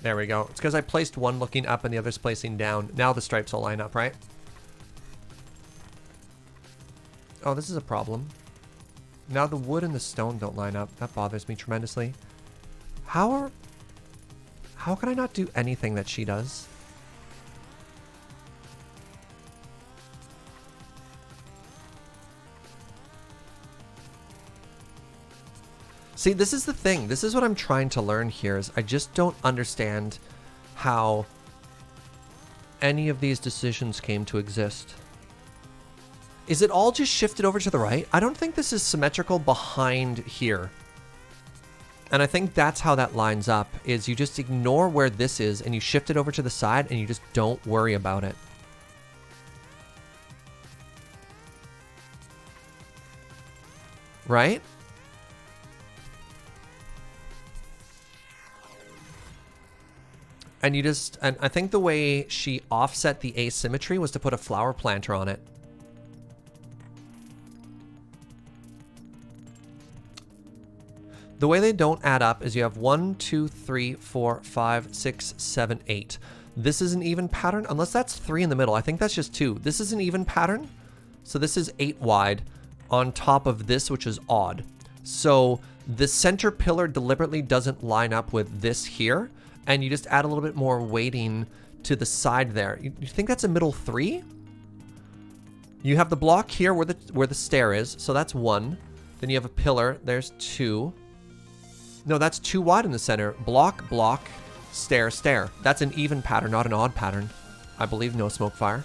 There we go. It's because I placed one looking up and the other's placing down. Now the stripes will line up, right? Oh, this is a problem. Now the wood and the stone don't line up. That bothers me tremendously. How can I not do anything that she does? See, this is the thing. This is what I'm trying to learn here is I just don't understand how any of these decisions came to exist. Is it all just shifted over to the right? I don't think this is symmetrical behind here. And I think that's how that lines up, is you just ignore where this is and you shift it over to the side and you just don't worry about it. Right? And you just, and I think the way she offset the asymmetry was to put a flower planter on it. The way they don't add up is you have 1, 2, 3, 4, 5, 6, 7, 8. This is an even pattern, unless that's 3 in the middle. I think that's just 2. This is an even pattern. So this is 8 wide on top of this, which is odd. So the center pillar deliberately doesn't line up with this here. And you just add a little bit more weighting to the side there. You think that's a middle 3? You have the block here where the stair is. So that's 1. Then you have a pillar. There's 2. No, that's 2 wide in the center. Block, block, stair, stair. That's an even pattern, not an odd pattern. I believe no smoke fire.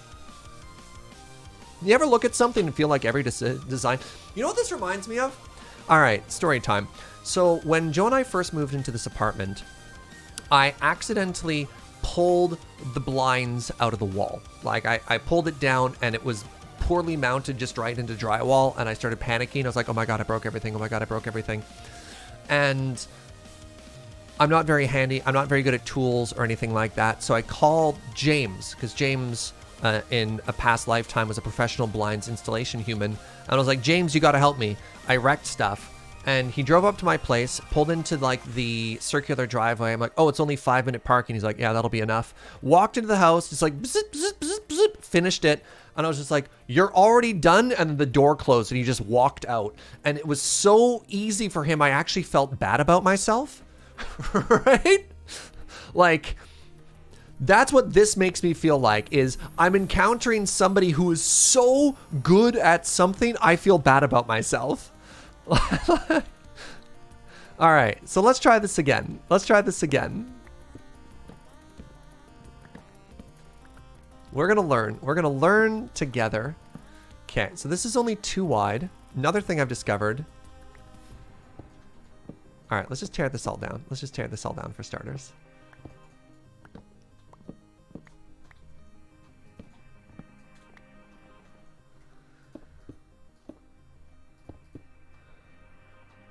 You ever look at something and feel like every design... You know what this reminds me of? All right, story time. So when Joe and I first moved into this apartment, I accidentally pulled the blinds out of the wall. Like I pulled it down and it was poorly mounted just right into drywall, and I started panicking. I was like, oh my God, I broke everything. Oh my God, I broke everything. And I'm not very handy. I'm not very good at tools or anything like that. So I called James, because James in a past lifetime was a professional blinds installation human. And I was like, James, you got to help me. I wrecked stuff. And he drove up to my place, pulled into like the circular driveway. I'm like, oh, it's only 5-minute parking. He's like, yeah, that'll be enough. Walked into the house, just like, bzz, bzz, bzz, bzz, finished it. And I was just like, you're already done? And then the door closed and he just walked out. And it was so easy for him. I actually felt bad about myself, right? Like, That's what this makes me feel like, is I'm encountering somebody who is so good at something, I feel bad about myself. All right, so let's try this again. Let's try this again. We're gonna learn. We're gonna learn together. Okay, so this is only 2 wide. Another thing I've discovered. All right, let's just tear this all down. Let's just tear this all down for starters.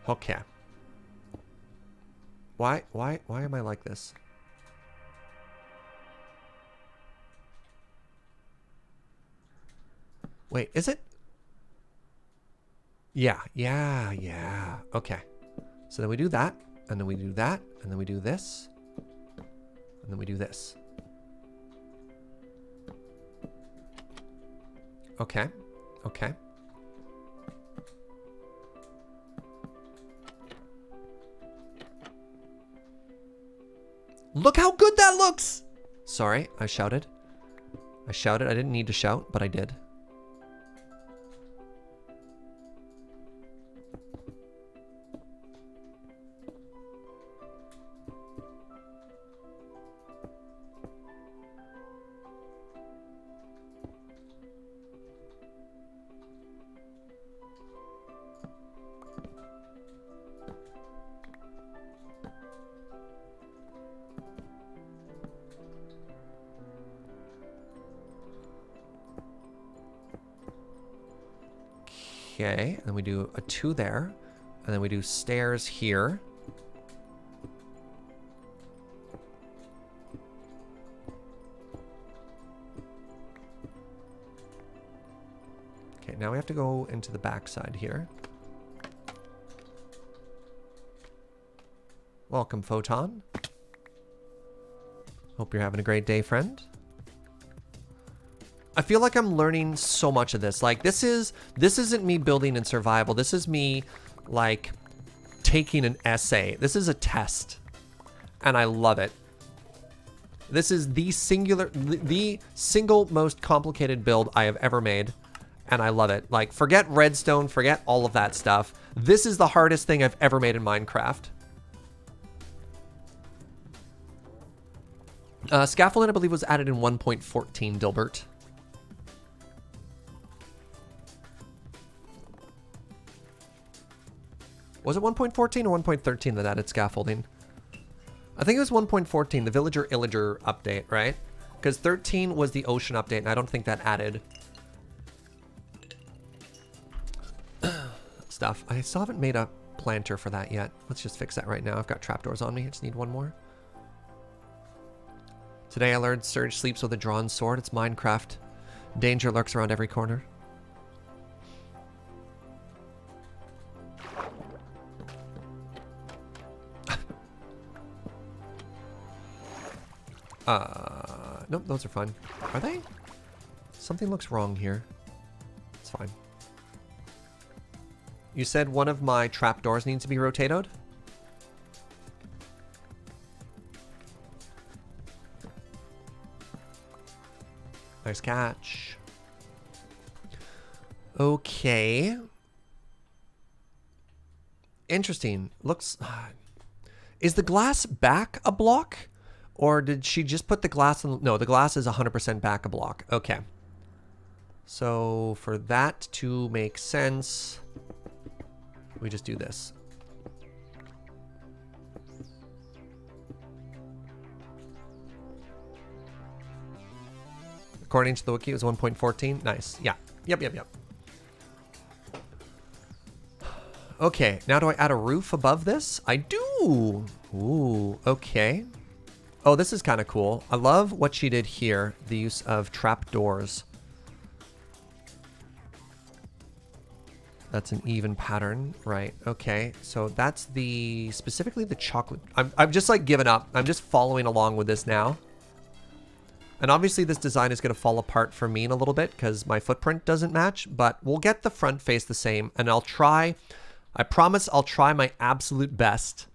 Okay. Why am I like this? Wait, is it? Yeah. Okay. So then we do that, and then we do that, and then we do this, and then we do this. Okay. Okay. Look how good that looks! Sorry, I shouted. I shouted. I didn't need to shout, but I did. Okay, and then we do a 2 there, and then we do stairs here. Okay, now we have to go into the back side here. Welcome, Photon. Hope you're having a great day, friend. I feel like I'm learning so much of this. Like, this isn't me building in survival. This is me, like, taking an essay. This is a test, and I love it. This is the single most complicated build I have ever made, and I love it. Like, forget redstone, forget all of that stuff. This is the hardest thing I've ever made in Minecraft. Scaffolding, I believe, was added in 1.14, Dilbert. Was it 1.14 or 1.13 that added scaffolding? I think it was 1.14, the Villager Illager update, right? Because 13 was the ocean update, and I don't think that added stuff. I still haven't made a planter for that yet. Let's just fix that right now. I've got trapdoors on me. I just need one more. Today I learned Surge sleeps with a drawn sword. It's Minecraft. Danger lurks around every corner. Nope, those are fine. Are they? Something looks wrong here. It's fine. You said one of my trapdoors needs to be rotated? Nice catch. Okay. Interesting. Looks... Is the glass back a block? Or did she just put the glass in? No, the glass is 100% back a block. Okay. So for that to make sense, we just do this. According to the wiki, it was 1.14. Nice. Yeah. Yep. Okay, now do I add a roof above this? I do. Ooh, okay. Oh, this is kind of cool. I love what she did here, the use of trapdoors. That's an even pattern, right? Okay, so that's specifically the chocolate. I'm just like giving up. I'm just following along with this now. And obviously this design is going to fall apart for me in a little bit because my footprint doesn't match, but we'll get the front face the same, and I promise I'll try my absolute best.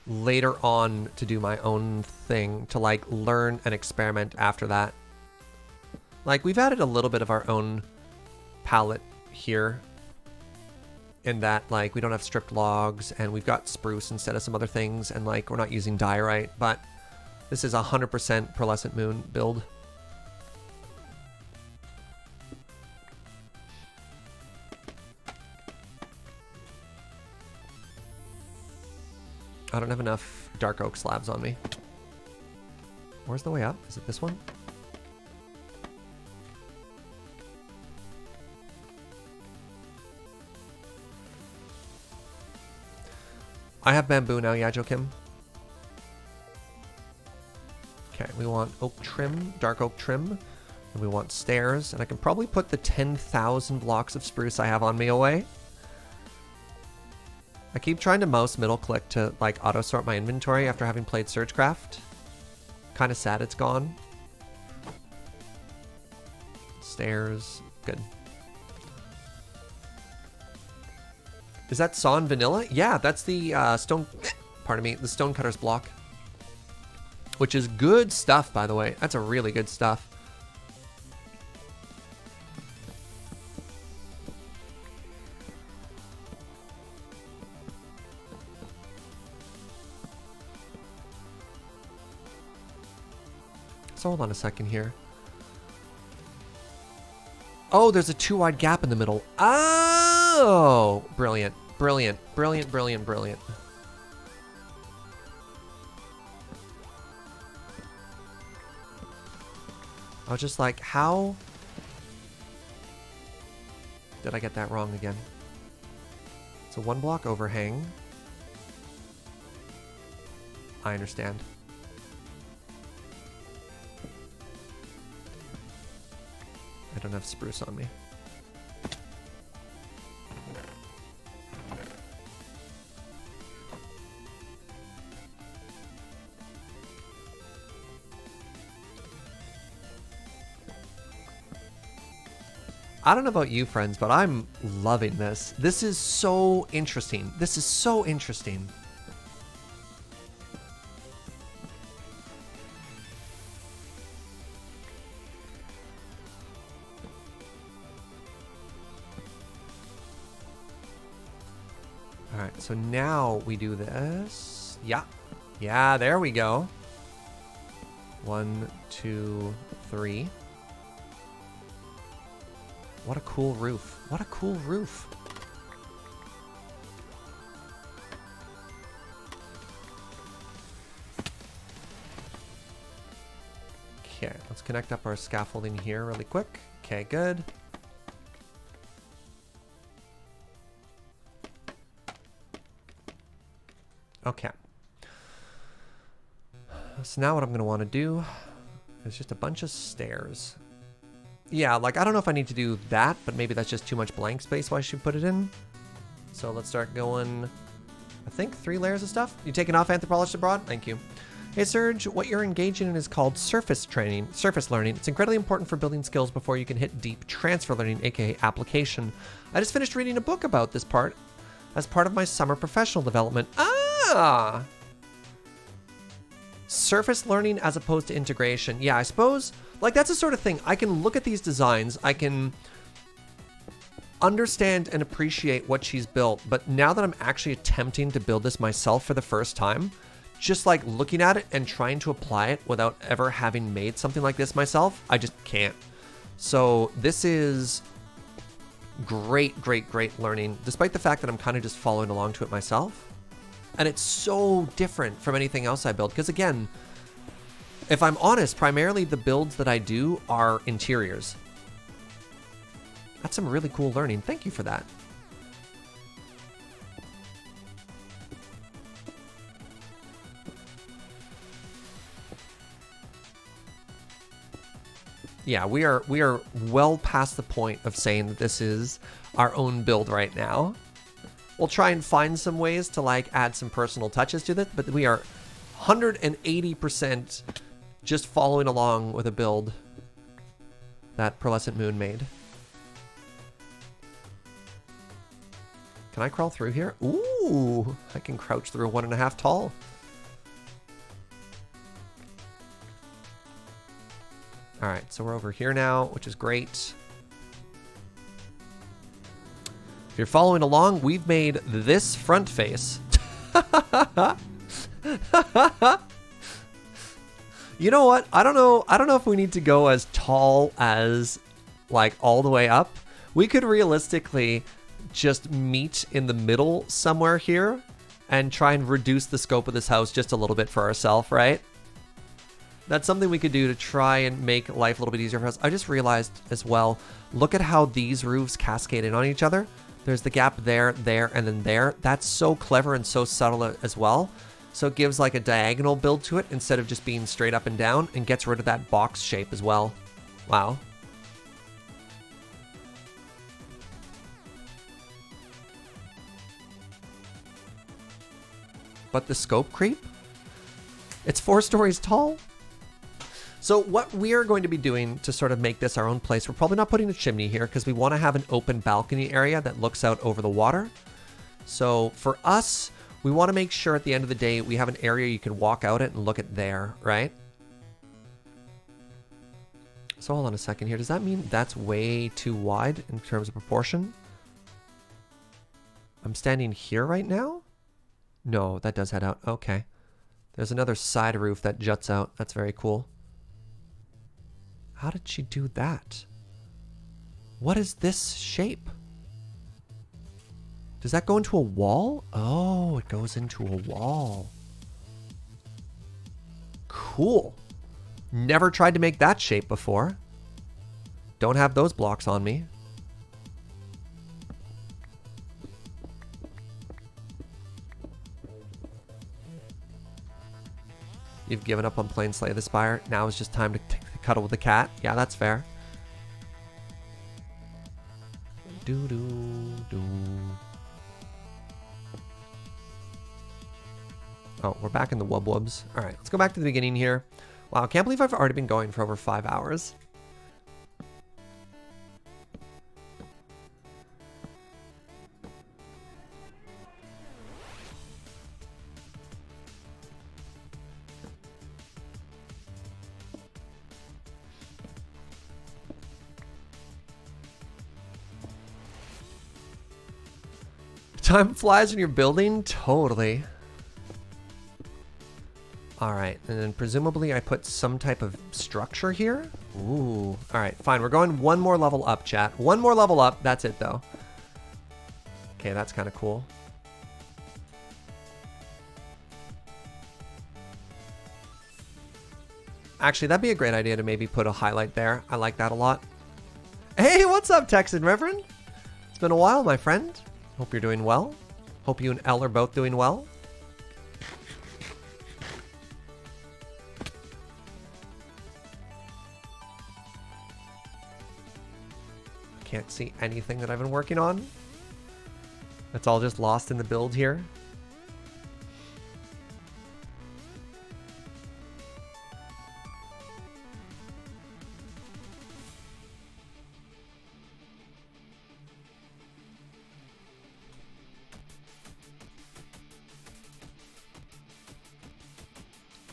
later on to do my own thing, to like learn and experiment after that. Like we've added a little bit of our own palette here in that like we don't have stripped logs and we've got spruce instead of some other things, and like we're not using diorite, but this is 100% pearlescent moon build. I don't have enough dark oak slabs on me. Where's the way up? Is it this one? I have bamboo now, yeah, Joachim. Okay, we want oak trim, dark oak trim, and we want stairs, and I can probably put the 10,000 blocks of spruce I have on me away. I keep trying to mouse middle click to like auto sort my inventory after having played Surgecraft. Kind of sad it's gone. Stairs, good. Is that saw and vanilla? Yeah, that's the stone, pardon me, the stonecutter's block. Which is good stuff, by the way. That's a really good stuff. So hold on a second here. Oh, there's a 2-wide gap in the middle. Oh, brilliant, brilliant, brilliant, brilliant, brilliant. I was just like, how did I get that wrong again? It's a 1-block overhang. I understand. I don't have spruce on me. I don't know about you, friends, but I'm loving this. This is so interesting. This is so interesting. All right, so now we do this. Yeah. Yeah, there we go. 1, 2, 3. What a cool roof. What a cool roof. Okay, let's connect up our scaffolding here really quick. Okay, good. Okay. So now what I'm going to want to do is just a bunch of stairs. Yeah, like I don't know if I need to do that, but maybe that's just too much blank space why I should put it in. So let's start going, I think 3 layers of stuff. You taking off, Anthropologist Abroad? Thank you. Hey Serge, what you're engaging in is called surface learning. It's incredibly important for building skills before you can hit deep transfer learning, aka application. I just finished reading a book about this part as part of my summer professional development. Ah! Surface learning as opposed to integration. Yeah, I suppose, like that's the sort of thing. I can look at these designs, I can understand and appreciate what she's built, but now that I'm actually attempting to build this myself for the first time, just like looking at it and trying to apply it without ever having made something like this myself, I just can't. So this is great, great, great learning, despite the fact that I'm kind of just following along to it myself. And it's so different from anything else I build. Because again, if I'm honest, primarily the builds that I do are interiors. That's some really cool learning. Thank you for that. Yeah, we are well past the point of saying that this is our own build right now. We'll try and find some ways to like add some personal touches to it, but we are 180% just following along with a build that Pearlescent Moon made. Can I crawl through here? Ooh, I can crouch through a 1.5 tall. All right, so we're over here now, which is great. If you're following along, we've made this front face. You know what? I don't know if we need to go as tall as like all the way up. We could realistically just meet in the middle somewhere here and try and reduce the scope of this house just a little bit for ourselves, right? That's something we could do to try and make life a little bit easier for us. I just realized as well, look at how these roofs cascade in on each other. There's the gap there, there, and then there. That's so clever and so subtle as well. So it gives like a diagonal build to it instead of just being straight up and down, and gets rid of that box shape as well. Wow. But the scope creep? It's 4 stories tall? So what we are going to be doing to sort of make this our own place, we're probably not putting a chimney here because we want to have an open balcony area that looks out over the water. So for us, we want to make sure at the end of the day, we have an area you can walk out at and look at there, right? So hold on a second here. Does that mean that's way too wide in terms of proportion? I'm standing here right now? No, that does head out. Okay. There's another side roof that juts out. That's very cool. How did she do that? What is this shape? Does that go into a wall? Oh, it goes into a wall. Cool. Never tried to make that shape before. Don't have those blocks on me. You've given up on playing Slay the Spire. Now it's just time to cuddle with the cat. Yeah, that's fair. Do. Oh, we're back in the wub wubs. All right, let's go back to the beginning here. Wow, I can't believe I've already been going for over 5 hours. Time flies when you're building? Totally. All right, and then presumably I put some type of structure here. Ooh, all right, fine. We're going one more level up, chat. One more level up. That's it, though. Okay, that's kind of cool. Actually, that'd be a great idea to maybe put a highlight there. I like that a lot. Hey, what's up, Texan Reverend? It's been a while, my friend. Hope you're doing well. Hope you and Elle are both doing well. Can't see anything that I've been working on. It's all just lost in the build here.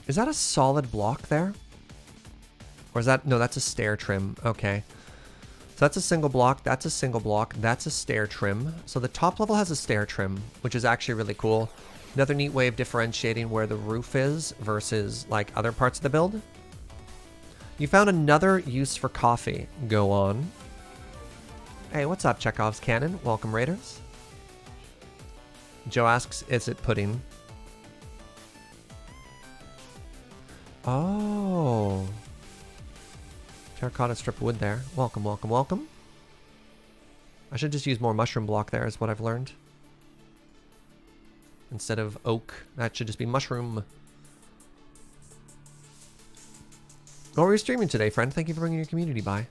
Is that a solid block there? Or is that, no, that's a stair trim. Okay. So that's a single block, that's a single block, that's a stair trim. So the top level has a stair trim, which is actually really cool. Another neat way of differentiating where the roof is versus like other parts of the build. You found another use for coffee. Go on. Hey, what's up, Chekhov's Cannon? Welcome, Raiders. Joe asks, is it pudding? Oh. Terracotta strip of wood there. Welcome, welcome, welcome. I should just use more mushroom block there is what I've learned. Instead of oak, that should just be mushroom. What were you streaming today, friend? Thank you for bringing your community by.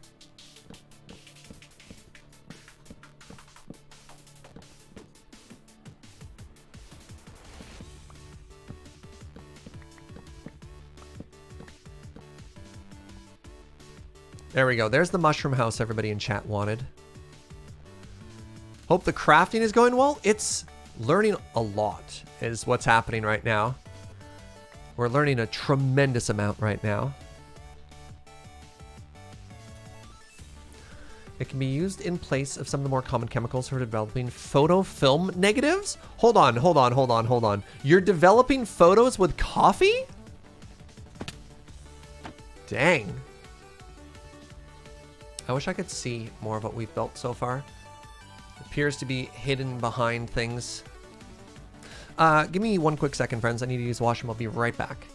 There we go. There's the mushroom house everybody in chat wanted. Hope the crafting is going well. It's learning a lot is what's happening right now. We're learning a tremendous amount right now. It can be used in place of some of the more common chemicals for developing photofilm negatives. Hold on. You're developing photos with coffee? Dang. I wish I could see more of what we've built so far. It appears to be hidden behind things. Give me one quick second, friends. I need to use the washroom. I'll be right back.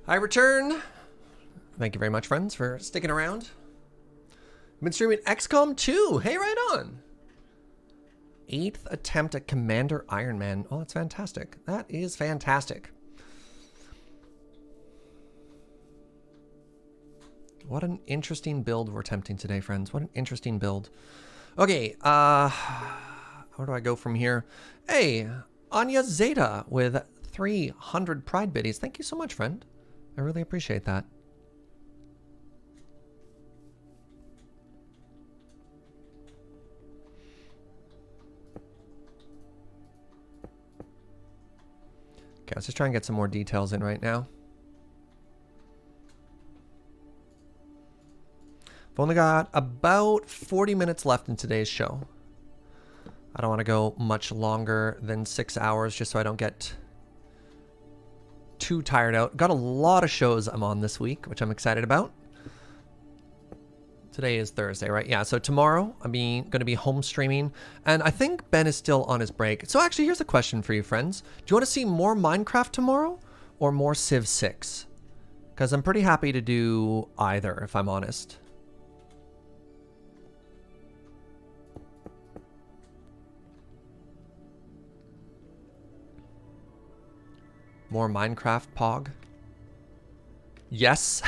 I return. Thank you very much, friends, for sticking around. I've been streaming XCOM 2. Hey, right on. 8th attempt at Commander Iron Man. Oh, that's fantastic. That is fantastic. What an interesting build we're attempting today, friends. What an interesting build. Okay, where do I go from here? Hey, Anya Zeta with 300 Pride biddies. Thank you so much, friend. I really appreciate that. Okay, let's just try and get some more details in right now. I've only got about 40 minutes left in today's show. I don't want to go much longer than 6 hours just so I don't get too tired out. Got a lot of shows I'm on this week, which I'm excited about. Today is Thursday, right? Yeah, so tomorrow I'm going to be home streaming, and I think Ben is still on his break. So actually, here's a question for you, friends. Do you want to see more Minecraft tomorrow or more Civ 6? Because I'm pretty happy to do either, if I'm honest. More Minecraft, Pog? Yes.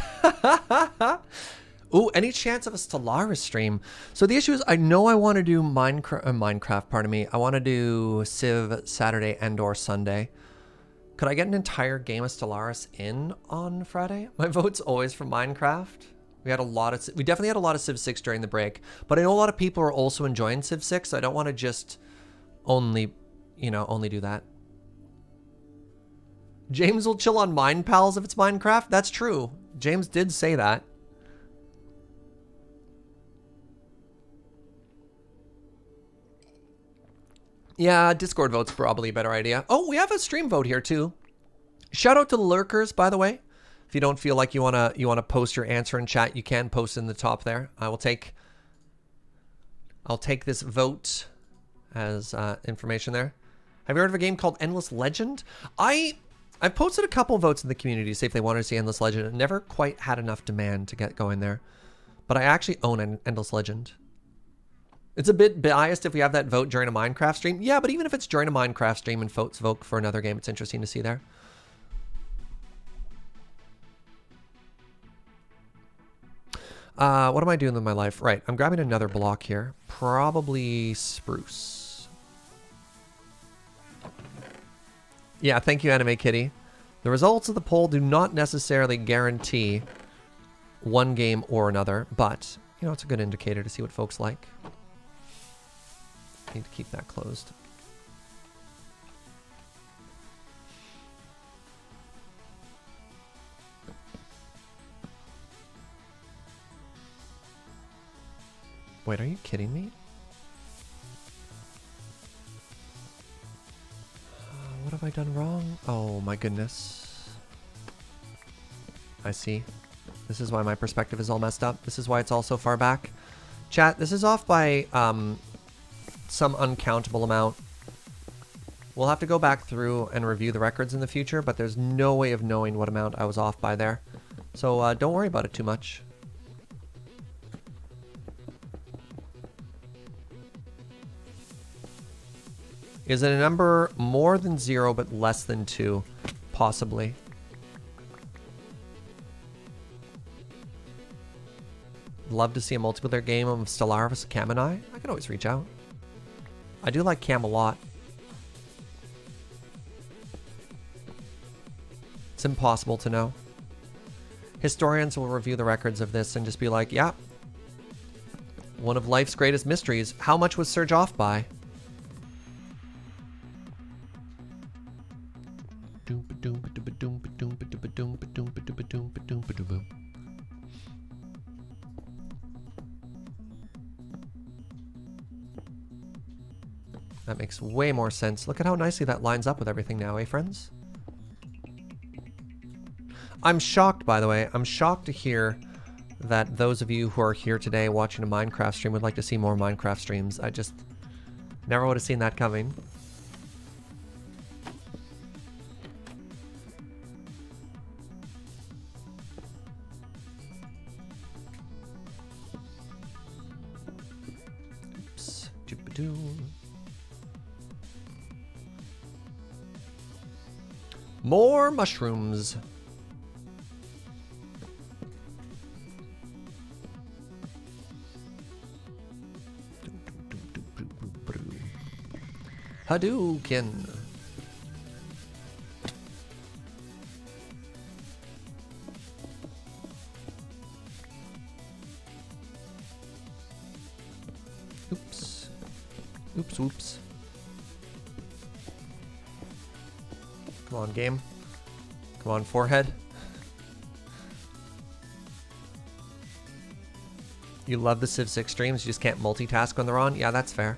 Ooh, any chance of a Stellaris stream? So the issue is, I know I want to do Minecraft, pardon me. I want to do Civ Saturday and or Sunday. Could I get an entire game of Stellaris in on Friday? My vote's always for Minecraft. We definitely had a lot of Civ 6 during the break, but I know a lot of people are also enjoying Civ 6, so I don't want to just only do that. James will chill on Mine Pals if it's Minecraft. That's true. James did say that. Yeah, Discord vote's probably a better idea. Oh, we have a stream vote here too. Shout out to the lurkers, by the way. If you don't feel like you wanna post your answer in chat, you can post in the top there. I'll take this vote as information there. Have you heard of a game called Endless Legend? I've posted a couple votes in the community to see if they wanted to see Endless Legend. It never quite had enough demand to get going there. But I actually own an Endless Legend. It's a bit biased if we have that vote during a Minecraft stream. Yeah, but even if it's during a Minecraft stream and votes vote for another game, it's interesting to see there. What am I doing with my life? Right, I'm grabbing another block here. Probably spruce. Yeah, thank you, Anime Kitty. The results of the poll do not necessarily guarantee one game or another, but, you know, it's a good indicator to see what folks like. Need to keep that closed. Wait, are you kidding me? What have I done wrong? Oh my goodness. I see. This is why my perspective is all messed up. This is why it's all so far back. Chat, this is off by some uncountable amount. We'll have to go back through and review the records in the future, but there's no way of knowing what amount I was off by there. So don't worry about it too much. Is it a number more than 0 but less than 2? Possibly. Love to see a multiplayer game of Stellaris Cam and I can always reach out. I do like Cam a lot. It's impossible to know. Historians will review the records of this and just be like, yeah, one of life's greatest mysteries. How much was Surge off by? That makes way more sense. Look at how nicely that lines up with everything now, eh, friends? I'm shocked, by the way. I'm shocked to hear that those of you who are here today watching a Minecraft stream would like to see more Minecraft streams. I just never would have seen that coming. Oops. Doop-a-doo. More mushrooms. Hadouken. Oops. Oops, whoops. Come on, game. Come on, forehead. You love the Civ 6 streams, you just can't multitask when they're on? Yeah, that's fair.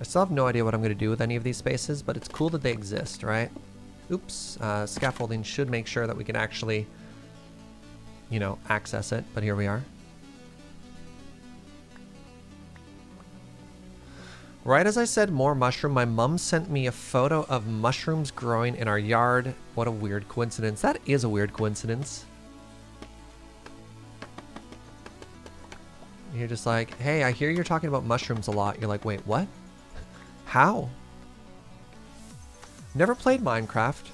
I still have no idea what I'm going to do with any of these spaces, but it's cool that they exist, right? Oops. Scaffolding should make sure that we can actually, you know, access it, but here we are. Right as I said more mushroom, my mom sent me a photo of mushrooms growing in our yard. What a weird coincidence. That is a weird coincidence. You're just like, hey, I hear you're talking about mushrooms a lot. You're like, wait, what? How? Never played Minecraft.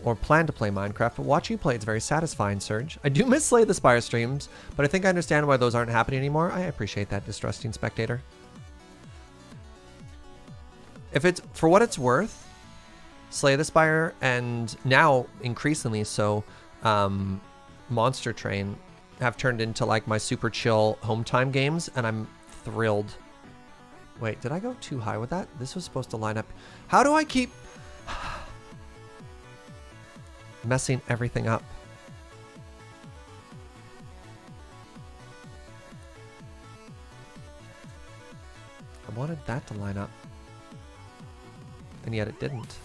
Or plan to play Minecraft, but watching you play it's very satisfying, Surge. I do miss Slay the Spire streams, but I think I understand why those aren't happening anymore. I appreciate that, distrusting spectator. If it's, for what it's worth, Slay the Spire, and now increasingly so, Monster Train have turned into like my super chill home time games, and I'm thrilled. Wait, did I go too high with that? This was supposed to line up. How do I keep messing everything up? I wanted that to line up, and yet it didn't.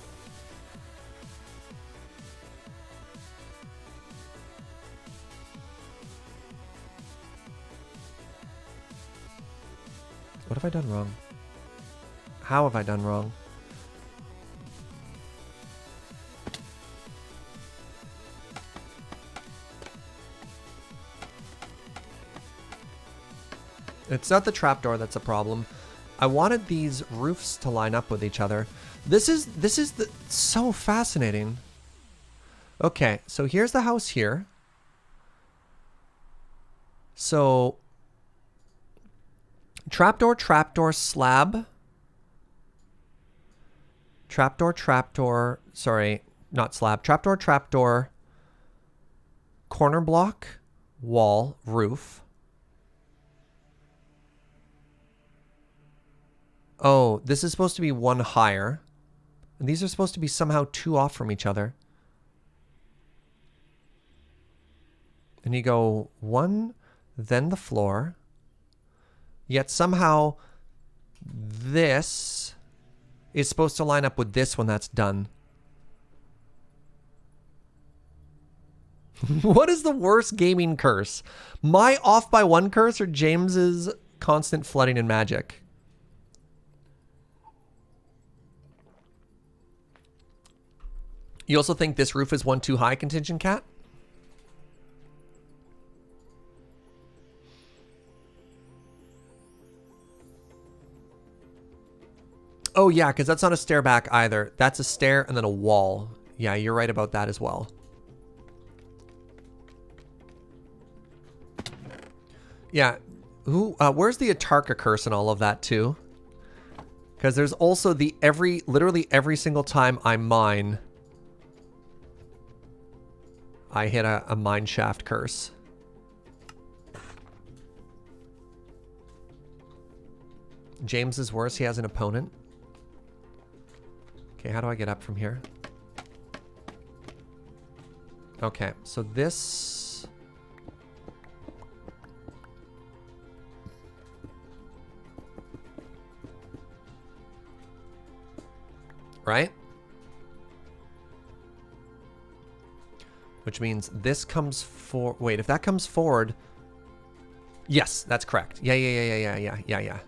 What have I done wrong? How have I done wrong? It's not the trapdoor that's a problem. I wanted these roofs to line up with each other. This is so fascinating. Okay, so here's the house here. So trapdoor, trapdoor, slab. Trapdoor, trapdoor. Sorry, not slab. Trapdoor, trapdoor. Corner block, wall, roof. Oh, this is supposed to be one higher. And these are supposed to be somehow two off from each other. And you go one, then the floor. Yet somehow this is supposed to line up with this when that's done. What is the worst gaming curse? My off by one curse or James's constant flooding and magic? You also think this roof is one too high, Contingent Cat? Oh yeah, because that's not a stair back either. That's a stair and then a wall. Yeah, you're right about that as well. Yeah, where's the Atarka curse and all of that too? Because there's also the literally every single time I mine, I hit a mine shaft curse. James is worse. He has an opponent. Okay, how do I get up from here? Okay, so this... Right? Which means this comes for... Wait, if that comes forward... Yes, that's correct. Yeah.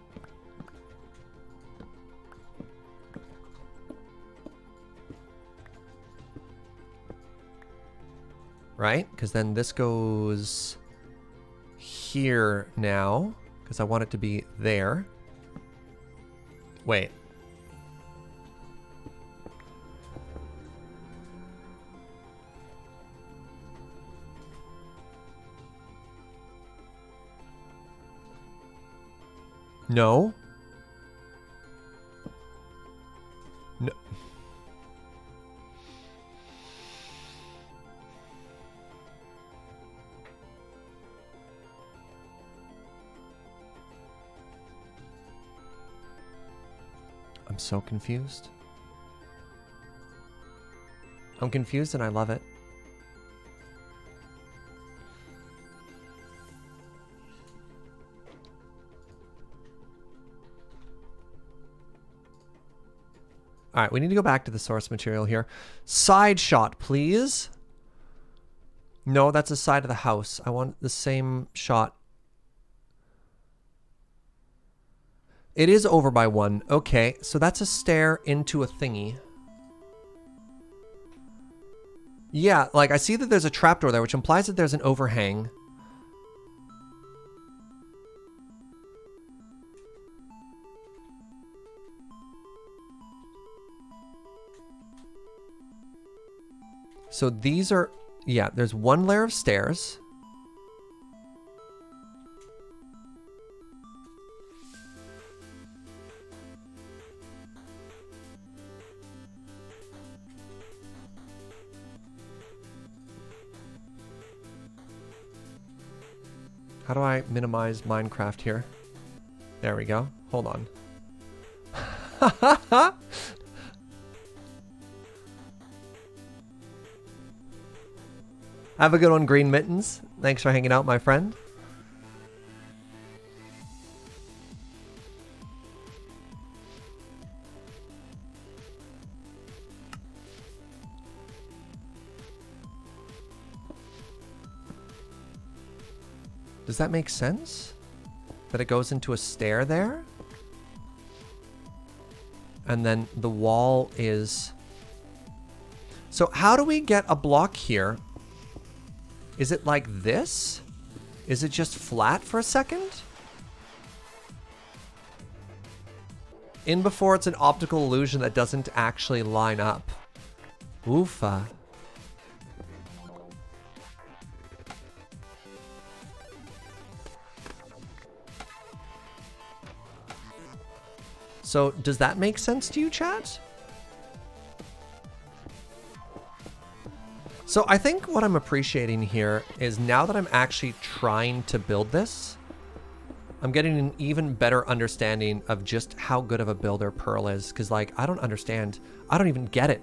Right? Because then this goes here now. Because I want it to be there. Wait. No. No. I'm so confused. I'm confused and I love it. All right, we need to go back to the source material here. Side shot, please. No, that's the side of the house. I want the same shot. It is over by one. Okay, so that's a stair into a thingy. Yeah, like I see that there's a trapdoor there, which implies that there's an overhang. So these are, yeah, there's one layer of stairs. How do I minimize Minecraft here? There we go. Hold on. Have a good one, Green Mittens. Thanks for hanging out, my friend. Does that make sense? That it goes into a stair there? And then the wall is... So how do we get a block here? Is it like this? Is it just flat for a second? In before it's an optical illusion that doesn't actually line up. Oofa. So does that make sense to you, chat? So I think what I'm appreciating here is now that I'm actually trying to build this, I'm getting an even better understanding of just how good of a builder Pearl is. Because, like, I don't understand. I don't even get it.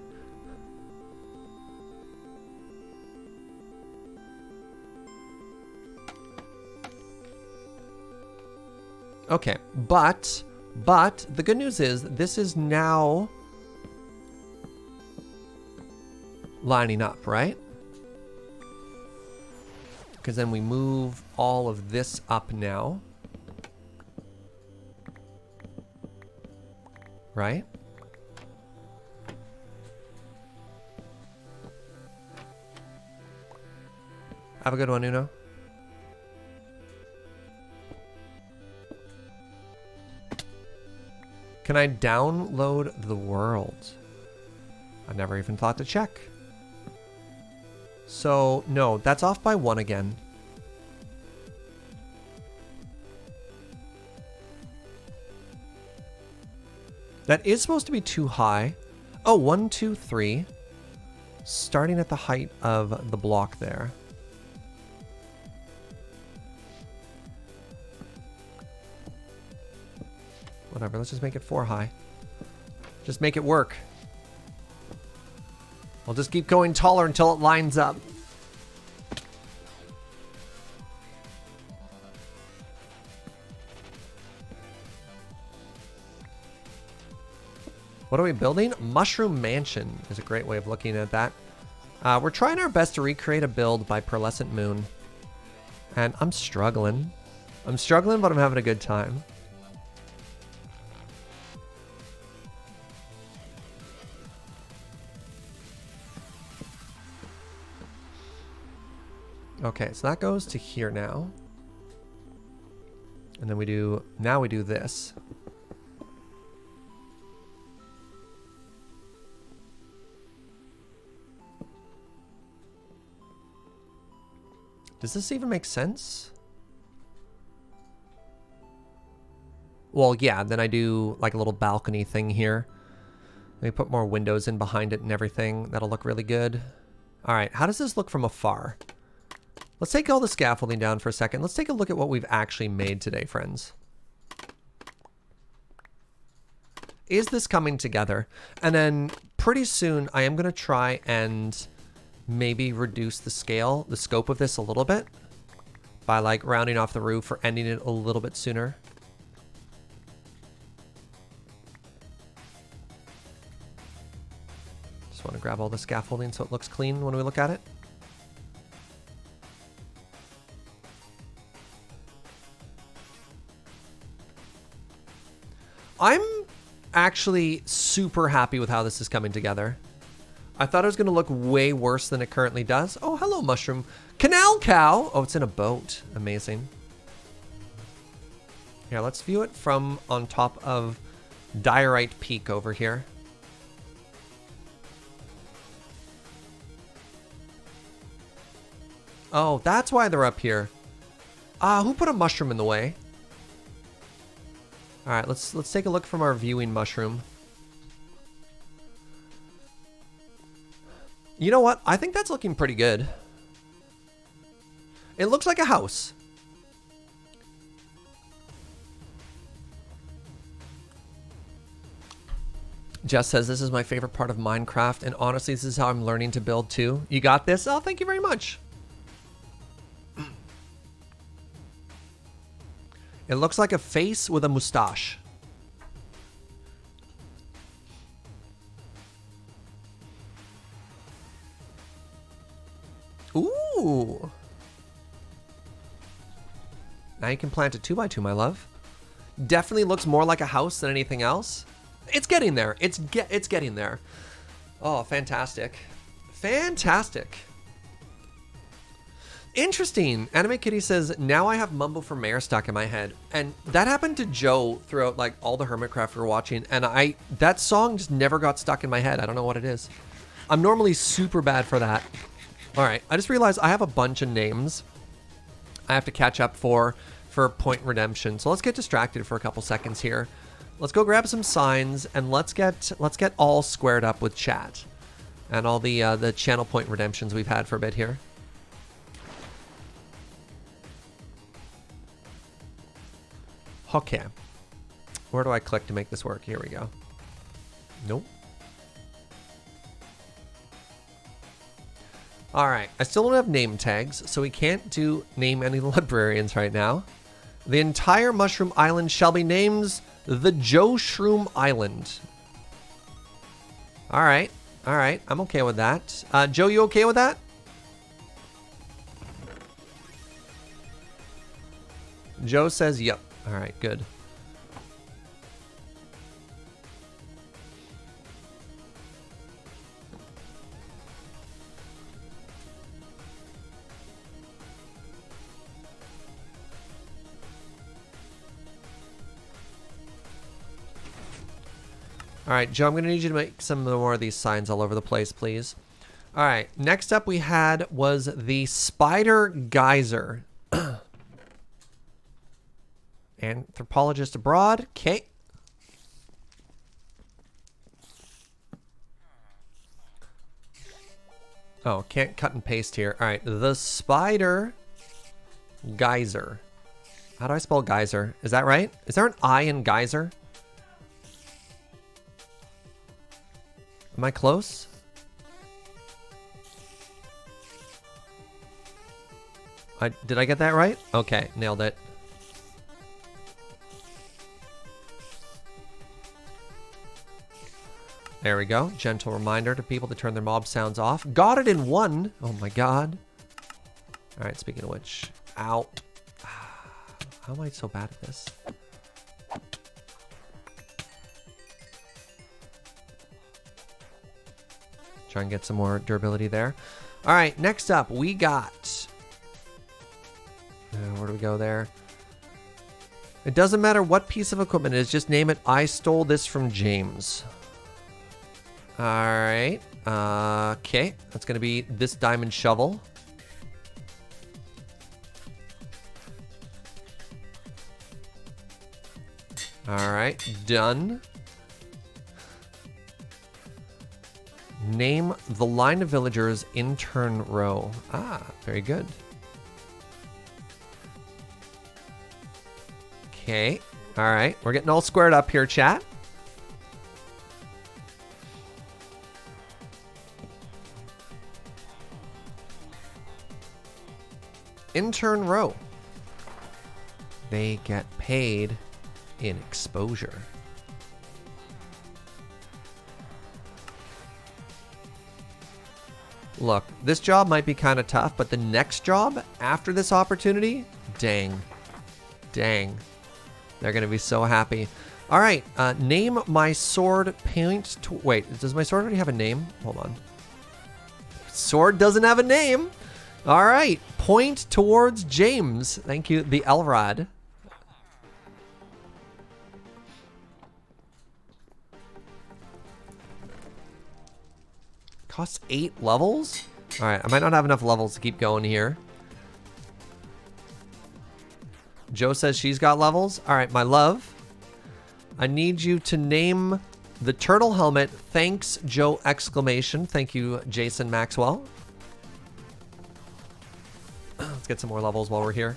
Okay, but the good news is this is now lining up, right? Because then we move all of this up now. Right? Have a good one, Uno. Can I download the world? I never even thought to check. So, no, that's off by 1 again. That is supposed to be too high. Oh, 1, 2, 3. Starting at the height of the block there. Whatever, let's just make it 4 high. Just make it work. I'll just keep going taller until it lines up. What are we building? Mushroom Mansion is a great way of looking at that. We're trying our best to recreate a build by Pearlescent Moon. And I'm struggling. I'm struggling, but I'm having a good time. Okay, so that goes to here now. And then we do, now we do this. Does this even make sense? Well, yeah, then I do like a little balcony thing here. Let me put more windows in behind it and everything. That'll look really good. All right, how does this look from afar? Let's take all the scaffolding down for a second. Let's take a look at what we've actually made today, friends. Is this coming together? And then pretty soon I am going to try and maybe reduce the scale, the scope of this a little bit by like rounding off the roof or ending it a little bit sooner. Just want to grab all the scaffolding so it looks clean when we look at it. I'm actually super happy with how this is coming together. I thought it was going to look way worse than it currently does. Oh, hello, mushroom. Canal cow. Oh, it's in a boat. Amazing. Here, let's view it from on top of Diorite Peak over here. Oh, that's why they're up here. Who put a mushroom in the way? All right, let's take a look from our viewing mushroom. You know what? I think that's looking pretty good. It looks like a house. Jess says, this is my favorite part of Minecraft, and honestly, this is how I'm learning to build too. You got this? Oh, thank you very much. It looks like a face with a mustache. Ooh. Now you can plant a 2x2, my love. Definitely looks more like a house than anything else. It's getting there. It's getting there. Oh, fantastic. Fantastic. Interesting. Anime Kitty says, now I have Mumbo for Mayor stuck in my head. And that happened to Joe throughout like all the Hermitcraft we were watching. And that song just never got stuck in my head. I don't know what it is. I'm normally super bad for that. All right, I just realized I have a bunch of names I have to catch up for Point Redemption. So let's get distracted for a couple seconds here. let's go grab some signs and let's get all squared up with chat and all the channel point redemptions we've had for a bit here. Okay. Where do I click to make this work? Here we go. Nope. All right. I still don't have name tags, so we can't name any librarians right now. The entire Mushroom Island shall be named the Joe Shroom Island. All right. All right. I'm okay with that. Joe, you okay with that? Joe says yep. All right, good. All right, Joe, I'm going to need you to make some more of these signs all over the place, please. All right, next up we had was the Spider Geyser. Anthropologist abroad. Okay. Oh, can't cut and paste here. All right, the Spider Geyser. How do I spell geyser? Is that right? Is there an I in geyser? Am I close? Did I get that right? Okay, nailed it. There we go. Gentle reminder to people to turn their mob sounds off. Got it in one. Oh my god. All right, speaking of which. Ow. How am I so bad at this? Try and get some more durability there. All right, next up we got... where do we go there? It doesn't matter what piece of equipment it is, just name it, I stole this from James. All right. Okay, that's going to be this diamond shovel. All right, done. Name the line of villagers in turn row. Ah, very good. Okay. All right. We're getting all squared up here, chat. Intern row. They get paid in exposure. Look, this job might be kind of tough, but the next job after this opportunity, dang. Dang. They're going to be so happy. All right, name my sword point to... Wait, does my sword already have a name? Hold on. Sword doesn't have a name. All right, point towards James. Thank you, the Elrod. Costs 8 levels? All right, I might not have enough levels to keep going here. Joe says she's got levels. All right, my love. I need you to name the turtle helmet. Thanks, Joe! Exclamation. Thank you, Jason Maxwell. Let's get some more levels while we're here.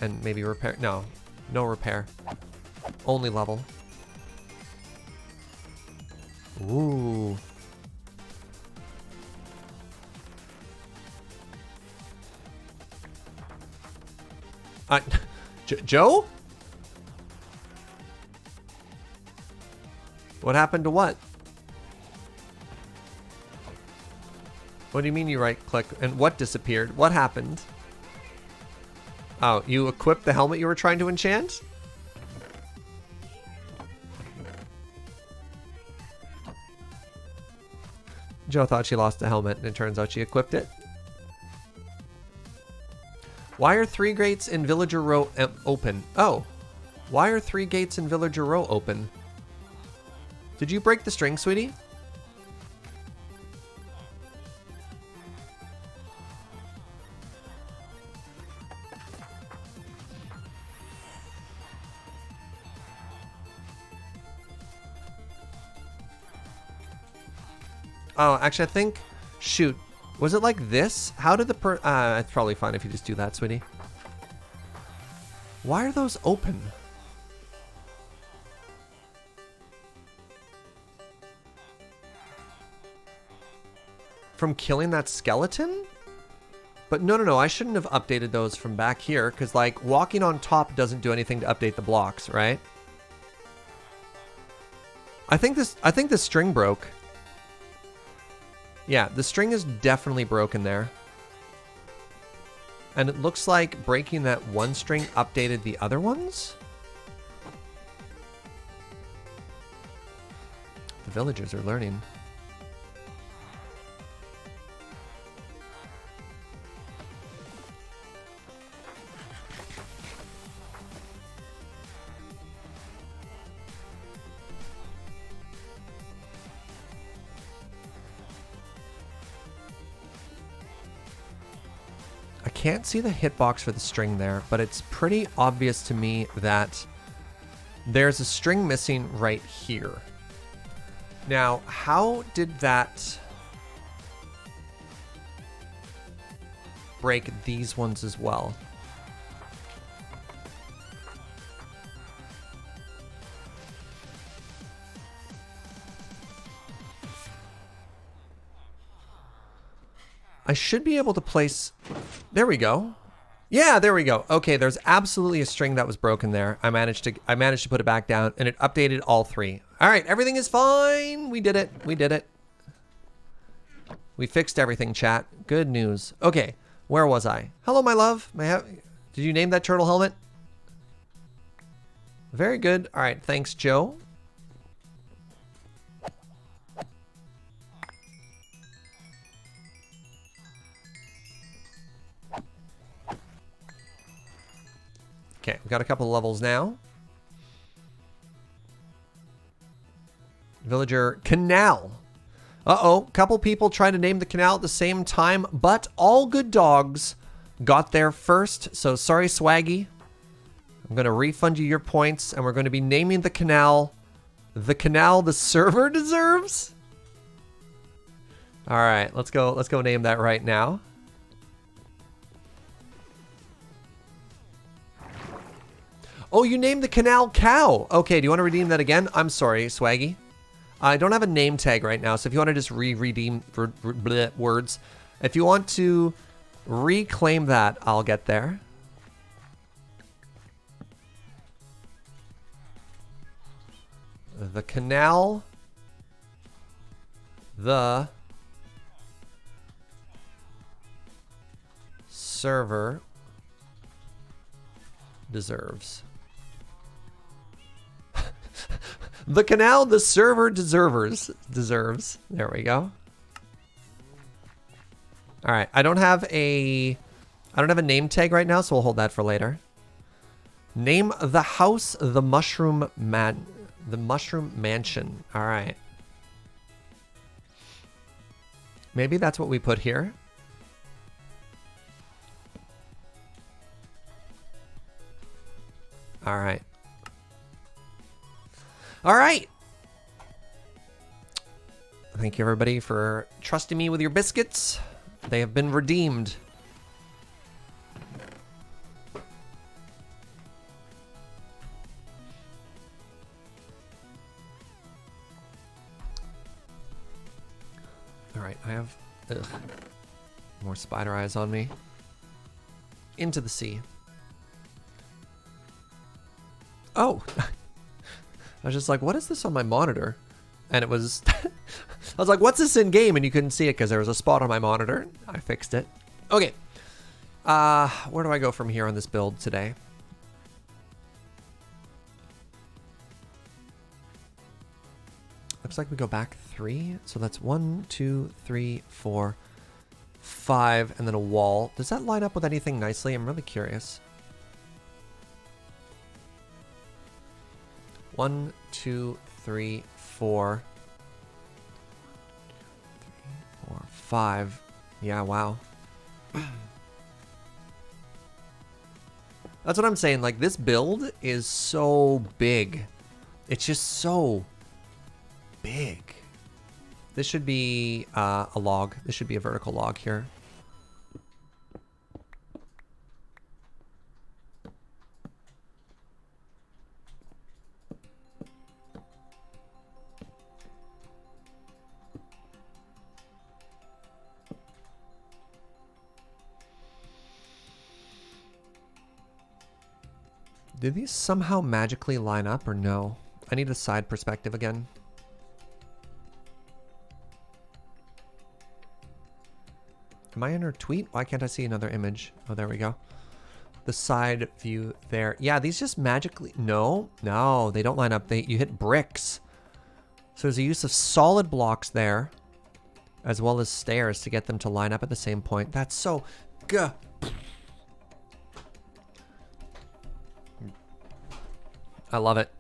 And maybe repair. No, no repair. Only level. Ooh. Joe? What happened to what? What do you mean you right click and what disappeared? What happened? Oh, you equipped the helmet you were trying to enchant? Joe thought she lost the helmet, and it turns out she equipped it. Why are 3 gates in Villager Row open? Oh, why are 3 gates in Villager Row open? Did you break the string, sweetie? Oh, actually, I think... Shoot. Was it like this? How did the it's probably fine if you just do that, sweetie. Why are those open? From killing that skeleton? But no, I shouldn't have updated those from back here, because, like, walking on top doesn't do anything to update the blocks, right? I think the string broke. Yeah, the string is definitely broken there. And it looks like breaking that one string updated the other ones? The villagers are learning. I can't see the hitbox for the string there, but it's pretty obvious to me that there's a string missing right here. Now, how did that break these ones as well? I should be able to place... There we go. Yeah, there we go. Okay, there's absolutely a string that was broken there. I managed to put it back down, and it updated all three. All right, everything is fine. We did it. We did it. We fixed everything, chat. Good news. Okay, where was I? Hello, my love. Did you name that turtle helmet? Very good. All right, thanks, Joe. Okay, we've got a couple of levels now. Villager canal. Uh-oh, couple people trying to name the canal at the same time, but all good dogs got there first. So sorry, Swaggy. I'm going to refund you your points, and we're going to be naming the canal the server deserves. All right, let's go name that right now. Oh, you named the canal cow. Okay, do you want to redeem that again? I'm sorry, Swaggy. I don't have a name tag right now, so if you want to just redeem words. If you want to reclaim that, I'll get there. The canal, the server deserves. The canal the server deserves. There we go. All right, I don't have a name tag right now, so we'll hold that for later. Name the house the mushroom mansion. All right. Maybe that's what we put here. All right. All right. Thank you, everybody, for trusting me with your biscuits. They have been redeemed. All right, I have more spider eyes on me. Into the sea. Oh. I was just like, what is this on my monitor? And it was... I was like, what's this in game? And you couldn't see it because there was a spot on my monitor. I fixed it. Okay. Where do I go from here on this build today? Looks like we go back 3. So that's 1, 2, 3, 4, 5, and then a wall. Does that line up with anything nicely? I'm really curious. 1, 2, 3, 4, 5. Yeah, wow. That's what I'm saying. Like, this build is so big. It's just so big. This should be a log. This should be a vertical log here. Do these somehow magically line up or no? I need a side perspective again. Am I in her tweet? Why can't I see another image? Oh, there we go. The side view there. Yeah, these just magically... No, they don't line up. You hit bricks. So there's a use of solid blocks there, as well as stairs to get them to line up at the same point. That's so... Gah. I love it.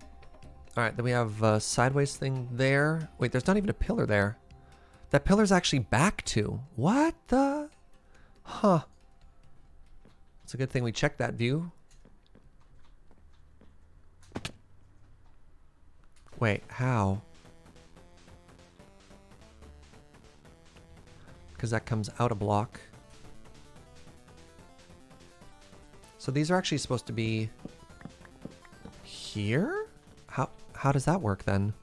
All right, then we have a sideways thing there. Wait, there's not even a pillar there. That pillar's actually back to. What the? Huh. It's a good thing we checked that view. Wait, how? Because that comes out a block. So these are actually supposed to be here? How does that work then?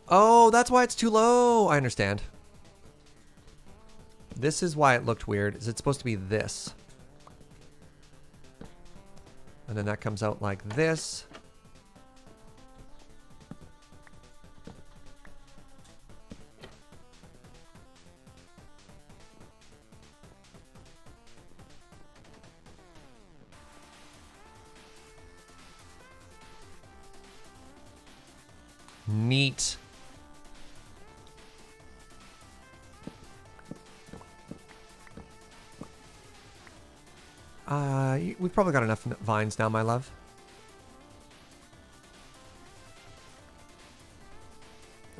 Oh, that's why it's too low. I understand. This is why it looked weird. Is it supposed to be this? And then that comes out like this. Neat. We've probably got enough vines now, my love.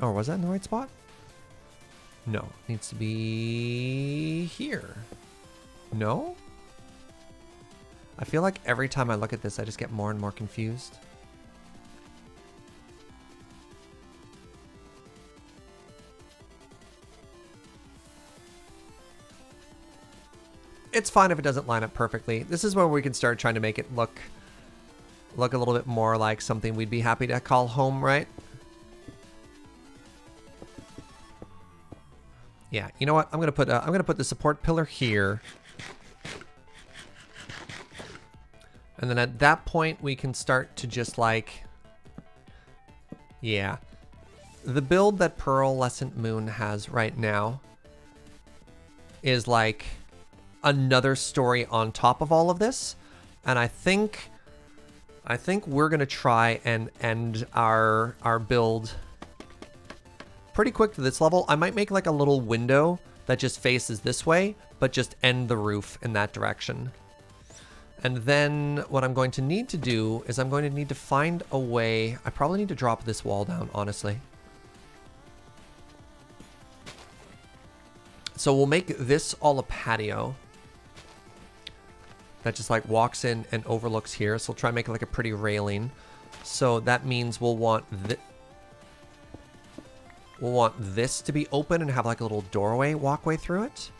Oh, was that in the right spot? No, it needs to be here. No? I feel like every time I look at this, I just get more and more confused. It's fine if it doesn't line up perfectly. This is where we can start trying to make it look a little bit more like something we'd be happy to call home, right? Yeah, you know what? I'm gonna put the support pillar here, and then at that point we can start to just like, yeah, the build that Pearlescent Moon has right now is like another story on top of all of this, and I think we're gonna try and end our build pretty quick to this level. I might make like a little window that just faces this way, but just end the roof in that direction. And then what I'm going to need to do is I'm going to need to find a way. I probably need to drop this wall down, honestly. So we'll make this all a patio that just like walks in and overlooks here. So we'll try and make it like a pretty railing. So that means we'll want this to be open and have like a little doorway walkway through it.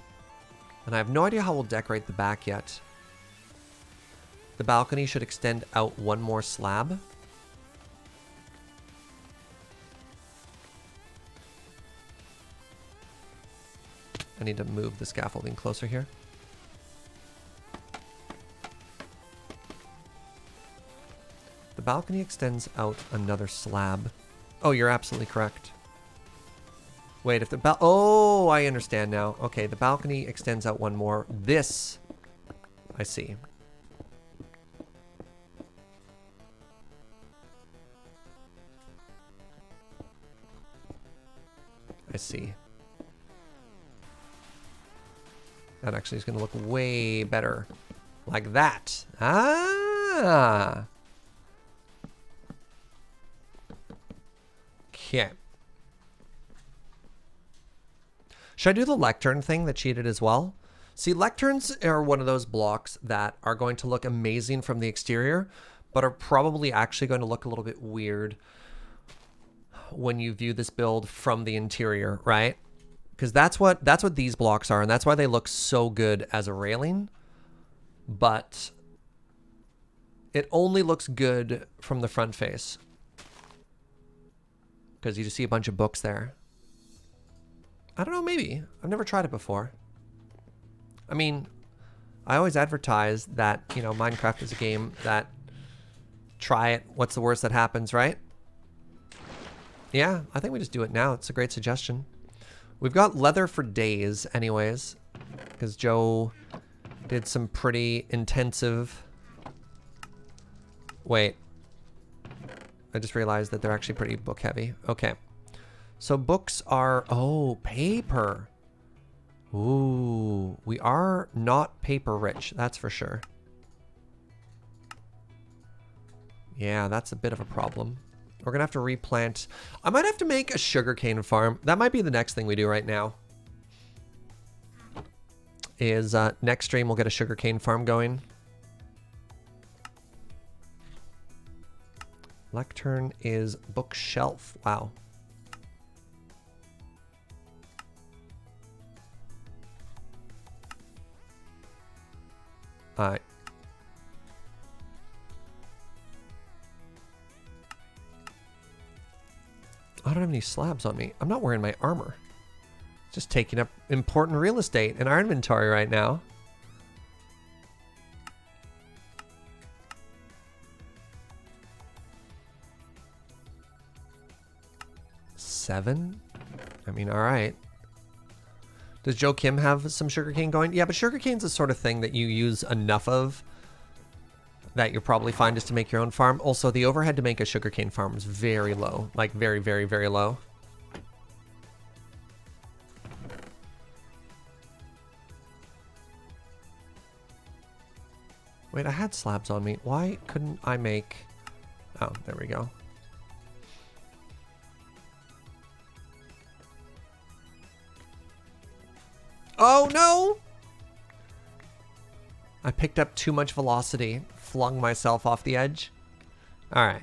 And I have no idea how we'll decorate the back yet. The balcony should extend out one more slab. I need to move the scaffolding closer here. The balcony extends out another slab. Oh, you're absolutely correct. Wait, if the oh, I understand now. Okay, the balcony extends out one more. This, I see. I see. That actually is going to look way better. Like that. Ah! Okay. Should I do the lectern thing that she did as well? See, lecterns are one of those blocks that are going to look amazing from the exterior, but are probably actually going to look a little bit weird when you view this build from the interior, right? Because that's what these blocks are, and that's why they look so good as a railing. But it only looks good from the front face, because you just see a bunch of books there. I don't know, maybe. I've never tried it before. I mean, I always advertise that, you know, Minecraft is a game that try it. What's the worst that happens, right? Yeah, I think we just do it now. It's a great suggestion. We've got leather for days anyways, because Joe did some pretty intensive... Wait. I just realized that they're actually pretty book heavy. Okay. So books are... Oh, paper. Ooh. We are not paper rich, that's for sure. Yeah, that's a bit of a problem. We're going to have to replant. I might have to make a sugarcane farm. That might be the next thing we do right now. Is next stream we'll get a sugarcane farm going. Lectern is bookshelf. Wow. I don't have any slabs on me. I'm not wearing my armor. It's just taking up important real estate in our inventory right now. Seven? I mean, all right. Does Joe Kim have some sugarcane going? Yeah, but sugarcane's the sort of thing that you use enough of that you're probably fine just to make your own farm. Also, the overhead to make a sugarcane farm is very low. Like, very, very, very low. Wait, I had slabs on me. Why couldn't I make... Oh, there we go. Oh, no! I picked up too much velocity. Flung myself off the edge. All right.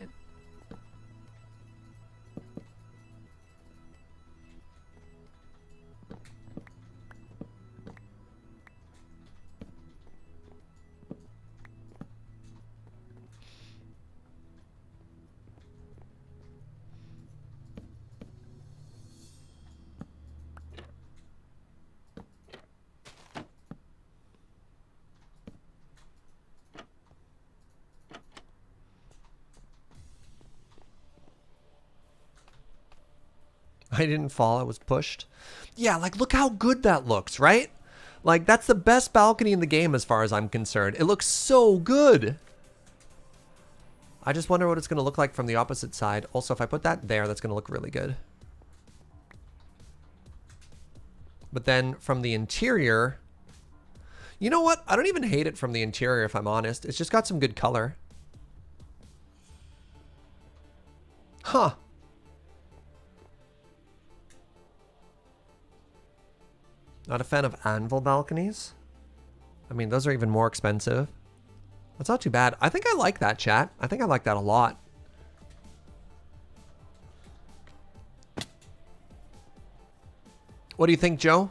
I didn't fall, I was pushed. Yeah, like, look how good that looks, right? Like, that's the best balcony in the game as far as I'm concerned. It looks so good. I just wonder what it's going to look like from the opposite side. Also, if I put that there, that's going to look really good. But then from the interior... You know what? I don't even hate it from the interior, if I'm honest. It's just got some good color. Huh. Not a fan of anvil balconies. I mean, those are even more expensive. That's not too bad. I think I like that, chat. I think I like that a lot. What do you think, Joe?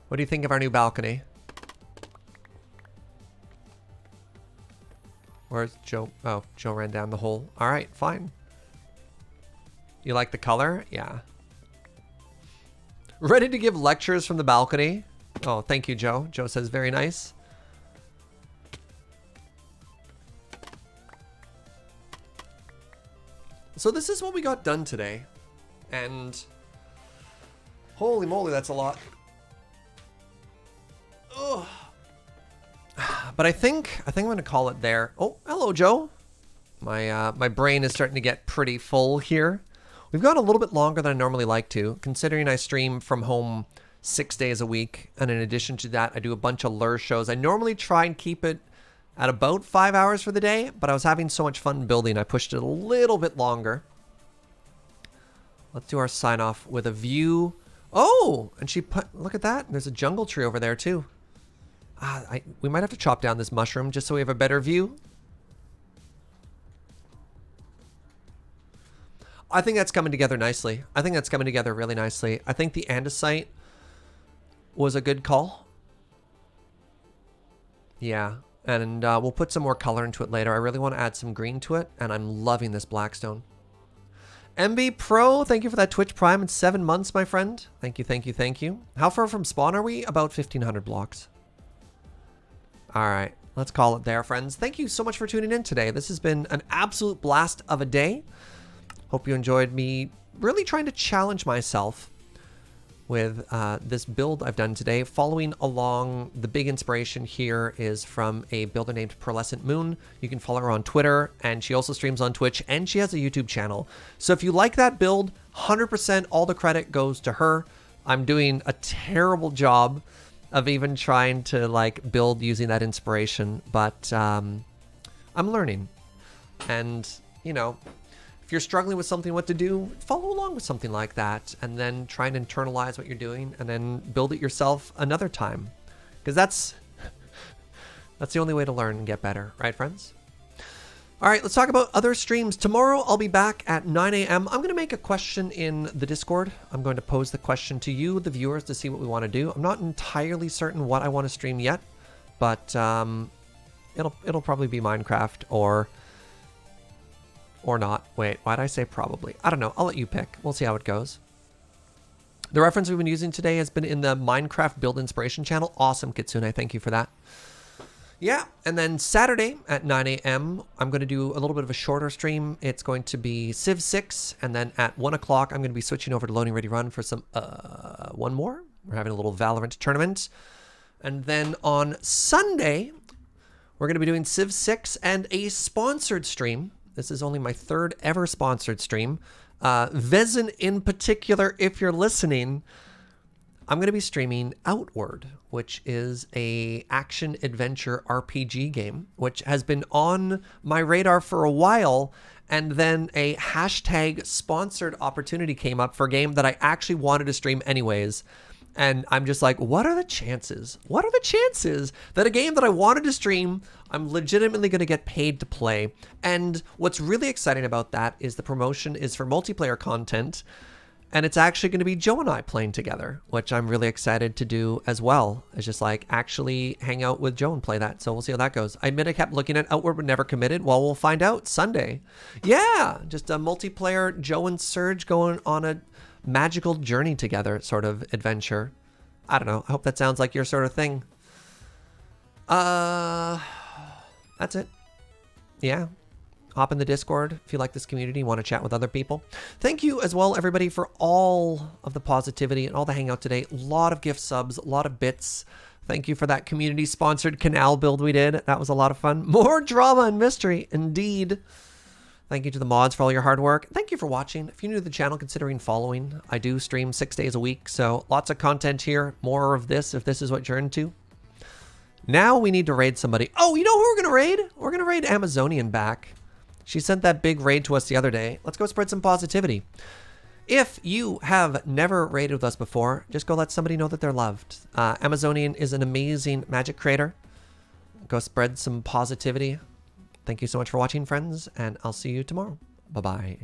What do you think of our new balcony? Where's Joe? Oh, Joe ran down the hole. All right, fine. You like the color? Yeah. Ready to give lectures from the balcony? Oh, thank you, Joe. Joe says very nice. So this is what we got done today. And holy moly, that's a lot. Ugh. But I think I'm gonna call it there. Oh, hello, Joe. My brain is starting to get pretty full here. We've gone a little bit longer than I normally like to, considering I stream from home 6 days a week. And in addition to that, I do a bunch of lure shows. I normally try and keep it at about 5 hours for the day, but I was having so much fun building, I pushed it a little bit longer. Let's do our sign off with a view Oh, and she put, look at that. There's a jungle tree over there too. We might have to chop down this mushroom just so we have a better view. I think that's coming together nicely. I think that's coming together really nicely. I think the andesite was a good call. Yeah, and we'll put some more color into it later. I really want to add some green to it, and I'm loving this blackstone. MB Pro, thank you for that Twitch Prime in 7 months, my friend. Thank you, thank you, thank you. How far from spawn are we? About 1,500 blocks. All right, let's call it there, friends. Thank you so much for tuning in today. This has been an absolute blast of a day. Hope you enjoyed me really trying to challenge myself with this build I've done today. Following along, the big inspiration here is from a builder named Pearlescent Moon. You can follow her on Twitter, and she also streams on Twitch, and she has a YouTube channel. So if you like that build, 100% all the credit goes to her. I'm doing a terrible job of even trying to like build using that inspiration, but I'm learning. And, you know, if you're struggling with something, what to do, follow along with something like that, and then try and internalize what you're doing, and then build it yourself another time, because that's the only way to learn and get better, right, friends? All right, let's talk about other streams. Tomorrow, I'll be back at 9 a.m. I'm going to make a question in the Discord. I'm going to pose the question to you, the viewers, to see what we want to do. I'm not entirely certain what I want to stream yet, but it'll probably be Minecraft or not. Wait, why'd I say probably? I don't know. I'll let you pick. We'll see how it goes. The reference we've been using today has been in the Minecraft Build Inspiration channel. Awesome, Kitsune. Thank you for that. Yeah, and then Saturday at 9 a.m., I'm going to do a little bit of a shorter stream. It's going to be Civ 6, and then at 1 o'clock, I'm going to be switching over to Loading Ready Run for some, one more. We're having a little Valorant tournament. And then on Sunday, we're going to be doing Civ 6 and a sponsored stream. This is only my 3rd ever sponsored stream. Vezin in particular, if you're listening, I'm going to be streaming Outward, which is a action-adventure RPG game, which has been on my radar for a while, and then a hashtag sponsored opportunity came up for a game that I actually wanted to stream anyways. And I'm just like, what are the chances? What are the chances that a game that I wanted to stream, I'm legitimately going to get paid to play? And what's really exciting about that is the promotion is for multiplayer content, and it's actually going to be Joe and I playing together, which I'm really excited to do as well. It's just like actually hang out with Joe and play that. So we'll see how that goes. I admit I kept looking at Outward but never committed. Well, we'll find out Sunday. Yeah, just a multiplayer Joe and Serge going on a magical journey together sort of adventure. I don't know. I hope that sounds like your sort of thing. That's it. Yeah. Hop in the Discord if you like this community, want to chat with other people. Thank you as well, everybody, for all of the positivity and all the hangout today. A lot of gift subs, a lot of bits. Thank you for that community-sponsored canal build we did. That was a lot of fun. More drama and mystery, indeed. Thank you to the mods for all your hard work. Thank you for watching. If you're new to the channel, considering following, I do stream 6 days a week, so lots of content here. More of this if this is what you're into. Now we need to raid somebody. Oh, you know who we're going to raid? We're going to raid Amazonian back. She sent that big raid to us the other day. Let's go spread some positivity. If you have never raided with us before, just go let somebody know that they're loved. Amazonian is an amazing magic creator. Go spread some positivity. Thank you so much for watching, friends, and I'll see you tomorrow. Bye-bye.